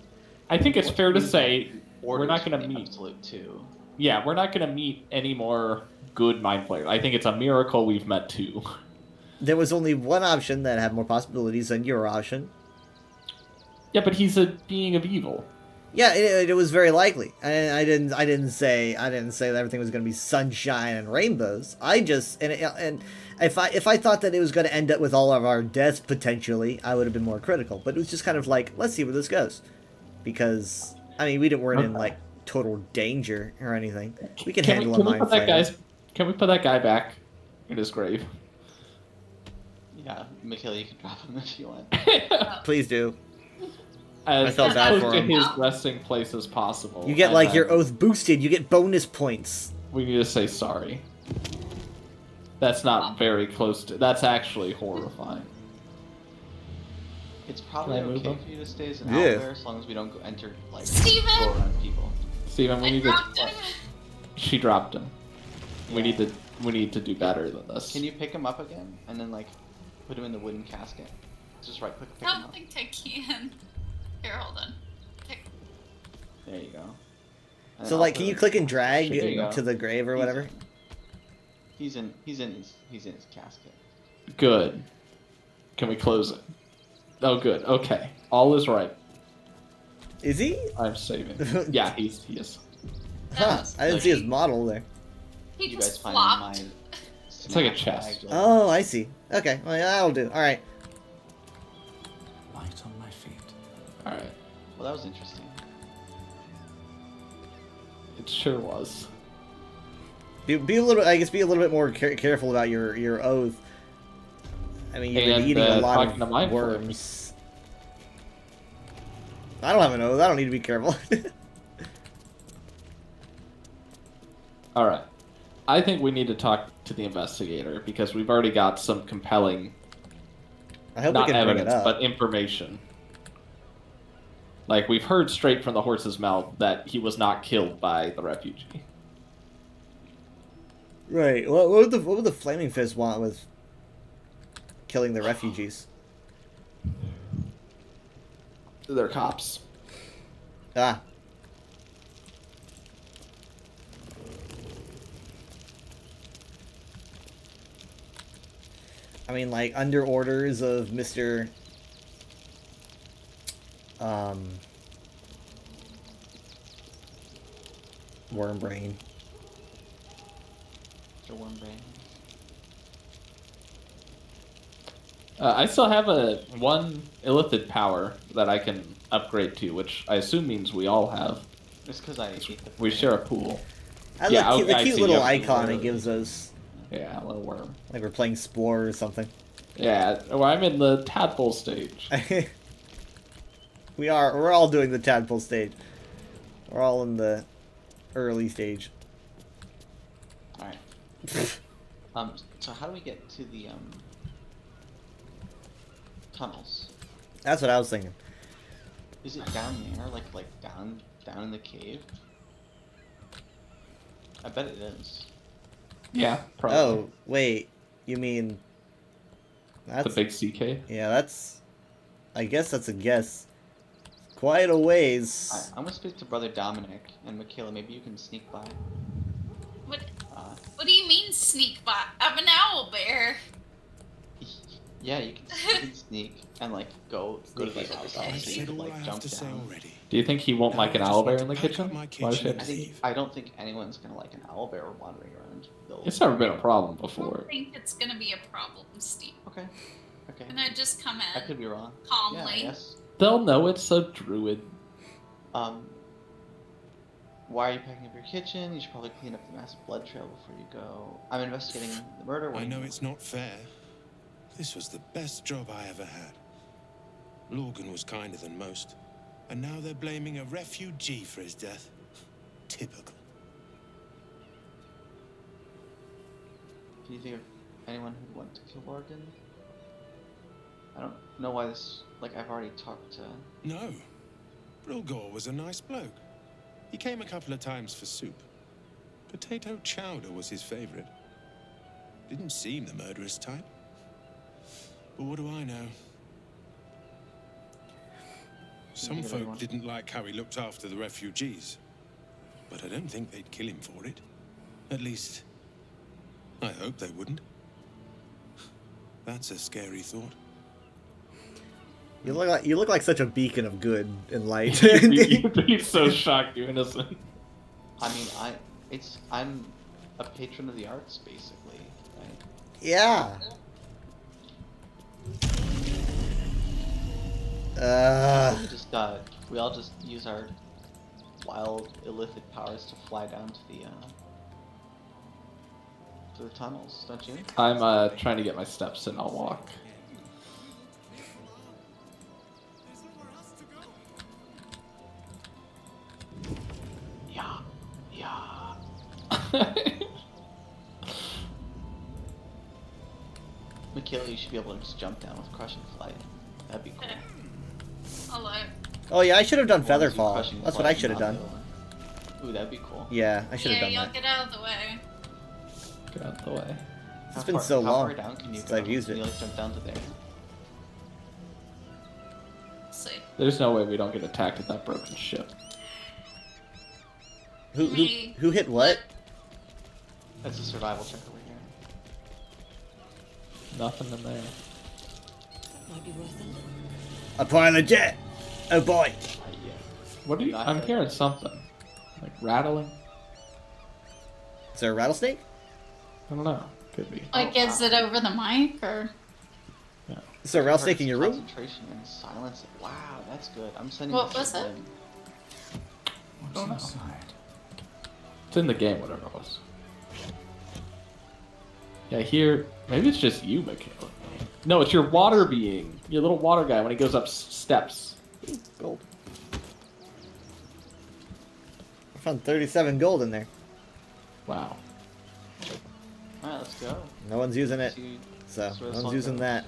I think it's fair to Orders say we're not from going to the meet. absolute too. Yeah, we're not going to meet any more good mind players. I think it's a miracle we've met two. There was only one option that had more possibilities than your option. Yeah, but he's a being of evil. Yeah, it was very likely. And I didn't say that everything was going to be sunshine and rainbows. I just and if I thought that it was going to end up with all of our deaths potentially, I would have been more critical. But it was just kind of like, let's see where this goes, because I mean weren't in like total danger or anything. We can Can handle we a mind put that flayer. Can we put that guy back in his grave? Yeah, Michaela, you can drop him if you want. Please do. As I felt bad close for to him. his resting place as possible. You get and like your then oath boosted. You get bonus points. We need to say sorry. That's not very close to. That's actually horrifying. It's probably Can I move okay him? for you to stay as an Yeah. owlbear as long as we don't go enter like Steven! go around people. Steven, we I need dropped to. him. She dropped him. We need to. We need to do better than this. Can you pick him up again and then like put him in the wooden casket? Just right click, I pick him don't up. think I can. Here, hold on. Pick. There you go. And So then like, also- can you click and drag There you go. to the grave or whatever? He's in his casket. Good. Can we close it? Oh, good. Okay. All is right. Is he? I'm saving. Yeah, he is. Huh, I didn't see his model there. He You just guys find flopped. my It's like a snap chest. bag, Oh, I see. Okay, well, yeah, that'll do. All right. Light on my feet. All right. Well, that was interesting. It sure was. Be a little. I guess be a little bit more careful about your oath. I mean, you've been And, eating a lot talking to of Mindful. worms. I don't have an oath. I don't need to be careful. All right. I think we need to talk to the investigator because we've already got some compelling, I hope not we can bring it evidence, up. but information. Like we've heard straight from the horse's mouth that he was not killed by the refugee. Right. What would the Flaming Fist want with killing the refugees? They're cops. Ah. I mean, like, under orders of Mr. Wormbrain. The worm brain. I still have one illithid power that I can upgrade to, which I assume means we all have. It's because I ate the We share a pool. I Yeah, like the I cute see, little you have icon a- it gives us. Yeah, a little worm. Like we're playing Spore or something. Yeah, well, I'm in the tadpole stage. We're all doing the tadpole stage. We're all in the early stage. Alright. So how do we get to the tunnels? That's what I was thinking. Is it down there, like down in the cave? I bet it is. Yeah, probably. Oh, wait. You mean that's The big CK? Yeah, that's I guess that's a guess. Quite a ways. Alright, I'm gonna speak to Brother Dominic and Michaela. Maybe you can sneak by. What do you mean sneak by? I'm an owl bear. Yeah, you can sneak and like go to the other side so you can like jump down. Do you think he won't like an owlbear in the kitchen? Why should I don't think anyone's gonna like an owlbear wandering around. It's never been a problem I before. don't think it's gonna be a problem, Steve. Okay. Okay. And I just come I in could be wrong. calmly. Yeah, yes. They'll know it's a druid. Why are you packing up your kitchen? You should probably clean up the massive blood trail before you go. I'm investigating the murder. I know it's not fair. This was the best job I ever had. Lorgan was kinder than most, and now they're blaming a refugee for his death. Typical. Can you think of anyone who'd want to kill Lorgan? I don't know why this. Like, I've already talked to. No. Brilgor was a nice bloke. He came a couple of times for soup. Potato chowder was his favorite. Didn't seem the murderous type. But what do I know? Some think of folk anyone? didn't like how he looked after the refugees. But I don't think they'd kill him for it. At least, I hope they wouldn't. That's a scary thought. You look like such a beacon of good and light. You'd be so shocked, you innocent. I mean, I'm a patron of the arts, basically. Right? Yeah. We all just use our wild illithid powers to fly down to the tunnels, don't you? I'm trying to get my steps in. I'll walk. Yeah. Michaela, you should be able to just jump down with crushing flight. That'd be cool. Hello. Oh yeah, I should have done As long as you Featherfall. crushing That's what flight I should have not done. Ooh, that'd be cool. Yeah, I should have done y'all that. get out of the way. Get out the way. It's been so how long far down can you since go? I've used Can it. you like jump down to there? Let's see. There's no way we don't get attacked at that broken ship. Who hit what? That's a survival check over here. Nothing in there. Might be worth a look. A pilot jet. Oh boy. What are you? I'm hearing something. Like rattling? Is there a rattlesnake? I don't know. Could be. Like, is it over the mic or? Is there a rattlesnake in your room? Concentration and silence. Wow, that's good. I'm sending. What this was ship it? in. Don't know. It's in the game, whatever it was. Yeah, here. Maybe it's just you, Michaela. No, it's your water being. Your little water guy when he goes up steps. Gold. I found 37 gold in there. Wow. Alright, let's go. No one's using it. See- So, that's where no this one's all using goes. that.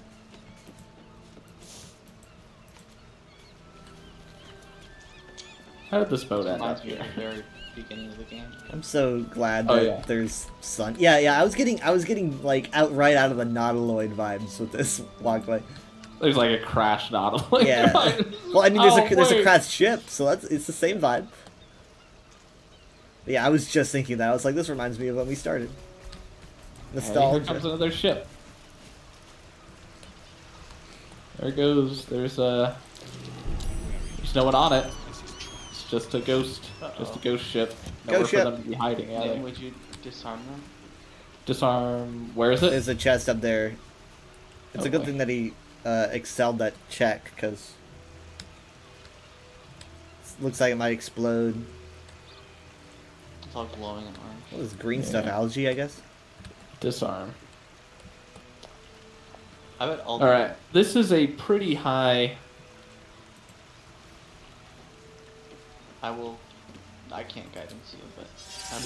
How did this boat end Reminds up me of here? the very beginning of the game. I'm so glad Oh, that yeah. there's sun. Yeah, I was getting like right out of the Nautiloid vibes with this walkway. There's like a crash Nautilus. Yeah. Well, I mean, there's a wait. crashed ship, so it's the same vibe. But yeah, I was just thinking that. I was like, this reminds me of when we started. Hey, here Nostalgia. comes another ship. There it goes. There's no one on it. It's just a ghost. Just a ghost ship. Nowhere Ghost for ship. them to be hiding. Yeah, Then they- would you disarm them? Disarm. Where is it? There's a chest up there. It's Oh, a good boy. thing that he excelled that check, because looks like it might explode. It's all glowing and orange. What is green stuff? Yeah. Algae, I guess. Disarm. I bet all. All right. This is a pretty high. I can't guidance you, but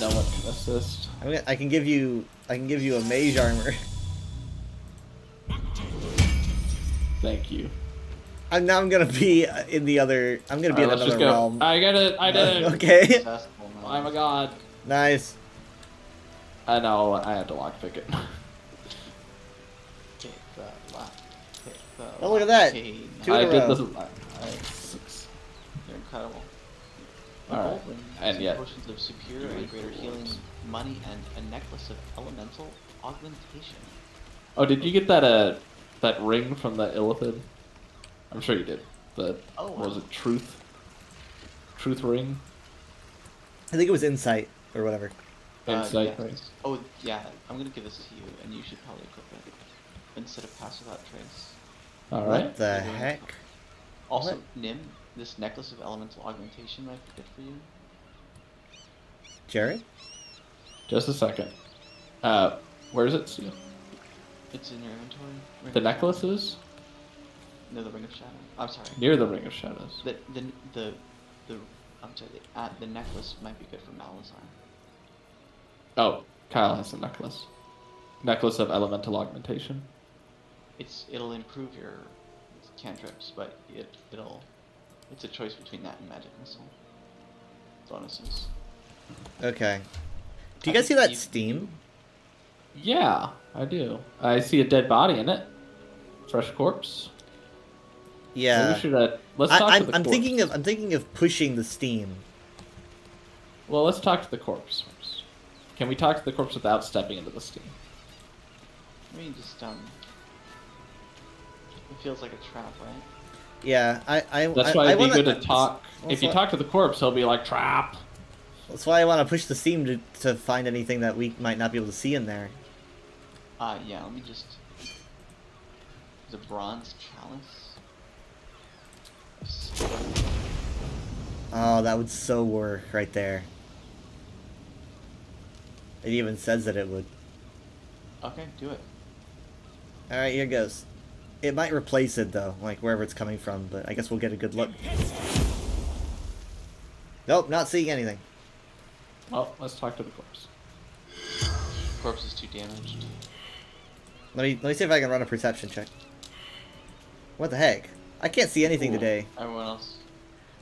No one can assist. I can give you a mage armor. Thank you. I'm gonna be in the other. I'm gonna be in Alright, let's another just go. realm. I got it. I did it. Okay. I'm a god. Nice. I know. I had to lockpick it. Hit the left. Hit the Oh, look at that. left. Two I in a did row. this. You're incredible. Alright, Gold ring, and two yet- potions of superior and greater healing, money, and a necklace of elemental augmentation. Oh, did you get that that ring from the Illithid? I'm sure you did. The Oh, what was wow. it? Truth ring. I think it was insight or whatever. Insight. Yeah. Right. Oh, yeah. I'm gonna give this to you, and you should probably equip it instead of pass without trace. All What right. the heck? Also, What? Nim, this necklace of elemental augmentation might be good for you. Jared? Just a second. Where is it? Steve? It's in your inventory. Ring The of necklaces Shadow. No, the Ring of Shadow. I'm sorry. near the Ring of Shadows. The I'm sorry. The necklace might be good for Malazar. Oh, Kyle has the necklace. Necklace of elemental augmentation. It'll improve your cantrips, but it's a choice between that and magic missile bonuses. Okay. Do you I guys see think that steam? Yeah, I do. I see a dead body in it. Fresh corpse. Yeah. Maybe we should let's talk to the I'm corpse. thinking of pushing the steam. Well, let's talk to the corpse first. Can we talk to the corpse without stepping into the steam? I mean, just it feels like a trap, right? Yeah, That's why it'd be wanna- good to talk. If you why- talk to the corpse, he'll be like, trap. That's why I want to push the steam to find anything that we might not be able to see in there. Yeah. Let me just. The bronze chalice. Oh, that would so work right there. It even says that it would. Okay, do it. Alright, here goes. It might replace it though, like wherever it's coming from, but I guess we'll get a good look. Nope, not seeing anything. Well, let's talk to the corpse. Corpse is too damaged. Let me see if I can run a perception check. What the heck? I can't see anything Ooh, today. Everyone else.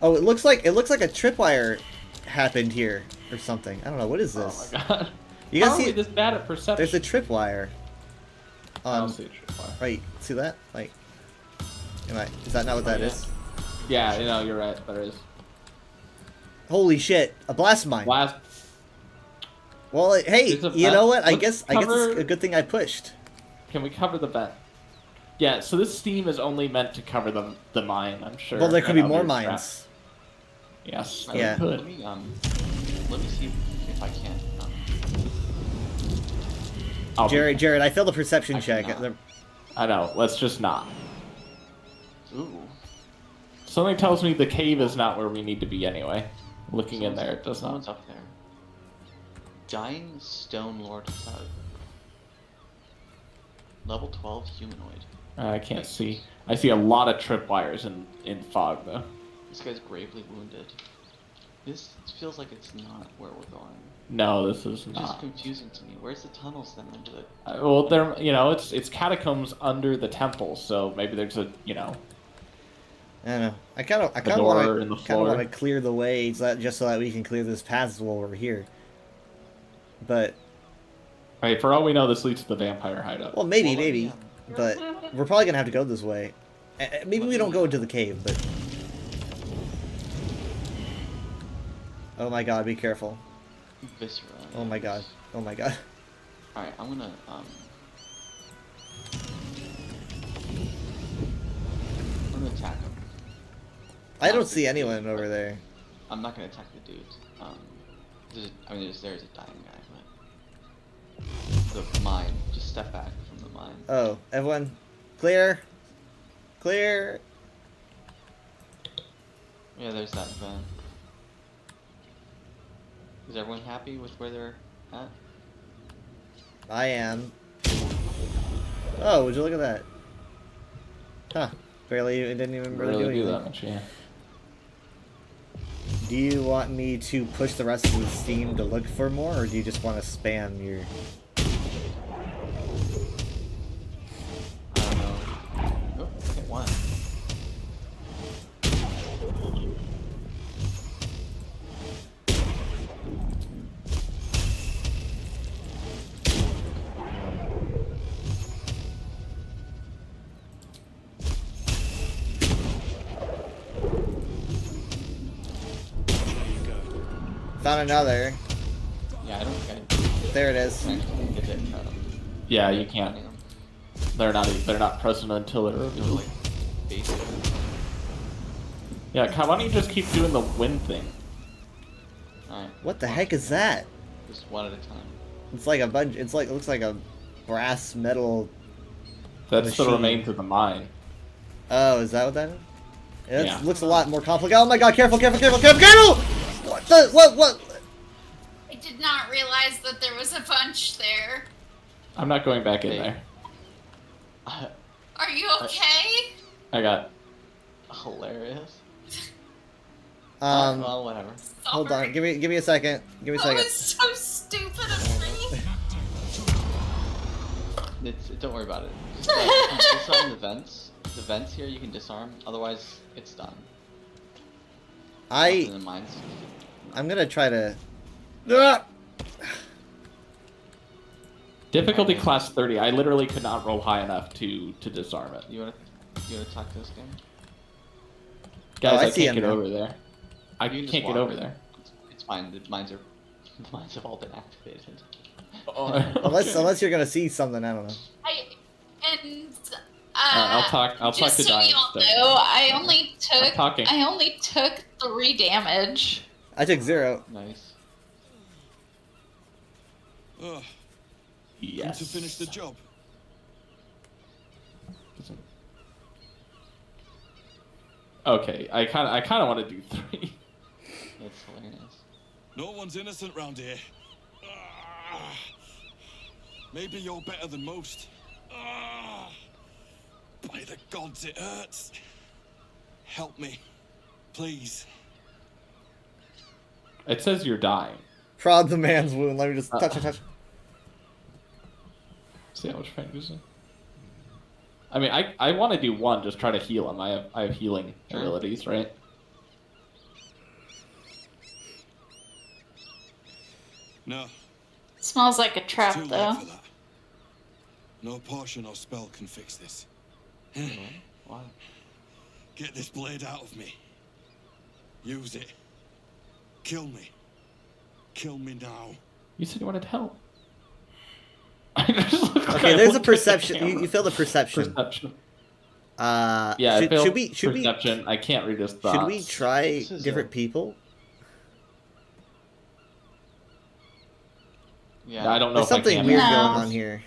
Oh, it looks like a tripwire happened here or something. I don't know. What is this? Oh my god. You guys How see are we this bad at perception? There's a tripwire. I don't see a tripwire. Right, see that? Like, is that not what that is? Yeah, you know, you're right. There is. Holy shit! A blast mine. Blast. Well, hey, There's a you vent. know what? I Let's guess cover- it's a good thing I pushed. Can we cover the vent? Yeah, so this steam is only meant to cover the mine, I'm sure. Well, there could be and more other mines. traps. Yes, Yeah. there could. Let me see if I can. Jared, I failed a perception check. I know. Let's just not. Ooh. Something tells me the cave is not where we need to be anyway. Looking in there, it does Someone's not. up there. Dying Stone Lord Thug. Level 12 humanoid. I can't see. I see a lot of tripwires in fog though. This guy's gravely wounded. This feels like it's not where we're going. No, this is Which is not. confusing to me. Where's the tunnels then into the... Well, there, you know, it's catacombs under the temple, so maybe there's a, you know. I don't know. I kind of door in the want floor. to clear the way just so that we can clear this path while we're here. But Right, for all we know, this leads to the vampire hideout. well, maybe, but we're probably gonna have to go this way. Maybe we don't go into the cave, but oh my god, be careful! Viscera. Oh my god! Oh my god! Alright, I'm gonna, attack him. I don't see anyone over there. I'm not gonna attack the dudes. There's a dying guy, but... The mine. Just step back from the mine. Oh, everyone, clear, clear. Yeah, there's that vent. Is everyone happy with where they're at? I am. Oh, would you look at that? Huh? Barely. It didn't even really do anything. that much, yeah. Do you want me to push the rest of the steam to look for more, or do you just want to spam your... I don't know. Oh, hit one. Found another. Yeah, I don't think There it is. Get it, Yeah, you can't. They're not present until they're revealed. Yeah, Kai, why don't you just keep doing the wind thing? Alright. What the heck is that? Just one at a time. It's like a bunch. It looks like a brass metal. That's machine. the remains of the mine. Oh, is that what that is? It Yeah. looks a lot more complicated. Oh my god! Careful! Careful! Careful! Careful! Careful! What? What? I did not realize that there was a bunch there. I'm not going back in there. Are you okay? I got. Hilarious. Well, whatever. Hold on. Give me a second. Give me a That second. was so stupid of me. Don't worry about it. Just disarm the vents. The vents here you can disarm. Otherwise, it's done. I'm gonna try to. Difficulty class 30. I literally could not roll high enough to disarm it. You wanna talk to this game? Guys, I I see can't him get now. over there. I You can just can't get walk over in. there. It's fine. The mines have all been activated. Unless you're gonna see something. I don't know. I'll talk just to so Diane. y'all know, I only took talking. 3 damage. I took 0. Nice. Ugh. Yes. To finish the job. Okay, I kind of want to do 3. No one's innocent round here. Ah. Maybe you're better than most. Ah. By the gods, it hurts. Help me, please. It says you're dying. Prod the man's wound. Let me just touch. See how much pain is in. I mean, I want to do one, just try to heal him. I have healing abilities, right? No. Smells like a trap, Too late though. for that. No potion or spell can fix this. Why? Get this blade out of me. Use it. Kill me. Kill me now. You said you wanted help. Okay, there's a perception. You feel the perception. Perception. Yeah. Should we? Perception. I can't read his thoughts. Should we try different people? Yeah. I don't know. There's if something I can. weird going on here.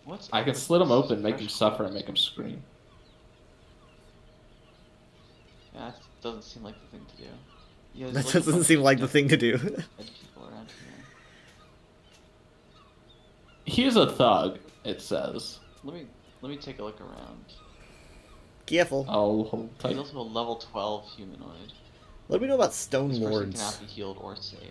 What's I can slit him open, make him suffer, and make him scream. Yeah, that doesn't seem like the thing to do. Yeah, That there's doesn't seem like the thing to do. dead people around here. He is a thug. It says. Let me take a look around. Careful. I'll hold tight. He's also a level 12 humanoid. Let me know about Stone This person Lords. cannot be healed or saved.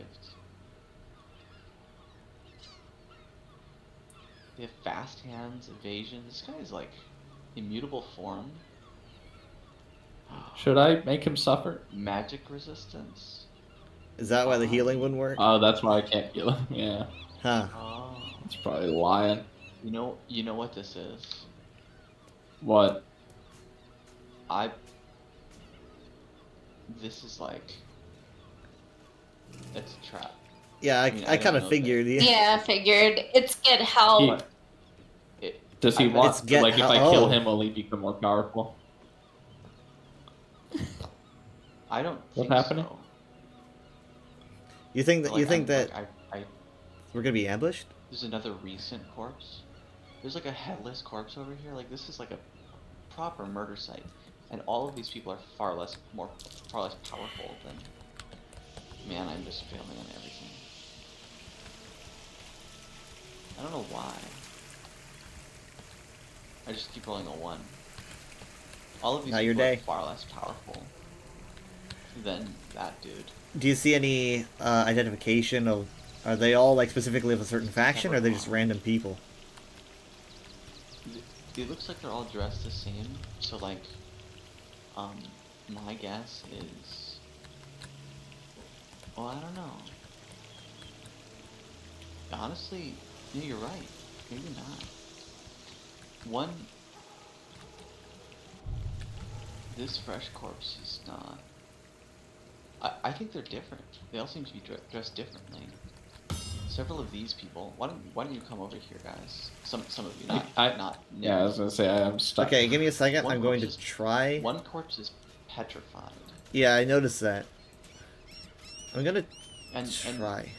They have fast hands, evasion. This guy is like immutable form. Should I make him suffer? Magic resistance. Is that why the healing wouldn't work? Oh, that's why I can't heal him. Yeah. Huh. Oh. It's probably lying. You know what this is? What? This is like... It's a trap. Yeah, I don't kind of know figured. Yeah, I figured. It's get help. Does he want? It's get Like, if I hel- kill oh. him, will he become more powerful? I don't What's think happening? so. You think that? Like, You think that I we're gonna be ambushed? There's another recent corpse. There's like a headless corpse over here. Like this is like a proper murder site, and all of these people are far less powerful than. Man, I'm just failing on everything. I don't know why. I just keep rolling a 1. All of these Not your people are day. far less powerful than that dude. Do you see any identification of? Are they all like specifically of a certain faction, or are they just random people? It looks like they're all dressed the same, so like, my guess is, well, I don't know. Honestly, yeah, you're right. Maybe not. This fresh corpse is not. I think they're different. They all seem to be dressed differently. Several of these people. Why don't you come over here, guys? Some of you, not. Yeah, I was gonna say I'm stuck. Okay, give me a second. One I'm going corpse to try. One corpse is petrified. Yeah, I noticed that. I'm gonna And try.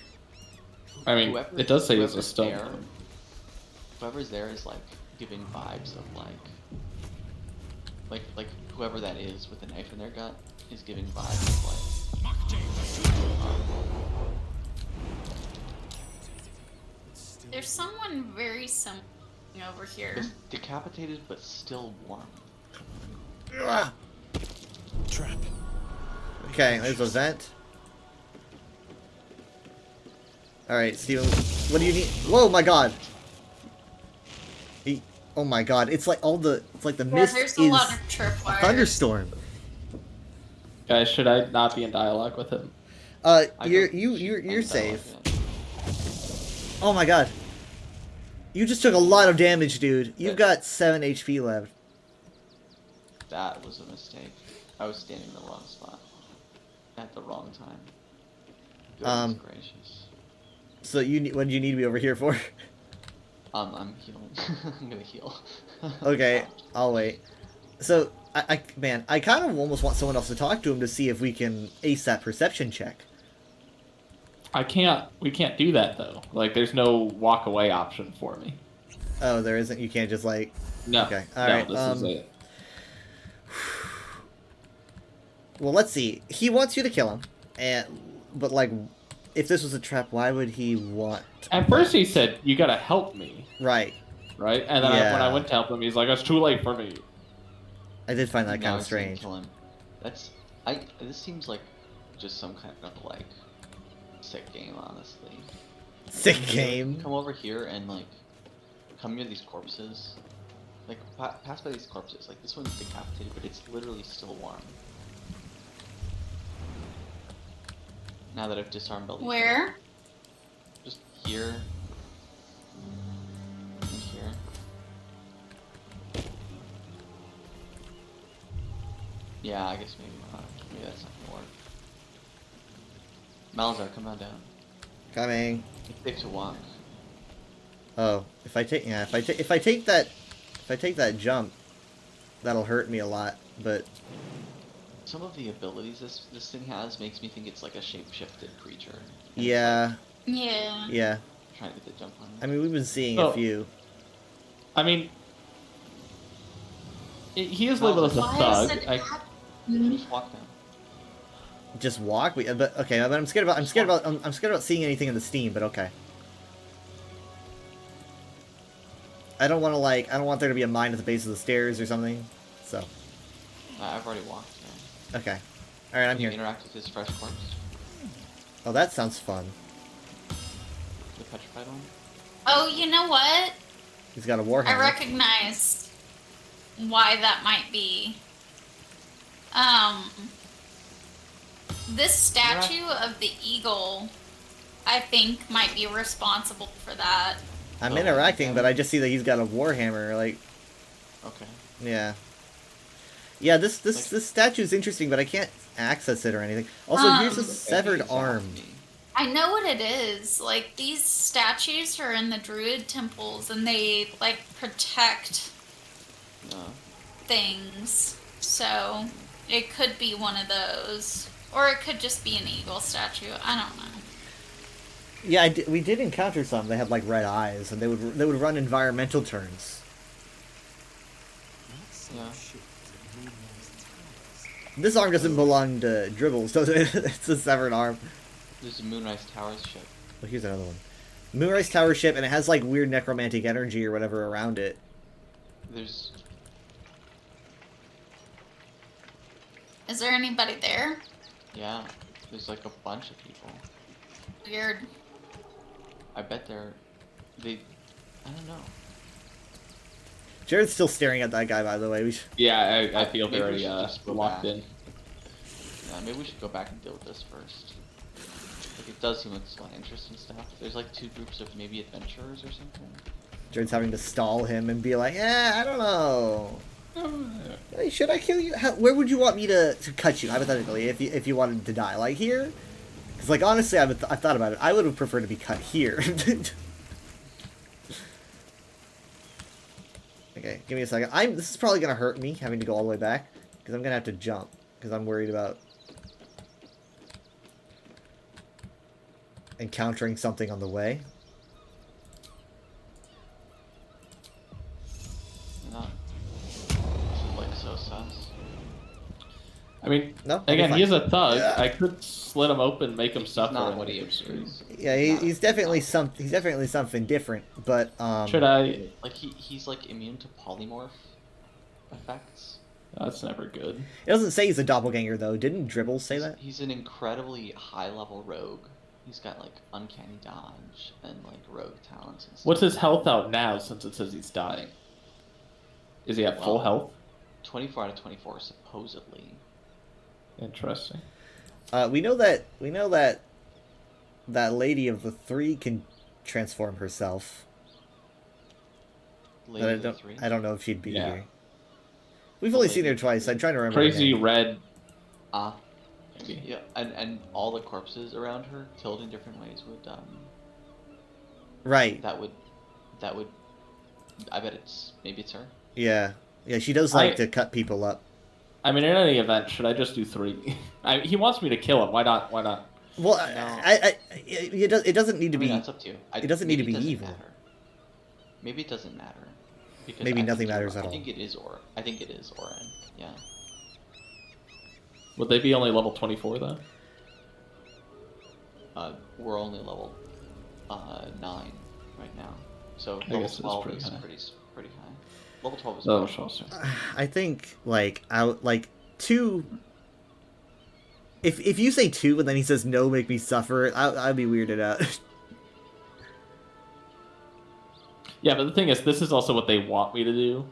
I mean, it does say it's a whoever's stone. there- Whoever's there is like giving vibes of like whoever that is with a knife in their gut is giving vibes of like. There's someone very similar over here. It's decapitated but still warm. Trap. Okay, there's a vent. Alright, Steven, what do you need? Whoa, my god! Oh my god, it's like it's like the mist there's is a lot of a tripwires. thunderstorm. Guys, should I not be in dialogue with him? You're safe. Oh my god. You just took a lot of damage, dude. You've got 7 HP left. That was a mistake. I was standing in the wrong spot at the wrong time. Goodness gracious. So what do you need me over here for? I'm healing. I'm gonna heal. Okay, I'll wait. So, man, I kind of almost want someone else to talk to him to see if we can ace that perception check. I can't. We can't do that though. Like, there's no walk away option for me. Oh, there isn't. You can't just like. No. Okay. All no, right. This is it. Well, let's see. He wants you to kill him, and But like, if this was a trap, why would he want? At first he said, "You gotta help me." Right. Right, and then when I went to help him, he's like, "It's too late for me." I did find that Now kind of he's gonna strange. Kill him. This seems like just some kind of like sick game, honestly. Sick game. Come over here and like come near these corpses. Like pass by these corpses. Like this one's decapitated, but it's literally still warm. Now that I've disarmed all these. Where? Just here. And here. Yeah, I guess maybe not. Maybe that's not gonna work. Malazar, come on down. Coming. It's safe to walk. Oh, if I take that jump, that'll hurt me a lot. But Some of the abilities this thing has makes me think it's like a shape-shifted creature. yeah, Yeah. yeah. Trying to get the jump on it. I mean, we've been seeing Oh. a few. I mean, he is labeled as a thug. Just walk down. Just walk. But okay. But I'm scared about seeing anything in the Steam. But okay. I don't want there to be a mine at the base of the stairs or something. So. I've already walked. Yeah. Okay. All right, I'm Can you here. interact with his fresh corpse? Oh, that sounds fun. The petrified one? Oh, you know what? He's got a warhammer. I recognize why that might be. This statue of the eagle, I think, might be responsible for that. I'm interacting, but I just see that he's got a warhammer. Like. Okay. Yeah. Yeah, this statue's interesting, but I can't access it or anything. Also, here's a severed arm. I know what it is. Like, these statues are in the druid temples, and they, like, protect things. So, it could be one of those. Or it could just be an eagle statue. I don't know. Yeah, we did encounter some. They had like red eyes, and they would run environmental turns. Yeah. This arm doesn't belong to Dribbles, does it? It's a severed arm. There's a Moonrise Towers ship. Oh, here's another one. Moonrise Tower ship, and it has like weird necromantic energy or whatever around it. There's. Is there anybody there? Yeah. There's like a bunch of people. Weird. I bet I don't know. Jared's still staring at that guy, by the way. We should... Yeah, I feel Maybe we very should just go locked back. in. Yeah, maybe we should go back and deal with this first. Like, it does seem like there's a lot of interesting stuff. There's like two groups of maybe adventurers or something. Jared's having to stall him and be like, I don't know. Hey, should I kill you? Where would you want me to cut you, hypothetically, if you wanted to die? Like here? Because, like, honestly, I've thought about it. I would have preferred to be cut here. Okay, give me a second. This is probably going to hurt me, having to go all the way back. Because I'm going to have to jump. Because I'm worried about encountering something on the way. Not. This is like so sus. I mean, No, again, fine. he's a thug. Yeah. I could slit him open, make him suffer. Not and what he make him scream. is. Yeah, he's definitely something different, but Should I? Like he's like immune to polymorph effects. That's never good. It doesn't say he's a doppelganger though. Didn't Dribble say that? He's an incredibly high level rogue. He's got like uncanny dodge and like rogue talents and stuff. What's his health out now since it says he's dying? Is he at full Well, health? 24 out of 24 supposedly. Interesting. We know that that lady of the three can transform herself. Lady But of the Three? I don't know if she'd be Yeah. here. We've only seen her twice. I'm trying to remember. her Crazy name. red. Maybe. Yeah, and all the corpses around her killed in different ways would Right. That would I bet maybe it's her. Yeah. Yeah. She does like I- to cut people up. I mean, in any event, should I just do 3? He wants me to kill him. Why not? Why not? Well, it doesn't need to I mean, be. that's up to you. It doesn't need to maybe be it doesn't evil. matter. Maybe it doesn't matter. Because Maybe I nothing think you're matters right. at all. I think it is I think it is Oren. Yeah. Would they be only level 24 though? we're only level 9 right now, so I level guess it's 12 pretty is high. pretty high. Level 12 is Level pretty 12 's I think like 2. If you say 2 and then he says no, make me suffer, I'd be weirded out. Yeah, but the thing is, this is also what they want me to do.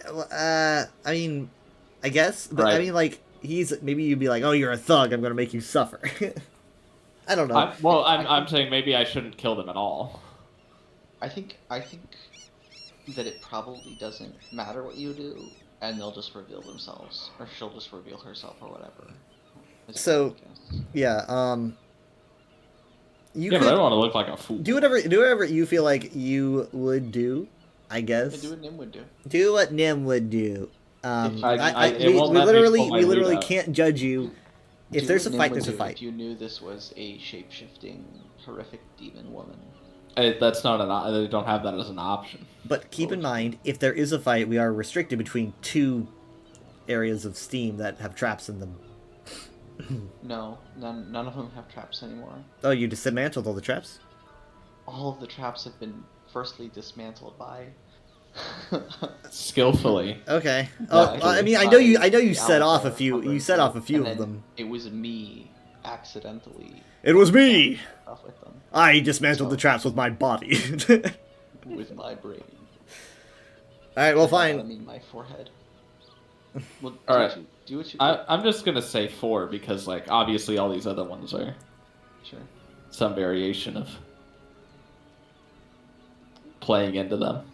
I mean, I guess, but I Right. mean, like maybe you'd be like, oh, you're a thug, I'm gonna make you suffer. I don't know. I'm saying maybe I shouldn't kill them at all. I think that it probably doesn't matter what you do, and they'll just reveal themselves, or she'll just reveal herself, or whatever. So, yeah, you Yeah, could but I don't want to look like a fool. do whatever you feel like you would do. I guess. Yeah, do what Nim would do. Do what Nim would do. It We won't let me pull my literally loot out. can't judge you. If Do there's a what Nim fight, would there's a do fight. If you knew this was a shape-shifting, horrific demon woman. That's not they don't have that as an option. But keep in mind, if there is a fight, we are restricted between 2 areas of Steam that have traps in them. No, none of them have traps anymore. Oh, you dismantled all the traps? All of the traps have been firstly dismantled by Skillfully. Okay. Oh, I mean, I know you set off a few. You set off a few of them. It was me accidentally. It was me. Off with them I dismantled the traps with my body. with my brain. All right. Well, I fine. mean my forehead. Well, All right. Do what you. I'm just gonna say 4 because, like, obviously all these other ones are Sure. some variation of playing into them.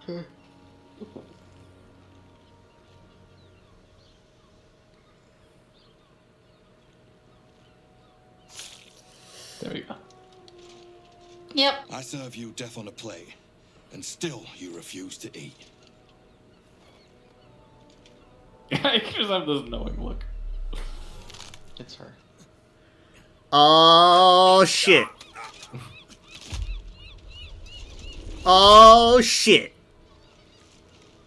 Sure. There we go. Yep. I serve you death on a plate, and still you refuse to eat. I just have this knowing look. It's her. Oh shit. Oh shit.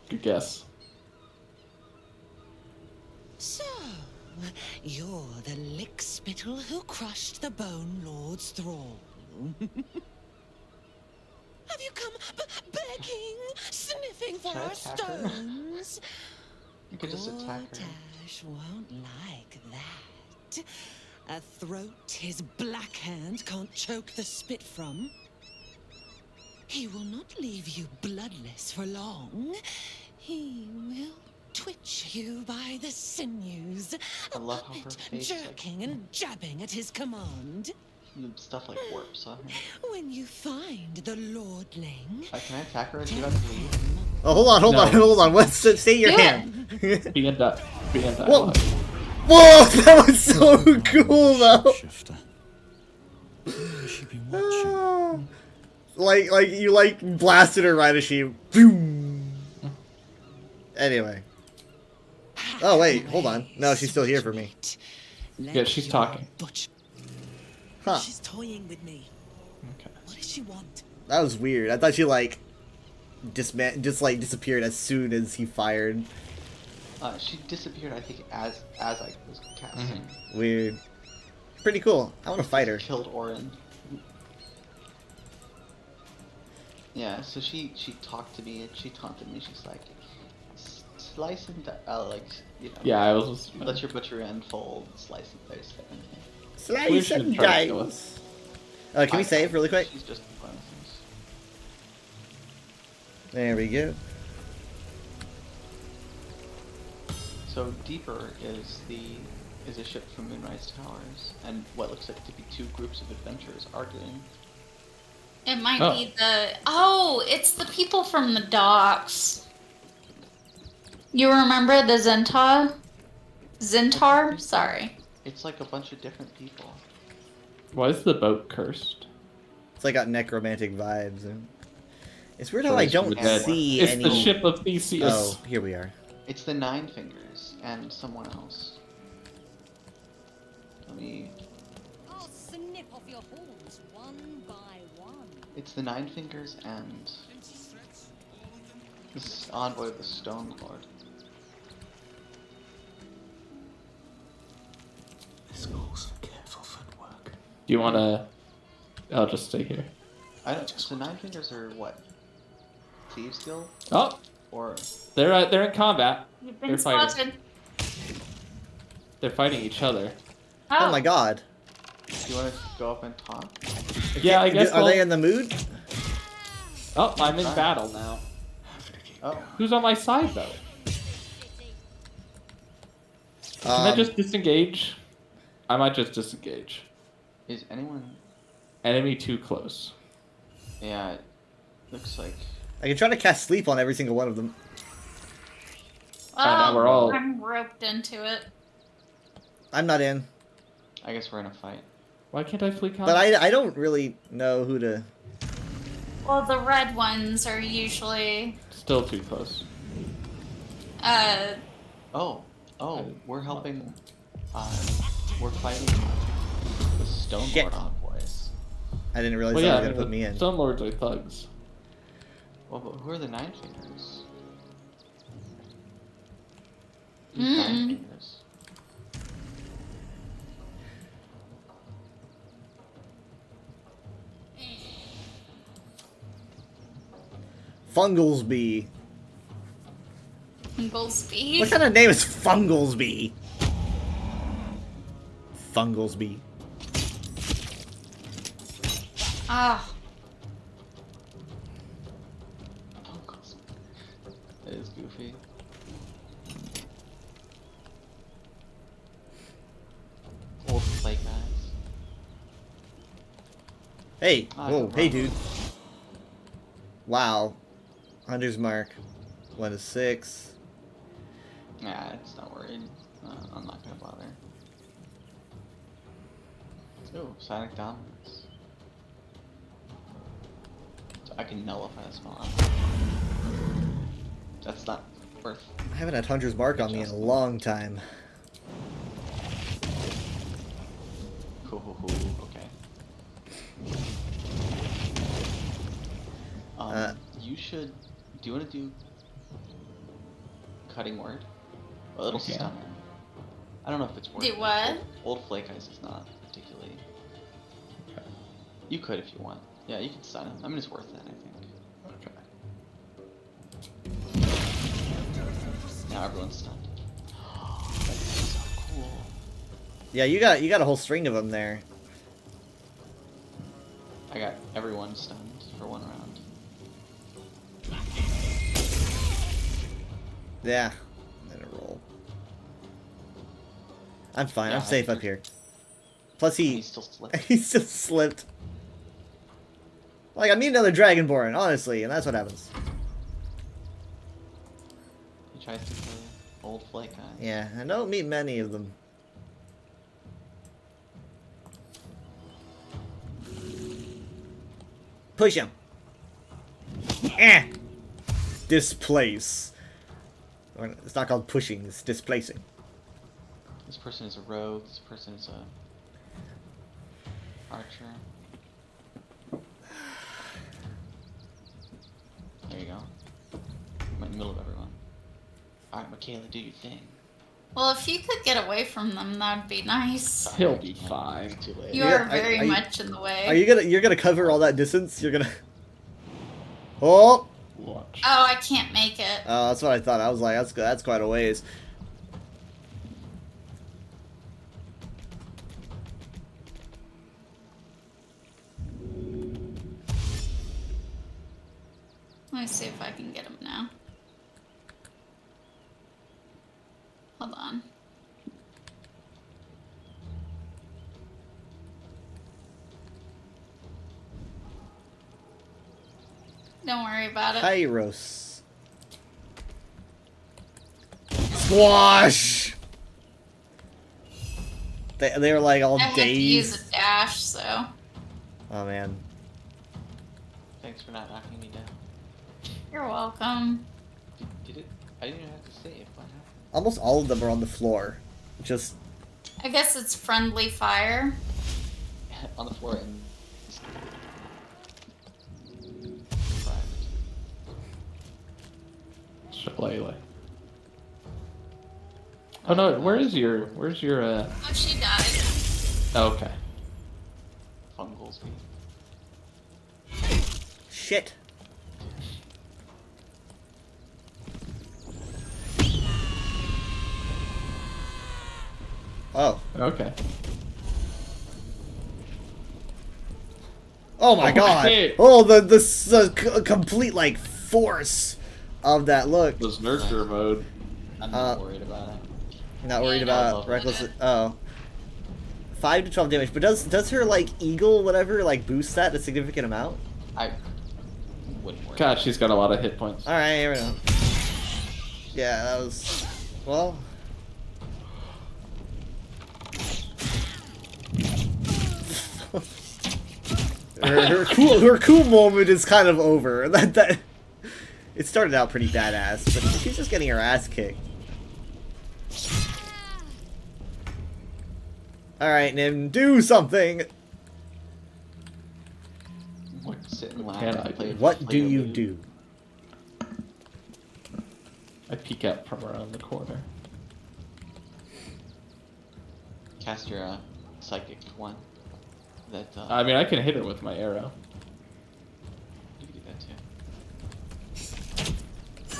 Good guess. So, you're the lickspittle who crushed the Bone Lord's thrall. Have you come begging, sniffing for Should I our attack her? stones? You could just attack her. Gortash won't like that. A throat his black hand can't choke the spit from. He will not leave you bloodless for long. He will twitch you by the sinews, I love how her face jerking and jabbing at his command. Stuff like warps on her. When you find the lordling, Can I attack her? Do you have to leave? Oh, hold on. What's stay your hand? Be in that. Whoa! Whoa! That was so cool, though. Like you blasted her right as she. Boom. Anyway. Oh wait, hold on. No, she's still here for me. Yeah, she's talking. Huh. She's toying with me. Okay. What does she want? That was weird. I thought she disappeared as soon as he fired. She disappeared, I think, as I was casting. Weird. Pretty cool. I want to fight her. Killed Orin. Yeah, so she talked to me and she taunted me. She's like, slice and like, you know. Yeah, I was just- Let your butcher end fold, slice and dice. Slice and dice. Can we save really quick? She's just bonuses. There we go. So Deeper is a ship from Moonrise Towers, and what looks like to be 2 groups of adventurers arguing. It might be the... Oh, it's the people from the docks. You remember the Zentar? Sorry. It's like a bunch of different people. Why is the boat cursed? It's like got necromantic vibes. And it's weird how Praise I don't the dead. see It's any. the ship of Theseus. Oh, here we are. It's the Nine Fingers and someone else. Let me. I'll snip off your horns one by one. It's the Nine Fingers and this envoy of the Stone Lord. Do you want to? I'll just stay here. I don't. So Nine Fingers are what? Thieves Guild? Oh, Or they're in combat. You've been They're fighting. spotted. They're fighting each other. Oh my god. do you want to go up and talk? Yeah, I guess. Are they in the mood? Oh, I'm in battle now. Oh. Who's on my side though? Can I just disengage? I might just disengage. Is anyone? Enemy too close. Yeah, it looks like. I can try to cast sleep on every single one of them. now we're all- I'm roped into it. I'm not in. I guess we're in a fight. Why can't I flee But I don't really know who to. Well, the red ones are usually Still too close. Oh, we're helping. We're fighting the Stone Lord envoys. I didn't realize Well, they yeah, were gonna put me in. Stone Lords are thugs. Well, but who are the Nine Fingers? Mm. Nine Fingers. Fungalsby. Fungalsby. What kind of name is Fungalsby? Fungalsby. Ah. That is goofy. Old play guys. Hey, Ah, whoa, no hey, problem. dude. Wow. Hunter's mark. 1 to 6. Nah, it's not worried. I'm not gonna bother. Ooh, Sonic Dominance. So I can nullify the spell. That's not worth. I haven't had Hunter's mark on me in a long time. Cool, okay. You should. Do you want to do Cutting Word? Well, it'll Okay. stun him. I don't know if it's worth Do it. what? Old Flake Eyes is not particularly. You could if you want. Yeah, you can stun him. I mean, it's worth it, I think. Okay. Now everyone's stunned. That's so cool. Yeah, you got a whole string of them there. I got everyone stunned for 1 round. Yeah. Let it roll. I'm fine. Yeah, I'm safe up here. Plus he still slipped. he still slipped. Like I meet another Dragonborn, honestly, and that's what happens. He tries to kill Old Flake Eyes. Yeah, I don't meet many of them. Push him. Eh. Displace. Or, it's not called pushing, it's displacing. This person is a rogue. This person is a archer. There you go. I'm in the middle of everyone. Alright, Michaela, do your thing. Well, if you could get away from them, that'd be nice. He'll be fine. Too late. You are very much in the way. Are you're gonna cover all that distance? You're gonna Oh! Watch. Oh, I can't make it. Oh, that's what I thought. I was like, that's quite a ways. Let me see if I can get him now. Hold on. Don't worry about it. Kairos. Squash! They were like all I had to use dazed. a dash, so. Oh man. Thanks for not knocking me down. You're welcome. Did it? I didn't even have to save. What happened? Almost all of them are on the floor. Just I guess it's friendly fire. On the floor and. Shillelagh. Oh no, where's your Oh, she died. Oh, okay. full speed. Shit. Oh. Okay. Oh my god. Hey. Oh, the complete like force of that look. This nurture mode. I'm not worried about it. Not worried about reckless. Oh. 5 to 12 damage, but does her like eagle whatever like boost that a significant amount? I wouldn't worry. God, she's got a lot of hit points. All right, here we go. Yeah, that was well. her cool moment is kind of over. That it started out pretty badass, but she's just getting her ass kicked. All right, Nim, do something. Sit and laugh and play. What do you do? I peek out from around the corner. Cast your psychic one. That. I mean, I can hit her with my arrow. You can do that too.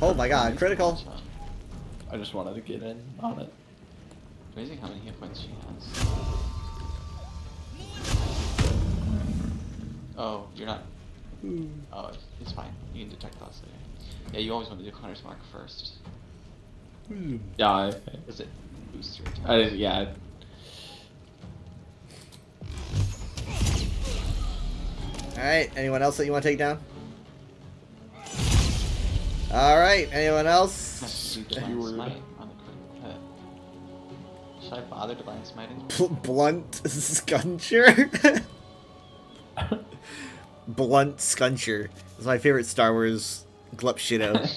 Oh my god, critical. I just wanted to get in on it. Amazing how many hit points she has. Oh, you're not. Oh, it's fine. You can detect thoughts later. Yeah, you always want to do Hunter's Mark first. Yeah, Because it boosts your attack. I didn't. Yeah. All right, anyone else that you want to take down? All right, anyone else? Divine Smite on the critical hit. Should I bother Divine Smiting? Blunt Scuncher. Blunt Scuncher is my favorite Star Wars glup shitto.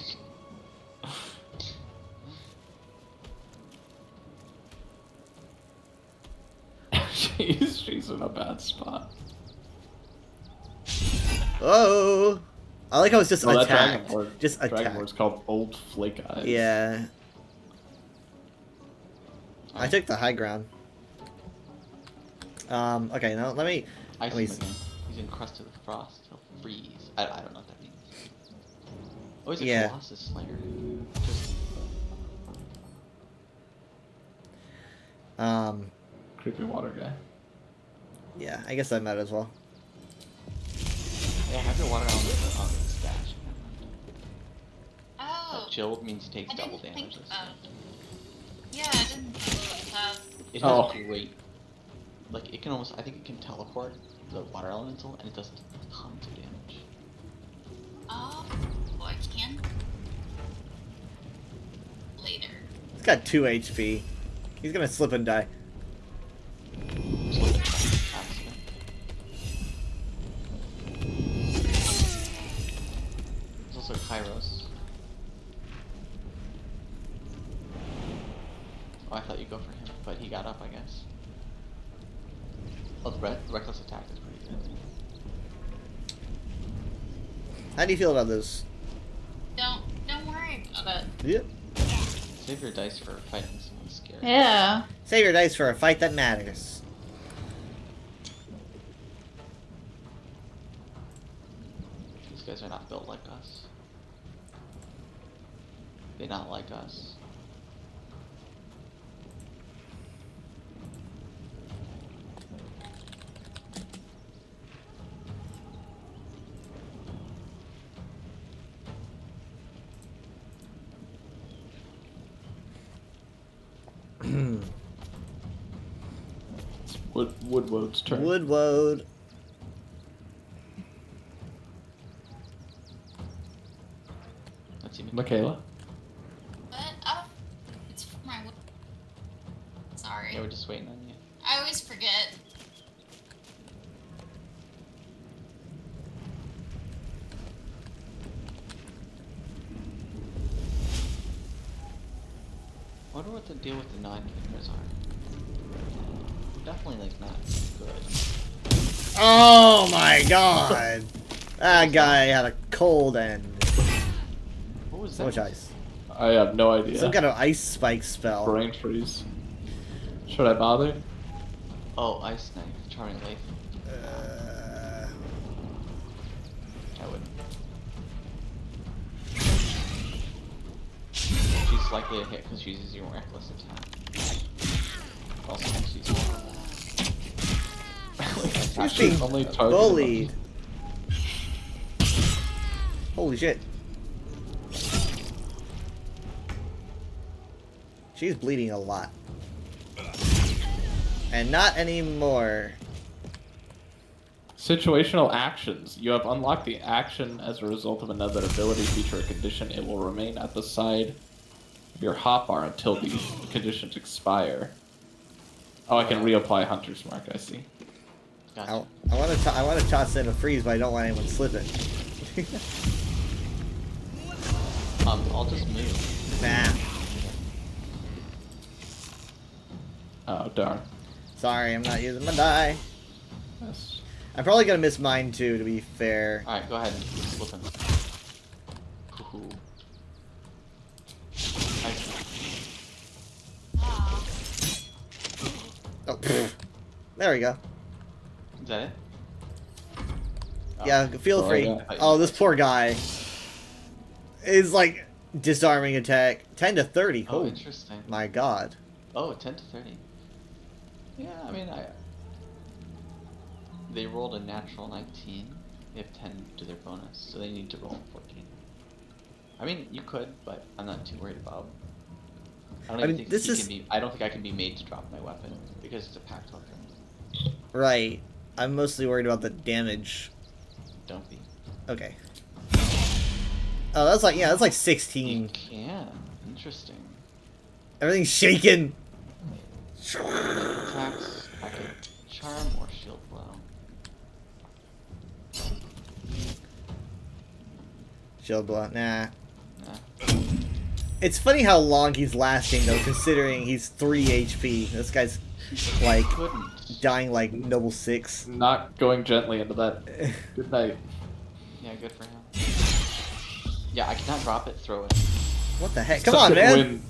she's in a bad spot. Oh, I like how it's just Well, that attacked. Dragonborn, Just attacked. Dragonborn's called Old Flake Eyes. Yeah. I took the high ground. Okay, now let me. Ice let me him again. He's encrusted with frost. He'll freeze. I don't know what that means. Oh, he's a Yeah. Colossus Slayer. Creepy water guy. Yeah, I guess I might as well. Yeah, have your water element on the stash. Oh. Chilled means he takes I double didn't think damages. Yeah, I didn't think that. It has a great, like it can almost. I think it can teleport the water elemental, and it does tons of damage. Oh, I can. Later. He's got 2 HP. He's gonna slip and die. There's also Kairos. Oh, I thought you'd go for him, but he got up, I guess. Oh, the reckless attack is pretty good. How do you feel about this? Don't worry about it. Yep. Save your dice for fighting someone scary. Yeah. Save your dice for a fight that matters. These guys are not built like us. They not like us. Woodwode's turn. Woodwode. Michaela. But oh, it's for my. Sorry. Yeah, we're just waiting on you. I always forget. I wonder what the deal with the non-kickers are. Definitely like not good. Oh my god! That guy had a cold end. What was So much ice. I have no idea. Some kind of ice spike spell. Brain freeze. Should I bother? Oh, Ice Knife, Charming I wouldn't. She's likely to hit because she's using reckless attack. Also, she's She's being only targeted bullied. Holy shit. She's bleeding a lot. And not anymore. Situational actions. You have unlocked the action as a result of another ability, feature, or condition. It will remain at the side of your hotbar until these conditions expire. Oh, I can reapply Hunter's Mark, I see. Gotcha. I want to toss in a freeze, but I don't want anyone slipping. I'll just move. Nah. Oh, darn. Sorry, I'm not using my die. Yes. I'm probably gonna miss mine too, to be fair. Alright, go ahead and flip him. Hoo-hoo. Oh, pfft. There we go. Is that it? Yeah, feel Oh, free. yeah. Oh, this poor guy is like disarming attack 10 to 30. Oh, interesting. My God. Oh, 10 to 30. Yeah, I mean, they rolled a natural 19. They have 10 to their bonus, so they need to roll 14. I mean, you could, but I'm not too worried about. I don't think I don't think I can be made to drop my weapon because it's a pack token. Right. I'm mostly worried about the damage. Don't be. Okay. Oh, that's like, yeah, that's like 16. Yeah, interesting. Everything's shaking. Attacks, I could charm or shield blow. Shield blow. Nah. It's funny how long he's lasting though, considering he's 3 HP. This guy's like dying like noble 6. Not going gently into that. Good night. Yeah, good for him. Yeah, I cannot drop it, throw it. What the heck? Come Such on, a man! win.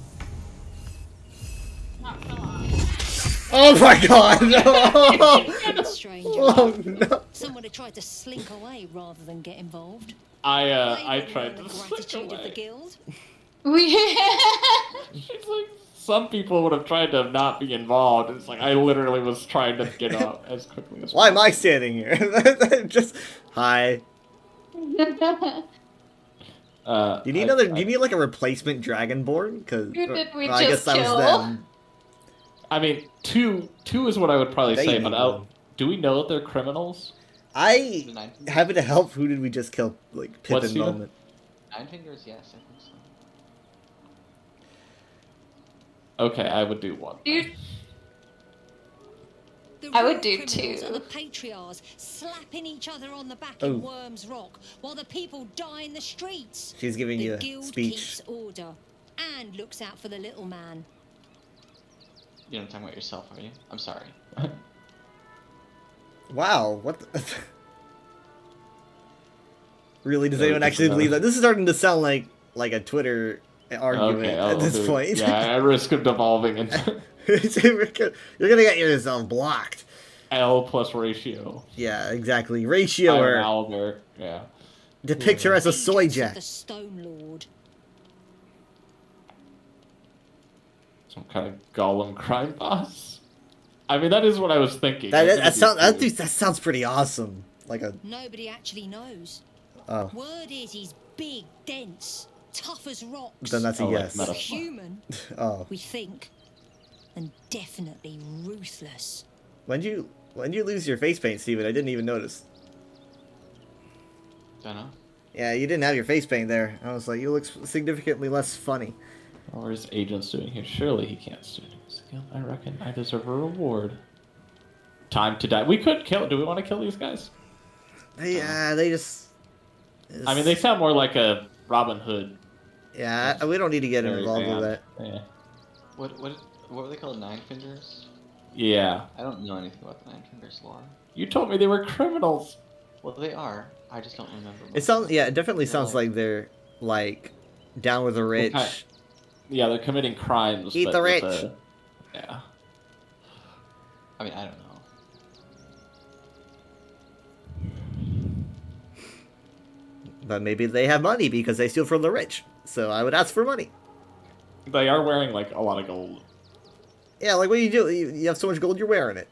Oh my God! No! Stranger. Oh no! Someone had tried to slink away rather than get involved. I tried to The slip gratitude of the away. guild. She's like, some people would have tried to not be involved. It's like, I literally was trying to get out as quickly as possible. Why am I standing here? Just hi. Do you need another? Do you need like a replacement Dragonborn? Because Who did we I guess just that was kill? them. I mean, two is what I would probably They say, need but one. do we know that they're criminals? I happen to help. Who did we just kill? Like What's Pippin he- moment. Nine fingers, yes, I think so. Okay, I would do one. Dude, The I would real do criminals two. are the patriarchs slapping each other on the back Oh. in Worms Rock while the people die in the streets. She's giving the you a guild speech. keeps order and looks out for the little man. You're not talking about yourself, are you? I'm sorry. Wow, what the... Really, does No, anyone it actually doesn't believe matter. that? This is starting to sound like a Twitter argument Okay, at I'll this do it. point. Yeah, at risk of devolving into You're gonna get yourself blocked. L plus ratio. Yeah, exactly. Ratio Iron or Owlbear, yeah. depict her as a soy Agents of jack. The Stone Lord. Some kind of Gollum crime boss. I mean, that is what I was thinking. That sounds pretty awesome. Like a Nobody actually knows. oh, Word is he's big, dense, tough as rocks. then that's a Oh, like yes. metaphor. Human, Oh, we think, and definitely ruthless. when you lose your face paint, Steven? I didn't even notice. Don't know. Yeah, you didn't have your face paint there. I was like, you look significantly less funny. What is Agents doing here? Surely he can't stand this again. I reckon I deserve a reward. Time to die. We could kill. Do we want to kill these guys? They just. I mean, they sound more like a Robin Hood. Yeah, we don't need to get Very involved with bad. that. Yeah. What were they called? Nine fingers? Yeah. I don't know anything about the Nine Fingers lore. You told me they were criminals. Well, they are. I just don't remember. It much. sounds. Yeah, it definitely They're sounds like they're like down with the rich. Okay. Yeah, they're committing crimes. Eat but the with rich. yeah. I mean, I don't know. But maybe they have money because they steal from the rich. So I would ask for money. They are wearing like a lot of gold. Yeah, like what do? You have so much gold, you're wearing it.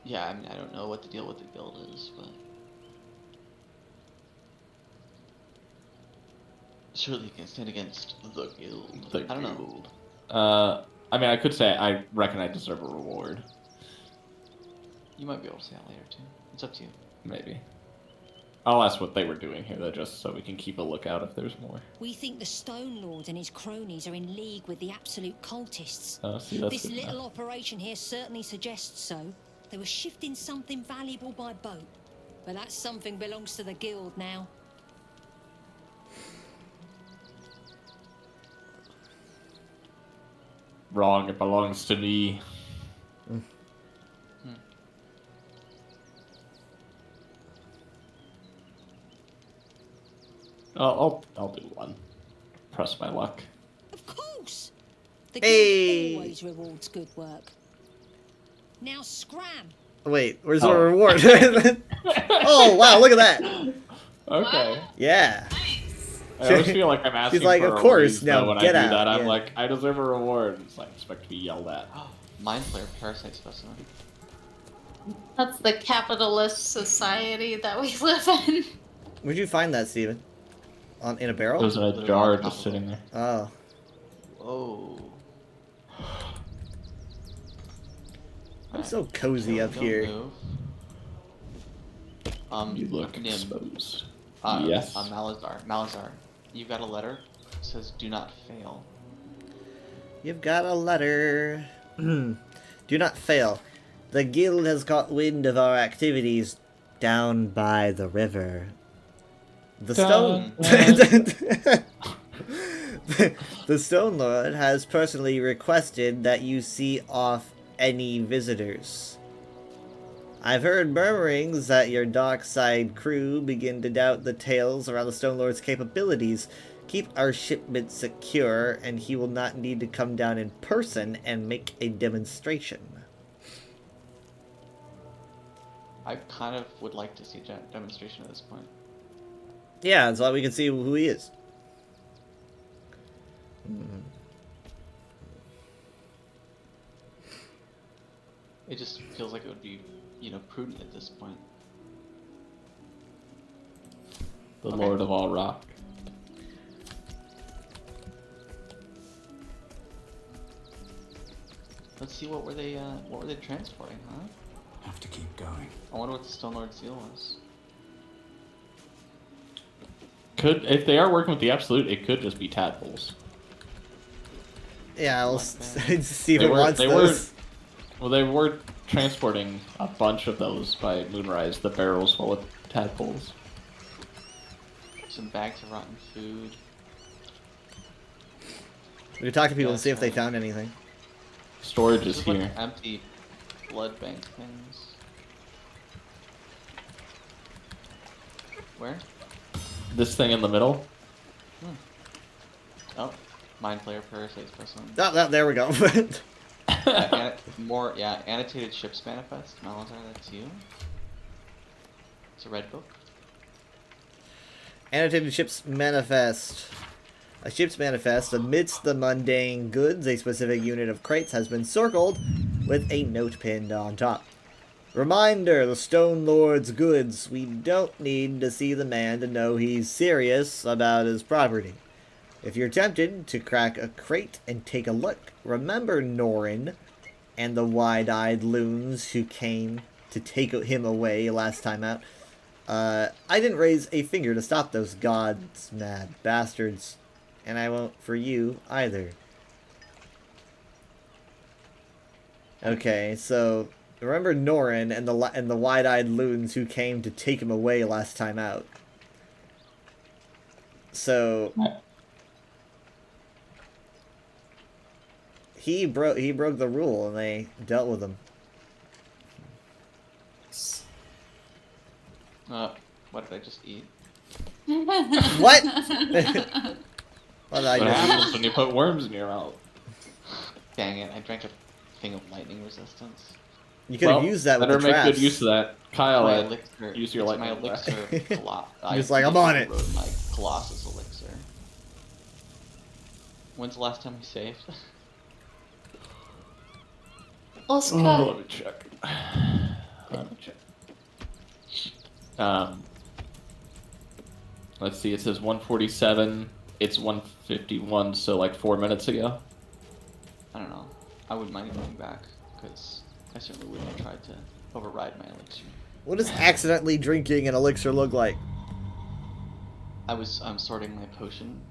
Yeah, I mean, I don't know what the deal with the guild is, but surely you can stand against the guild. I don't know. I mean, I could say I reckon I deserve a reward. You might be able to say that later too. It's up to you. Maybe. I'll ask what they were doing here, though, just so we can keep a lookout if there's more. We think the Stone Lord and his cronies are in league with the absolute cultists. Oh, see, that's This good little enough. operation here certainly suggests so. They were shifting something valuable by boat. But that something belongs to the guild now. Wrong, it belongs to me. I'll do one. Press my luck. Of course! The Hey! guild always rewards good work. Now scram! Wait, where's the reward? Oh wow, look at that. Okay. Yeah. I always feel like I'm asking She's like, for of a course, raise, now though, when get I do out. that, I'm Yeah. like, I deserve a reward. It's like, expect to be yelled at. Mind Flayer Parasite Specimen. That's the capitalist society that we live in. Where'd you find that, Steven? In a barrel? It was in a jar just sitting there. Oh. Whoa. I'm so cozy up Don't here. move. You look Nim. exposed. Yes. Malazar, you got a letter. It says, "Do not fail." You've got a letter. Do not fail. The guild has caught wind of our activities down by the river. The stone... The Stone Lord has personally requested that you see off any visitors. I've heard murmurings that your dockside crew begin to doubt the tales around the Stone Lord's capabilities. Keep our shipment secure, and he will not need to come down in person and make a demonstration. I kind of would like to see a demonstration at this point. Yeah, so we can see who he is. It just feels like it would be, prudent at this point. The Lord of all rock. Let's see what were they transporting, huh? Have to keep going. I wonder what the Stone Lord seal was. If they are working with the Absolute, it could just be tadpoles. Yeah, we'll see if it wants those. They were transporting a bunch of those by Moonrise, the barrels full of tadpoles. Some bags of rotten food. We can talk to people and see if they found anything. Storage is There's a bunch here. of empty blood bank things. Where? This thing in the middle. Oh, Mind Flayer Parasite Specimen. Oh, there we go. Annotated Ships Manifest. Malazar, that's you. It's a red book. Annotated Ship's Manifest. A ship's manifest amidst the mundane goods, a specific unit of crates has been circled with a note pinned on top. Reminder, the Stone Lord's goods. We don't need to see the man to know he's serious about his property. If you're tempted to crack a crate and take a look, remember Norin and the wide-eyed loons who came to take him away last time out. I didn't raise a finger to stop those gods, mad bastards. And I won't for you either. Okay, so remember Norin and the wide-eyed loons who came to take him away last time out. So he broke the rule and they dealt with him. What did I just eat? What? What happens when you put worms in your mouth? Dang it, I drank a thing of lightning resistance. You could have used that with better the make traps. good use of that. Kyle, My elixir, use your it's lightning. my elixir a lot. Just like, I'm on it. My Colossus elixir. When's the last time we saved? Let's go. Let me check. Let me check. Let's see. It says 147. It's 151. So like 4 minutes ago. I don't know. I wouldn't mind going back because I certainly wouldn't have tried to override my elixir. What does accidentally drinking an elixir look like? I'm sorting my potion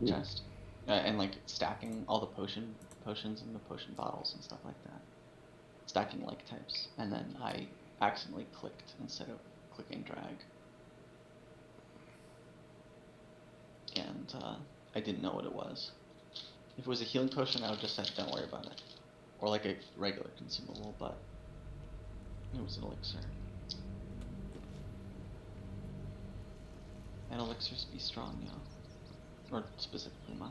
chest and like stacking all the potions in the potion bottles and stuff like that. Stacking like types, and then I accidentally clicked instead of clicking drag. And I didn't know what it was. If it was a healing potion, I would just say, don't worry about it. Or like a regular consumable, but it was an elixir. And elixirs be strong, yeah. Or specifically mine.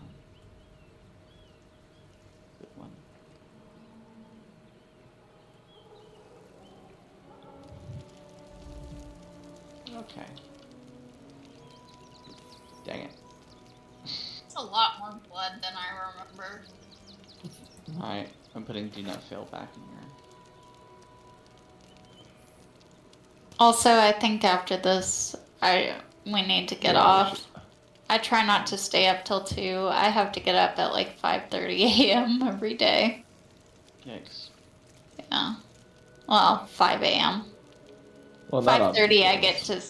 Good one. Okay. Dang it. It's a lot more blood than I remember. Alright, I'm putting do not fail back in here. Also, I think after this, we need to get off. I try not to stay up till 2. I have to get up at like 5:30 a.m. every day. Yikes. Yeah. Well, 5 a.m. Well, not on 5:30 I weekends. get to.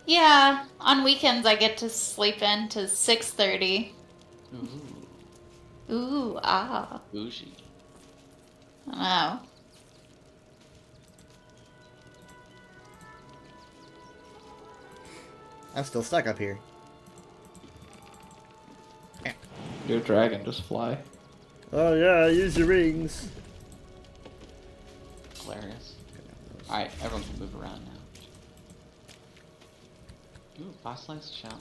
Yeah, on weekends I get to sleep in to 6:30. Ooh, ah. Bougie. I know. I'm still stuck up here. You're a dragon, just fly. Oh yeah, use your rings. Hilarious. Alright, everyone can move around now. Ooh, fossilized shell.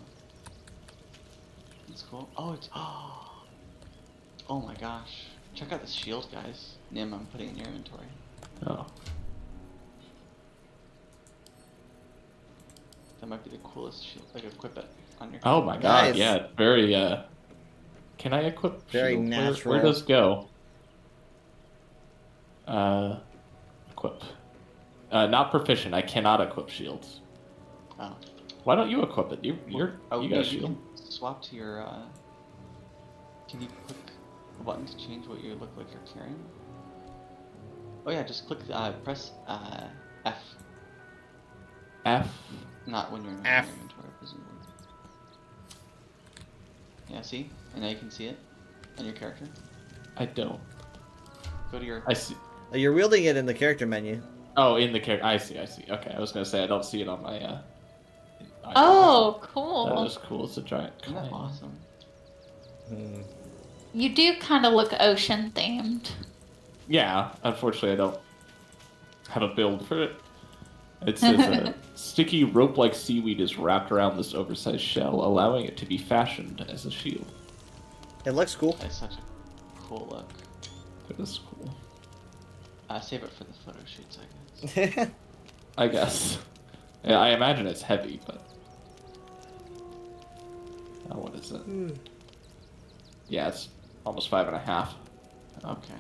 That's cool. Oh, it's. Oh my gosh. Check out this shield, guys. Nim, I'm putting it in your inventory. Oh. That might be the coolest shield. Like, equip it on your. Oh my god, Nice. yeah, very, can I equip Very shield? natural. Where does it go? Equip. Not proficient, I cannot equip shields. Oh. Why don't you equip it? You got a you shield. can swap to your, Can you click a button to change what you look like you're carrying? Oh yeah, just click, press, F. F? Not when you're in F. your inventory, presumably. Yeah, see? And now you can see it on your character. I don't. Go to your... I see. You're wielding it in the character menu. Oh, in the character. I see. Okay, I was gonna say I don't see it on my. Oh, cool. That is cool. It's a giant. Isn't that coin. awesome? You do kind of look ocean themed. Yeah, unfortunately, I don't have a build for it. It says sticky rope-like seaweed is wrapped around this oversized shell, allowing it to be fashioned as a shield. It looks cool. That's such a cool look. It is cool. Save it for the photo shoots, I guess. I guess. Yeah, I imagine it's heavy, but. Oh, what is it? Yeah, it's almost 5.5. Okay.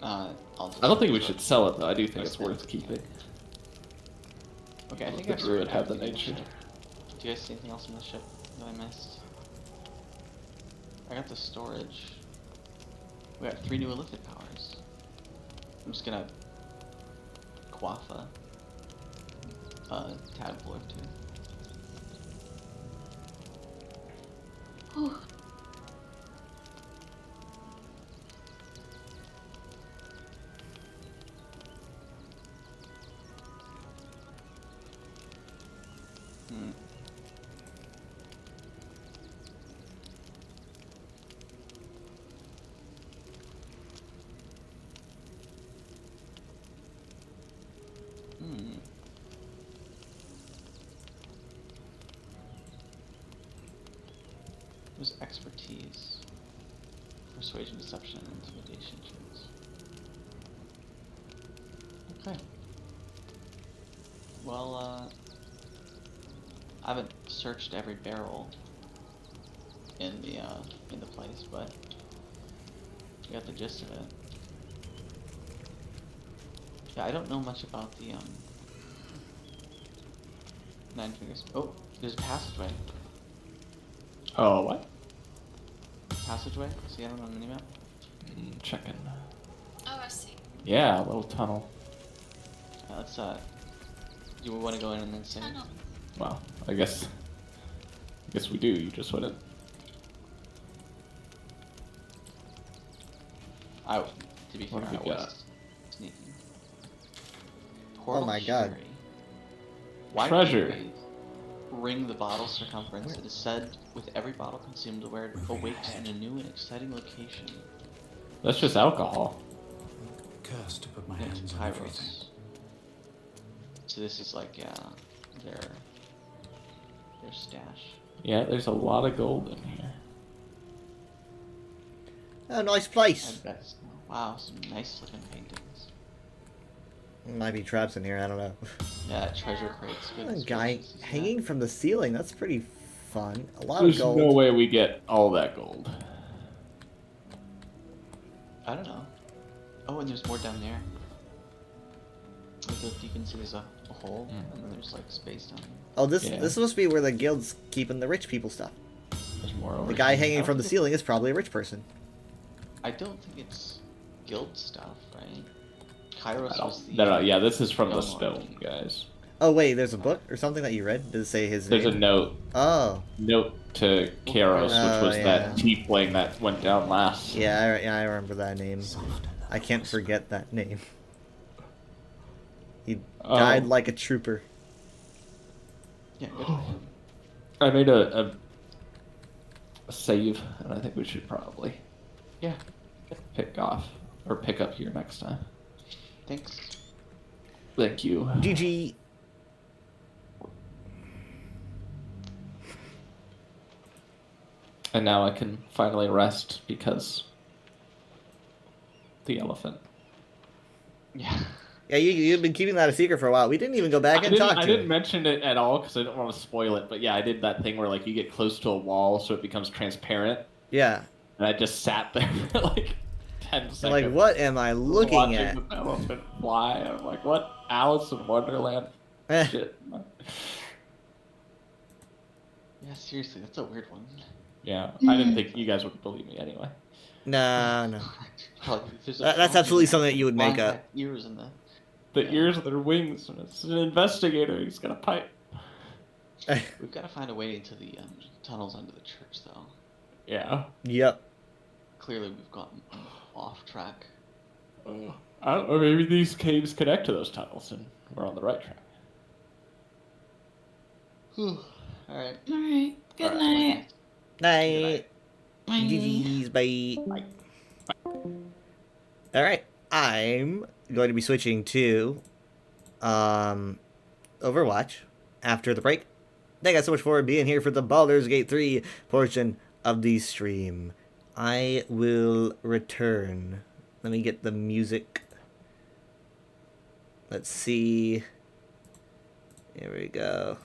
I'll just I don't think we should sell it though. I do think it's Let's worth keeping. Okay, I think the I've druid have the everything nature. on the ship. Do you guys see anything else on the ship that I missed? I got the storage. We got 3 new illithid powers. I'm just gonna quaff a tadpole or 2. Whew. There's expertise. Persuasion, deception, and intimidation checks. Okay. Well, I haven't searched every barrel in the place, but I got the gist of it. Yeah, I don't know much about the Nine Fingers. Oh, there's a passageway. Oh, what? Passageway? See it on the minimap? Checking. Oh, I see. Yeah, a little tunnel. Yeah, let's do you want to go in and then sing? Tunnel. Well, I guess we do. You just wouldn't. To be fair, What have I we got? was sneaking. Oh my god. Sherry. Why Treasure. can't we ring the bottle circumference? It is said with every bottle consumed, the wearer awakes in a new and exciting location. That's just alcohol. Cursed to put my Yeah, hands on Kairos. everything. So this is like their stash. Yeah, there's a lot of gold in here. Oh, nice place. Wow, some nice looking paintings. Might be traps in here, I don't know. Yeah, treasure crates. A Goodness guy gracious, hanging from the ceiling, that's pretty fun. A lot There's of gold. no way we get all that gold. I don't know. Oh, and there's more down there. Like, if you can see, there's a hole, and then there's like space down there. Oh, this must be where the guild's keeping the rich people stuff. There's more over The guy here. hanging from the ceiling is probably a rich person. I don't think it's guild stuff, right? Kairos was the. No, yeah, this is from the stone stone, guys. Oh wait, there's a book or something that you read? Does it say his There's name? a note. Oh. Note to Kairos, Oh, which was yeah. that tiefling that went down last. Yeah, I remember that name. I can't forget that name. He died like a trooper. Yeah, good for him. I made a save, and I think we should probably pick up here next time. Thanks. Thank you. GG. And now I can finally rest because the elephant. Yeah. Yeah, you've been keeping that a secret for a while. We didn't even go back and talk to I him. didn't mention it at all because I didn't want to spoil it. But yeah, I did that thing where like you get close to a wall so it becomes transparent. Yeah. And I just sat there for like 10 seconds. Like, what am I looking watching at? the elephant fly. I'm like, what? Alice in Wonderland? Shit. Yeah, seriously, that's a weird one. Yeah, I didn't think you guys would believe me anyway. No. There's a That's frog absolutely in something that you would there. make Frog up. had ears in the. The ears of their wings, and it's an investigator. He's got a pipe. We've got to find a way into the tunnels under the church, though. Yeah. Yep. Clearly, we've gotten off track. I don't know, maybe these caves connect to those tunnels, and we're on the right track. All right. Alright. Good All night. Night. Bye. GG's, bye. Alright. I'm going to be switching to Overwatch after the break. Thank you guys so much for being here for the Baldur's Gate 3 portion of the stream. I will return. Let me get the music. Let's see. Here we go.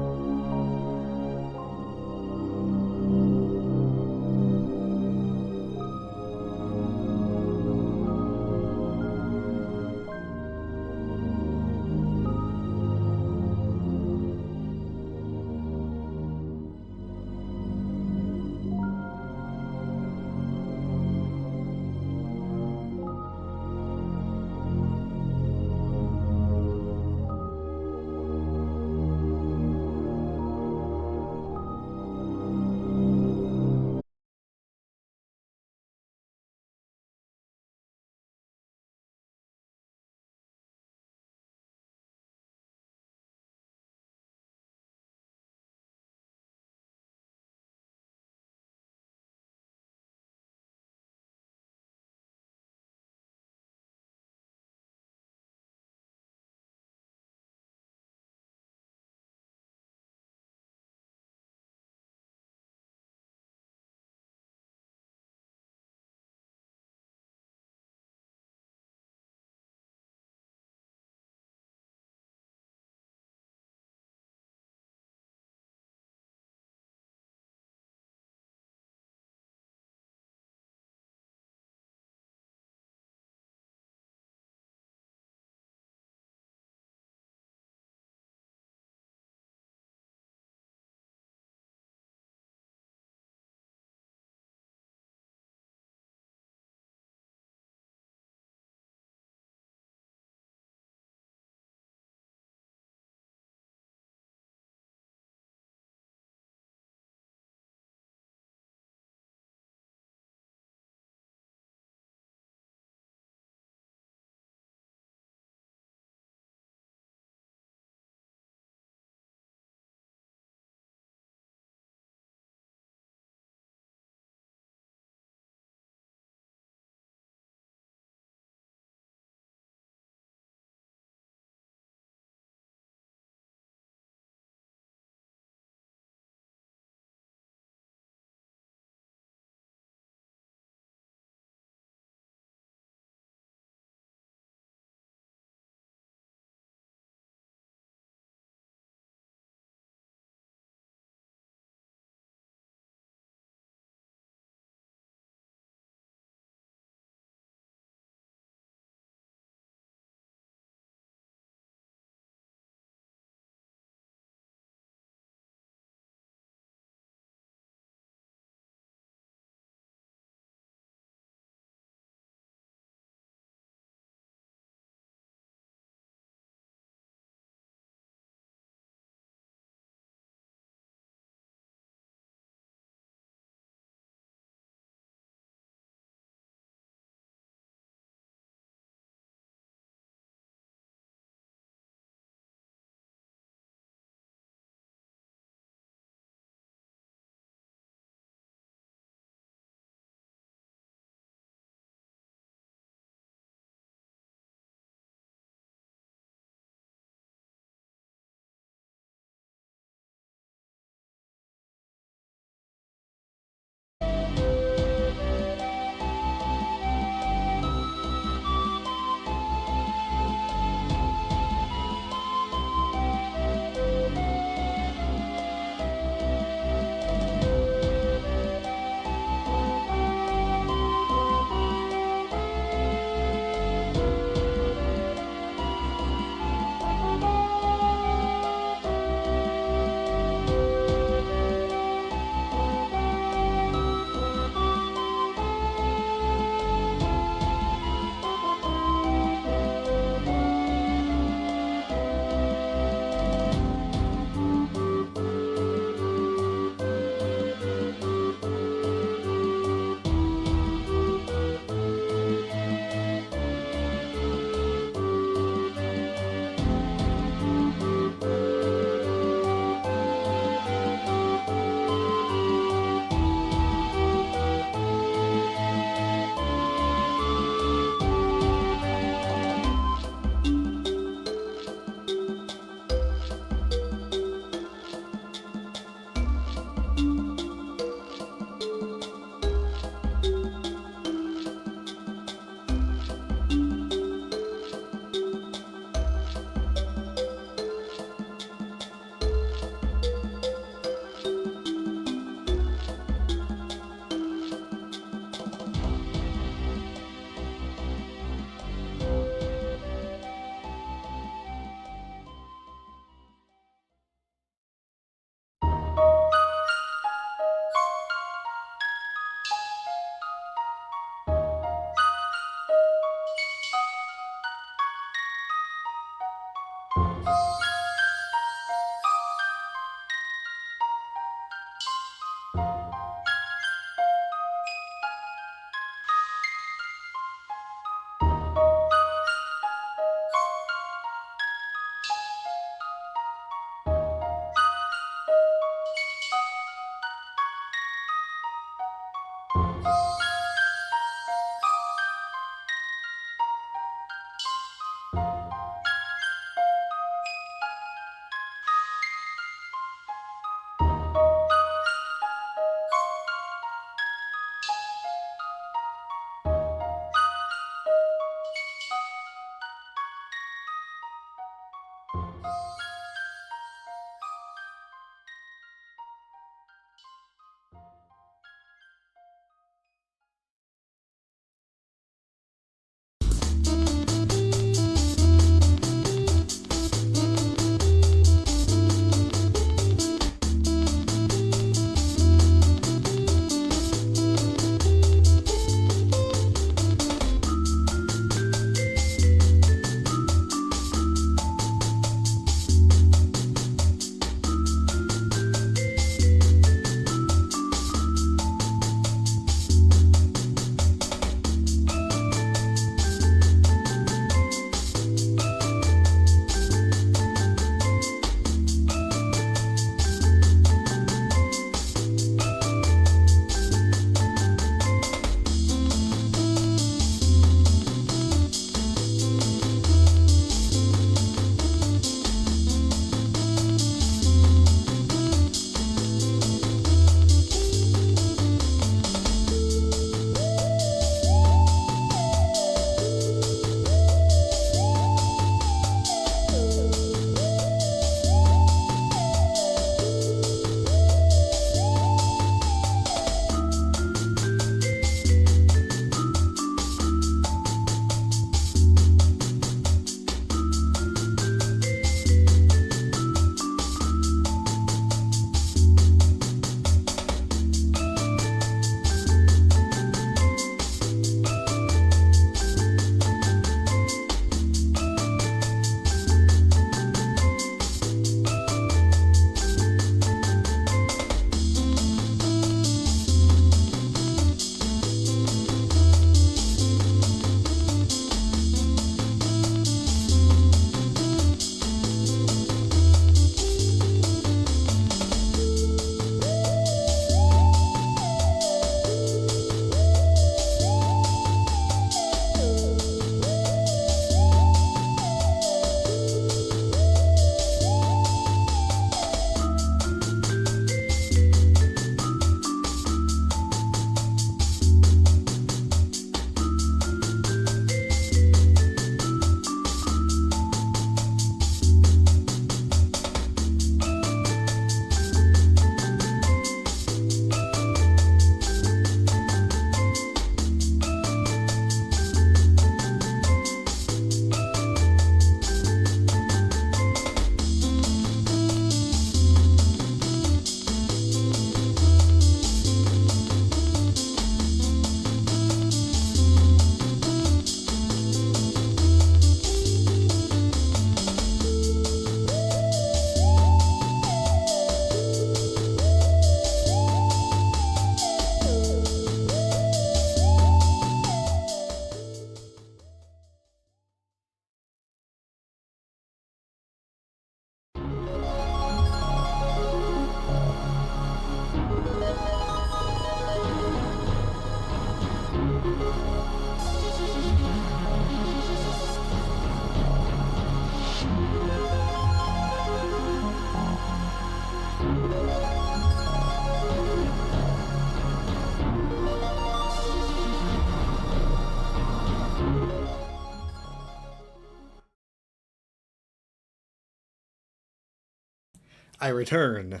I return.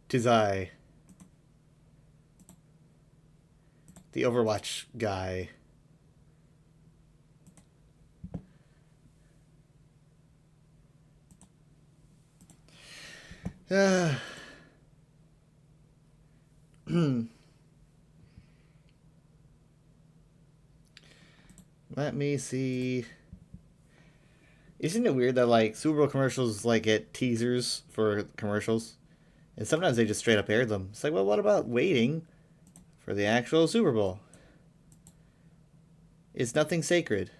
'Tis I, the Overwatch guy. Let me see. Isn't it weird that like Super Bowl commercials like get teasers for commercials, and sometimes they just straight up air them? It's like, well, what about waiting for the actual Super Bowl? Is nothing sacred?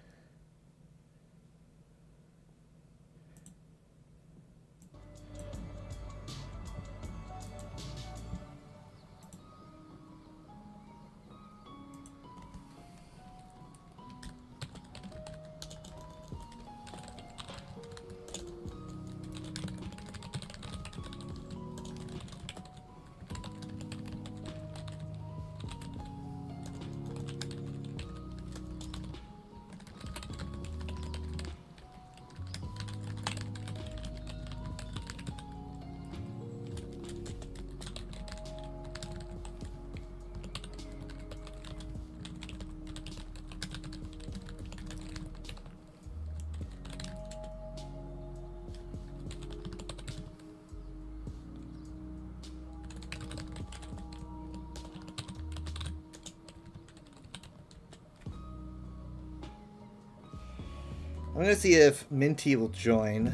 I'm gonna see if Minty will join.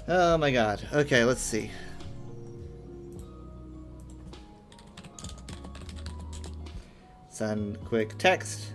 Oh my god. Okay, let's see. Send quick text.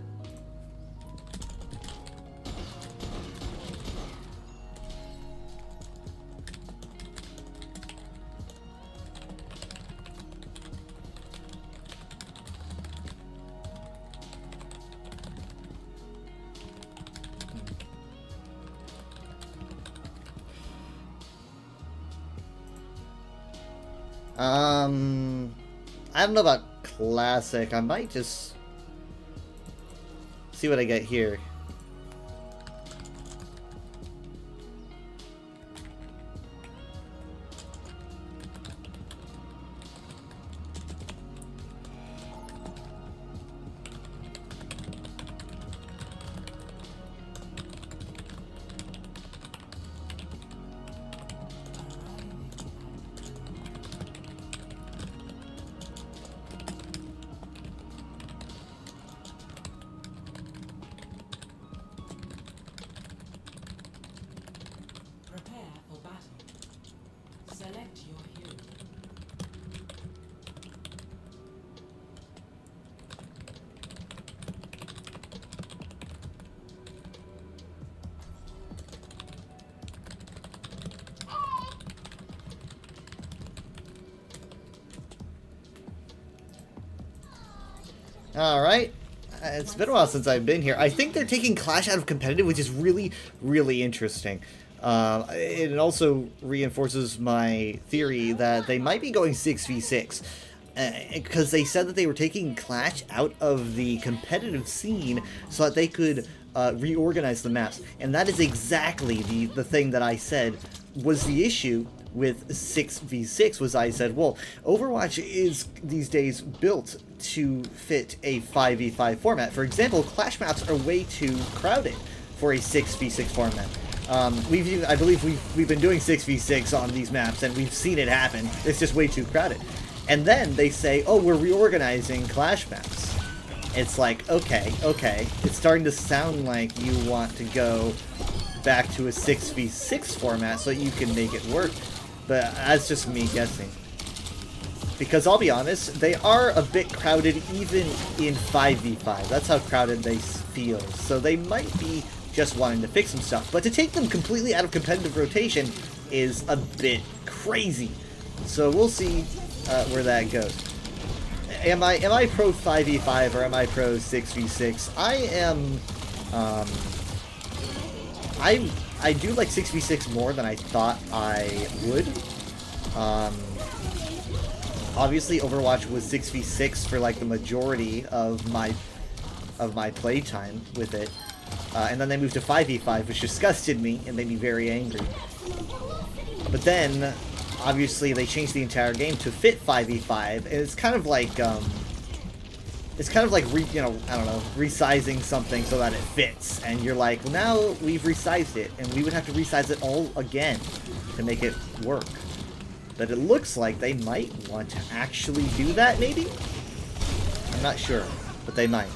I don't know about classic. I might just see what I get here. Alright. It's been a while since I've been here. I think they're taking Clash out of competitive, which is really, really interesting. It also reinforces my theory that they might be going 6v6. Because they said that they were taking Clash out of the competitive scene so that they could reorganize the maps. And that is exactly the thing that I said was the issue with 6v6, was I said, well, Overwatch is these days built to fit a 5v5 format. For example, Clash maps are way too crowded for a 6v6 format. I believe we've been doing 6v6 on these maps, and we've seen it happen. It's just way too crowded. And then they say, oh, we're reorganizing Clash maps. It's like, okay. It's starting to sound like you want to go back to a 6v6 format so you can make it work. But that's just me guessing. Because I'll be honest, they are a bit crowded even in 5v5. That's how crowded they feel. So they might be just wanting to fix some stuff. But to take them completely out of competitive rotation is a bit crazy. So we'll see where that goes. am I pro 5v5 or am I pro 6v6? I am. I do like 6v6 more than I thought I would. Obviously, Overwatch was 6v6 for like the majority of my playtime with it, and then they moved to 5v5, which disgusted me and made me very angry. But then, obviously, they changed the entire game to fit 5v5, and it's kind of like resizing something so that it fits, and you're like, well, now we've resized it, and we would have to resize it all again to make it work. But it looks like they might want to actually do that, maybe? I'm not sure, but they might.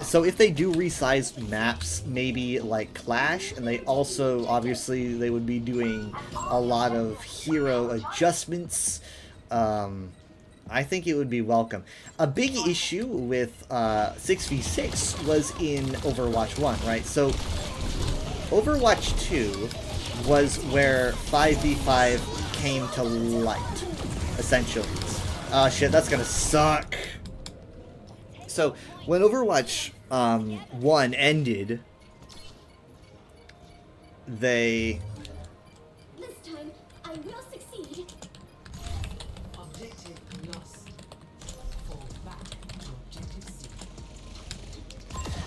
So if they do resize maps, maybe like Clash, and they also, obviously, they would be doing a lot of hero adjustments, I think it would be welcome. A big issue with 6v6 was in Overwatch 1, right? So Overwatch 2 was where 5v5 came to light, essentially. Oh shit, that's gonna suck. So when Overwatch 1 ended, they... This time, I will succeed. Objective lost. Fall back to objective C.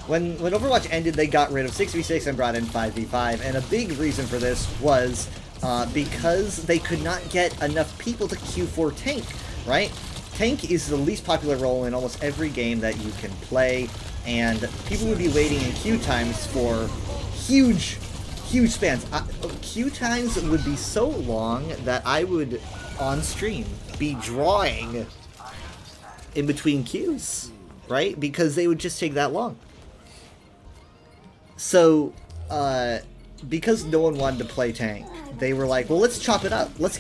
When Overwatch ended, they got rid of 6v6 and brought in 5v5, and a big reason for this was because they could not get enough people to queue for Tank, right? Tank is the least popular role in almost every game that you can play, and people would be waiting in queue times for huge spans. Queue times would be so long that I would, on stream, be drawing in between queues, right? Because they would just take that long. So, because no one wanted to play Tank, they were like, well, let's chop it up. Let's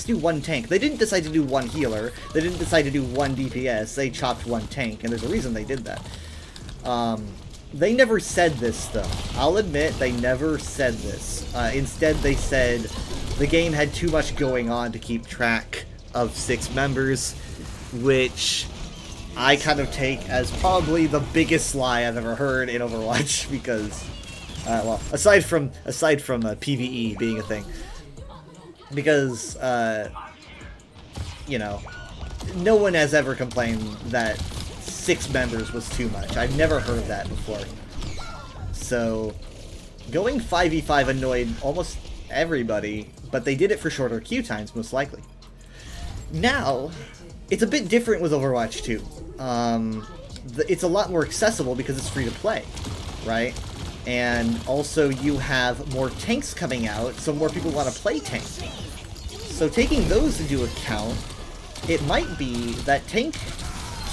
do one tank. They didn't decide to do one healer. They didn't decide to do one DPS. They chopped one tank, and there's a reason they did that. They never said this, though. I'll admit, they never said this. Instead, they said the game had too much going on to keep track of 6 members, which I kind of take as probably the biggest lie I've ever heard in Overwatch, because... well, aside from PvE being a thing, because you know, no one has ever complained that 6 members was too much. I've never heard that before. So going 5v5 annoyed almost everybody, but they did it for shorter queue times, most likely. Now it's a bit different with Overwatch 2. It's a lot more accessible because it's free to play, right? And also you have more tanks coming out, so more people want to play tank. So taking those into account, it might be that tank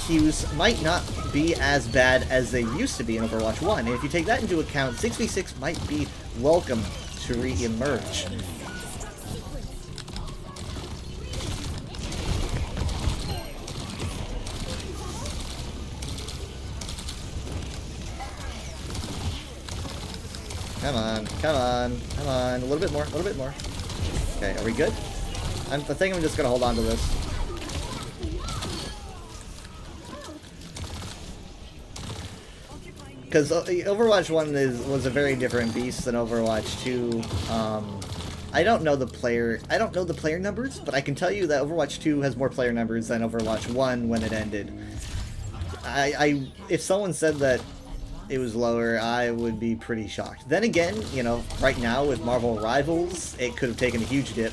queues might not be as bad as they used to be in Overwatch 1. And if you take that into account, 6v6 might be welcome to re-emerge. Come on, come on, come on. A little bit more, a little bit more. Okay, are we good? I think I'm just gonna hold on to this. Because Overwatch 1 was a very different beast than Overwatch 2. I don't know the player numbers, but I can tell you that Overwatch 2 has more player numbers than Overwatch 1 when it ended. If someone said that it was lower, I would be pretty shocked. Then again, you know, right now with Marvel Rivals, it could have taken a huge dip.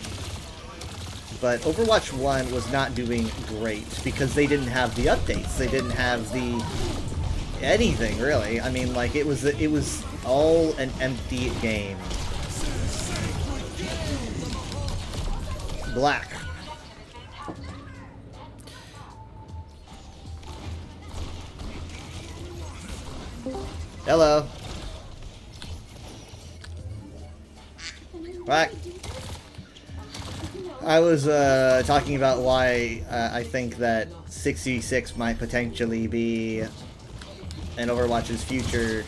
But Overwatch 1 was not doing great because they didn't have the updates. They didn't have the anything really. I mean, like it was all an empty game. Black. Hello. Back. I was talking about why I think that 6v6 might potentially be in Overwatch's future,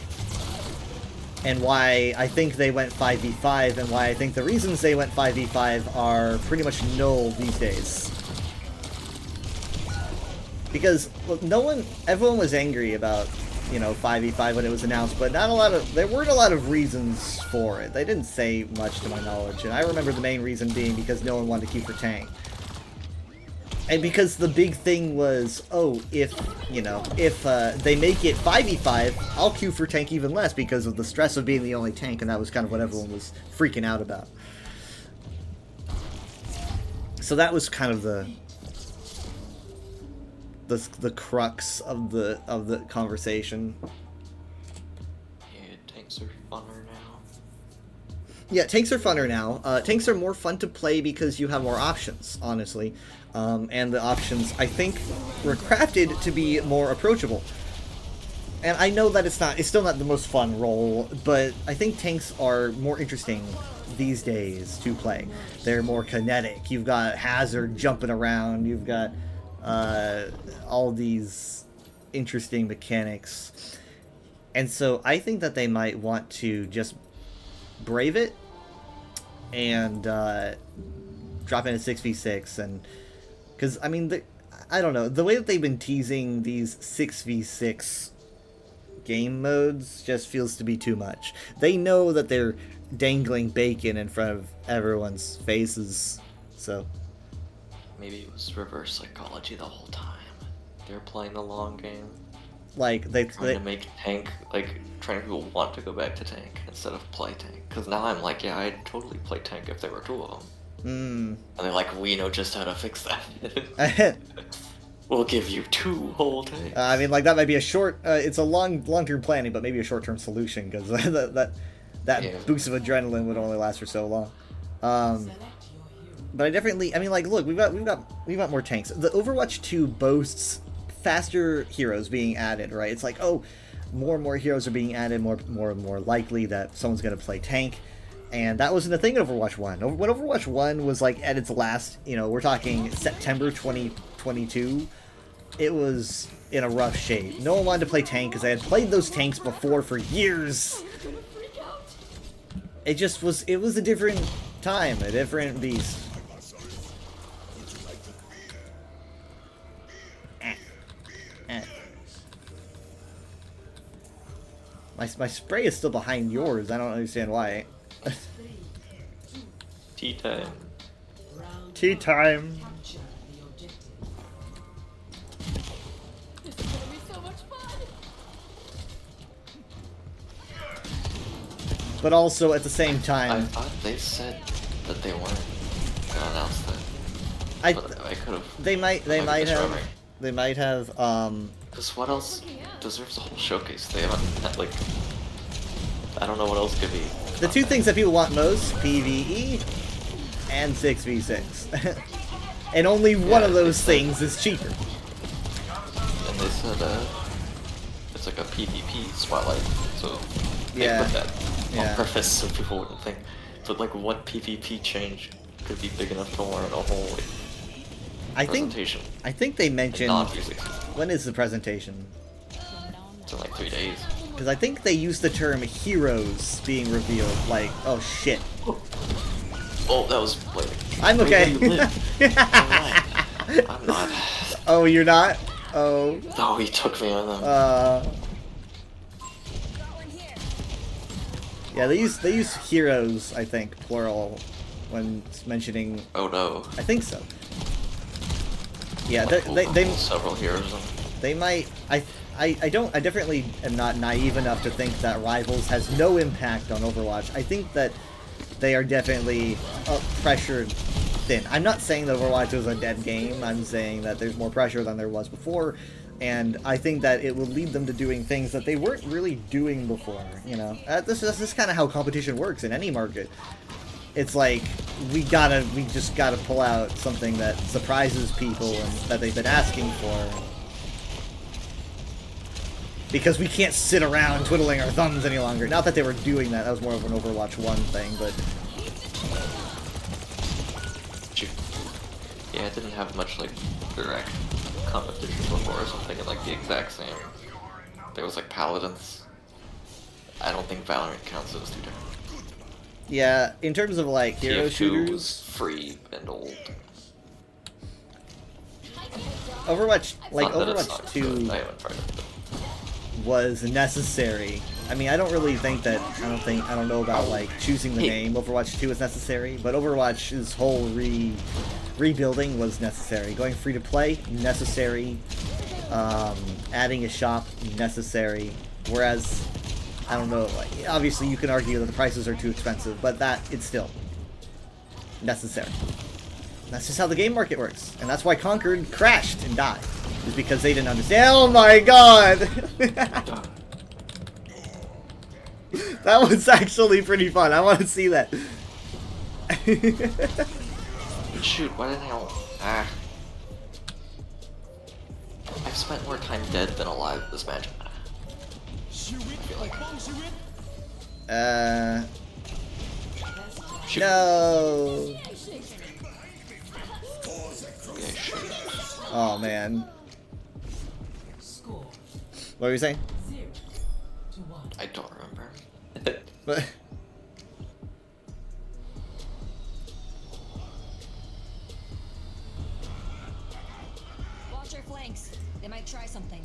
and why I think they went 5v5, and why I think the reasons they went 5v5 are pretty much null these days. because look, everyone was angry about 5v5 when it was announced, but there weren't a lot of reasons for it. They didn't say much to my knowledge, and I remember the main reason being because no one wanted to queue for tank. And because the big thing was, oh, if they make it 5v5, I'll queue for tank even less because of the stress of being the only tank, and that was kind of what everyone was freaking out about. So that was kind of the crux of the conversation. Yeah, tanks are funner now. Yeah, tanks are funner now. Tanks are more fun to play because you have more options, honestly. And the options, I think, were crafted to be more approachable. And I know that it's still not the most fun role, but I think tanks are more interesting these days to play. They're more kinetic. You've got Hazard jumping around. You've got all these interesting mechanics. And so I think that they might want to just brave it and drop in a 6v6. And because, I mean, I don't know. The way that they've been teasing these 6v6 game modes just feels to be too much. They know that they're dangling bacon in front of everyone's faces, so... Maybe it was reverse psychology the whole time. They're playing the long game. Like, trying to make tank, like, trying to people want to go back to tank instead of play tank. Because now I'm like, yeah, I'd totally play tank if there were two of them. And they're like, we know just how to fix that. We'll give you 2 whole tanks. I mean, like, that might be a short... it's a long-term planning, but maybe a short-term solution, because that boost of adrenaline would only last for so long. But I mean, like, look, we've got more tanks. The Overwatch 2 boasts faster heroes being added, right? It's like, oh, more and more heroes are being added, more and more likely that someone's going to play tank. And that wasn't a thing in Overwatch 1. When Overwatch 1 was, like, at its last, we're talking September 2022, it was in a rough shape. No one wanted to play tank because I had played those tanks before for years. It was a different time, a different beast. My spray is still behind yours. I don't understand why. Tea time. Tea time. But also at the same time, I thought they said that they weren't gonna announce that. I could have. They might have. Because what else deserves a whole showcase? They haven't had, like, I don't know what else could be. The two things that people want most: PvE and 6v6, and only one of those things is cheaper. And they said it's like a PvP spotlight, so they put that on purpose so people wouldn't think. But like, what PvP change could be big enough to warrant a whole presentation? I think they mentioned. When is the presentation? It's in like 3 days. Because I think they used the term heroes being revealed. Like, oh shit. Oh, that was like. I'm okay. I'm not. Oh, you're not? Oh. No, he took me on them. Yeah, they use heroes, I think, plural, when mentioning. Oh no. I think so. Yeah, like, they several heroes. They might. I definitely am not naive enough to think that Rivals has no impact on Overwatch. I think that they are definitely pressured thin. I'm not saying that Overwatch was a dead game. I'm saying that there's more pressure than there was before, and I think that it will lead them to doing things that they weren't really doing before. This is kind of how competition works in any market. It's like we just gotta pull out something that surprises people and that they've been asking for. Because we can't sit around twiddling our thumbs any longer. Not that they were doing that. That was more of an Overwatch 1 thing, but... Yeah, it didn't have much, like, direct competition before or something, and, like, the exact same. There was, like, Paladins. I don't think Valorant counts as too different. Yeah, in terms of, like, hero shooters... was free and old. Overwatch, like Not that it's Overwatch not 2 good, I haven't tried it. was necessary. I mean, I don't really think that, I don't know about like choosing the name Overwatch 2 is necessary, but Overwatch's whole rebuilding was necessary. Going free to play, necessary. Adding a shop, necessary. Whereas, I don't know, like, obviously you can argue that the prices are too expensive, but it's still necessary. That's just how the game market works. And that's why Conquered crashed and died. Is because they didn't understand. Oh my god! That was actually pretty fun. I want to see that. Shoot, why the hell? I've spent more time dead than alive this match. No. Oh man. What were you saying? I don't remember. But Watch your flanks. They might try something.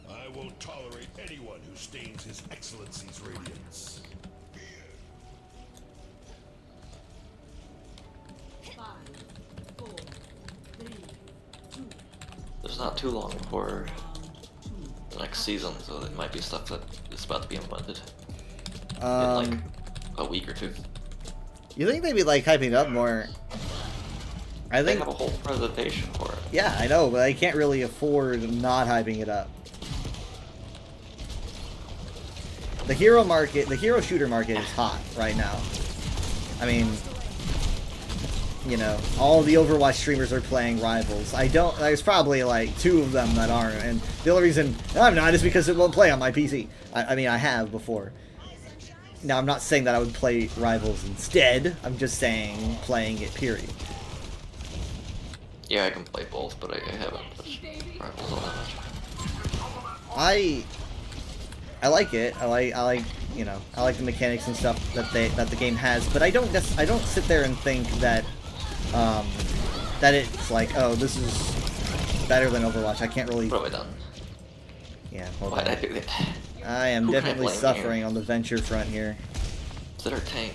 I won't tolerate anyone who stains His Excellency's radiance. There's not too long before the next season, so it might be stuff that is about to be implemented in like a week or two. You think they'd be like hyping it up more? I think They have a whole presentation for it. Yeah, I know, but I can't really afford not hyping it up. The hero market, the hero shooter market is hot right now. I mean, you know, all the Overwatch streamers are playing Rivals. There's probably like 2 of them that aren't, and the only reason I'm not is because it won't play on my PC. I mean, I have before. Now, I'm not saying that I would play Rivals instead. I'm just saying playing it, period. Yeah, I can play both, but I haven't touched Rivals all that much. I like it. I like you know, I like the mechanics and stuff that the game has, but I don't sit there and think that that it's like, oh, this is better than Overwatch. I can't really. What have I done? Yeah, hold Why on. did I do that? I am Who can I definitely blame suffering here? on the Venture front here. Is it our tank?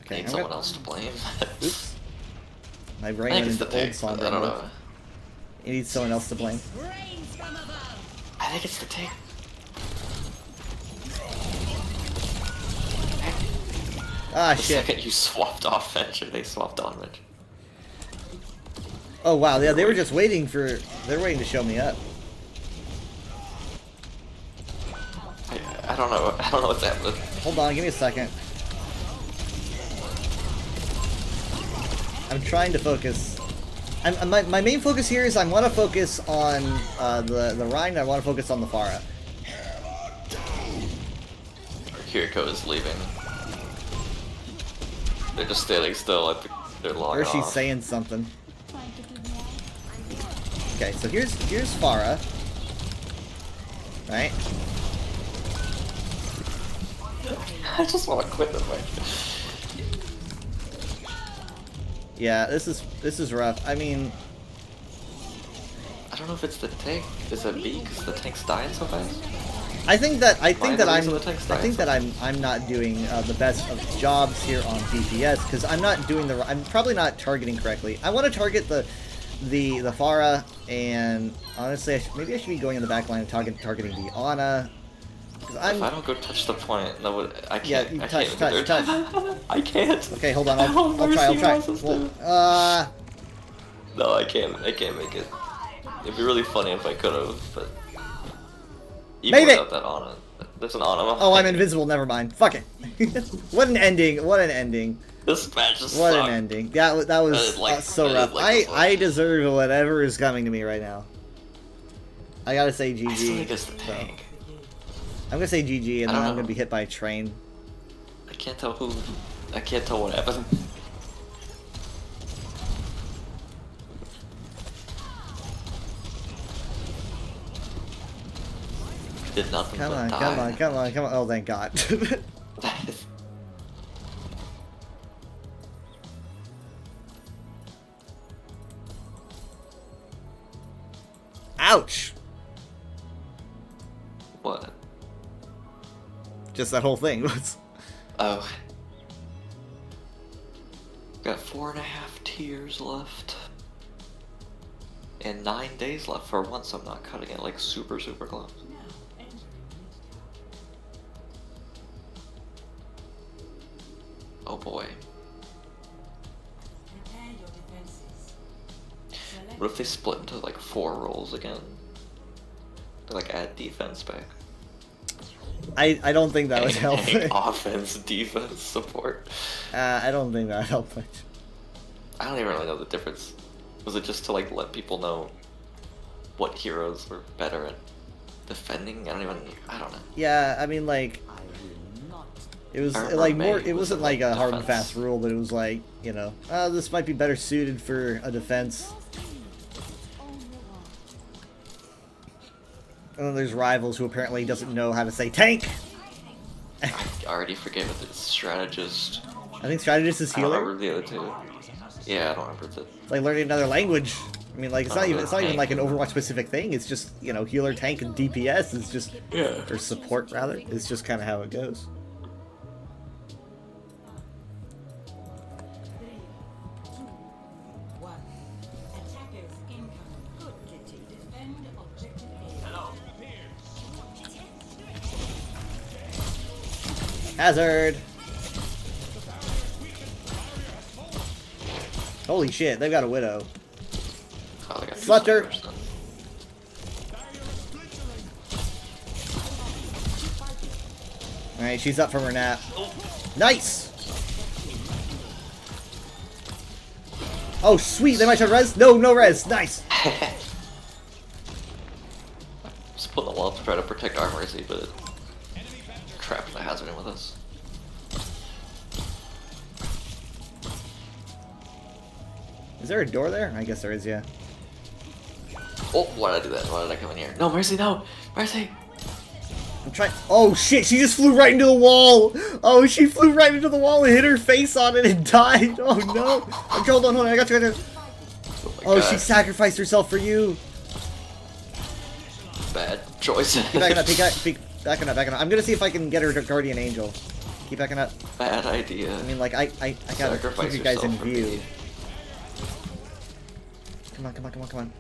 Okay, Need someone else to blame. Oops. My brain I think went it's the into old tank, Sombra but I don't mode. know. You need someone else to blame. I think it's the tank. Ah, The shit. second you swapped off Venture, they swapped on Venture. Oh wow, yeah, they were just waiting to show me up. I don't know what's happening. Hold on, give me a second. I'm trying to focus. My main focus here is I want to focus on the Rhine. I want to focus on the Pharah. Kiriko is leaving. They're just standing still. They're logging Or she's off. saying something. Okay, so here's Pharah. Right? I just want to quit the fight. Yeah, this is rough. I mean, I don't know if it's the tank. Is it me? Because the tank's dying so fast. I think that I'm not doing the best of jobs here on DPS because I'm probably not targeting correctly. I want to target the Pharah, and honestly, maybe I should be going in the back line and targeting the Ana. If I don't go touch the point, I can't. Yeah, you I touch. can't I can't. Okay, hold on. I'll try. Well, no, I can't make it. It'd be really funny if I could have, but even Made it! without that Ana, there's an Ana. Oh, I'm invisible. Never mind. Fuck it. What an ending. What an ending. This match just What sucked. an ending. That was so rough. I deserve whatever is coming to me right now. I gotta say GG. I still think it's the tank. I'm gonna say GG, and I then don't I'm know. gonna be hit by a train. I can't tell what happened. did nothing Come but on, die. come on, come on, come on. Oh, thank God. Ouch! What? Just that whole thing was. Oh. Got 4.5 tiers left. And 9 days left for once I'm not cutting it like super close. Oh boy. What if they split into like 4 roles again? They like add defense back. I don't think that would help. Offense, defense, support. I don't think that would help much. I don't even really know the difference. Was it just to like let people know what heroes were better at defending? I don't know. Yeah, I mean like it was like more. It wasn't like a hard and fast rule, but it was like, you know, this might be better suited for a defense. And then there's Rivals who apparently doesn't know how to say tank. I already forget what the strategist. I think strategist is I don't healer. remember the other two. Yeah, I don't remember the. It's like learning another language. I mean, like it's not even like an Overwatch specific thing. It's just, you know, healer, tank, and DPS is just or support rather. It's just kind of how it goes. Hazard! Holy shit, they've got a Widow. Oh, they got Slept her! Alright, she's up from her nap. Nice! Oh, sweet, they might have res? No, no res. Nice! Just putting the wall to try to protect our Mercy, but trapped the hazard in with us. Is there a door there? I guess there is, yeah. Oh, why did I do that? Why did I come in here? No, Mercy, no! Mercy! I'm trying. Oh shit, she just flew right into the wall! Oh, she flew right into the wall and hit her face on it and died! Oh no! Okay, hold on, I got you, Oh, she sacrificed herself for you! Bad choice. Keep backing up, backing up. I'm gonna see if I can get her to Guardian Angel. Keep backing up. Bad idea. I mean, like, I gotta keep you guys in view. Come on. Come on.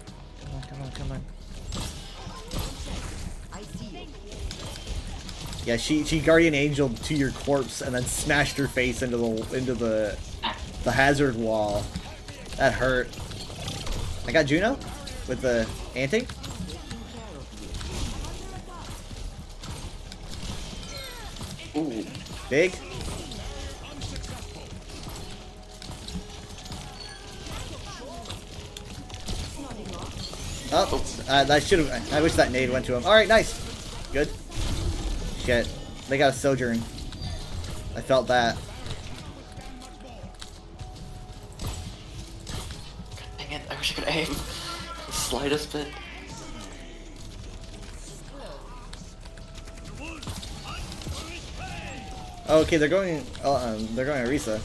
Yeah, she Guardian Angel to your corpse and then smashed her face into the hazard wall. That hurt. I got Juno with the anti. Ooh. Big. Oh, that should have. I wish that nade went to him. All right, nice, good. Shit, they got a Sojourn. I felt that. Dang it! I wish I could aim the slightest bit. Oh, okay, they're going. They're going Orisa.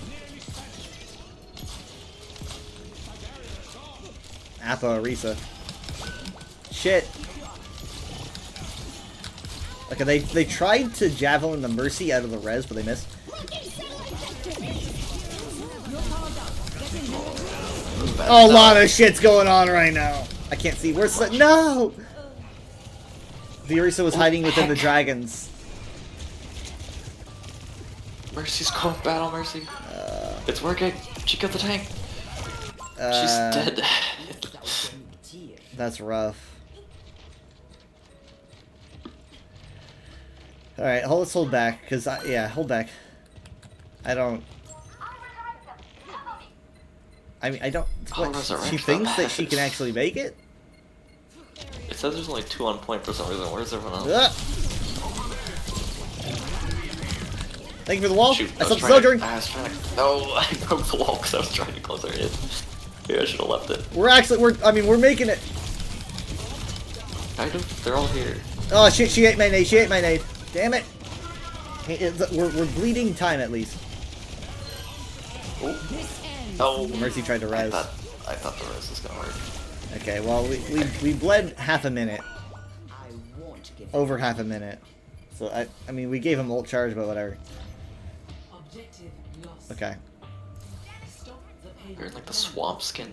Appa Orisa. Shit. Okay, they tried to Javelin the Mercy out of the res, but they missed. Oh, a lot of shit's going on right now. I can't see. Where's the... No! The Orisa was hiding within the dragons. Mercy's going battle, Mercy. It's working. She got the tank. She's dead. That's rough. Alright, let's hold back, because, yeah, hold back. I don't... I mean, I don't... What, she thinks that she can actually make it? It says there's only 2 on point for some reason. Where's everyone else? Thank you for the wall. Shoot, I saw the Sojourn. No, I broke the wall because I was trying to close her in. Maybe I should have left it. We're making it. I don't. They're all here. Oh shit, she ate my nade, she ate my nade. Damn it. Hey, we're bleeding time at least. Oh. Mercy tried to res. I thought the res was gonna work. Okay, well, we bled half a minute. Over half a minute. So, I mean, we gave him ult charge, but whatever. Okay. You're in like the swamp skin.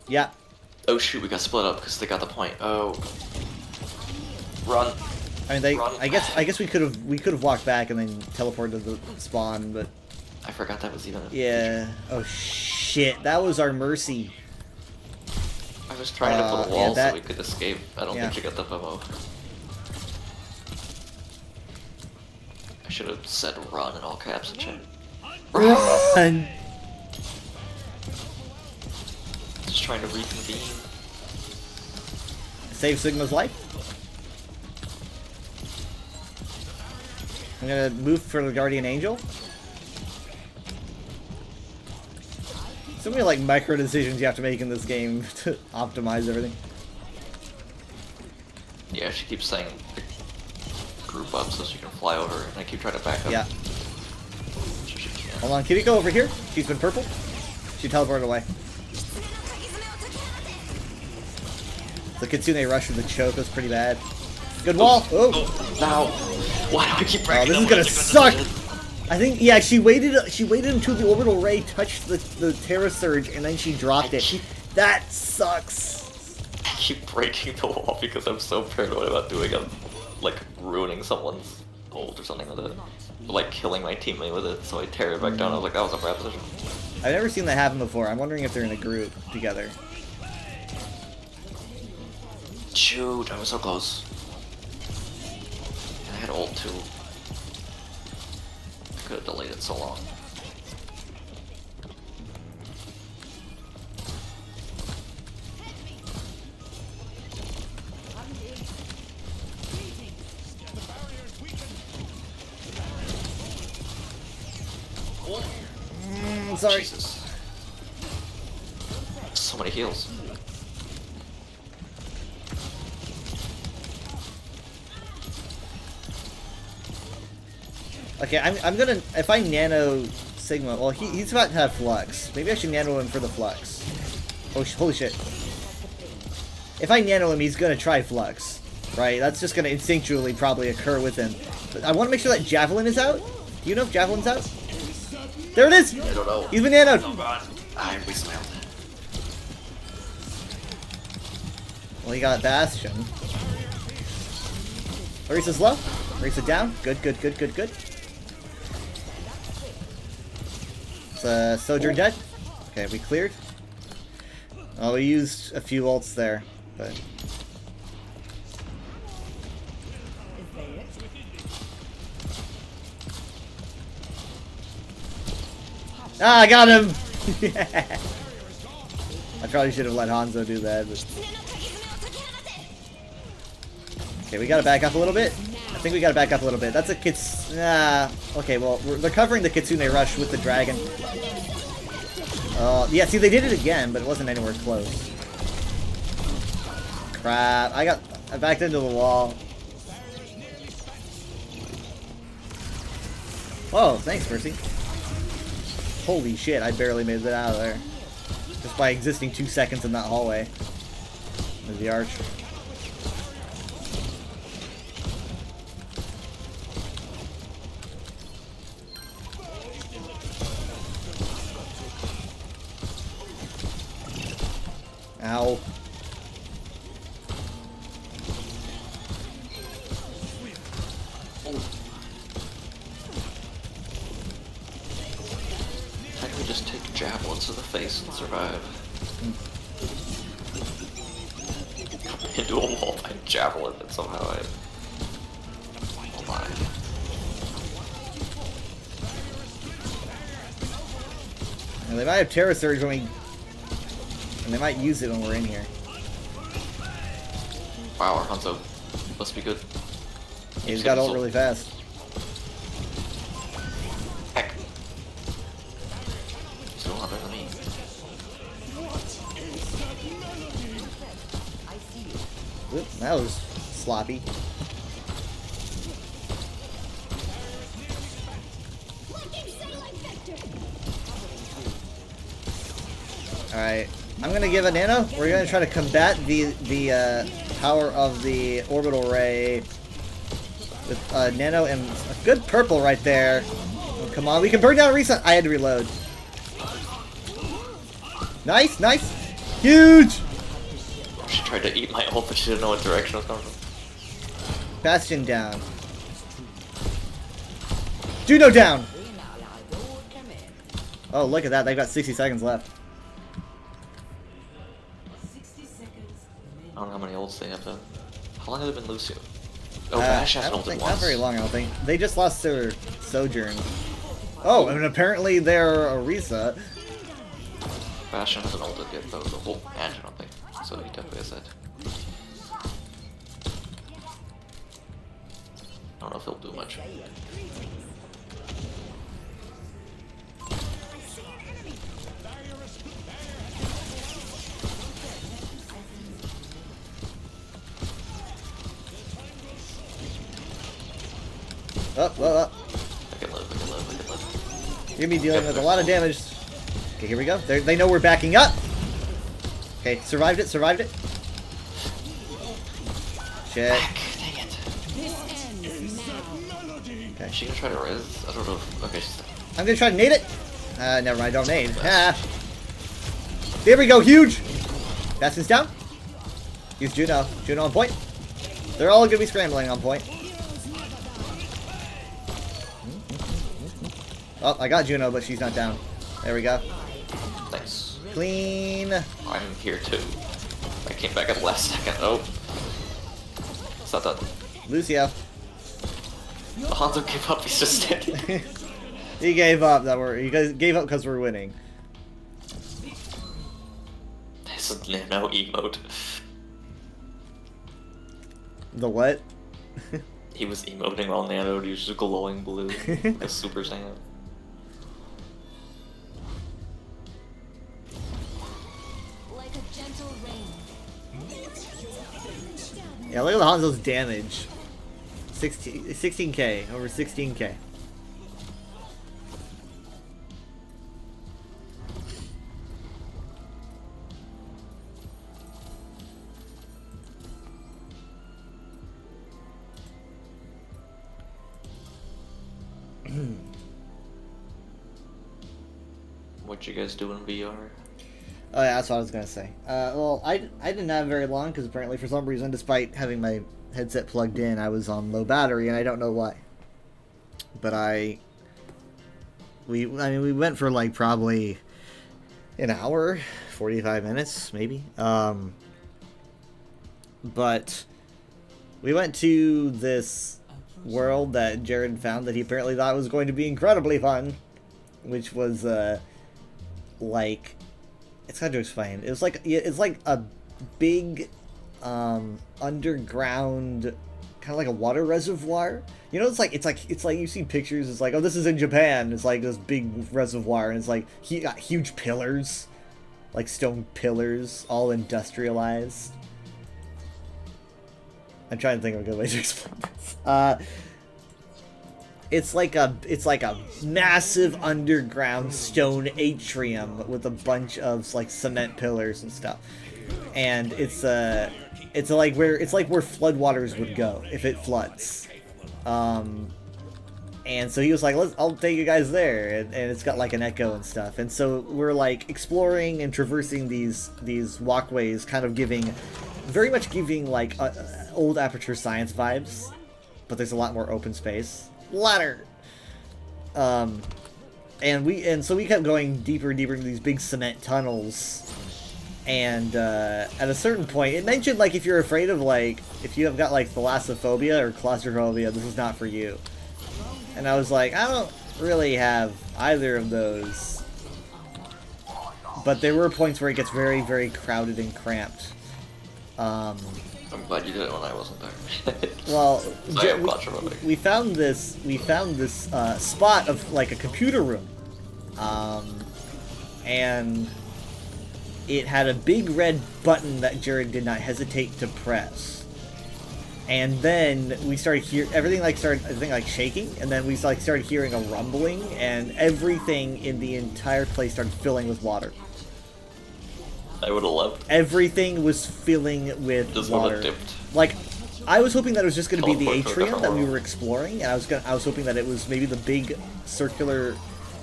Yeah. Oh shoot, we got split up because they got the point. Oh. Run. I mean, Run. I guess we could have walked back and then teleported to the spawn, but I forgot that was even. Yeah. Oh shit, that was our Mercy. I was trying to put a wall that- so we could escape. I don't think you got the memo. I should have said run in all caps and chat. Run. Just trying to reconvene. Save Sigma's life. I'm gonna move for the Guardian Angel. So many like micro decisions you have to make in this game to optimize everything. Yeah, she keeps saying group up so she can fly over, and I keep trying to back up. Yeah. So she can't. Hold on, Kiriko over here. She's been purple. She teleported away. The Kitsune rush with the choke was pretty bad. Good wall. Oh. Now, why do I keep breaking this is gonna suck. I think yeah. She waited until the orbital ray touched the Terra Surge, and then she dropped it. That sucks. I keep breaking the wall because I'm so paranoid about doing it, like ruining someone's ult or something with it, like killing my teammate with it. So I tear it back down. I was like, that was a bad position. I've never seen that happen before. I'm wondering if they're in a group together. Shoot, I was so close. And I had ult too. I could have delayed it so long. Sorry. Jesus. So many heals. Okay, I'm gonna if I nano Sigma. Well, he's about to have flux. Maybe I should nano him for the flux. Oh holy shit! If I nano him, he's gonna try flux, right? That's just gonna instinctually probably occur with him. But I want to make sure that Javelin is out. Do you know if Javelin's out? There it is! I don't know. He's been nanoed! Oh god. I wasted my ult. Well, he got Bastion. Orisa's low. Orisa down. Good, good, good, good, good. It's Sojourn dead. Okay, we cleared. Oh, we used a few ults there, but... Ah, I got him! Yeah. I probably should have let Hanzo do that, but... Okay, we gotta back up a little bit. I think we gotta back up a little bit. That's a Kits... okay, well, they're covering the Kitsune Rush with the dragon. Yeah, see, they did it again, but it wasn't anywhere close. Crap. I backed into the wall. Oh, thanks, Mercy. Holy shit, I barely made it out of there. Just by existing 2 seconds in that hallway. There's the arch. Ow. I can just take javelins to the face and survive. Into a wall by javelin and somehow I... Oh my. And they might have Terra Surge when we... And they might use it when we're in here. Wow, our Hanzo must be good. He's got ult really fast. Heck. Still not better than me. Oop, that was sloppy. Alright. I'm gonna give a nano. We're gonna try to combat the power of the orbital ray with nano and a good purple right there. Oh, come on, we can burn down a reset. I had to reload. Nice, nice. Huge! She tried to eat my ult, but she didn't know what direction it was coming from. Bastion down. Juno down! Oh, look at that. They've got 60 seconds left. I don't know how many ults they have though. How long have they been Lucio? Oh, Bash has an ult once. Not very long, I don't think. They just lost their Sojourn. Oh, and apparently they're Orisa. Bastion hasn't ulted yet though, the whole match I don't think. So he definitely has that. I don't know if he'll do much. Up, up. I can live. You're gonna be dealing with a lot of damage. Okay, here we go. They know we're backing up. Okay, survived it, survived it. Shit. Okay. Is she gonna try to res? I don't know if... Okay, she's... I'm gonna try to nade it. Never mind, don't nade. Ah. There we go, huge! Bastion's down. Use Juno. Juno on point. They're all gonna be scrambling on point. Oh, I got Juno, but she's not down. There we go. Nice. Clean. I'm here too. I came back at the last second. Oh. It's not done. Lucio. Hanzo gave up, he's just standing. He gave up. You guys gave up because we're winning. This is nano emote. The what? He was emoting while nanoed, he was just glowing blue. Like a Super Saiyan. Yeah, look at the Hanzo's damage. 16k, over 16k. What you guys do in VR? Oh yeah, that's what I was gonna say. Well, I didn't have very long because apparently for some reason, despite having my headset plugged in, I was on low battery and I don't know why. But we went for like probably an hour, 45 minutes maybe. But we went to this world that Jared found that he apparently thought was going to be incredibly fun, which was like. It's hard to explain. It's like a big underground kind of like a water reservoir. You know, it's like you see pictures. It's like, oh, this is in Japan. It's like this big reservoir, and it's like huge pillars, like stone pillars, all industrialized. I'm trying to think of a good way to explain this. It's like a massive underground stone atrium with a bunch of like cement pillars and stuff, and it's like where floodwaters would go if it floods, and so he was like, I'll take you guys there, and it's got like an echo and stuff, and so we're like exploring and traversing these walkways, kind of very much giving like old Aperture Science vibes, but there's a lot more open space. Ladder. And so we kept going deeper and deeper into these big cement tunnels, and at a certain point it mentioned like if you're afraid of like if you have got like thalassophobia or claustrophobia, this is not for you. And I was like, I don't really have either of those, but there were points where it gets very, very crowded and cramped. I'm glad you did it when I wasn't there. Well, we found this spot of like a computer room, and it had a big red button that Jared did not hesitate to press. And then we started everything like shaking, and then we like started hearing a rumbling, and everything in the entire place started filling with water. I would have left. Everything was filling with Just water. would've dipped. Like, I was hoping that it was just going to be the Teleport to a atrium different that we world. were exploring, and I was hoping that it was maybe the big circular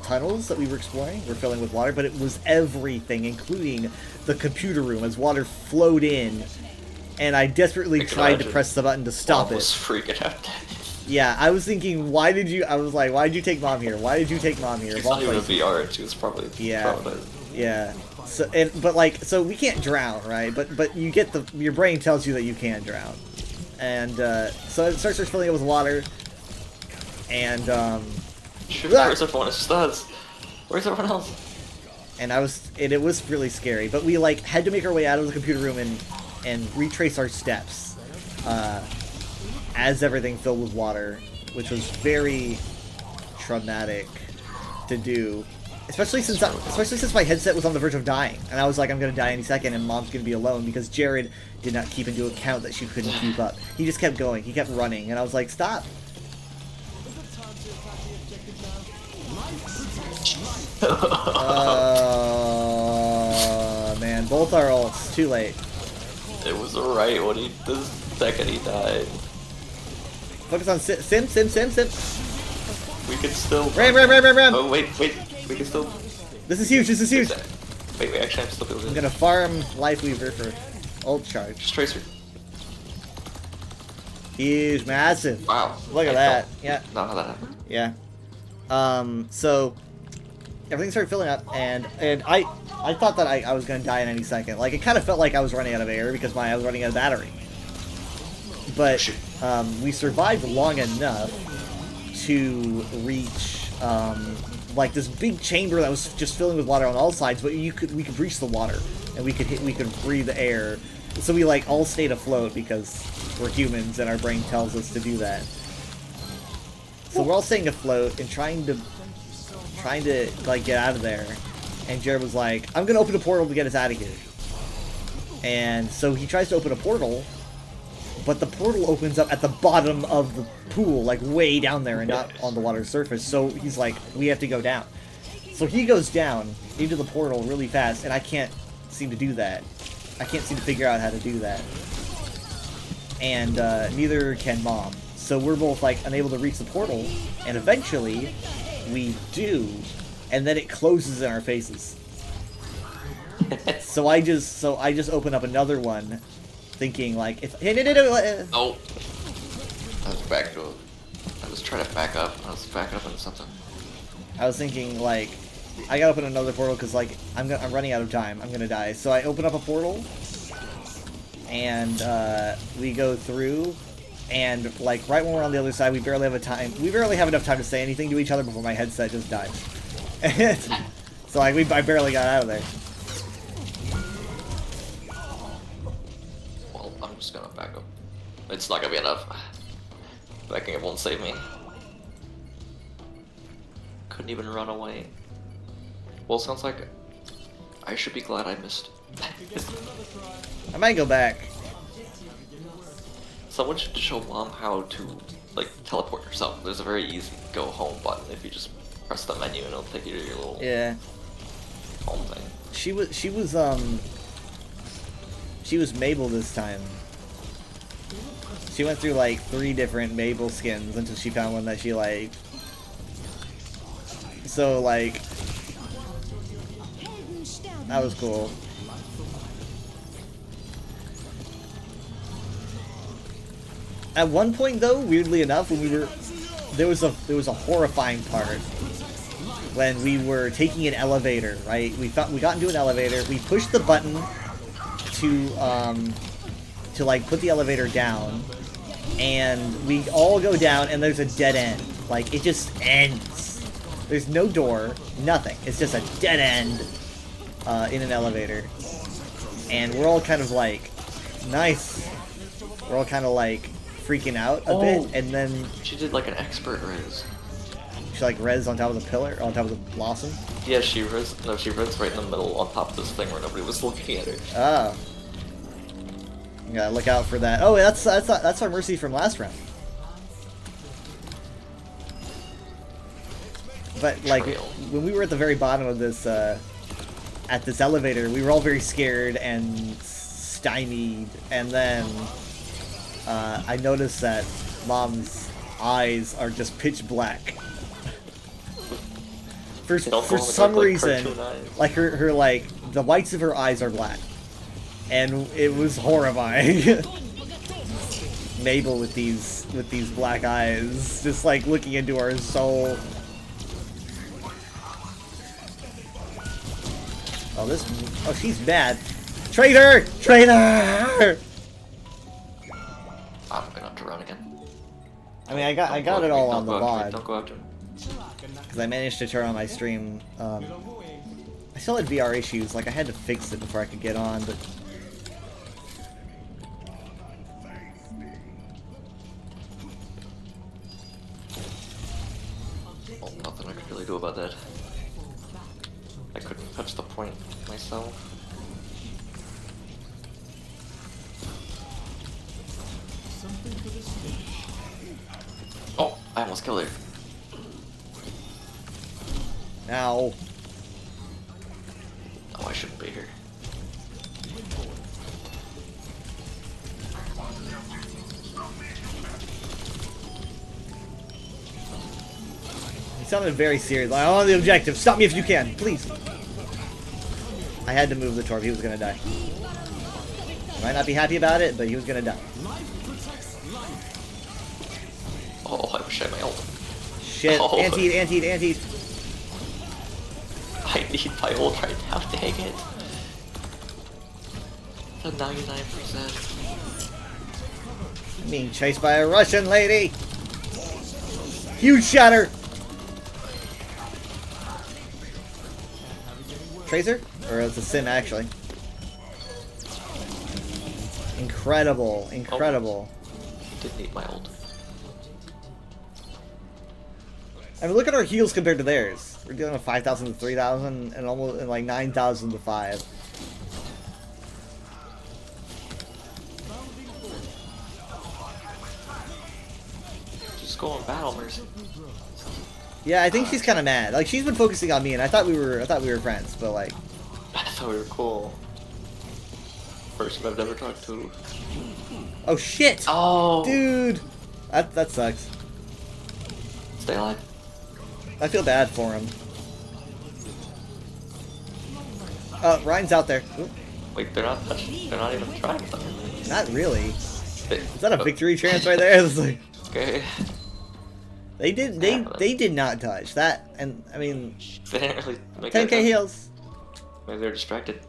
tunnels that we were exploring were filling with water, but it was everything, including the computer room, as water flowed in, and I desperately tried to press the button to stop Mom was it. freaking out. Yeah, I was thinking, why did you take Mom here? Why did you take Mom here? It's Of all not even places. VR. She was probably traumatized. Yeah. So, so we can't drown, right? But you get your brain tells you that you can drown, and so it starts filling it with water, and Where's everyone? It's just us. Where's everyone else? And it was really scary. But we like had to make our way out of the computer room and retrace our steps, as everything filled with water, which was very traumatic to do. Especially since my headset was on the verge of dying, and I was like, I'm gonna die any second, and Mom's gonna be alone because Jared did not keep into account that she couldn't keep up. He just kept going, he kept running, and I was like, stop. Man, both our ults, too late. It was alright when the second he died. Focus on Sim. We can still. Ram. Oh wait. We can still. This is huge. Wait, actually, I'm still building. I'm gonna farm Lifeweaver for ult charge. Just Tracer. Huge, massive. Wow. Look at that. Yeah. Not how that happened. Yeah. So everything started filling up, and I thought that I was gonna die in any second. Like, it kind of felt like I was running out of air because I was running out of battery. But we survived long enough to reach like this big chamber that was just filling with water on all sides, but we could reach the water, and we could breathe the air. So we like all stayed afloat because we're humans and our brain tells us to do that. So we're all staying afloat and trying to like get out of there. And Jared was like, I'm gonna open a portal to get us out of here. And so he tries to open a portal, but the portal opens up at the bottom of the pool, like way down there and not on the water's surface. So he's like, we have to go down. So he goes down into the portal really fast, and I can't seem to do that. I can't seem to figure out how to do that. And neither can Mom. So we're both like unable to reach the portal, and eventually we do, and then it closes in our faces. So I just open up another one, thinking like, if Oh, I was trying to back up. I was backing up into something. I was thinking like, I gotta open another portal because like I'm running out of time. I'm gonna die. So I open up a portal, and we go through, and like right when we're on the other side, we barely have enough time to say anything to each other before my headset just dies. So like I barely got out of there. Well, I'm just gonna back up. It's not gonna be enough. Backing up won't save me. Couldn't even run away. Well, sounds like I should be glad I missed. I might go back. Someone should show Mom how to like teleport yourself. There's a very easy go home button if you just press the menu and it'll take you to your little home thing. She was Mabel this time. She went through like 3 different Mabel skins until she found one that she liked. So like, that was cool. At one point though, weirdly enough, when there was a horrifying part when we were taking an elevator, right? We got into an elevator, we pushed the button to like put the elevator down, and we all go down, and there's a dead end. Like, it just ends. There's no door, nothing. It's just a dead end in an elevator. And we're all kind of like, nice. We're all kind of like freaking out a bit, and then she did like an expert res. She like res on top of the pillar, on top of the blossom. Yeah, she res right in the middle on top of this thing where nobody was looking at her. Oh. You gotta look out for that. Oh, that's our Mercy from last round. But like when we were at the very bottom of this at this elevator. We were all very scared and stymied, and then I noticed that Mom's eyes are just pitch black. For some reason, like her like the whites of her eyes are black, and it was horrifying. Mabel with these black eyes, just like looking into our soul. Oh, she's mad. Traitor! Traitor! I'm gonna have to run again. I mean, I got it all on the VOD. Don't go after me. Because I managed to turn on my stream. I still had VR issues. Like, I had to fix it before I could get on, but... Well, nothing I could really do about that. I couldn't touch the point myself. Oh, I almost killed her. Ow. Oh, I shouldn't be here. He sounded very serious. Like, I'm on the objective. Stop me if you can, please. I had to move the Torb. He was gonna die. Might not be happy about it, but he was gonna die. Oh, I wish I had my ult. Shit. Oh. Anti-eat. I need my ult right now, dang it. The 99%. Being chased by a Russian lady. Huge shatter. Tracer? Or it's a sim, actually. Incredible. Incredible. Didn't need my ult. I mean, look at our heals compared to theirs. We're dealing with 5,000 to 3,000 and almost and like 9,000 to 5. Just go on battle, Mercy. Yeah, I think she's kind of mad. Like, she's been focusing on me, and I thought we were friends, but like. I thought we were cool. Person I've never talked to. Oh shit! Oh, dude, that sucks. Stay alive. I feel bad for him. Ryan's out there. Oop. Wait, they're not even trying. Not really. Is that a victory chance right there? It's like, okay. They did not touch that, and I mean, They didn't really make 10k heals. Maybe they're distracted.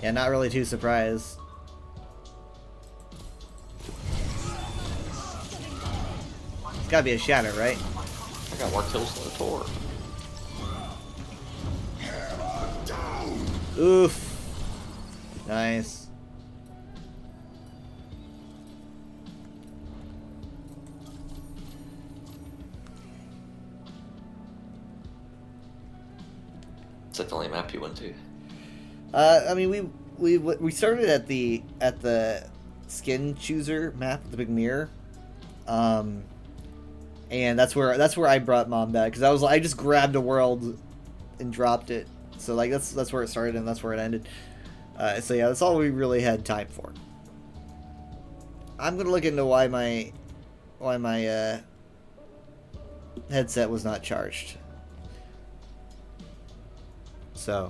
Yeah, not really too surprised. It's gotta be a shatter, right? I got more kills than the Tor. Oof. Nice. Is that the only map you went to? I mean, we started at the skin chooser map with the big mirror, and that's where I brought Mom back, because I just grabbed a world and dropped it. So like that's where it started and that's where it ended. So yeah, that's all we really had time for. I'm gonna look into why my headset was not charged. So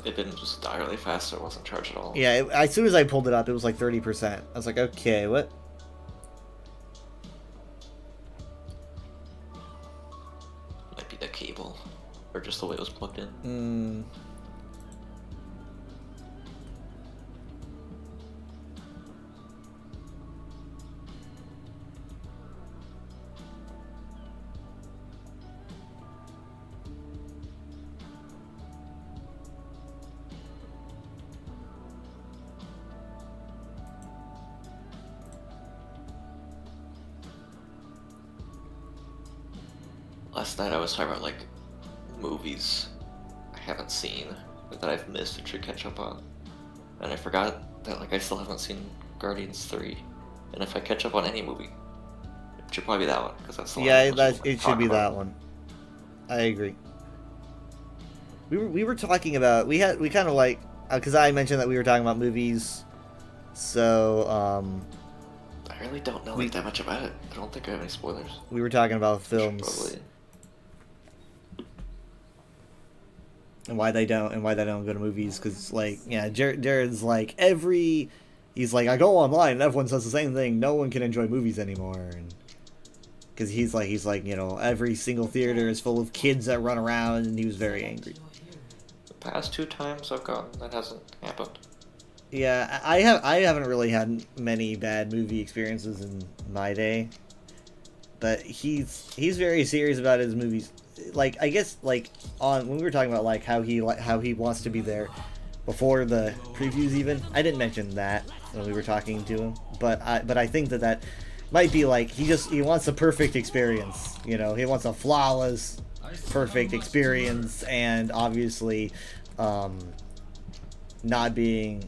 It didn't just die really fast, so it wasn't charged at all. yeah, as soon as I pulled it up, it was like 30%. I was like, okay, what? Might be the cable, or just the way it was plugged in. Last night I was talking about like movies I haven't seen that I've missed and should catch up on, and I forgot that like I still haven't seen Guardians 3, and if I catch up on any movie, it should probably be that one because that's the one. Yeah, it should be that one. I agree. we were talking about we kind of like because I mentioned that we were talking about movies, so I really don't know like that much about it. I don't think I have any spoilers. we were talking about films Probably. and why they don't go to movies because like yeah, Jared's like he's like I go online and everyone says the same thing. No one can enjoy movies anymore, and because he's like you know every single theater is full of kids that run around, and he was very angry. The past 2 times I've gone, that hasn't happened. Yeah, I haven't really had many bad movie experiences in my day, but he's very serious about his movies. Like I guess like on when we were talking about like how he wants to be there before the previews even. I didn't mention that when we were talking to him, but I think that might be like he wants a perfect experience. You know, he wants a flawless, perfect experience, and obviously, not being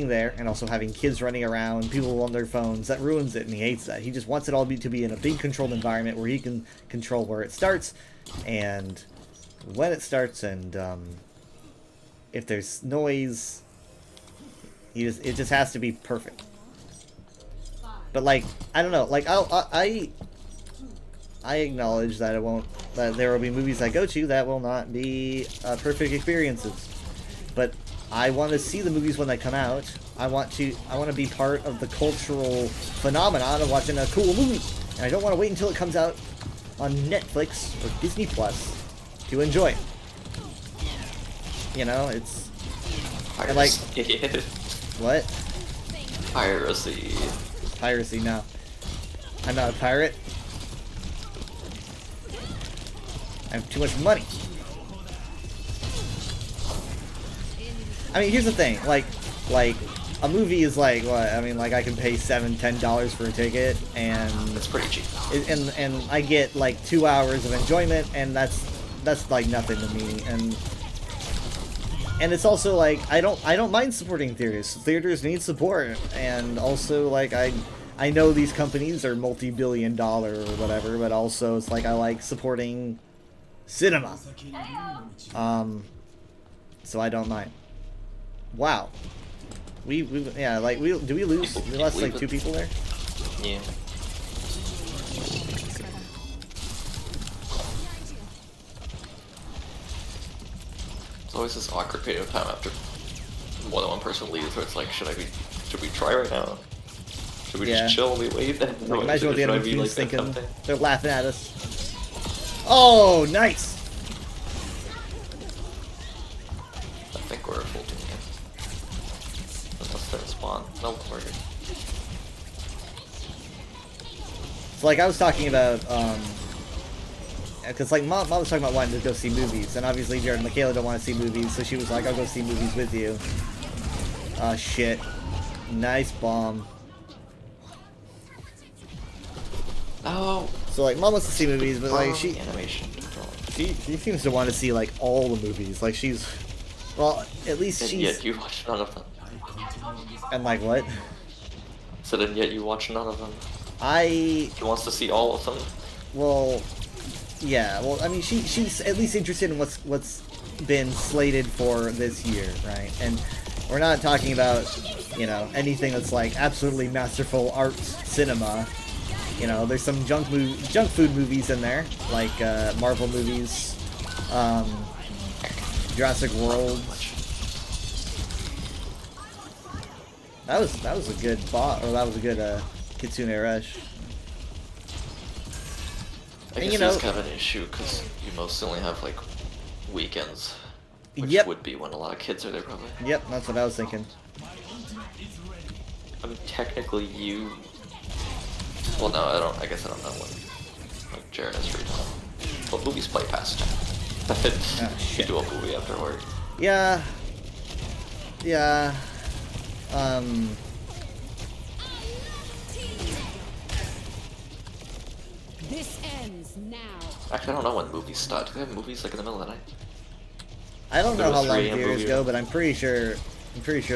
there, and also having kids running around, people on their phones, that ruins it, and he hates that. He just wants it all to be in a big controlled environment where he can control where it starts, and when it starts, and if there's noise, it just has to be perfect. But like I don't know, like I acknowledge that that there will be movies I go to that will not be perfect experiences, but I want to see the movies when they come out. I want to be part of the cultural phenomenon of watching a cool movie, and I don't want to wait until it comes out on Netflix or Disney Plus to enjoy it. You know, it's and like what? Piracy. Piracy, no. I'm not a pirate. I have too much money. I mean, here's the thing. Like a movie is like what? I mean, like I can pay $7-10 for a ticket, and it's pretty cheap. And I get like 2 hours of enjoyment, and that's like nothing to me. And it's also like I don't mind supporting theaters. Theaters need support, and also like I know these companies are multi-billion-dollar or whatever, but also it's like I like supporting cinema. So I don't mind. Wow. We do we lose? We lost like 2 people there? Yeah. It's always this awkward period of time after more than one person leaves where it's like, should we try right now? Should we just chill while we wait? Like, imagine what the enemy team's thinking. They're laughing at us. Oh, nice! I think we're a full team here. Unless they're in spawn. Nope, we're good. So like I was talking about, because like Mom was talking about wanting to go see movies, and obviously Jared and Michaela don't want to see movies, so she was like, I'll go see movies with you. Oh shit. Nice bomb. Oh. So like Mom wants to see movies, but like she seems to want to see like all the movies. Like she's, well, at least and she's. Yet you watch none of them. And like what? So then yet you watch none of them. She wants to see all of them. Well, yeah. Well, I mean, she's at least interested in what's been slated for this year, right? And we're not talking about, you know, anything that's like absolutely masterful art cinema. You know, there's some junk food movies in there, like Marvel movies, Jurassic World. That was a good bot, or that was a good Kitsune Rush. I guess it's kind of an issue because you mostly only have like weekends, which would be when a lot of kids are there probably. Yep, that's what I was thinking. I mean, technically you. Well, no, I guess I don't know when like Jared has free time. But movies play past time. You do a movie after work. Yeah. Yeah. This ends now. Actually, I don't know when movies start. Do they have movies like in the middle of the night? I don't know how long theaters go, but I'm pretty sure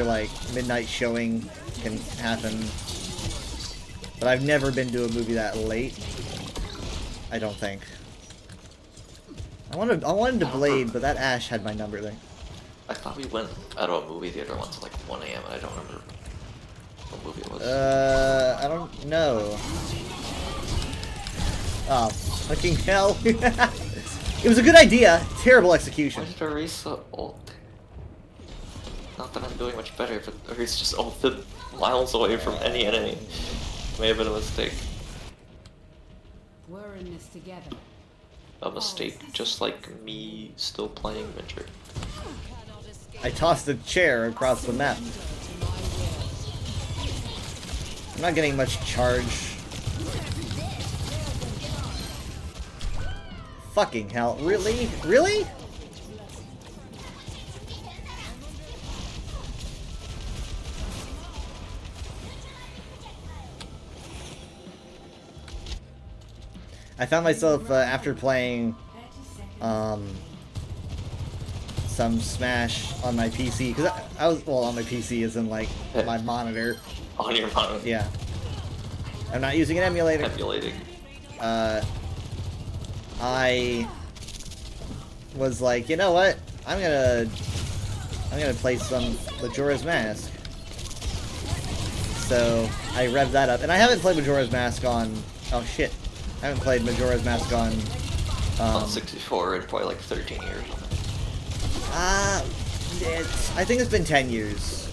like midnight showing can happen. But I've never been to a movie that late. I don't think. I wanted to Blade, but that Ash had my number there. I thought we went out of a movie theater once at like 1 a.m. and I don't remember what movie it was. I don't know. Oh, fucking hell. It was a good idea. Terrible execution. Why did Orisa ult? Not that I'm doing much better, but Orisa just ulted miles away from any enemy. May have been a mistake. We're in this together. A mistake, just like me still playing Witcher. I tossed a chair across the map. I'm not getting much charge. Fucking hell. Really? Really? I found myself, after playing, some Smash on my PC, because I was, well, on my PC as in, like, my monitor. On your monitor? Yeah. I'm not using an emulator. Emulating. I was like, you know what? I'm gonna play some Majora's Mask. So I revved that up, and I haven't played Majora's Mask on. Oh shit! I haven't played Majora's Mask on. On 64 in probably like 13 years. I think it's been 10 years.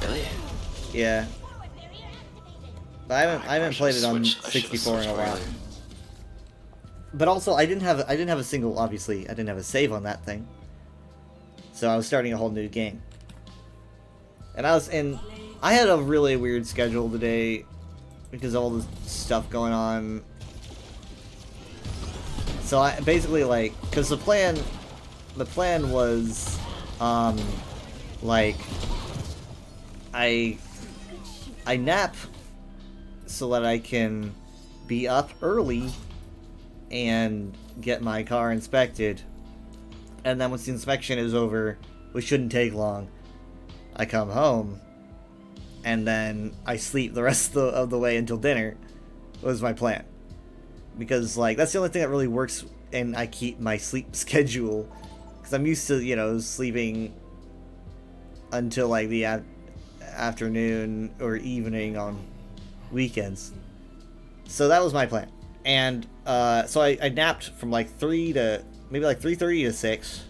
Really? Yeah. But I haven't played it on 64 in a while. But also, I didn't have a single. Obviously, I didn't have a save on that thing. So I was starting a whole new game. And I had a really weird schedule today because of all the stuff going on. So I basically, like, because the plan was, like, I nap so that I can be up early and get my car inspected, and then once the inspection is over, which shouldn't take long, I come home, and then I sleep the rest of the way until dinner, was my plan. Because, like, that's the only thing that really works, and I keep my sleep schedule, because I'm used to, you know, sleeping until, like, the afternoon or evening on weekends. So that was my plan. And so I napped from like 3 to maybe like 3:30 to 6,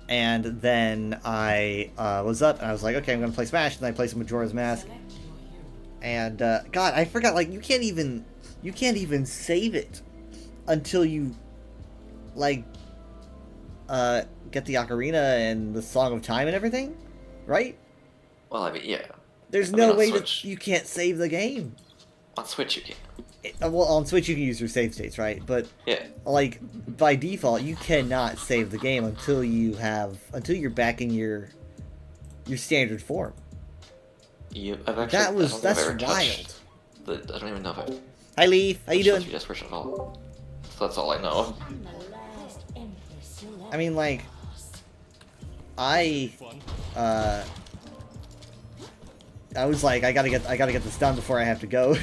and then I was up and I was like, okay, I'm gonna play Smash, and then I play some Majora's Mask. And God, I forgot, like, you can't even save it until you like get the Ocarina and the Song of Time and everything, right? Well, I mean, yeah. There's no way that you can't save the game. On Switch you can. Well, on Switch you can use your save states, right? But yeah, like by default, you cannot save the game until you're back in your standard form. Yeah, that's wild. I don't even know if I. Hi, Leaf. How you doing? Just version at all. So that's all I know. I mean, like, I was like, I gotta get this done before I have to go.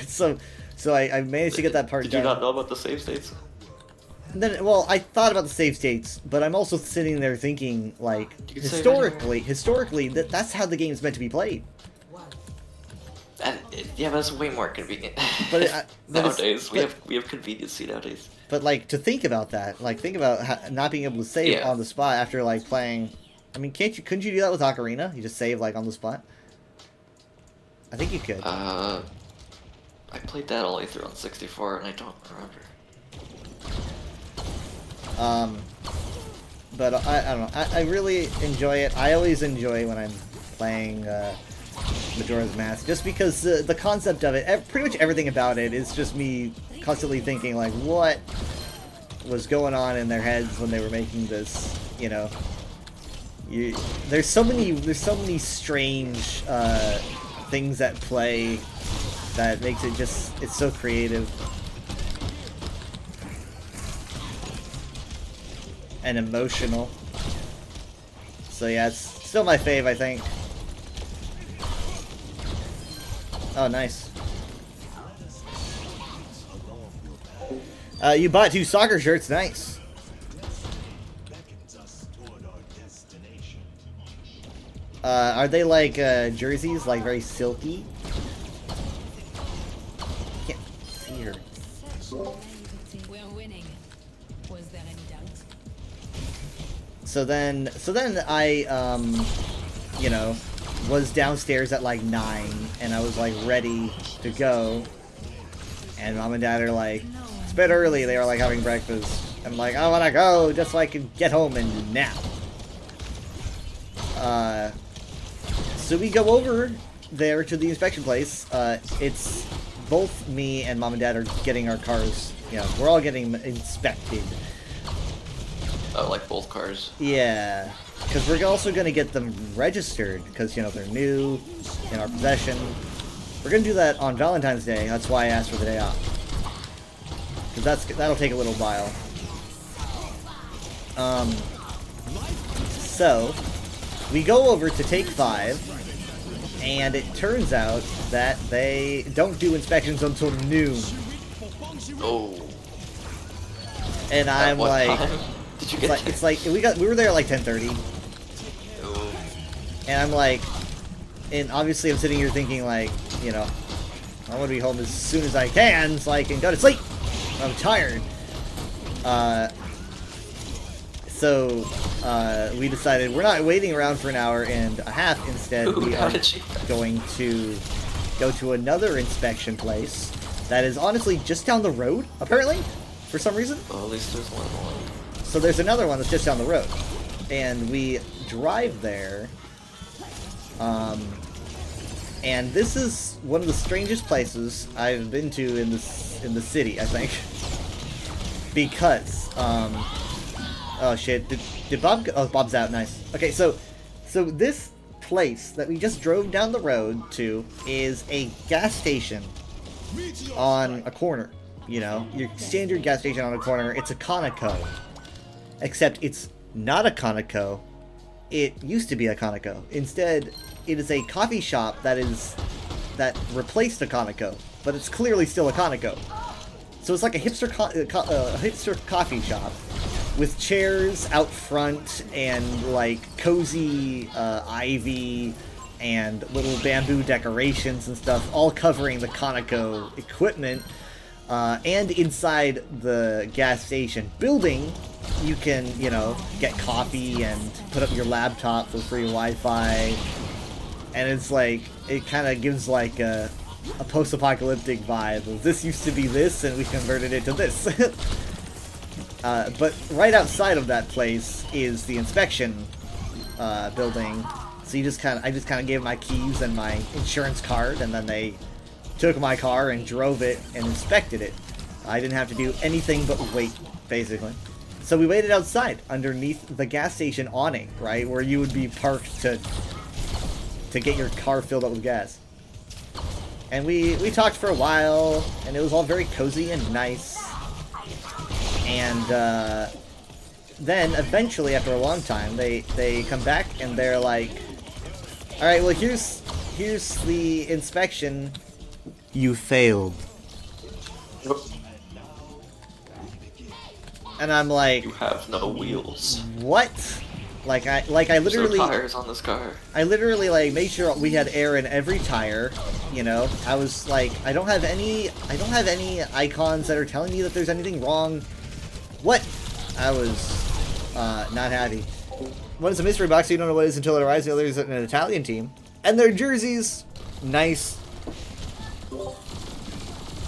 So I managed to get that part done. Did you not know about the save states? And then, well, I thought about the save states, but I'm also sitting there thinking, like, historically, that's how the game's meant to be played. Yeah, but that's way more convenient. But nowadays, we have conveniency nowadays. But like, to think about that, like, think about not being able to save on the spot after like playing. I mean, couldn't you do that with Ocarina? You just save like on the spot. I think you could. I played that all the way through on 64, and I don't remember. But I don't know. I really enjoy it. I always enjoy when I'm playing Majora's Mask, just because the concept of it, pretty much everything about it, is just me constantly thinking, like, what was going on in their heads when they were making this, you know. There's so many strange things at play that makes it it's so creative and emotional. So yeah, it's still my fave, I think. Oh, nice. You bought 2 soccer shirts, nice. Are they like jerseys, like very silky? Can't see her. We're winning. Was there any doubt? So then I, you know, was downstairs at like 9, and I was like ready to go. And Mom and Dad are like, it's a bit early. They were like having breakfast. I'm like, I want to go just so I can get home and nap. So we go over there to the inspection place. It's both me and Mom and Dad are getting our cars. You know, we're all getting inspected. Oh, like both cars? Yeah, because we're also going to get them registered because, you know, they're new, in our possession. We're going to do that on Valentine's Day. That's why I asked for the day off. Because that'll take a little while. So, we go over to Take 5, and it turns out that they don't do inspections until noon. Oh. And I'm like, did you get it's like we were there at like 10:30. Oh. And I'm like, and obviously I'm sitting here thinking like, you know, I want to be home as soon as I can so I can go to sleep. I'm tired. So we decided we're not waiting around for an hour and a half. Instead, we are going to go to another inspection place that is honestly just down the road, apparently, for some reason. Oh, at least there's one more. So there's another one that's just down the road. And we drive there. And this is one of the strangest places I've been to in the city, I think. Because, oh shit, did Bob go? Oh, Bob's out, nice. Okay, so this place that we just drove down the road to is a gas station on a corner. You know, your standard gas station on a corner. It's a Conoco. Except it's not a Conoco. It used to be a Conoco. Instead, it is a coffee shop that replaced a Conoco, but it's clearly still a Conoco. So it's like a hipster coffee shop with chairs out front and like cozy ivy and little bamboo decorations and stuff, all covering the Conoco equipment. And inside the gas station building, you can, you know, get coffee and put up your laptop for free Wi-Fi. And it's like, it kind of gives like a post-apocalyptic vibe of this used to be this and we converted it to this. But right outside of that place is the inspection building. So I just kind of gave my keys and my insurance card, and then they took my car and drove it and inspected it. I didn't have to do anything but wait, basically. So we waited outside underneath the gas station awning, right, where you would be parked to get your car filled up with gas. And we talked for a while, and it was all very cozy and nice. And then eventually, after a long time, they come back and they're like, "All right, well here's the inspection. You failed." And I'm like, "You have no wheels." What? Like I literally. There's no tires on this car. I literally like made sure we had air in every tire. You know, I was like, I don't have any icons that are telling me that there's anything wrong. What? I was not happy. One is a mystery box, so you don't know what it is until it arrives. The other is an Italian team, and their jerseys, nice.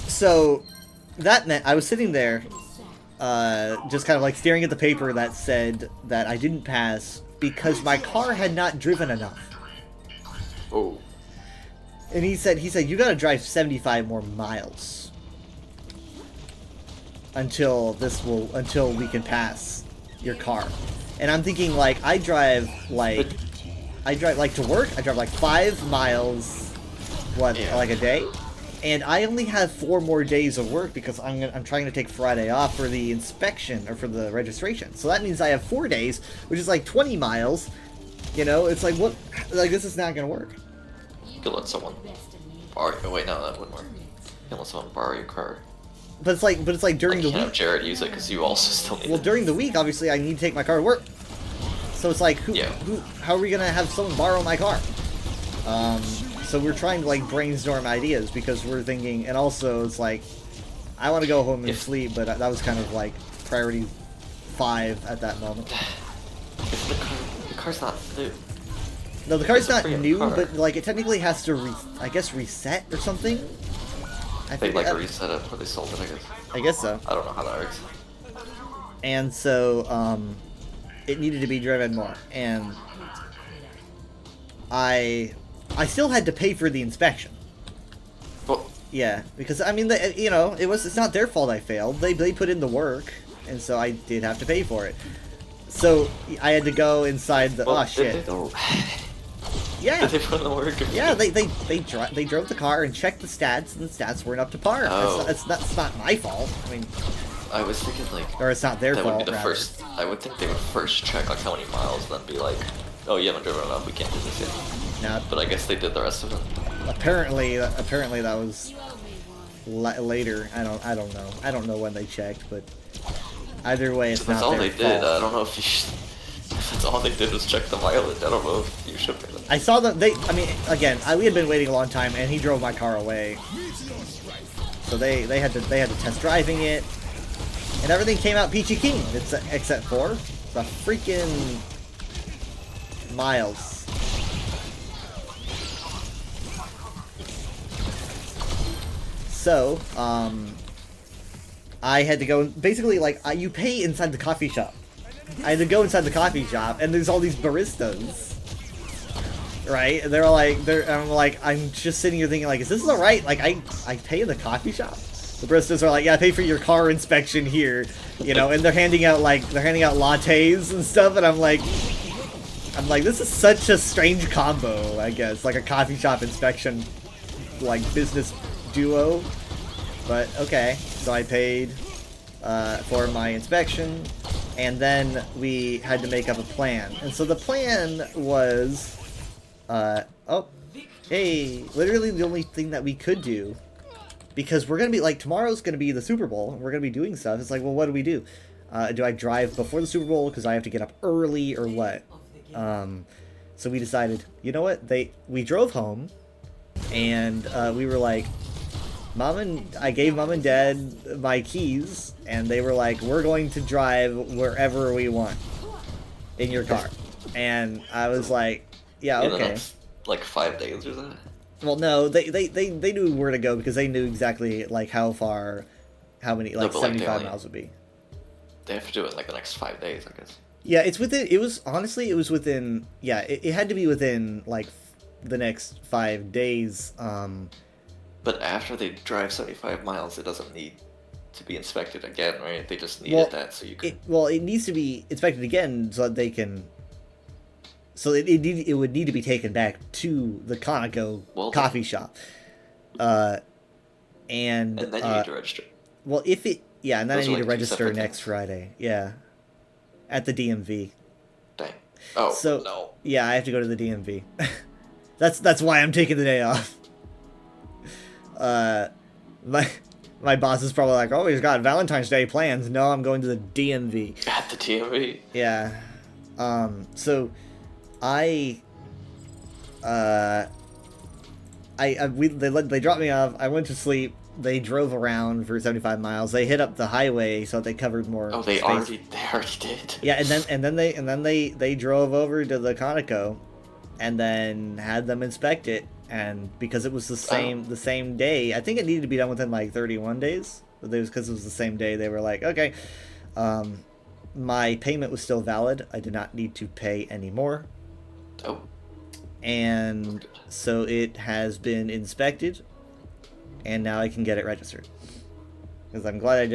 So that meant I was sitting there, just kind of like staring at the paper that said that I didn't pass because my car had not driven enough. Oh. And he said, you gotta drive 75 more miles until we can pass your car. And I'm thinking, like, I drive like to work, I drive like 5 miles, like a day? And I only have 4 more days of work because I'm trying to take Friday off for the inspection, or for the registration. So that means I have 4 days, which is like 20 miles. You know, it's like, what? Like, this is not gonna work. You could let someone borrow. Oh wait, no, that wouldn't work. You can let someone borrow your car. but it's like during the You can't have week. Jared use it because you also still need Well, it. during the week, obviously, I need to take my car to work. So it's like, how are we gonna have someone borrow my car? So we're trying to like brainstorm ideas because we're thinking, and also it's like, I want to go home and sleep, but that was kind of like priority 5 at that moment. The car's not new. No, the car's not It's a new, car. but like it technically has to, I guess, reset or something. They like reset it before they sold it, I guess. I guess so. I don't know how that works. And so it needed to be driven more, and I still had to pay for the inspection. Well, yeah, because I mean, it's not their fault I failed. They put in the work, and so I did have to pay for it. So I had to go inside the. Oh shit! Yeah. Did they put in the work? Yeah, they drove the car and checked the stats, and the stats weren't up to par. Oh. That's not my fault. I mean, I was thinking like, or it's not their that fault. would be the rather. first. I would think they would first check like how many miles, then be like, oh, you haven't driven enough, we can't do this yet. No. But I guess they did the rest of it. Apparently that was later. I don't know. I don't know when they checked, but either way, it's So that's not all their they did. fault. I don't know if you should. If that's all they did was check the mileage, I don't know if you should pay them. I saw them. I mean, again, we had been waiting a long time, and he drove my car away. So they had to test driving it, and everything came out peachy keen, except for the freaking miles. So, I had to go, basically, like, you pay inside the coffee shop. I had to go inside the coffee shop, and there's all these baristas, right? And I'm just sitting here thinking, like, is this alright? Like, I pay in the coffee shop? The baristas are like, yeah, pay for your car inspection here, and they're handing out lattes and stuff, and I'm like, this is such a strange combo, I guess, like a coffee shop inspection, like, business duo. But okay, so I paid for my inspection, and then we had to make up a plan. And so the plan was, literally the only thing that we could do, because we're gonna be like, tomorrow's gonna be the Super Bowl, and we're gonna be doing stuff. It's like, well, what do we do? Do I drive before the Super Bowl because I have to get up early, or what? So we decided, you know what? We drove home, and we were like, I gave Mom and Dad my keys, and they were like, we're going to drive wherever we want in your car. And I was like, yeah, In the okay. next, like 5 days or something. Well, no, they knew where to go because they knew exactly like how many, like, No, but, like, 75 miles would be. They have to do it in like the next 5 days, I guess. Yeah, it was within, yeah, it had to be within like the next 5 days. But after they drive 75 miles, it doesn't need to be inspected again, right? They just needed Well, that so you can. It needs to be inspected again so that they can. So it would need to be taken back to the Conoco coffee shop. And And then you need to register. Well, and then Those I are, need like, to two register separate next Friday. Yeah, at the DMV. Dang. Oh, So no. yeah, I have to go to the DMV. That's why I'm taking the day off. My boss is probably like, oh, he's got Valentine's Day plans. No, I'm going to the DMV. At the DMV? Yeah. So they dropped me off. I went to sleep. They drove around for 75 miles. They hit up the highway so they covered more. Oh, they space. already did. Yeah, and then they drove over to the Conoco, and then had them inspect it. And because it was the same day, I think it needed to be done within like 31 days. But it was because it was the same day. They were like, okay, my payment was still valid. I did not need to pay anymore. Oh. And so it has been inspected, and now I can get it registered. Because I'm glad I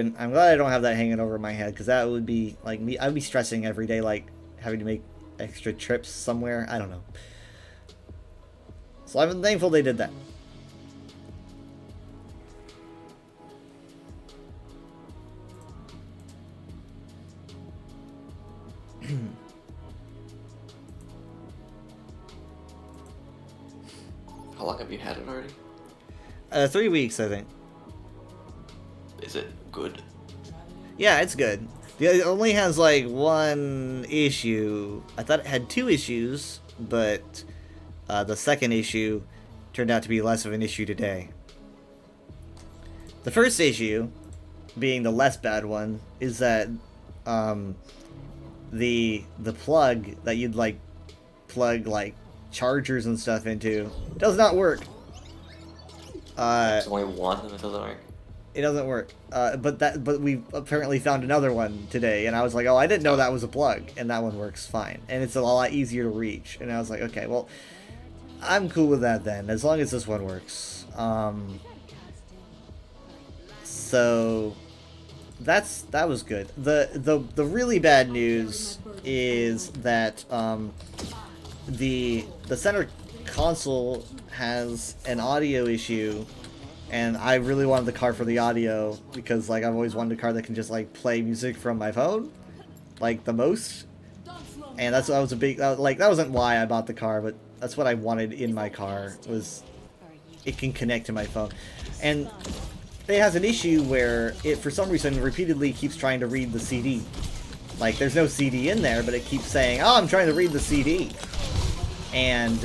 don't have that hanging over my head, because that would be like me. I'd be stressing every day, like having to make extra trips somewhere. I don't know. So I'm thankful they did that. How long have you had it already? 3 weeks, I think. Is it Yeah, it's good. It only has like one issue. I thought it had 2 issues, but the second issue turned out to be less of an issue today. The first issue, being the less bad one, is that the plug that you'd like plug like chargers and stuff into does not work. There's only one that doesn't work. It doesn't work. But we apparently found another one today, and I was like, oh, I didn't know that was a plug, and that one works fine, and it's a lot easier to reach. And I was like, okay, well, I'm cool with that then, as long as this one works. So that was good. The really bad news is that the center console has an audio issue, and I really wanted the car for the audio because like I've always wanted a car that can just like play music from my phone, like the most. And that was a big that wasn't why I bought the car, but that's what I wanted in my car, was it can connect to my phone. And it has an issue where it for some reason repeatedly keeps trying to read the CD. Like there's no CD in there, but it keeps saying, oh, I'm trying to read the CD. And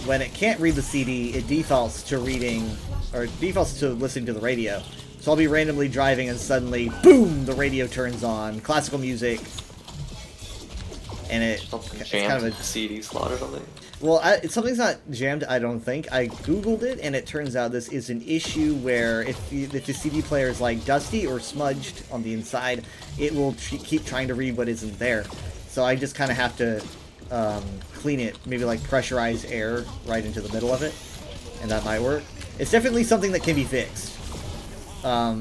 when it can't read the CD, it defaults to listening to the radio. So I'll be randomly driving and suddenly, boom, the radio turns on, classical music, and it's kind of a CD slot or something. Well, something's not jammed, I don't think. I googled it, and it turns out this is an issue where if the CD player is like dusty or smudged on the inside, it will keep trying to read what isn't there. So I just kind of have to clean it, maybe like pressurize air right into the middle of it, and that might work. It's definitely something that can be fixed. But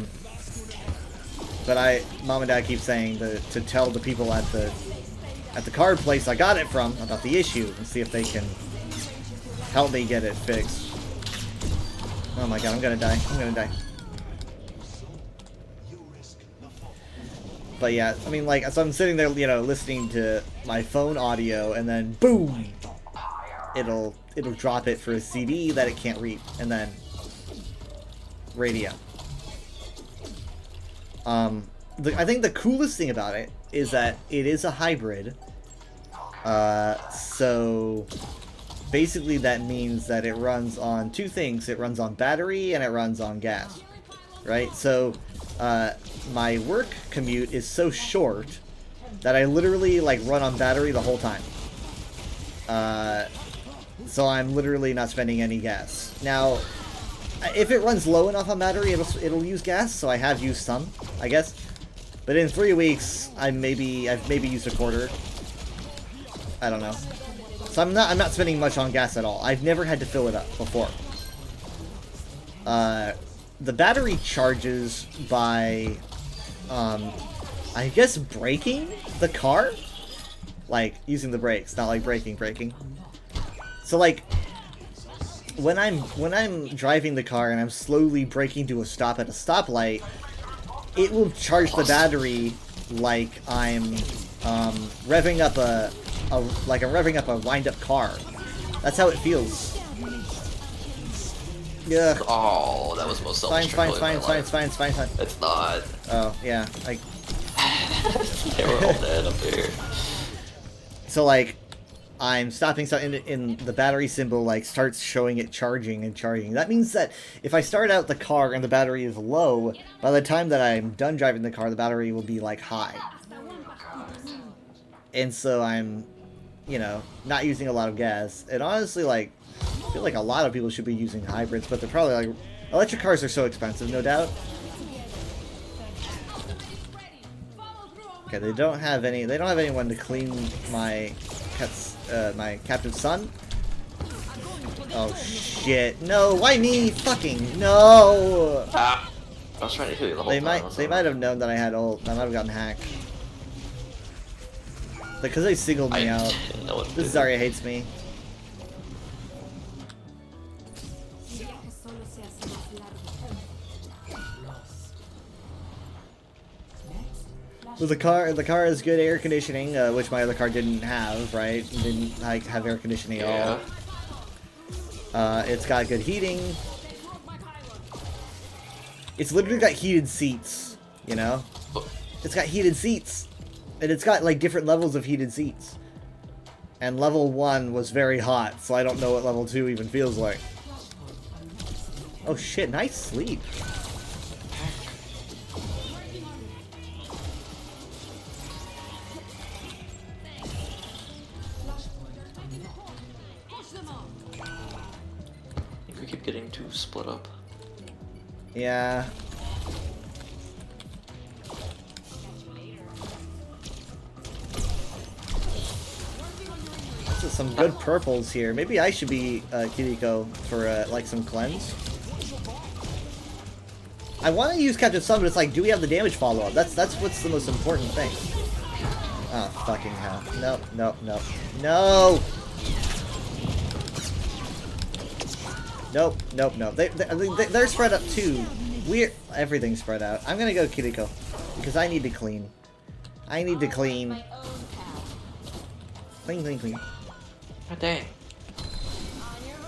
Mom and Dad keep saying to tell the people at the card place I got it from about the issue and see if they can help me get it fixed. Oh my god, I'm gonna die. But yeah, I mean, like, so I'm sitting there, you know, listening to my phone audio, and then boom, it'll drop it for a CD that it can't read, and then radio. I think the coolest thing about it is that it is a hybrid. So basically that means that it runs on 2 things. It runs on battery and it runs on gas, right? So my work commute is so short that I literally like run on battery the whole time. So I'm literally not spending any gas. Now, if it runs low enough on battery, it'll use gas, so I have used some, I guess. But in 3 weeks, I've maybe used a quarter. I don't know. So I'm not spending much on gas at all. I've never had to fill it up before. The battery charges by, I guess braking the car? Like, using the brakes, not like braking. So like, when I'm driving the car and I'm slowly braking to a stop at a stoplight, it will charge the battery like I'm revving up a wind-up car. That's how it feels. Yeah. Oh, that was most selfish. Fine. It's not. Oh yeah, like. They were all dead up here. So like, I'm stopping in the battery symbol like starts showing it charging. That means that if I start out the car and the battery is low, by the time that I'm done driving the car, the battery will be like high. And so I'm, you know, not using a lot of gas. And honestly, like, I feel like a lot of people should be using hybrids, but they're probably like, electric cars are so expensive, no doubt. Okay, they don't have anyone to clean my captive son. Oh shit! No, why me? Fucking no! Ah, I was trying to kill you the whole time. They might have known that I had ult. I might have gotten hacked. Because they singled me out. This Zarya hates me. Well, the car has good air conditioning, which my other car didn't have, right? It didn't like have air conditioning at all. It's got good heating. It's literally got heated seats, you know? It's got heated seats. And it's got like different levels of heated seats. And level 1 was very hot, so I don't know what level 2 even feels like. Oh shit, nice sleep. I think we keep getting too split up. Yeah. This is some good purples here. Maybe I should be Kiriko for like some cleanse. I want to use Captain Sun, but it's like, do we have the damage follow-up? That's what's the most important thing. Oh, fucking hell. Nope, nope, nope. No! Nope, nope, nope. They're spread up too. Everything's spread out. I'm gonna go Kiriko. Because I need to clean. I need to clean. Clean, clean, clean. Oh, dang.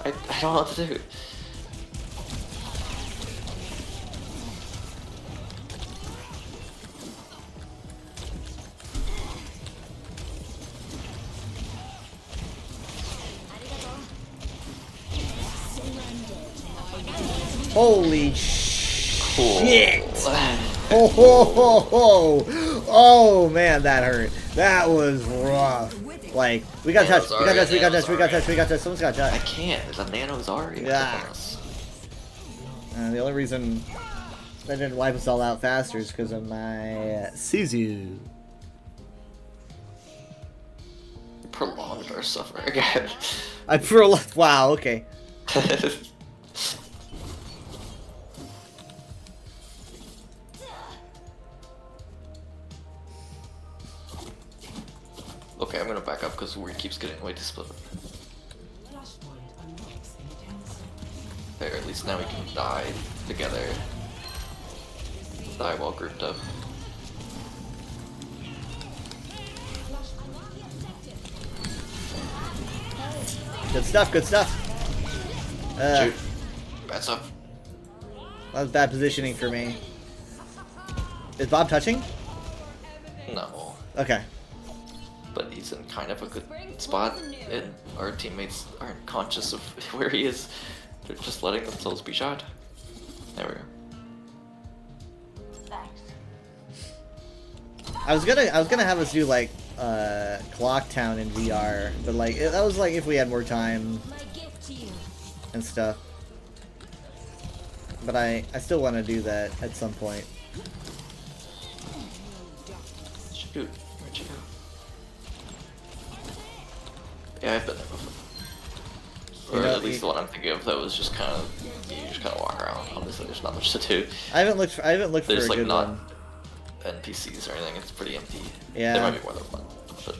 I don't know what to do. Holy shit! Oh, ho, ho, ho. Oh man, that hurt. That was rough. Like, we got touched, we got touched, we got touched, we got touched, we got touched. Someone's got touched. I can't. The nano's already. Yeah. The only reason that didn't wipe us all out faster is because of my Suzu. Prolonged our suffering again. Wow. Okay. Okay, I'm gonna back up because Ward keeps getting way too split. There, at least now we can die together. Die well grouped up. Good stuff, good stuff. Shoot. Bad stuff. That was bad positioning for me. Is Bob touching? No. Okay. But he's in kind of a good spot, and our teammates aren't conscious of where he is. They're just letting themselves be shot. There we go. I was gonna have us do like Clock Town in VR, but like that was like if we had more time and stuff. But I still want to do that at some point. Shoot, where'd you go? Yeah, I've been there before. Or at least the one I'm thinking of that was just kind of, you just kind of walk around. Obviously, there's not much to do. I haven't looked for a like good not one. NPCs or anything. It's pretty empty. Yeah. There might be more than one, but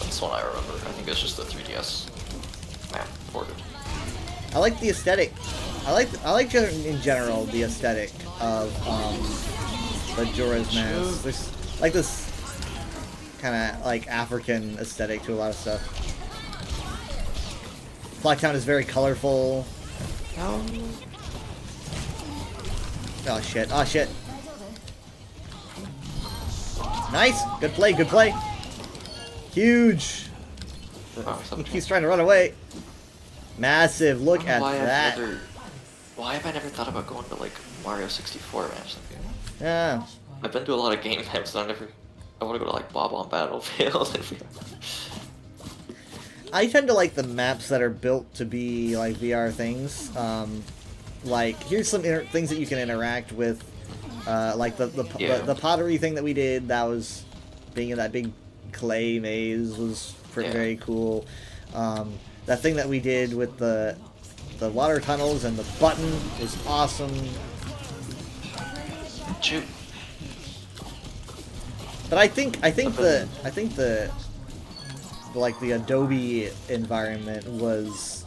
this one I remember. I think it's just the 3DS map ported. I like the aesthetic. I like in general the aesthetic of the Jorah's Mask. There's like this kind of like African aesthetic to a lot of stuff. Blacktown is very colorful. Oh shit! Oh shit! Nice, good play, good play. Huge. He's trying to run away. Massive. Look at that. Why have I never thought about going to like Mario 64 match? Yeah. I've been to a lot of game maps, and I want to go to like Bob on Battlefield. I tend to like the maps that are built to be like VR things. Like here's some things that you can interact with. Like the pottery thing that we did. That was being in that big clay maze was very cool. That thing that we did with the water tunnels and the button was awesome. Shoot. But I think the Adobe environment was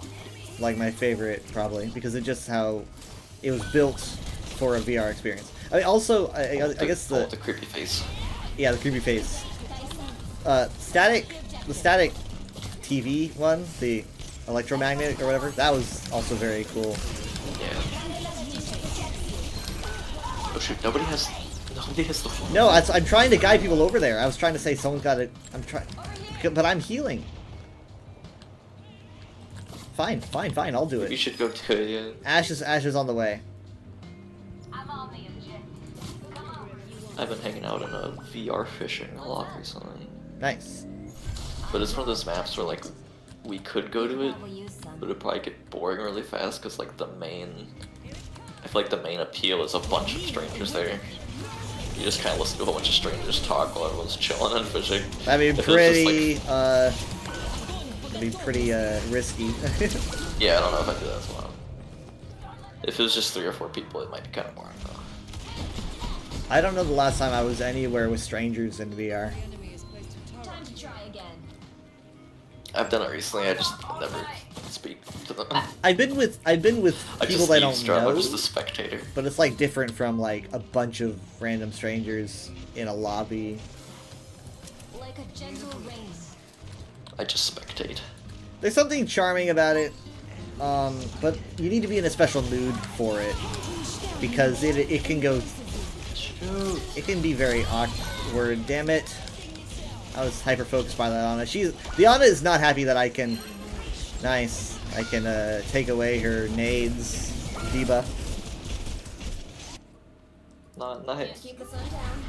like my favorite probably because it just how it was built for a VR experience. I mean, also I guess the creepy face. Yeah, the creepy face. The static TV one, the electromagnetic or whatever, that was also very cool. Yeah. Oh shoot, nobody has Nobody has the phone. No, I'm trying to guide people over there. I was trying to say someone's got it. I'm trying, but I'm healing. Fine, fine, fine. I'll do it. You should go to it. Yeah. Ash is on the way. I've been hanging out in a VR fishing a lot recently. Nice. But it's one of those maps where like we could go to it, but it'd probably get boring really fast because like I feel like the main appeal is a bunch of strangers there. You just kind of listen to a bunch of strangers talk while everyone's chilling and fishing. That'd be If it pretty, was just, that'd be pretty, risky. yeah, I don't know if I'd do that as well. If it was just 3 or 4 people, it might be kind of boring though. I don't know the last time I was anywhere with strangers in VR. Time to try again. I've done it recently, I just never speak to them. I've been with people that I don't know. I'm just a spectator. But it's like different from like a bunch of random strangers in a lobby. Like a gentle rain. I just spectate. There's something charming about it, but you need to be in a special mood for it because it can go. It can be very awkward. Damn it! I was hyper focused by that Ana. The Ana is not happy that I can. Nice. I can take away her nades debuff. Not nice. Keep the sun down.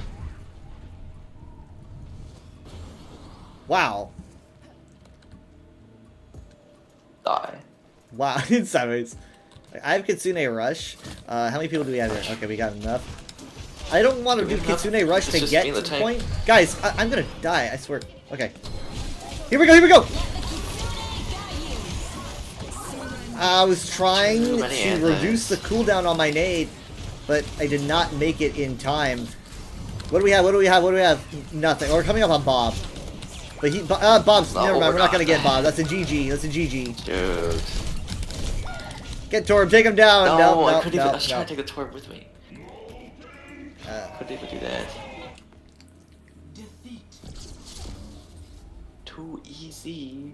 Wow. Die. Wow. Sideways. I have Kitsune Rush. How many people do we have here? Okay, we got enough. I don't want to do Kitsune Rush to get to the point. Guys, I'm gonna die, I swear. Okay. Here we go, here we go! I was trying to reduce the cooldown on my nade, but I did not make it in time. What do we have? What do we have? What do we have? Nothing. We're coming up on Bob. But Bob's, never mind, we're not gonna get Bob. That's a GG. That's a GG. Dude. Get Torb, take him down. No, No, I couldn't even. I was no. trying to take the Torb with me. Couldn't even do that. Too easy.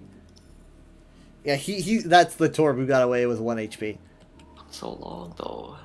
Yeah, that's the Torb who got away with 1 HP. So long though.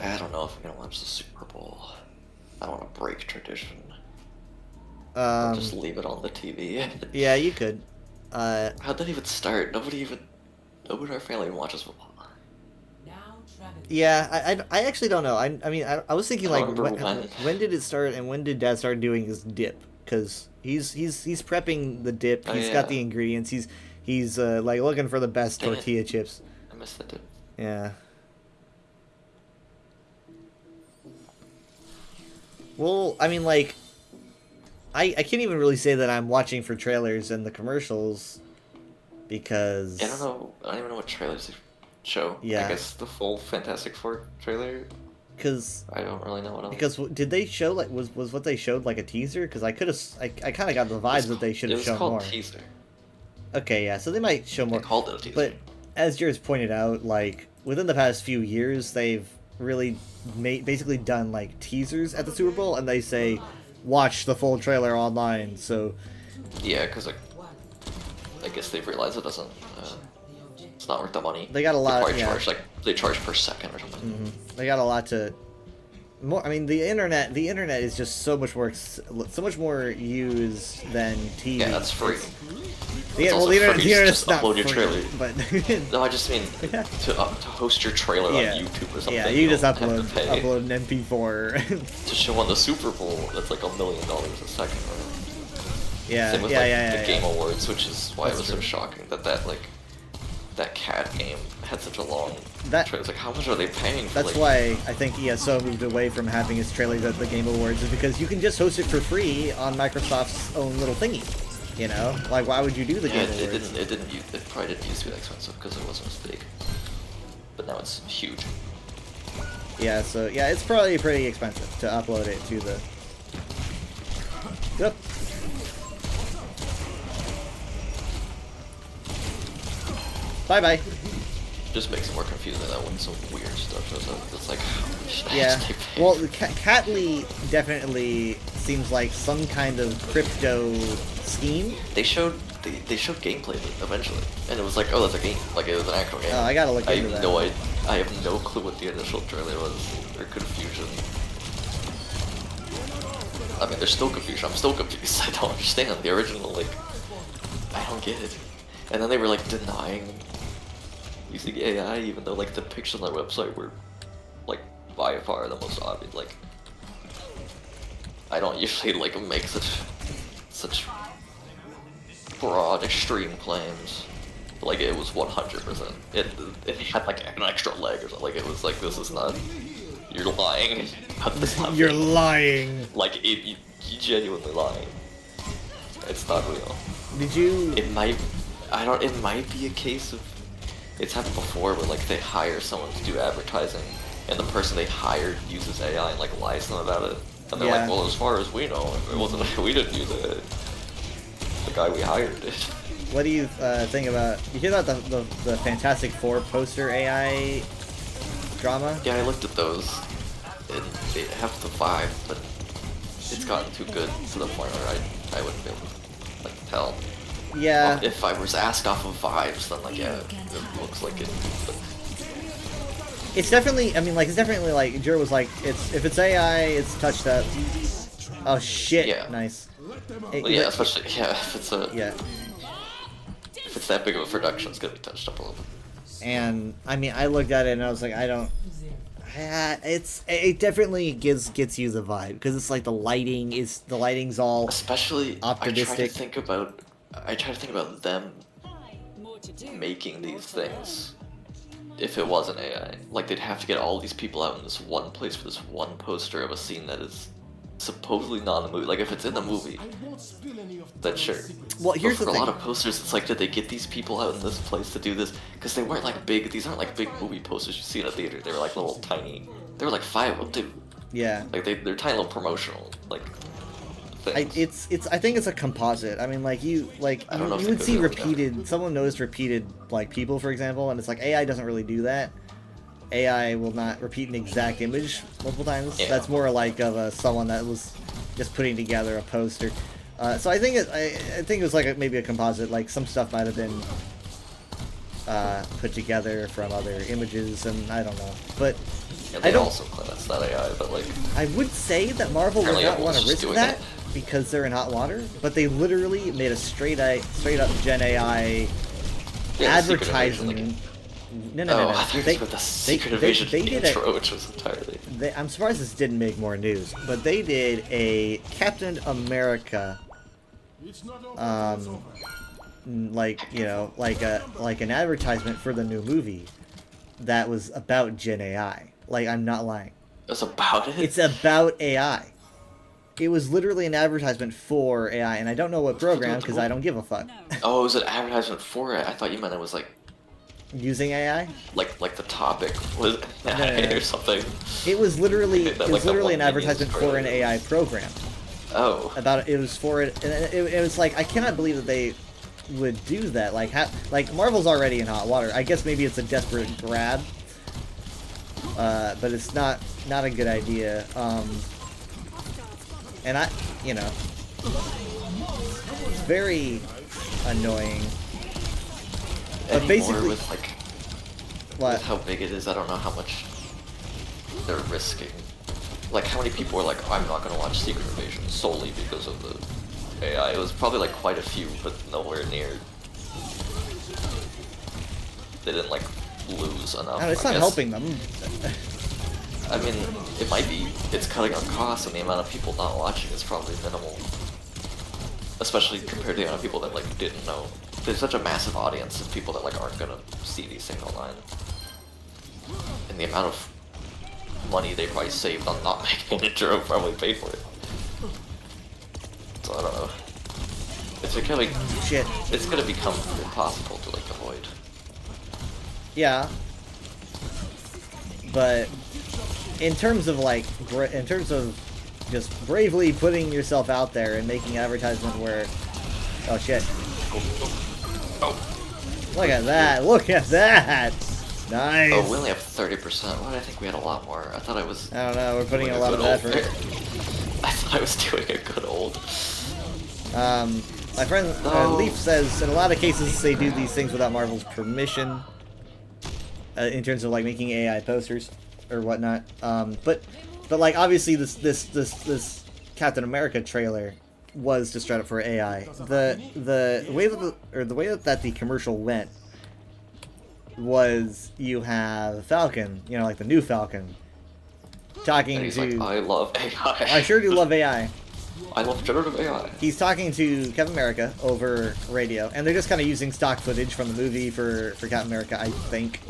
I don't know if I'm gonna watch the Super Bowl. I don't want to break tradition. I'll just leave it on the TV. Yeah, you could. How'd that even start? Nobody in our family even watches football. Yeah, I actually don't know. I mean, I was thinking like, remember when did it start and when did Dad start doing his dip? Because he's prepping the dip. Oh, He's yeah. got the ingredients. He's like looking for the best Dang it. tortilla chips. I missed that dip. Yeah. Well, I mean, like, I can't even really say that I'm watching for trailers and the commercials because I don't even know what trailers they show. Yeah. I guess the full Fantastic Four trailer. Because I don't really know what else. Because did they show like was what they showed like a teaser? Because I kind of got the vibes that they should have shown more. It was called teaser. Okay, yeah, so they might show more. They called it a teaser. But as Jared's pointed out, like within the past few years, they've really basically done like teasers at the Super Bowl, and they say, "Watch the full trailer online." So Yeah, because like, I guess they've realized it doesn't. It's not worth the money. They got a lot. They Yeah. they charge per second or something. Mm-hmm. They got a lot to. More, I mean, the internet is just so much more used than TV. Yeah, that's free. The It's also internet's free to just not upload your free, trailer. but No, I just mean to host your trailer Yeah. on YouTube or something. yeah, you just don't have to pay. upload an MP4. To show on the Super Bowl, that's like $1 million a second. Right? Yeah, Same with yeah, like yeah, the yeah, Game yeah. Awards, which is why That's it was true. so shocking that cat game had such a long trailer. It's like, how much are they paying for? That's why I think ESO moved away from having its trailers at the Game Awards, is because you can just host it for free on Microsoft's own little thingy. You know, like why would you do the Yeah, Game Awards? it probably didn't used to be that expensive because it wasn't as big. But now it's huge. Yeah, so yeah, it's probably pretty expensive to upload it to the. Yep. Bye bye. Just makes it more confusing that when some weird stuff shows up. It's like, Yeah. Well, the Catley definitely seems like some kind of crypto scheme. They showed gameplay of it eventually, and it was like, oh, that's a game. Like it was an actual game. Oh, I gotta look into that. I have no clue what the initial trailer was, or confusion. I mean, there's still confusion. I'm still confused. I don't understand the original. Like, I don't get it. And then they were like denying using AI, even though like the pictures on their website were like by far the most obvious. Like, I don't usually like make such broad, extreme claims. Like it was 100%. It had like an extra leg or something. Like it was like, this is not. You're lying. You're lying. Like you genuinely lying. It's not real. Did you? It might. I don't. It might be a case of. It's happened before where like they hire someone to do advertising, and the person they hired uses AI and like lies to them about it, and they're like, well, as far as we know, it wasn't. We didn't use it. The guy we hired did. What do you think about? You hear about the Fantastic Four poster AI drama? Yeah, I looked at those. And they have the vibe, but it's gotten too good to the point where I wouldn't be able to like tell. Yeah. If I was asked off of vibes, then like yeah, it looks like it. But... It's definitely. I mean, like it's definitely like Jiro was like, if it's AI, it's touched up. Oh shit! Yeah. Nice. Well, yeah, especially if it's a if it's that big of a production, it's gonna be touched up a little bit. And I mean, I looked at it and I was like, I don't. It definitely gets you the vibe because it's like the lighting's all especially optimistic. I try to think about them making these things. If it wasn't AI, like they'd have to get all these people out in this one place for this one poster of a scene that is supposedly not in the movie. Like if it's in the movie, then sure. Well, here's but for the thing. a lot of posters, it's like, did they get these people out in this place to do this? Because they weren't like big. These aren't like big movie posters you see in a theater. They were like little tiny. They were like 5 of them too. Yeah. Like they're tiny little promotional like things. I think it's a composite. I mean, like you would see repeated. Someone noticed repeated like people, for example, and it's like AI doesn't really do that. AI will not repeat an exact image multiple times. Yeah. That's more like of someone that was just putting together a poster. So I think it was like maybe a composite. Like some stuff might have been put together from other images, and I don't know. But yeah, they also claim that's not AI, but like I would say that Marvel would not want to risk that because they're in hot water. But they literally made a straight up Gen AI advertisement. No. They the Secret Invasion intro, which was entirely. I'm surprised this didn't make more news, but they did a Captain America, like an advertisement for the new movie, that was about Gen AI. Like I'm not lying. It's about it. It's about AI. It was literally an advertisement for AI, and I don't know what program because I don't give a fuck. Oh, it was an advertisement for it. I thought you meant it was like. Using AI? Like the topic was AI or something. It was literally an one advertisement for an AI program. Oh. It was for it, and it was like I cannot believe that they would do that. Like Marvel's already in hot water. I guess maybe it's a desperate grab, but it's not a good idea. And it's very annoying. But basically, with how big it is, I don't know how much they're risking. Like, how many people are like, oh, I'm not gonna watch Secret Invasion solely because of the AI? It was probably like quite a few, but nowhere near. They didn't like lose enough. No, it's not helping them. I mean, it might be. It's cutting on costs, and the amount of people not watching is probably minimal. Especially compared to the amount of people that like didn't know. There's such a massive audience of people that like aren't gonna see these things online, and the amount of money they probably saved on not making it will probably pay for it. So I don't know. It's becoming shit. It's gonna become impossible to like avoid. Yeah, but in terms of just bravely putting yourself out there and making advertisement where, oh shit. Look at that! Look at that! Nice! Oh, we only have 30%. Why did I think we had a lot more? I thought I was... I don't know, we're putting in a lot good of old effort. I thought I was doing a good old. My friend Leaf says, in a lot of cases they do these things without Marvel's permission. In terms of like making AI posters or whatnot. But like obviously this Captain America trailer was just straight up for AI. The way that the commercial went was you have Falcon, you know, like the new Falcon, talking And he's to. like, I love AI. I sure do love AI. I love generative AI. He's talking to Captain America over radio, and they're just kind of using stock footage from the movie for Captain America. I think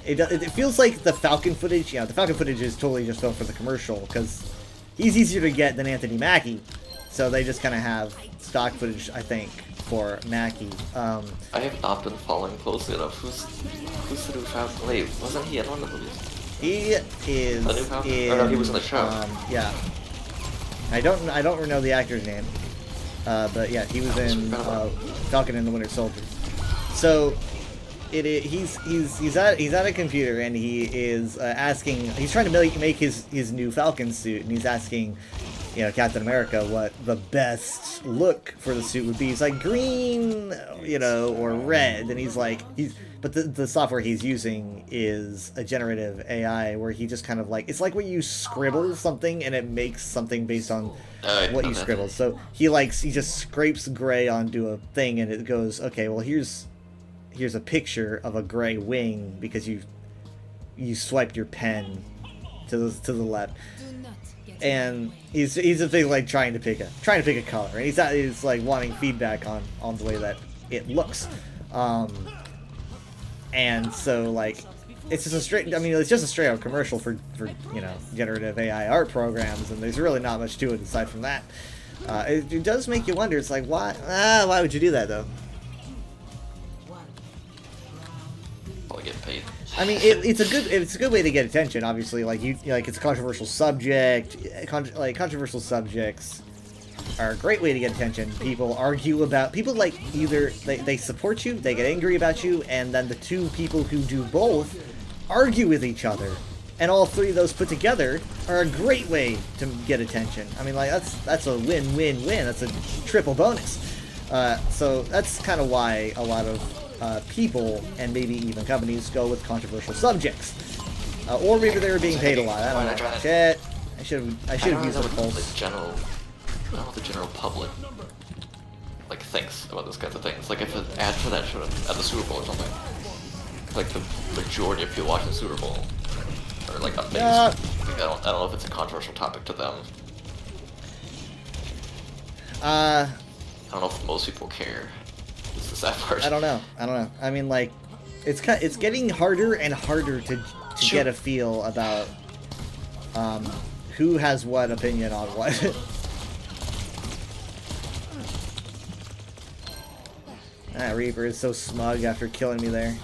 it feels like the Falcon footage. Yeah, the Falcon footage is totally just filmed for the commercial because he's easier to get than Anthony Mackie, so they just kind of have stock footage. I think for Mackie. I have not been following closely enough. Who's the new Falcon? Wait, wasn't he in one of the movies? He is The new Falcon? in. Or no, he was in the show. Yeah. I don't know the actor's name, but yeah, he was in Falcon and the Winter Soldier. So he's at a computer and he is asking. He's trying to make his new Falcon suit, and he's asking, you know, Captain America what the best look for the suit would be. He's like green, you know, or red, and he's like But the software he's using is a generative AI where he just kind of like, it's like when you scribble something and it makes something based on what you scribbled. So he just scrapes gray onto a thing and it goes, okay, well here's a picture of a gray wing because you swiped your pen to the left. And he's a thing like trying to pick a color, and he's like wanting feedback on the way that it looks. And so like it's just a straight up commercial for you know, generative AI art programs, and there's really not much to it aside from that. It does make you wonder. It's like, why would you do that though? Probably get paid. I mean, it's a good way to get attention. Obviously, like it's a controversial subject. Controversial subjects are a great way to get attention. People argue about like either they support you, they get angry about you, and then the two people who do both argue with each other, and all three of those put together are a great way to get attention. I mean, like that's a win-win-win. That's a triple bonus. So that's kind of why a lot of people and maybe even companies go with controversial subjects, or maybe they were being paid a lot. I don't know. Shit, I should have used the pulse. I don't know what the general public like thinks about those kinds of things. Like if an ad for that showed up at the Super Bowl or something, like the majority of people watching the Super Bowl are like amazed. Like, I don't know if it's a controversial topic to them. I don't know if most people care. It's the sad part. I don't know. I mean, like, it's getting harder and harder to get a feel about who has what opinion on what. Reaper is so smug after killing me there.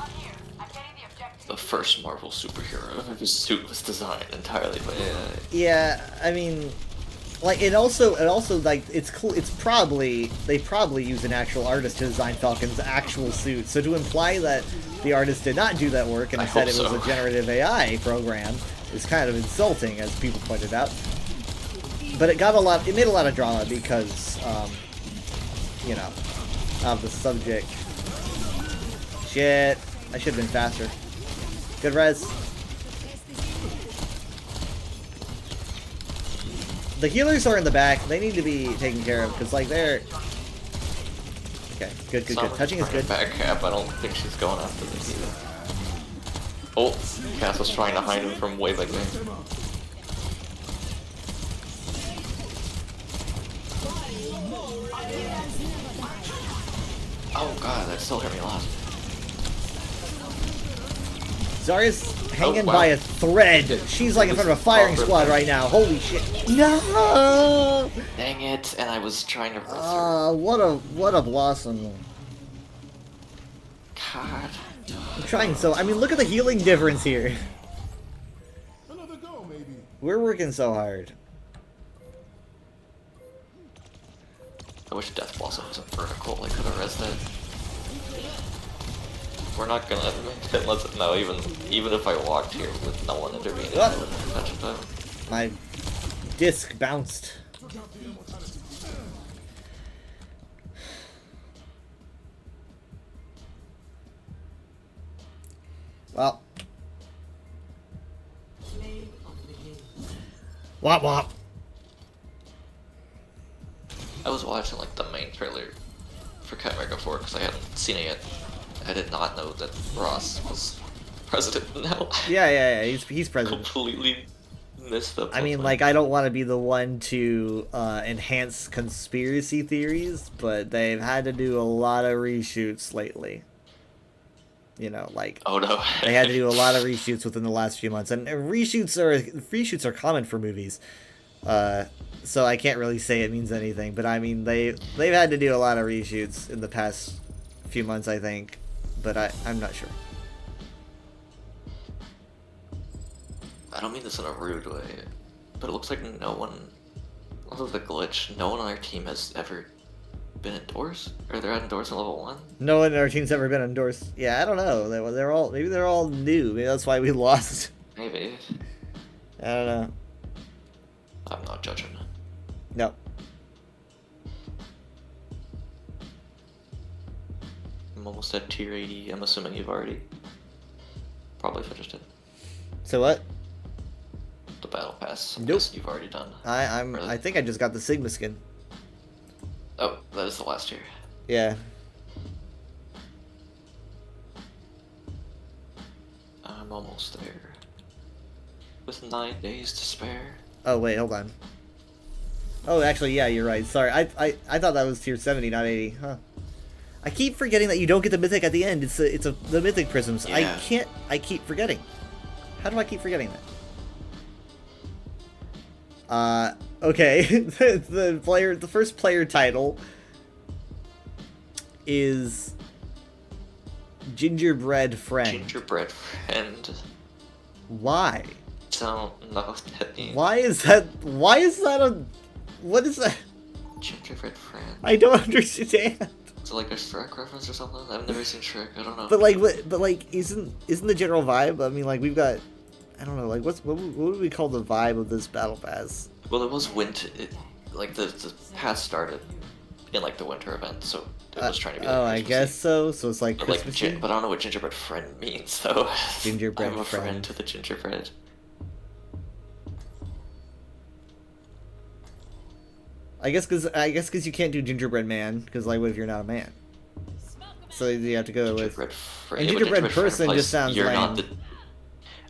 The first Marvel superhero whose suit was designed entirely by AI. Yeah, I mean, like it also like it's probably they use an actual artist to design Falcon's actual suit. So to imply that the artist did not do that work and instead it was a generative AI program is kind of insulting, as people pointed out. But it made a lot of drama because you know, of the subject. Shit, I should have been faster. Good res. The healers are in the back. They need to be taken care of because, like, they're okay. Good. Touching is good. Back cap. I don't think she's going after this either. Oh, Cass was trying to hide him from way back there. Oh god, that still hurt me a lot. Zarya's hanging by a thread. She's like in front of a firing squad right now. Holy shit. No! Dang it, and I was trying to... what a blossom. God. I'm trying so... I mean, look at the healing difference here. We're working so hard. I wish Death Blossom was a vertical. I could have res that. We're not gonna unless no. Even if I walked here with no one intervening, I wouldn't have touched time. My disc bounced. Well. Wop wop. I was watching like the main trailer for Chimera 4 because I hadn't seen it yet. I did not know that Ross was president now. Yeah. He's president. Completely missed up. I mean, like, I don't want to be the one to enhance conspiracy theories, but they've had to do a lot of reshoots lately. You know, like, oh no, they had to do a lot of reshoots within the last few months, and reshoots are common for movies. So I can't really say it means anything, but I mean they've had to do a lot of reshoots in the past few months, I think, but I'm not sure. I don't mean this in a rude way, but it looks like no one, other than the glitch, no one on our team has ever been endorsed, or they're at endorsed in level 1. No one in our team's ever been endorsed. Yeah, I don't know. Maybe they're all new. Maybe that's why we lost. Maybe. I don't know. I'm not judging. No. I'm almost at tier 80. I'm assuming you've already probably finished it. So what? The battle pass. Nope. You've already done. I think I just got the Sigma skin. Oh, that is the last tier. Yeah. I'm almost there. With 9 days to spare. Oh wait, hold on. Oh, actually, yeah, you're right. Sorry, I thought that was tier 70, not 80. Huh. I keep forgetting that you don't get the mythic at the end. It's the mythic prisms. Yeah. I keep forgetting. How do I keep forgetting that? Okay. the first player title is Gingerbread Friend. Gingerbread Friend. Why? Don't know what that means. Why is that a... What is that? Gingerbread Friend. I don't understand. Is it like a Shrek reference or something? I've never seen Shrek. I don't know. But like, isn't the general vibe? I mean, like, we've got... I don't know, like, what would we call the vibe of this battle pass? Well, it was winter. Like, the pass started in, like, the winter event, so it was trying to be like I guess so. So it's like but, Christmas. but I don't know what gingerbread friend means, though. Gingerbread I'm a friend. friend to the gingerbread. I guess because you can't do gingerbread man, because like, what if you're not a man? So you have to go with... And gingerbread person just sounds you're lame. not the...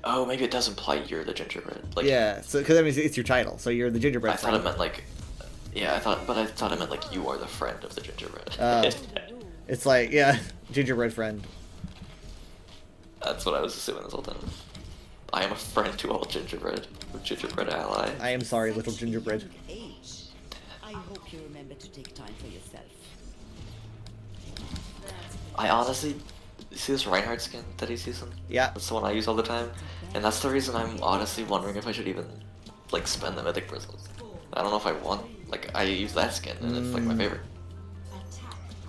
Oh, maybe it does imply you're the gingerbread. Like, yeah, so because that means it's your title, so you're the gingerbread. I thought it meant like... Yeah, I thought it meant like you are the friend of the gingerbread. It's like, yeah, gingerbread friend. That's what I was assuming this whole time. I am a friend to all gingerbread. Gingerbread ally. I am sorry, little gingerbread. I hope you remember to take time for yourself. I honestly... You see this Reinhardt skin that he's using? Yeah. That's the one I use all the time. And that's the reason I'm honestly wondering if I should even, like, spend the mythic bristles. I don't know if I want... Like, I use that skin, and it's, like, my favorite.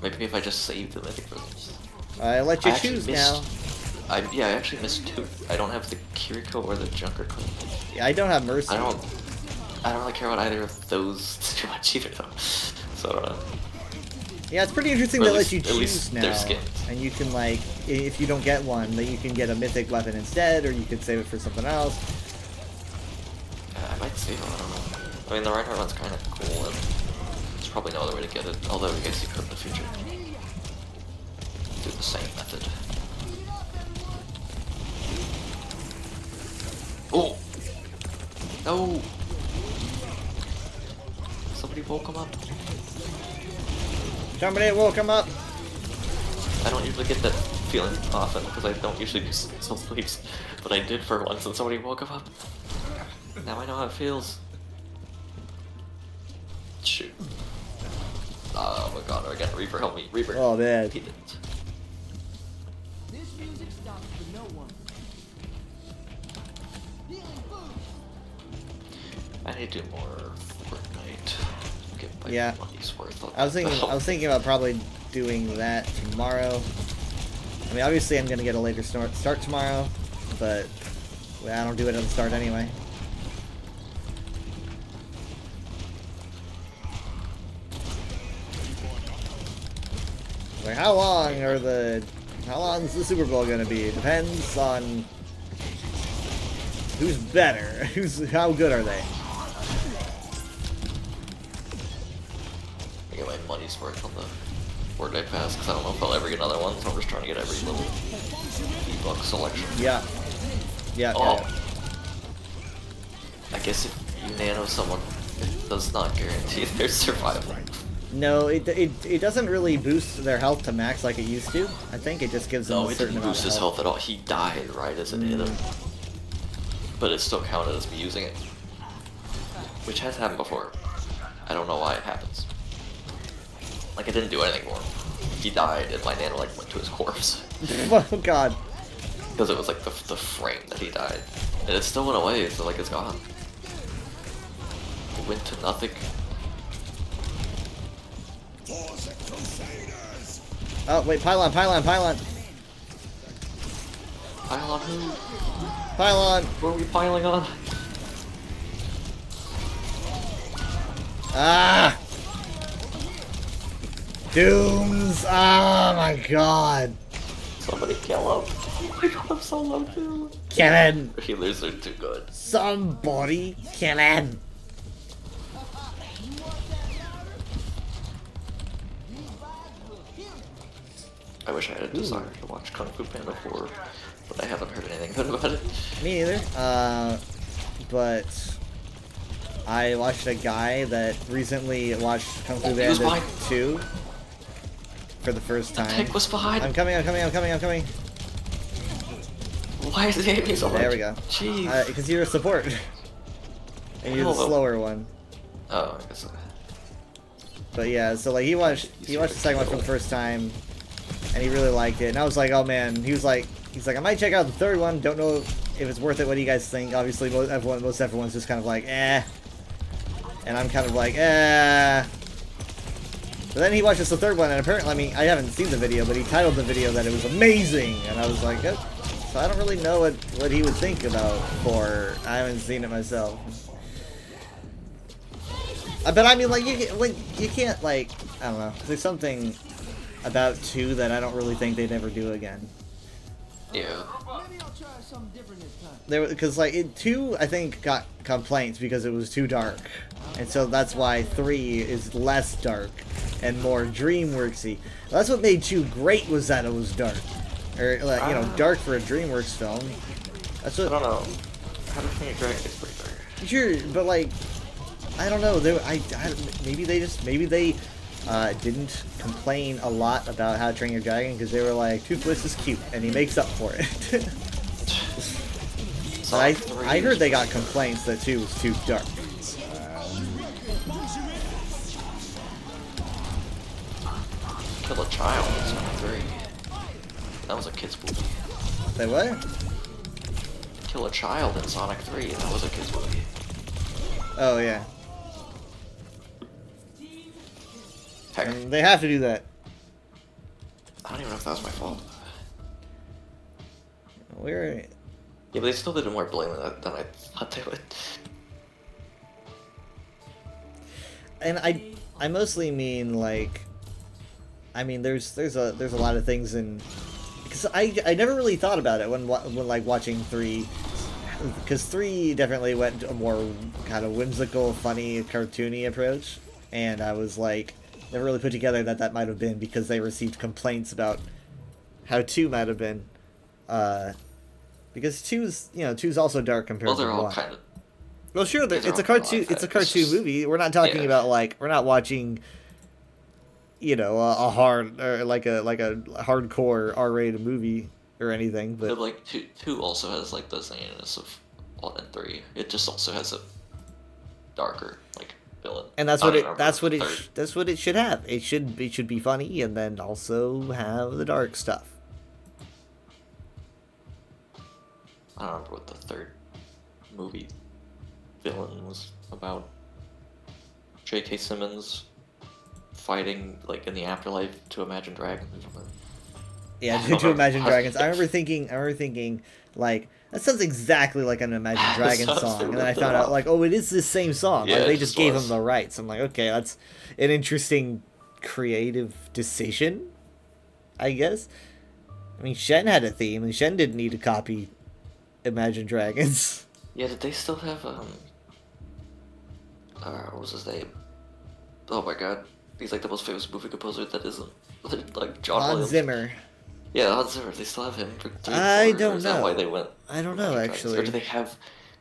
Maybe if I just save the mythic bristles. I let you choose now. I actually missed 2. I don't have the Kiriko or the Junker Queen. Yeah, I don't have Mercy. I don't really care about either of those too much either, though. So I don't know. Yeah, it's pretty interesting that lets you choose now. They're skins. And you can, like, if you don't get one, that you can get a mythic weapon instead, or you can save it for something else. Yeah, I might save it, I don't know. I mean, the Reinhardt one's kind of cool, and there's probably no other way to get it, although I guess you could in the future. Do the same method. Oh! No! Somebody woke him up. Somebody woke him up. I don't usually get that feeling often because I don't usually do soul sleeps, but I did for once and somebody woke him up. Now I know how it feels. Shoot. Oh my god, again, Reaper, help me. Reaper. Oh man. He didn't. This music stops for no one. I need to do more Fortnite. get my Yeah. money's worth on I was thinking. that. I was thinking about probably doing that tomorrow. I mean, obviously, I'm gonna get a later start tomorrow, but well, I don't do it at the start anyway. Like, how long is the Super Bowl gonna be? It depends on who's better. How good are they? I get my money's worth on the Fortnite pass because I don't know if I'll ever get another one, so I'm just trying to get every little V-Buck selection. Yeah. Yeah. Oh. Yeah. I guess if you nano someone, it does not guarantee their survival. No, it doesn't really boost their health to max like it used to. I think it just gives them No, a it certain didn't amount boost of his health. health at all. He died right as it hit him. But it still counted as me using it. Which has happened before. I don't know why it happens. Like, I didn't do anything for him. He died and my nano like went to his corpse. Oh god. Because it was like the frame that he died. And it still went away, so like it's gone. It went to nothing. Oh wait, pylon. Pylon who? Pylon. What are we piling on? Ah! Dooms! Oh my god! Somebody kill him. Oh my god, I'm so low too. Kill him! Healers are too good. Somebody kill him! I wish I had a desire to watch Kung Fu Panda 4, but I haven't heard anything good about it. Me neither. But I watched a guy that recently watched Kung Fu He was Panda behind. 2 for the first time. Pick was behind. I'm coming. Why is he aiming so much? There we go. Jeez. Because you're a support. And you're the Oh. slower one. Oh, I guess so. But yeah, so like he watched the second one for the first time, and he really liked it. And I was like, oh man, he's like, I might check out the third one. Don't know if it's worth it. What do you guys think? Obviously, most everyone's just kind of like, eh, and I'm kind of like, eh. But then he watches the third one, and apparently, I mean, I haven't seen the video, but he titled the video that it was amazing, and I was like, oh. So I don't really know what he would think about 4. I haven't seen it myself. But I mean, like you can't like, I don't know. There's something about 2 that I don't really think they'd ever do again. Yeah. Maybe I'll try something different this time. Because like 2, I think got complaints because it was too dark, and so that's why 3 is less dark and more DreamWorksy. That's what made 2 great, was that it was dark, or like, you know, dark for a DreamWorks film. That's what. I don't know. How to Train Your Dragon is pretty dark. Sure, but like, I don't know. Maybe they didn't complain a lot about How to Train Your Dragon because they were like, Toothless is cute, and he makes up for it. But I heard they got complaints that 2 was too dark. Kill a child in Sonic 3. That was a kid's movie. Say what? Kill a child in Sonic 3. That was a kid's movie. Oh yeah. Heck. And they have to do that. I don't even know if that was my fault. We're. Yeah, but they still did it more blatantly than I thought they would. And I mostly mean like, I mean there's a lot of things in, because I never really thought about it when like watching 3, because 3 definitely went a more kind of whimsical, funny, cartoony approach, and I was like, never really put together that might have been because they received complaints about how 2 might have been, because 2's also dark compared to 1. Well, they're all kind of. Well, sure, it's a cartoon. It's a cartoon movie. We're not talking about like, we're not watching, you know, a hard, or like a hardcore R-rated movie or anything. But like 2 also has like the zaniness of 1 and 3. It just also has a darker like villain. And that's what it should have. It should be funny, and then also have the dark stuff. I don't remember what the 3rd movie villain was about. J.K. Simmons fighting like in the afterlife to Imagine Dragons or something. Yeah, to Imagine Dragons. I remember thinking, like, that sounds exactly like an Imagine Dragons song, and then I found out, like, oh, it is the same song. Yeah, Like, they it just just gave was. him the rights. I'm like, okay, that's an interesting creative decision, I guess. I mean, Shen had a theme, and Shen didn't need to copy Imagine Dragons. Yeah, did they still have what was his name? Oh my god, he's like the most famous movie composer that isn't like John Hans Williams. Zimmer. Yeah, Hans Zimmer. They still have him. For 3 and I 4, or don't is that know. why they went? I don't know, Imagine Dragons? actually. Or do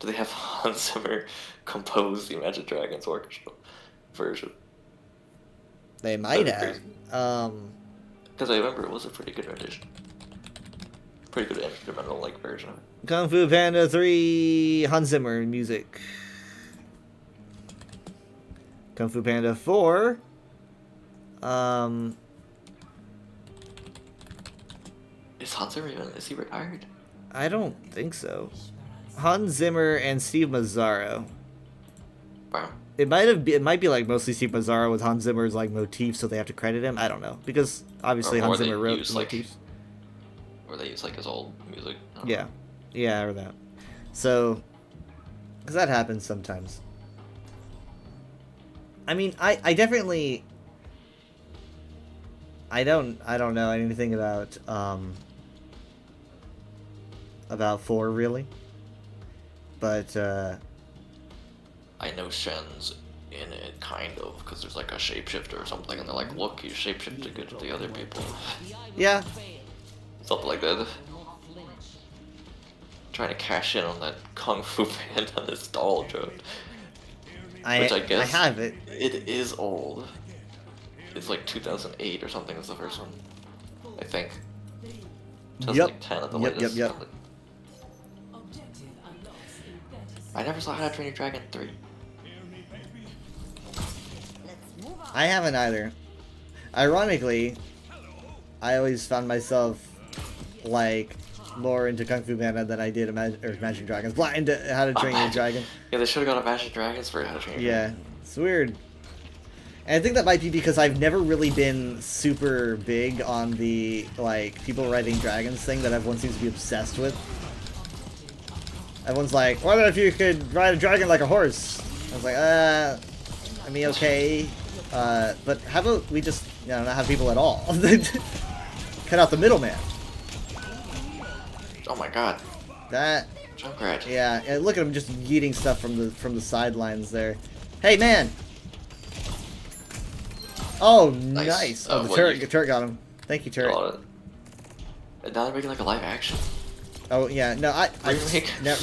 they have Hans Zimmer compose the Imagine Dragons orchestra version? They might That'd have. be Because I remember it was a pretty good rendition. Pretty good instrumental like version of it. Kung Fu Panda 3 Hans Zimmer music. Kung Fu Panda 4. Is Hans Zimmer even? Is he retired? I don't think so. Hans Zimmer and Steve Mazzaro. Wow. It might be like mostly Steve Mazzaro with Hans Zimmer's like motifs, so they have to credit him. I don't know, because obviously Or Hans they Zimmer wrote use, the like, motifs. Or they use like his old music. I don't Yeah, yeah, or that. So, because that happens sometimes. I mean, I definitely. I don't know anything about 4 really, but I know Shen's in it, kind of, because there's like a shapeshifter or something, and they're like, look, he's shapeshifted good to the other people. yeah. Something like that. Trying to cash in on that Kung Fu Panda nostalgia. Which I guess I have it. It is old. It's like 2008 or something is the first one. I think. 2010 at the latest. Yep. I never saw How to Train Your Dragon 3. I haven't either. Ironically, I always found myself like more into Kung Fu Panda than I did Imagine Dragons. Blind to How to Train Your Dragon. Yeah, they should have got Imagine Dragons for How to Train Your Yeah, Dragon. it's weird. And I think that might be because I've never really been super big on the like people riding dragons thing that everyone seems to be obsessed with. Everyone's like, what if you could ride a dragon like a horse? I was like, I mean, okay. But how about we just, not have people at all? Cut out the middleman. Oh my god. That. Junkrat. Yeah, and look at him just yeeting stuff from the sidelines there. Hey, man! Oh, nice. Oh, the turret got him. Thank you, turret. And now they're making like a live action. Oh, yeah, no, I'm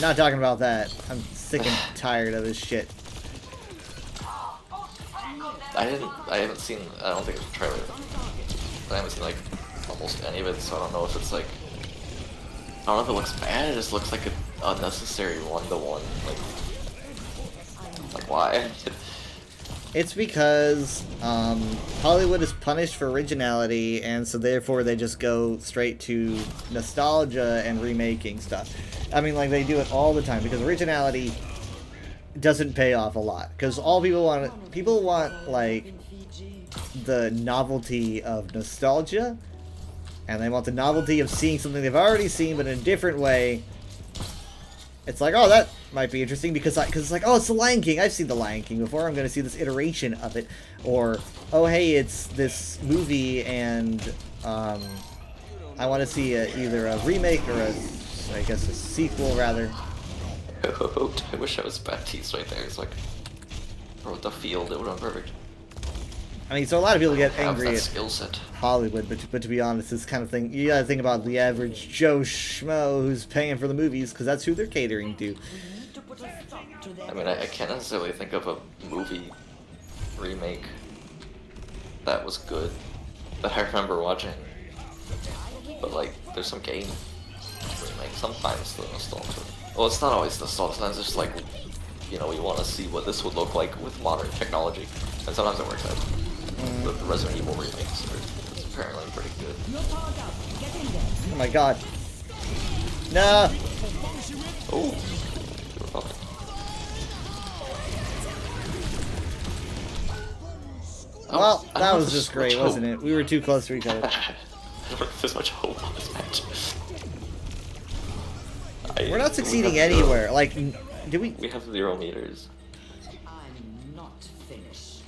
not talking about that. I'm sick and tired of this shit. I haven't seen, I don't think it's a trailer. I haven't seen like almost any of it, so I don't know if it's like, I don't know if it looks bad, it just looks like an unnecessary one-to-one, like why? It's because Hollywood is punished for originality, and so therefore they just go straight to nostalgia and remaking stuff. I mean, like, they do it all the time, because originality doesn't pay off a lot. Because all people want, like, the novelty of nostalgia, and they want the novelty of seeing something they've already seen, but in a different way. It's like, oh, that might be interesting because it's like, oh, it's The Lion King. I've seen The Lion King before. I'm going to see this iteration of it. Or, oh, hey, it's this movie, and I want to see either a remake or I guess a sequel, rather. I wish I was Baptiste right there. It's like, or with the field, it would have been perfect. I mean, so a lot of people get angry at skill set. Hollywood, but to be honest, this kind of thing, you gotta think about the average Joe Schmo who's paying for the movies, because that's who they're catering to. I mean, I can't necessarily think of a movie remake that was good that I remember watching. But like, there's some game remake. Sometimes the nostalgia. Well, it's not always nostalgia. Sometimes it's just like, you know, we want to see what this would look like with modern technology, and sometimes it works out. The Resident Evil remakes are apparently pretty good. Oh my god. No! Oh. Well, I that don't was know if just there's great, much wasn't it? We were too close to each other. I don't know if there's much hope on this match. We're not succeeding we have zero- anywhere. Like, did we? We have 0 meters. I'm not finished.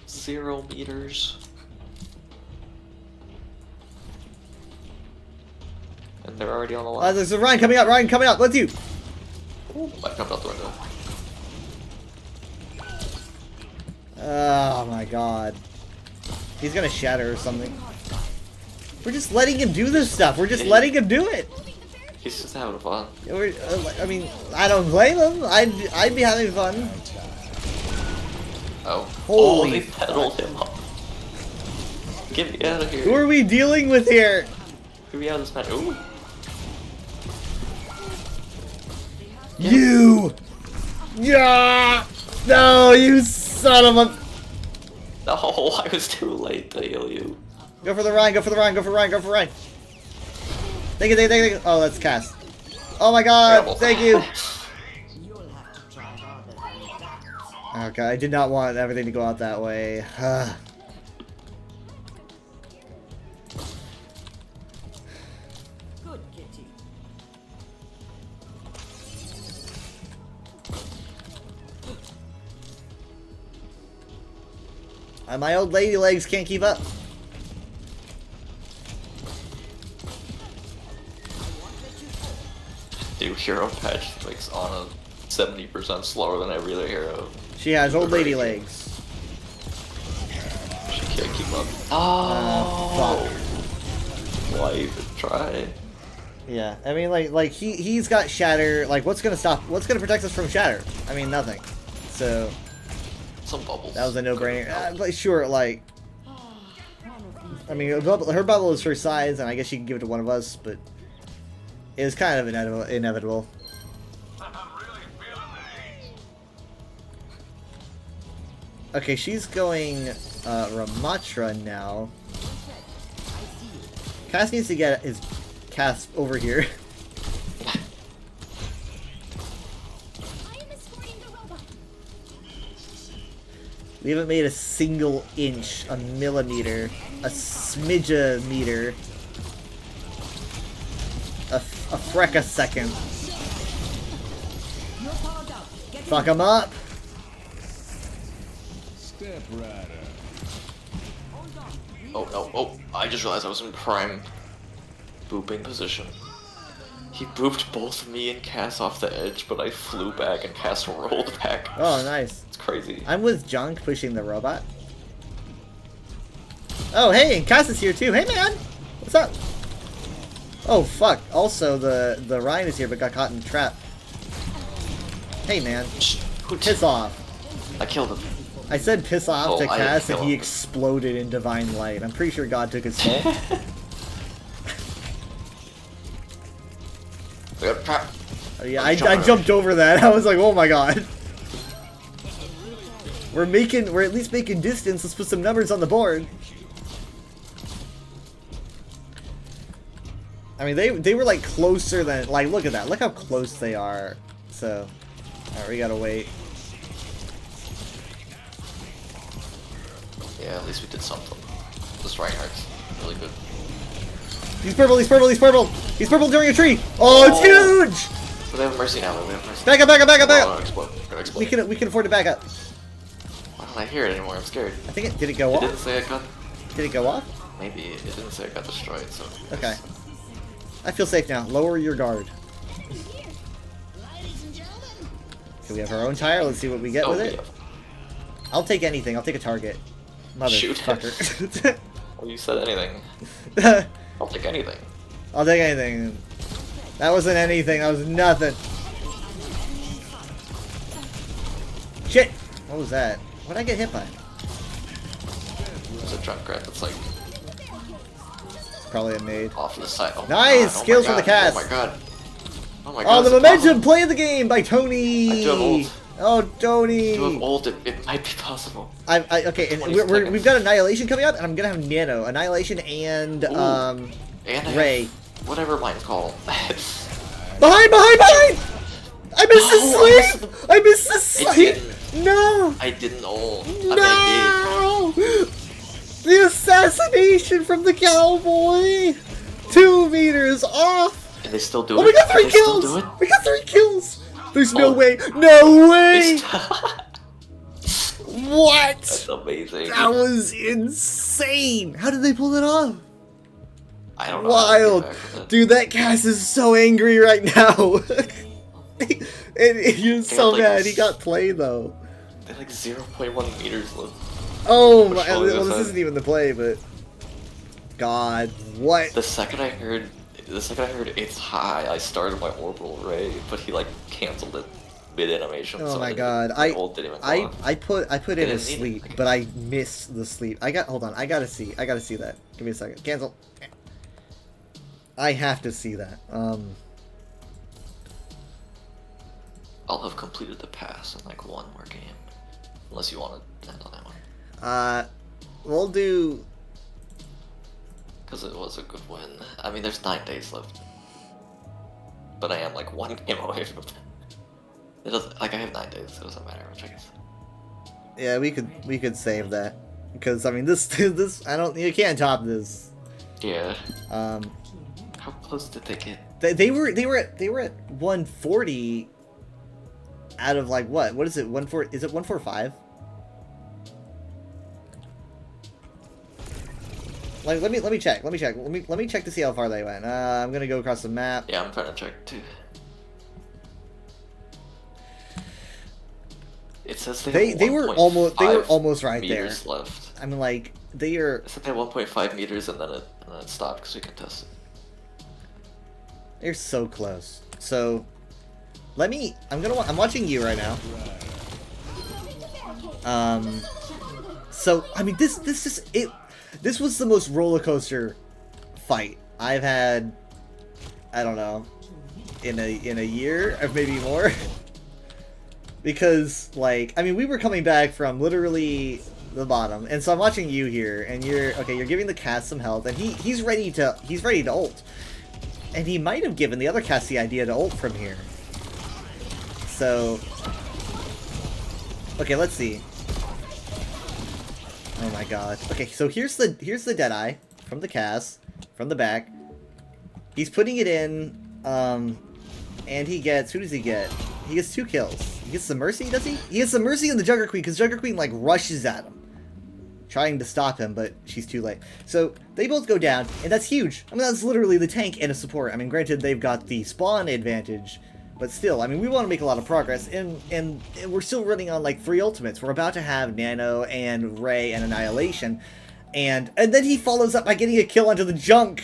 0 meters. And they're already on the line. There's a Ryan coming up. Ryan coming up. Let's you. I jumped out the window. Oh my god. He's gonna shatter or something. We're just letting him do this stuff. We're just letting him do it. He's just having fun. I mean, I don't blame him. I'd be having fun. Oh. Holy they pedaled him up. Get me out of here. Who are we dealing with here? Get me out of this match. Ooh. You! Yeah! No, you son of a... No, I was too late to heal you. Go for the Ryan, go for the Ryan, go for Ryan, go for Ryan. Thank you, thank you, thank you. Oh, that's Cass. Oh my god, Terrible. thank you. Okay, I did not want everything to go out that way. Good kitty. My old lady legs can't keep up. New hero patch like on a 70% slower than every other hero. She has old lady legs. She can't keep up. Fuck. Why even try? Yeah, I mean, like he's got shatter. Like, what's gonna protect us from shatter? I mean, nothing. So some bubbles. That was a no-brainer. But sure, like, I mean, her bubble is her size, and I guess she can give it to one of us, but it was kind of inevitable. Okay, she's going Ramatra now. Cass needs to get his Cass over here. We haven't made a single inch, a millimeter, a smidge meter, a freck a second. Fuck him up. Step rider. Oh no! Oh, I just realized I was in prime booping position. He booped both me and Cass off the edge, but I flew back and Cass rolled back. Oh, nice. It's crazy. I'm with Junk pushing the robot. Oh, hey, and Cass is here too. Hey, man. What's up? Oh, fuck. Also, the Ryan is here, but got caught in the trap. Hey, man. Piss off. I killed him. I said piss off to I didn't Cass, and kill he him. exploded in divine light. I'm pretty sure God took his soul. We got trap. Oh, yeah, I jumped over that. I was like, oh my god. We're at least making distance. Let's put some numbers on the board. I mean, they were like closer than, like, look at that. Look how close they are. So, alright, we gotta wait. Yeah, at least we did something. This Reinhardt's really good. He's purple, he's purple, he's purple! He's purple during a tree! Oh, it's huge! But they have mercy now, though. They have mercy. Back up, back up, back up, back Oh, up! explode. Gonna explode. We can afford to back up. Why don't I hear it anymore? I'm scared. I think it, did it go It off? didn't say it got... Did it go off? Maybe. It didn't say it got destroyed, so... Okay. I feel safe now. Lower your guard. Okay, we have our own tire. Let's see what we get with it. I'll take anything. I'll take a target. Shoot. Motherfucker. Well, you said anything. I'll take anything. I'll take anything. That wasn't anything. That was nothing. Shit! What was that? What did I get hit by? There's a Junkrat that's like... Probably a maid. Off to the side. Oh Nice! God, Skills oh for the God, cast! Oh my god. Oh my god. Oh, the it's momentum! possible. Play the game by Tony! I do have ult. Oh, Tony! I do have ult. It might be possible. Okay, and we've got Annihilation coming up, and I'm gonna have Nano. Annihilation and, And I Ray. have whatever mine's called. Behind! I missed the sleep! I missed the I sleep! didn't. No! I didn't ult. I mean, No! The assassination from the cowboy! 2 meters off! and they still do Oh, it. we got 3 They still kills! do it? We got 3 kills! There's no Oh. way! No way! That's What? amazing. That was insane! How did they pull it off? I don't know. Wild! Dude, that cast is so angry right now! and he was They so had, like, mad he got played though. They have like 0.1 meters left. Oh Which my, one was well, this that? isn't even the play, but... God, what? The second I heard it's high, I started my orbital ray, but he like canceled it mid animation. Oh so my I didn't- god, my ult didn't even go off. I put in a Didn't need it. sleep, but I missed the sleep. Hold on, I gotta see that. Give me a second. Cancel. I have to see that. I'll have completed the pass in like 1 more game, unless you want to end on that one. We'll do. Because it was a good win. I mean, there's 9 days left, but I am like 1 game away from it. It doesn't like I have 9 days. It doesn't matter which I guess. Yeah, we could save that because I mean this you can't top this. Yeah. How close did they get? They were at 140 out of like what? What is it? 140? Is it 145? Like let me check. Let me check to see how far they went. I'm gonna go across the map. Yeah, I'm trying to check too. It says they were almost right there. meters left. I mean, like they are. It said they had 1.5 meters and then it stopped because we can test it. They're so close. So I'm watching you right now. So I mean this was the most roller coaster fight I've had. I don't know, in a year or maybe more. Because like I mean we were coming back from literally the bottom, and so I'm watching you here, and you're giving the cast some health, and he's ready to ult. And he might have given the other cast the idea to ult from here. So... Okay, let's see. Oh my god. Okay, so here's the Deadeye from the cast, from the back. He's putting it in, and he gets... Who does he get? He gets 2 kills. He gets the Mercy, does he? He gets the Mercy and the Jugger Queen, because Jugger Queen, like, rushes at him, trying to stop him, but she's too late. So they both go down, and that's huge. I mean, that's literally the tank and a support. I mean, granted, they've got the spawn advantage, but still, I mean, we want to make a lot of progress, and we're still running on, like, 3 ultimates. We're about to have Nano and Ray and Annihilation, and then he follows up by getting a kill onto the Junk.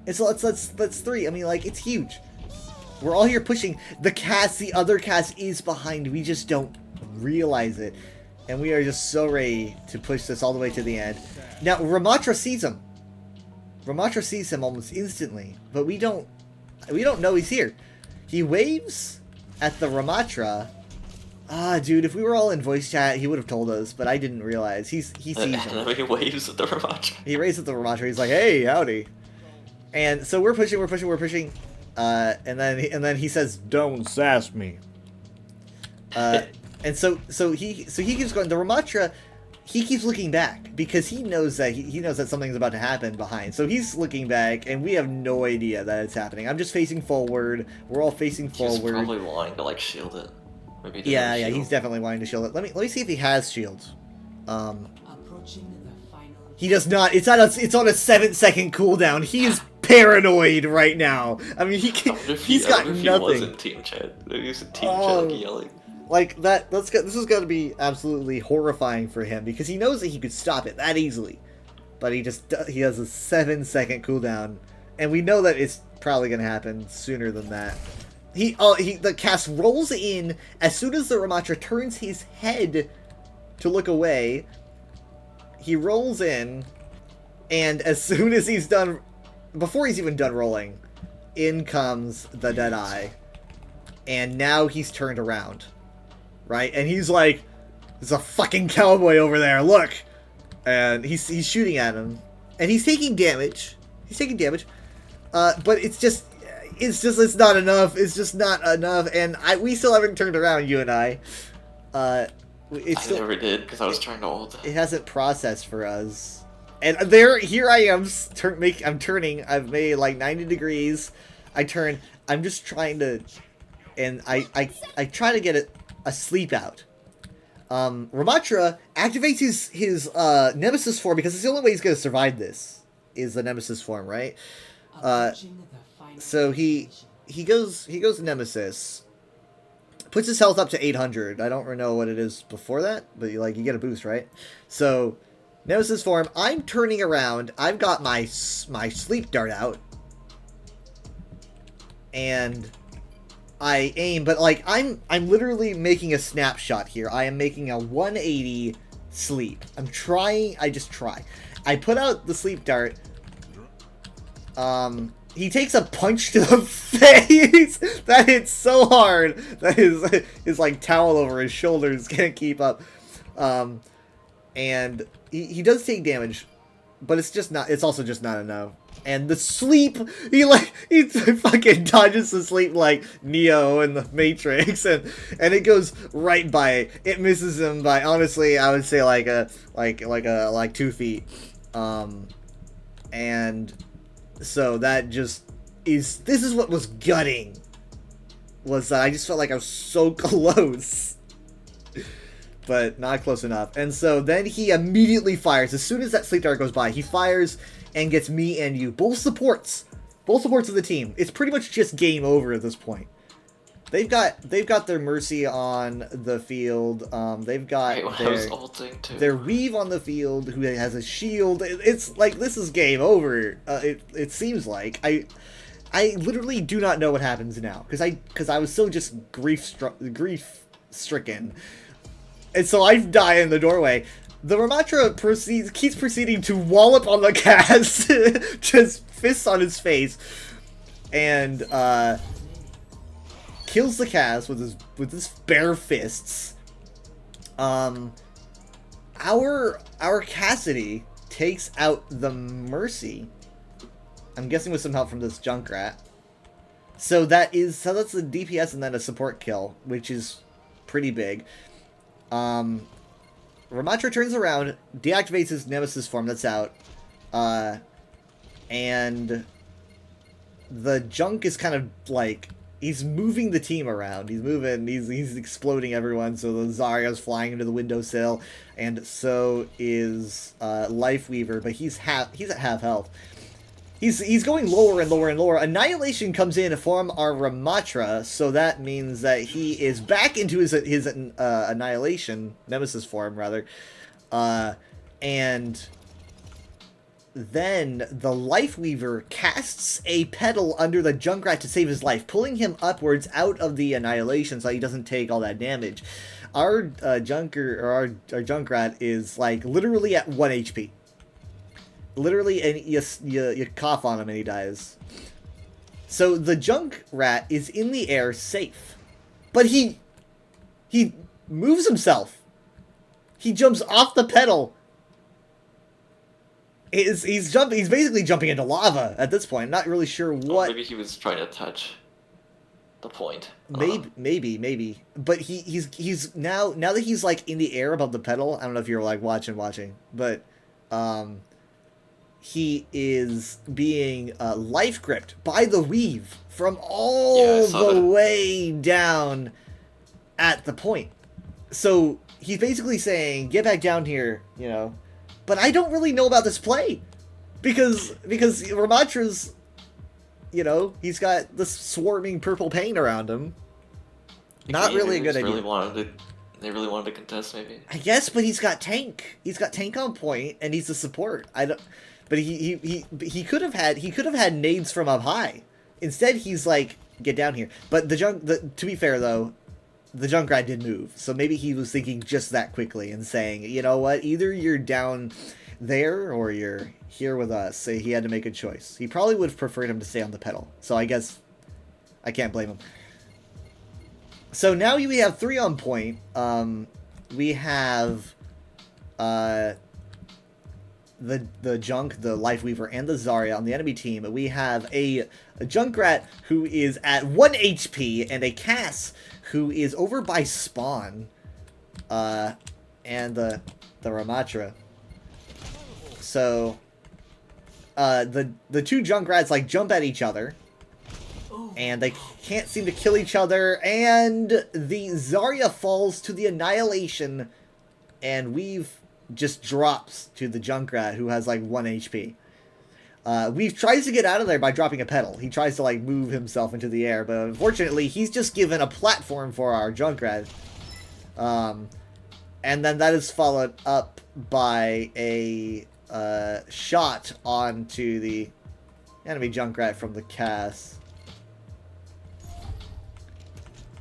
And so that's 3. I mean, like, it's huge. We're all here pushing. The other cast is behind. We just don't realize it. And we are just so ready to push this all the way to the end. Now, Ramatra sees him. Ramatra sees him almost instantly, but we don't know he's here. He waves at the Ramatra. Ah, dude, if we were all in voice chat, he would have told us, but I didn't realize. He sees him. He waves at the Ramatra. He waves at the Ramatra. He's like, "Hey, howdy." And so we're pushing. And then he says, "Don't sass me." And so he keeps going. The Ramatra, he keeps looking back because he knows that he knows that something's about to happen behind. So he's looking back, and we have no idea that it's happening. I'm just facing forward. We're all facing forward. He's probably wanting to like shield it. Maybe he Yeah, didn't yeah, shield. he's definitely wanting to shield it. Let me see if he has shields. He does not. It's on a 7-second cooldown. He is paranoid right now. I mean, he's got He nothing. was in team chat. He was in team chat like, yelling. Like that. This is going to be absolutely horrifying for him because he knows that he could stop it that easily, but he has a 7-second cooldown, and we know that it's probably going to happen sooner than that. The cast rolls in as soon as the Ramatra turns his head to look away. He rolls in, and as soon as he's done, before he's even done rolling, in comes the Deadeye, and now he's turned around, right? And he's like, "There's a fucking cowboy over there, look!" And he's shooting at him, and he's taking damage. But it's just, it's not enough. It's just not enough, and we still haven't turned around. You and I. It's still, I never did because I was trying to ult. It hasn't processed for us. And here I am. I'm turning. I've made like 90 degrees. I turn. I'm just trying to, and I try to get a sleep out. Ramatra activates his Nemesis form because it's the only way he's gonna survive this. Is the Nemesis form, right? So he goes Nemesis. Puts his health up to 800. I don't really know what it is before that, but you get a boost, right? So, Nemesis form. I'm turning around. I've got my sleep dart out, and I aim. But like I'm literally making a snapshot here. I am making a 180 sleep. I'm trying. I just try. I put out the sleep dart. He takes a punch to the face that hits so hard that his like towel over his shoulders can't keep up. And he does take damage, but it's also just not enough. And the sleep, he fucking dodges the sleep like Neo in the Matrix, and it goes right by it. It misses him by, honestly, I would say like 2 feet. And so that this is what was gutting, was that I just felt like I was so close, but not close enough. And so then he immediately fires. As soon as that sleep dart goes by, he fires and gets me and you, both supports of the team. It's pretty much just game over at this point. They've got their Mercy on the field. They've got their Weave on the field, who has a shield. It's like, this is game over. It seems like I literally do not know what happens now because I was so just grief stricken, and so I die in the doorway. The Ramatra keeps proceeding to wallop on the cast, just fists on his face, and kills the Kaz with his bare fists. Our Cassidy takes out the Mercy. I'm guessing with some help from this Junkrat. So that's the DPS and then a support kill, which is pretty big. Ramatra turns around, deactivates his Nemesis form that's out, and the Junk is kind of like, he's moving the team around. He's exploding everyone. So the Zarya's flying into the windowsill, and so is Lifeweaver, but he's at half health. He's going lower and lower and lower. Annihilation comes in from our Ramatra, so that means that he is back into his Annihilation, Nemesis form, rather. And then the Lifeweaver casts a Petal under the Junkrat to save his life, pulling him upwards out of the Annihilation so he doesn't take all that damage. Our Junkrat is like literally at 1 HP. Literally, and you cough on him and he dies. So the Junkrat is in the air safe, but he moves himself. He jumps off the pedal. He's basically jumping into lava at this point. I'm not really sure what. Maybe he was trying to touch the point. Maybe. But he's now that he's like in the air above the pedal. I don't know if you're like watching, but he is being life gripped by the Weave from all the way down at the point. So he's basically saying, "Get back down here," you know. But I don't really know about this play because Ramatra's, you know, he's got this swarming purple paint around him. Not really a good idea. They really wanted to contest, maybe. I guess, but he's got tank. He's got tank on point, and he's a support. But he could have had nades from up high. Instead, he's like, get down here. But to be fair though, the Junkrat did move, so maybe he was thinking just that quickly and saying, you know what, either you're down there or you're here with us. So he had to make a choice. He probably would have preferred him to stay on the pedal. So I guess I can't blame him. So now we have 3 on point. We have the Junk, the Lifeweaver, and the Zarya on the enemy team, we have a Junkrat who is at 1 HP and a Cass who is over by spawn, and the Ramattra. So the two Junkrats like jump at each other, and they can't seem to kill each other, and the Zarya falls to the annihilation, and Weave just drops to the Junkrat, who has like 1 HP. Weave tries to get out of there by dropping a pedal. He tries to like move himself into the air, but unfortunately he's just given a platform for our Junkrat. And then that is followed up by a shot onto the enemy Junkrat from the Cass.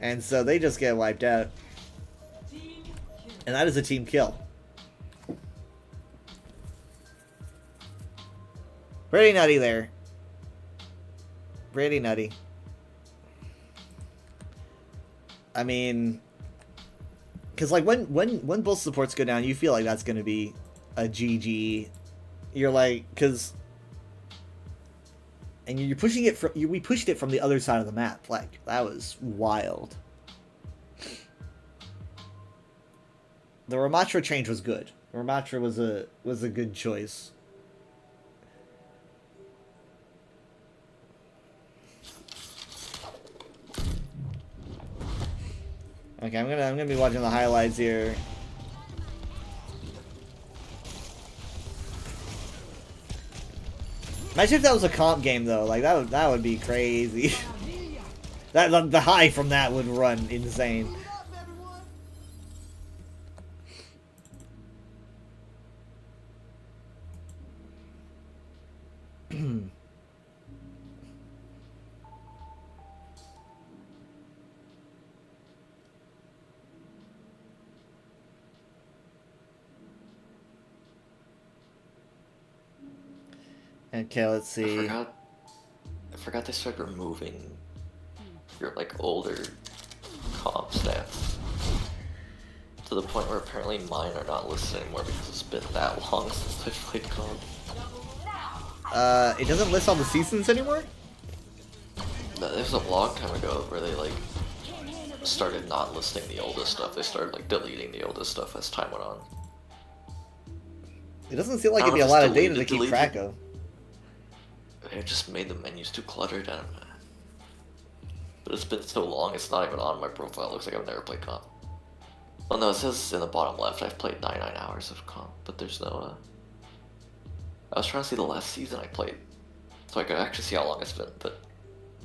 And so they just get wiped out. And that is a team kill. Pretty nutty there. Pretty nutty. I mean, because like when both supports go down, you feel like that's going to be a GG. You're like, because, and you're pushing it from, we pushed it from the other side of the map. Like, that was wild. The Ramattra change was good. Ramattra was a good choice. Okay, I'm gonna be watching the highlights here. Imagine if that was a comp game though. Like that would be crazy. The high from that would run insane. Okay, let's see. I forgot they started removing your like older comp stats to the point where apparently mine are not listed anymore because it's been that long since I played comp. It doesn't list all the seasons anymore? There's a long time ago where they like started not listing the oldest stuff. They started like deleting the oldest stuff as time went on. It doesn't seem like it'd be a lot of data to keep track of. It just made the menus too cluttered. I don't know. But it's been so long, it's not even on my profile. It looks like I've never played comp. Oh no, it says in the bottom left I've played 99 hours of comp, but there's no, I was trying to see the last season I played, so I could actually see how long it's been, but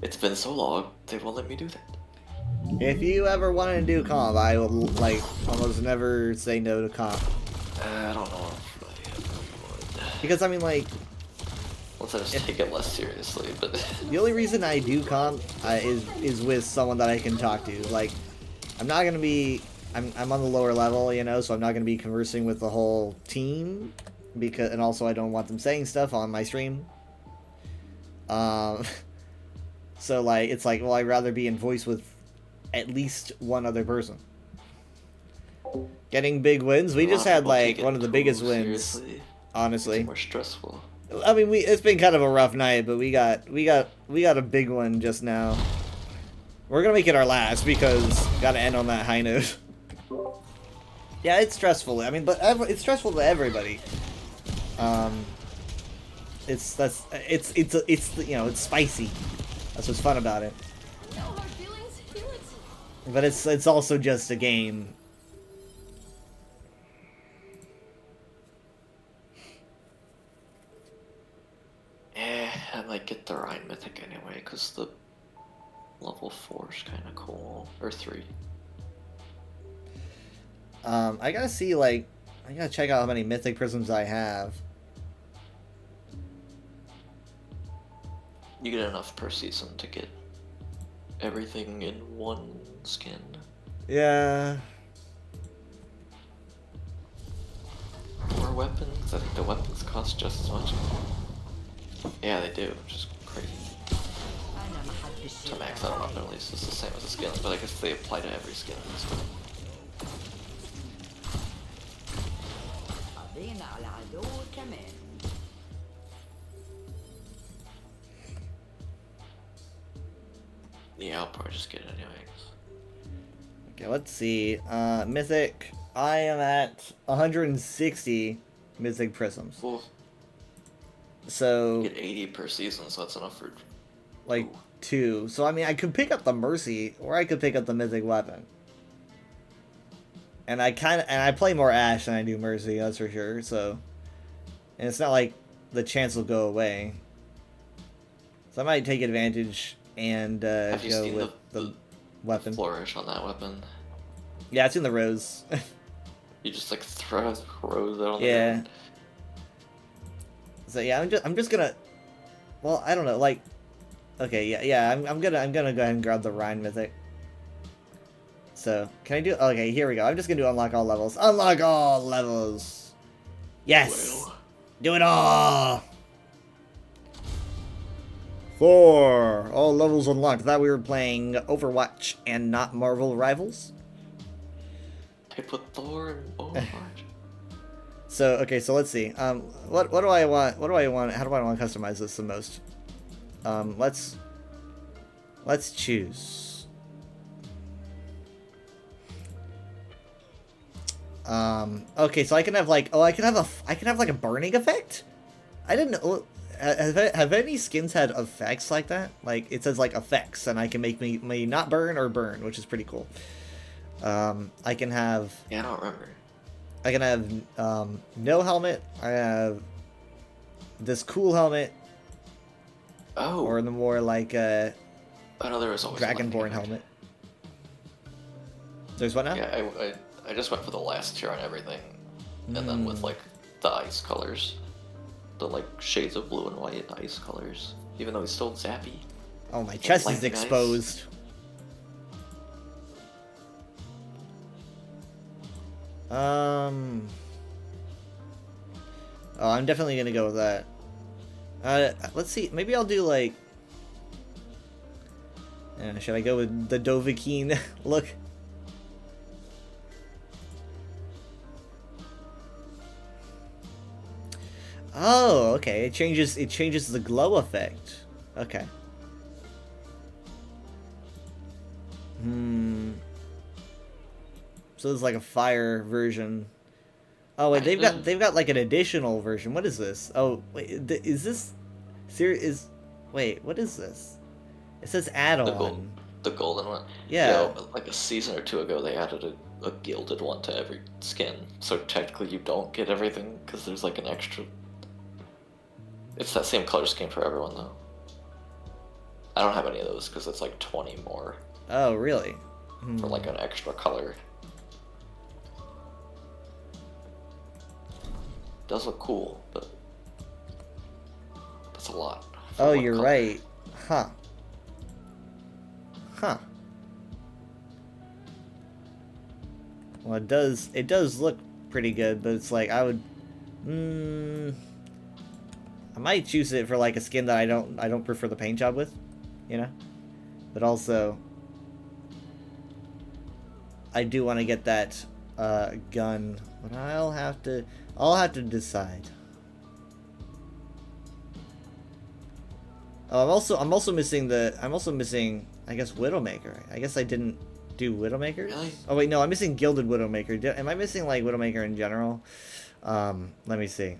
it's been so long, they won't let me do that. If you ever wanted to do comp, I will, like, almost never say no to comp. I don't know if I would. Because, I mean, like... Once I just take it less seriously, but... The only reason I do comp is with someone that I can talk to. Like, I'm not gonna be... I'm on the lower level, you know, so I'm not gonna be conversing with the whole team. Because, and also I don't want them saying stuff on my stream. So, like, it's like, well, I'd rather be in voice with at least one other person. Getting big wins. We just had, like, one of the biggest wins, honestly. It's more stressful. I mean, it's been kind of a rough night, but we got a big one just now. We're gonna make it our last because gotta end on that high note. Yeah, it's stressful. I mean, but it's stressful to everybody. It's you know, it's spicy. That's what's fun about it. But it's also just a game. I might get the Rhine Mythic anyway, because the level 4 is kind of cool. Or 3. I gotta see, like, I gotta check out how many Mythic Prisms I have. You get enough per season to get everything in one skin. Yeah. More weapons? I think the weapons cost just as much. Yeah, they do, which is crazy. To max out a weapon, at least it's the same as the skins, but I guess they apply to every skin. So. وين على العدو كمان. Yeah, I'll probably just get it anyways. Okay, let's see. Mythic. I am at 160 Mythic Prisms. Well, So, you get 80 per season, so that's enough for... like, 2. So, I mean, I could pick up the Mercy, or I could pick up the Mythic Weapon. And I play more Ash than I do Mercy, that's for sure, so... And it's not like the chance will go away. So I might take advantage and Have you go seen with the weapon. flourish on that weapon? Yeah, it's in the rose. You just like throw rose out on the Yeah. ground. So yeah, I'm just gonna. Well, I don't know. Like, okay, yeah. I'm gonna go ahead and grab the Rhine Mythic. So can I do? Okay, here we go. I'm just gonna do unlock all levels. Unlock all levels. Yes. Do it all. 4. All levels unlocked. I thought we were playing Overwatch and not Marvel Rivals. They put Thor in Overwatch. So okay, so let's see. What do I want? What do I want? How do I want to customize this the most? Let's choose. Okay, so I can have like I can have like a burning effect. I didn't know. Have any skins had effects like that? Like it says like effects, and I can make me not burn or burn, which is pretty cool. I can have. Yeah, I don't remember. I can have no helmet. I have this cool helmet. Oh. Or the more like I know there was always Dragonborn helmet. There's what now? Yeah, I just went for the last tier on everything, and then with like the ice colors, the like shades of blue and white ice colors. Even though he's still zappy. Oh, my chest is exposed. Oh, I'm definitely gonna go with that. Let's see. Maybe I'll do like. Should I go with the Dovahkiin look? Oh, okay. It changes the glow effect. Okay. So there's like a fire version. Oh wait, they've got like an additional version. What is this? Oh wait, is this wait, what is this? It says add-on. The golden one. Yeah. Like a season or two ago, they added a gilded one to every skin. So technically, you don't get everything because there's like an extra. It's that same color scheme for everyone though. I don't have any of those because it's like 20 more. Oh really? For like an extra color. Does look cool, but that's a lot. Oh, you're right. Huh. Huh. Well, it does look pretty good, but it's like I would I might choose it for like a skin that I don't prefer the paint job with, you know? But also I do want to get that gun, but I'll have to decide. Oh, I'm also missing I guess Widowmaker. I guess I didn't do Widowmaker. Really? Oh wait, no, I'm missing Gilded Widowmaker. Am I missing like Widowmaker in general? Let me see.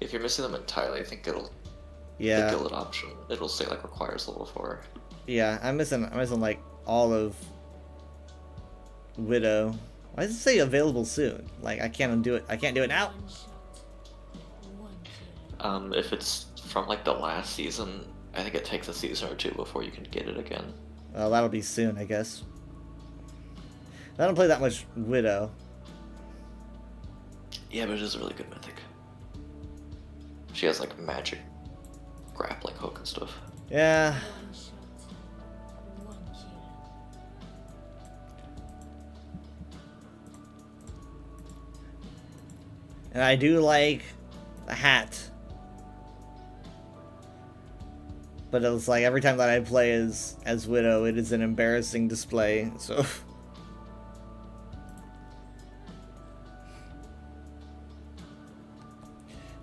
If you're missing them entirely, I think it'll. Yeah. The gilded option, it'll say like requires level 4. Yeah, I'm missing like all of Widow. Why does it say available soon? Like I can't do it now. If it's from like the last season, I think it takes a season or 2 before you can get it again. Well, that'll be soon, I guess. I don't play that much Widow. Yeah, but it is a really good mythic. She has like magic grappling hook and stuff. Yeah. And I do like the hat. But it's like every time that I play as Widow, it is an embarrassing display, so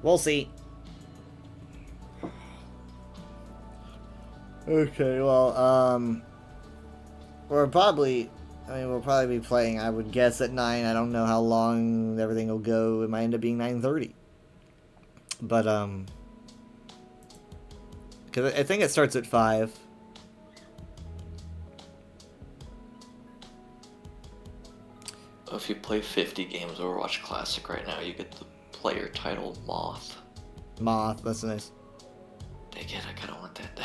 We'll see. Okay, well, we'll probably be playing, I would guess, at 9. I don't know how long everything will go. It might end up being 9:30. But, because I think it starts at 5. If you play 50 games Overwatch Classic right now, you get the player title Moth. Moth, that's nice. Dang it, I kinda want that.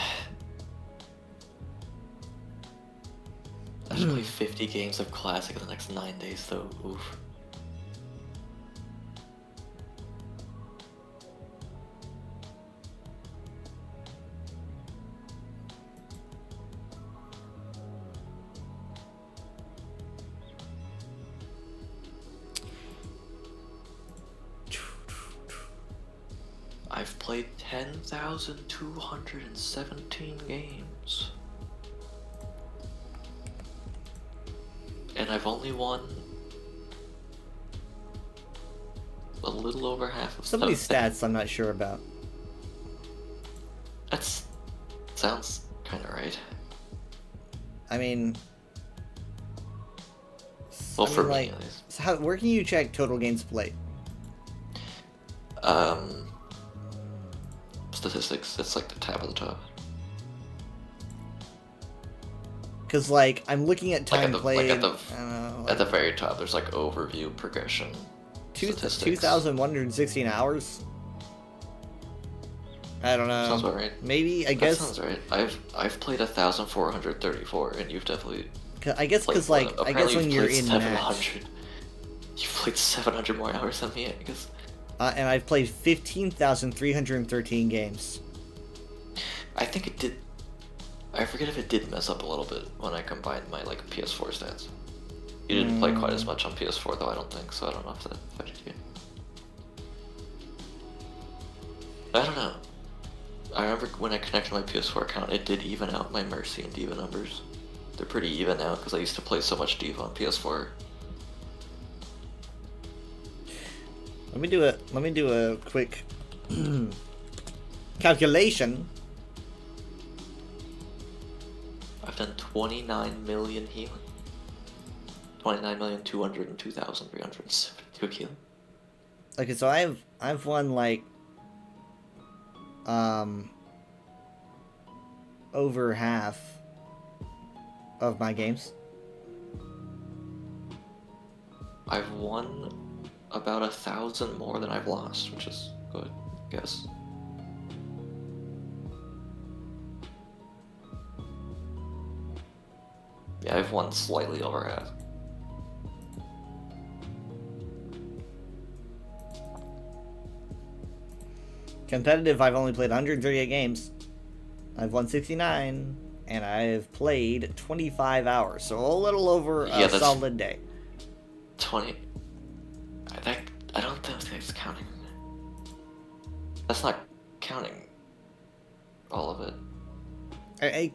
I should play 50 games of Classic in the next 9 days though, oof. I've played 10,217 games. And I've only won a little over half of Some of these stats I'm not sure about. That's sounds kind of right. I mean, Well, for me, like, at least. so where can you check total games played? Statistics. It's like the tab at the top. Because, like, I'm looking at time played. At the very top, there's like overview, progression, statistics. 2,116 hours. I don't know. Sounds about right. Maybe I That guess. sounds right. I've played 1,434, and you've definitely. I guess because like I guess when you're in match. You've played 700 more hours than me, I guess. And I've played 15,313 games. I think it did. I forget if it did mess up a little bit when I combined my like PS4 stats. You didn't play quite as much on PS4 though, I don't think, so I don't know if that affected you. I don't know. I remember when I connected my PS4 account, it did even out my Mercy and D.Va numbers. They're pretty even now because I used to play so much D.Va on PS4. Let me do a quick calculation. I've done 29 million healing. 29,202,372 healing. Okay, so I've won like over half of my games. I've won about 1,000 more than I've lost, which is good, I guess. Yeah, I've won slightly over half. Competitive, I've only played 138 games. I've won 69, and I've played 25 hours, so a little over a solid day. 20. I don't think it's counting. That's not counting all of it.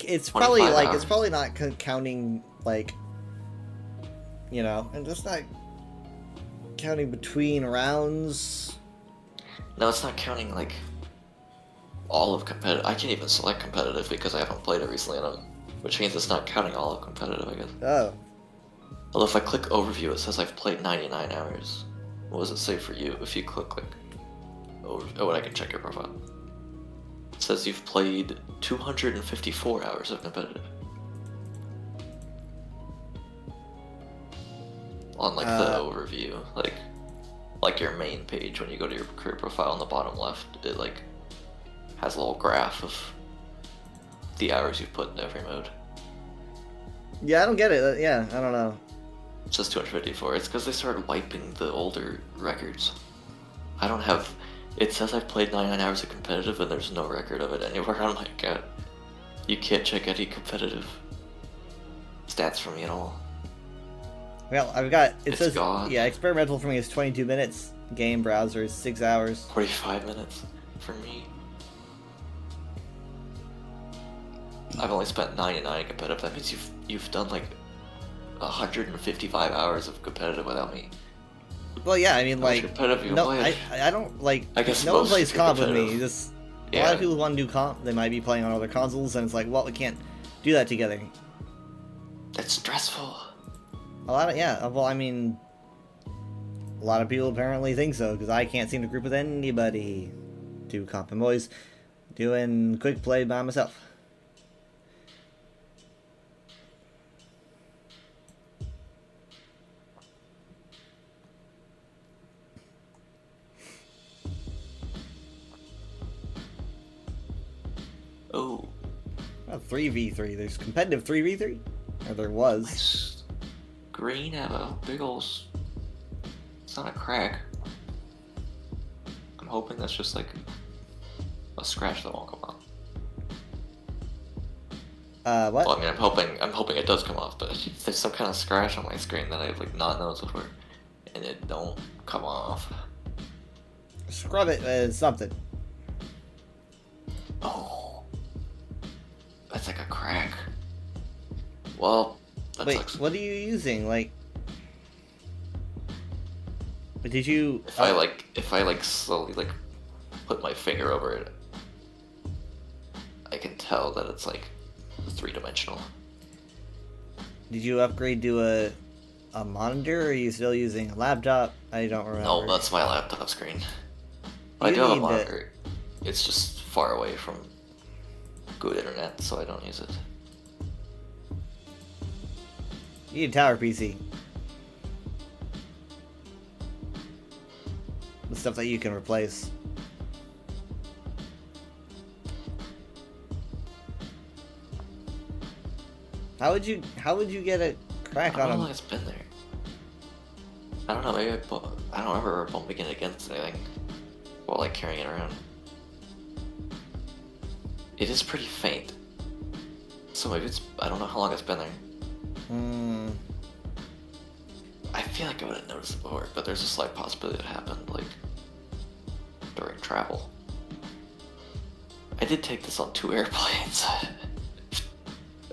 It's probably like hours. it's probably not counting like, you know, and just not counting between rounds. No, it's not counting like all of competitive. I can't even select competitive because I haven't played it recently enough, which means it's not counting all of competitive, I guess. Oh. Although if I click overview, it says I've played 99 hours. What does it say for you if you click like over? Oh, and I can check your profile. It says you've played 254 hours of competitive. On like the overview, like your main page when you go to your career profile on the bottom left, it like has a little graph of the hours you've put in every mode. Yeah, I don't get it. Yeah, I don't know. It says 254. It's because they started wiping the older records. I don't have. It says I've played 99 hours of competitive, and there's no record of it anywhere on my account. You can't check any competitive stats for me at all. Well, I've got. It says gone. Yeah, experimental for me is 22 minutes. Game browser is 6 hours. 45 minutes for me. I've only spent 99 competitive. That means you've done like 155 hours of competitive without me. Well, yeah, I mean, How much like, competitive you no, play? I don't, like, I guess no one most plays are comp with me. competitive. Just, a Yeah. lot of people want to do comp, they might be playing on other consoles, and it's like, well, we can't do that together. That's stressful. A lot of, yeah, well, I mean, a lot of people apparently think so, because I can't seem to group with anybody to comp. I'm always doing quick play by myself. Oh. 3v3. There's competitive 3v3? Or there was. Green have a big ol'... It's not a crack. I'm hoping that's just like a scratch that won't come off. What? Well, I mean, I'm hoping it does come off, but if there's some kind of scratch on my screen that I've like not noticed before, and it don't come off. Scrub it with something. Oh. That's like a crack. Well, that Wait, sucks. what are you using? Like, did you? If I like slowly like put my finger over it, I can tell that it's like 3-dimensional. Did you upgrade to a monitor, or are you still using a laptop? I don't remember. No, that's my laptop screen. I You do have a need monitor. It's just far away from good internet, so I don't use it. You need a tower PC. The stuff that you can replace. How would you get a crack I don't know on how them? long it's been there. I don't know, maybe I don't remember bumping it against anything while like carrying it around. It is pretty faint. So maybe I don't know how long it's been there. I feel like I would have noticed it before, but there's a slight possibility it happened, like, during travel. I did take this on 2 airplanes.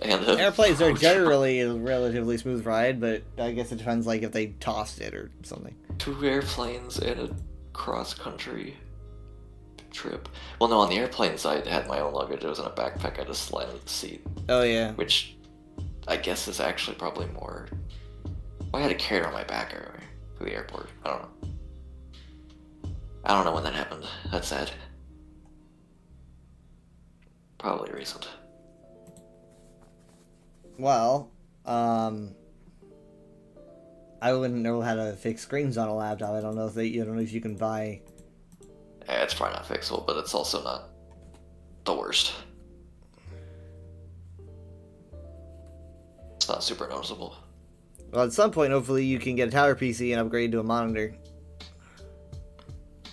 And Airplanes are generally a relatively smooth ride, but I guess it depends, like, if they tossed it or something. 2 airplanes and a cross-country trip. Well, no, on the airplanes I had my own luggage. It was in a backpack. I just slid into the seat. Oh, yeah. Which I guess is actually probably more... Well, I had to carry it on my back everywhere for the airport. I don't know. I don't know when that happened. That's sad. Probably recent. Well, I wouldn't know how to fix screens on a laptop. I don't know if you can buy. It's probably not fixable, but it's also not the worst. It's not super noticeable. Well, at some point, hopefully, you can get a tower PC and upgrade to a monitor.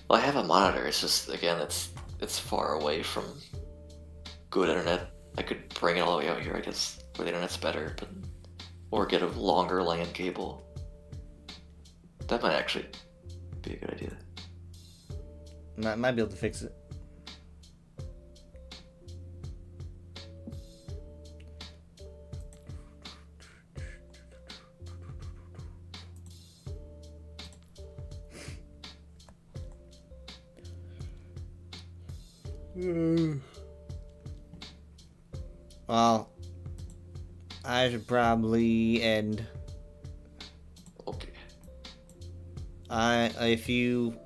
Well, I have a monitor. It's just, again, it's far away from good internet. I could bring it all the way out here, I guess, where the internet's better, but or get a longer LAN cable. That might actually be a good idea. Might be able to fix it. Well, I should probably end. Okay. If you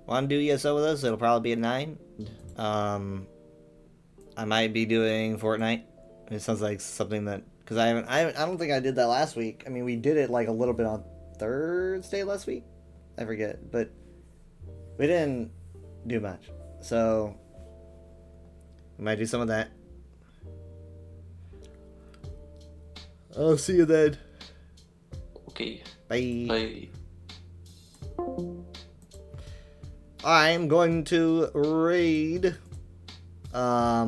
want to do ESO with us, it'll probably be at 9. I might be doing Fortnite. It sounds like something that, because I don't think I did that last week. I mean, we did it like a little bit on Thursday last week. I forget, but we didn't do much. So we might do some of that. I'll see you then. Okay. Bye. Bye. I'm going to raid. Let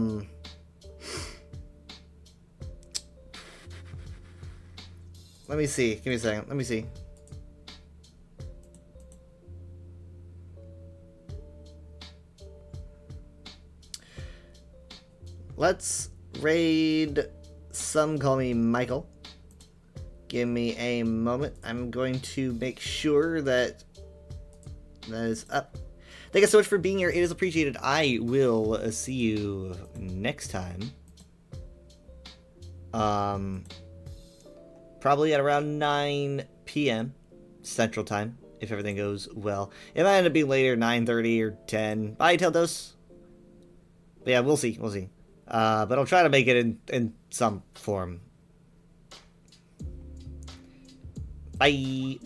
me see. Give me a second. Let me see. Let's raid. Some call me Michael. Give me a moment. I'm going to make sure that That is up. Thank you so much for being here. It is appreciated. I will see you next time. Probably at around 9 p.m. Central Time, if everything goes well. It might end up being later, 9:30 or 10. Bye, Teldos. But yeah, we'll see. We'll see. But I'll try to make it in some form. Bye.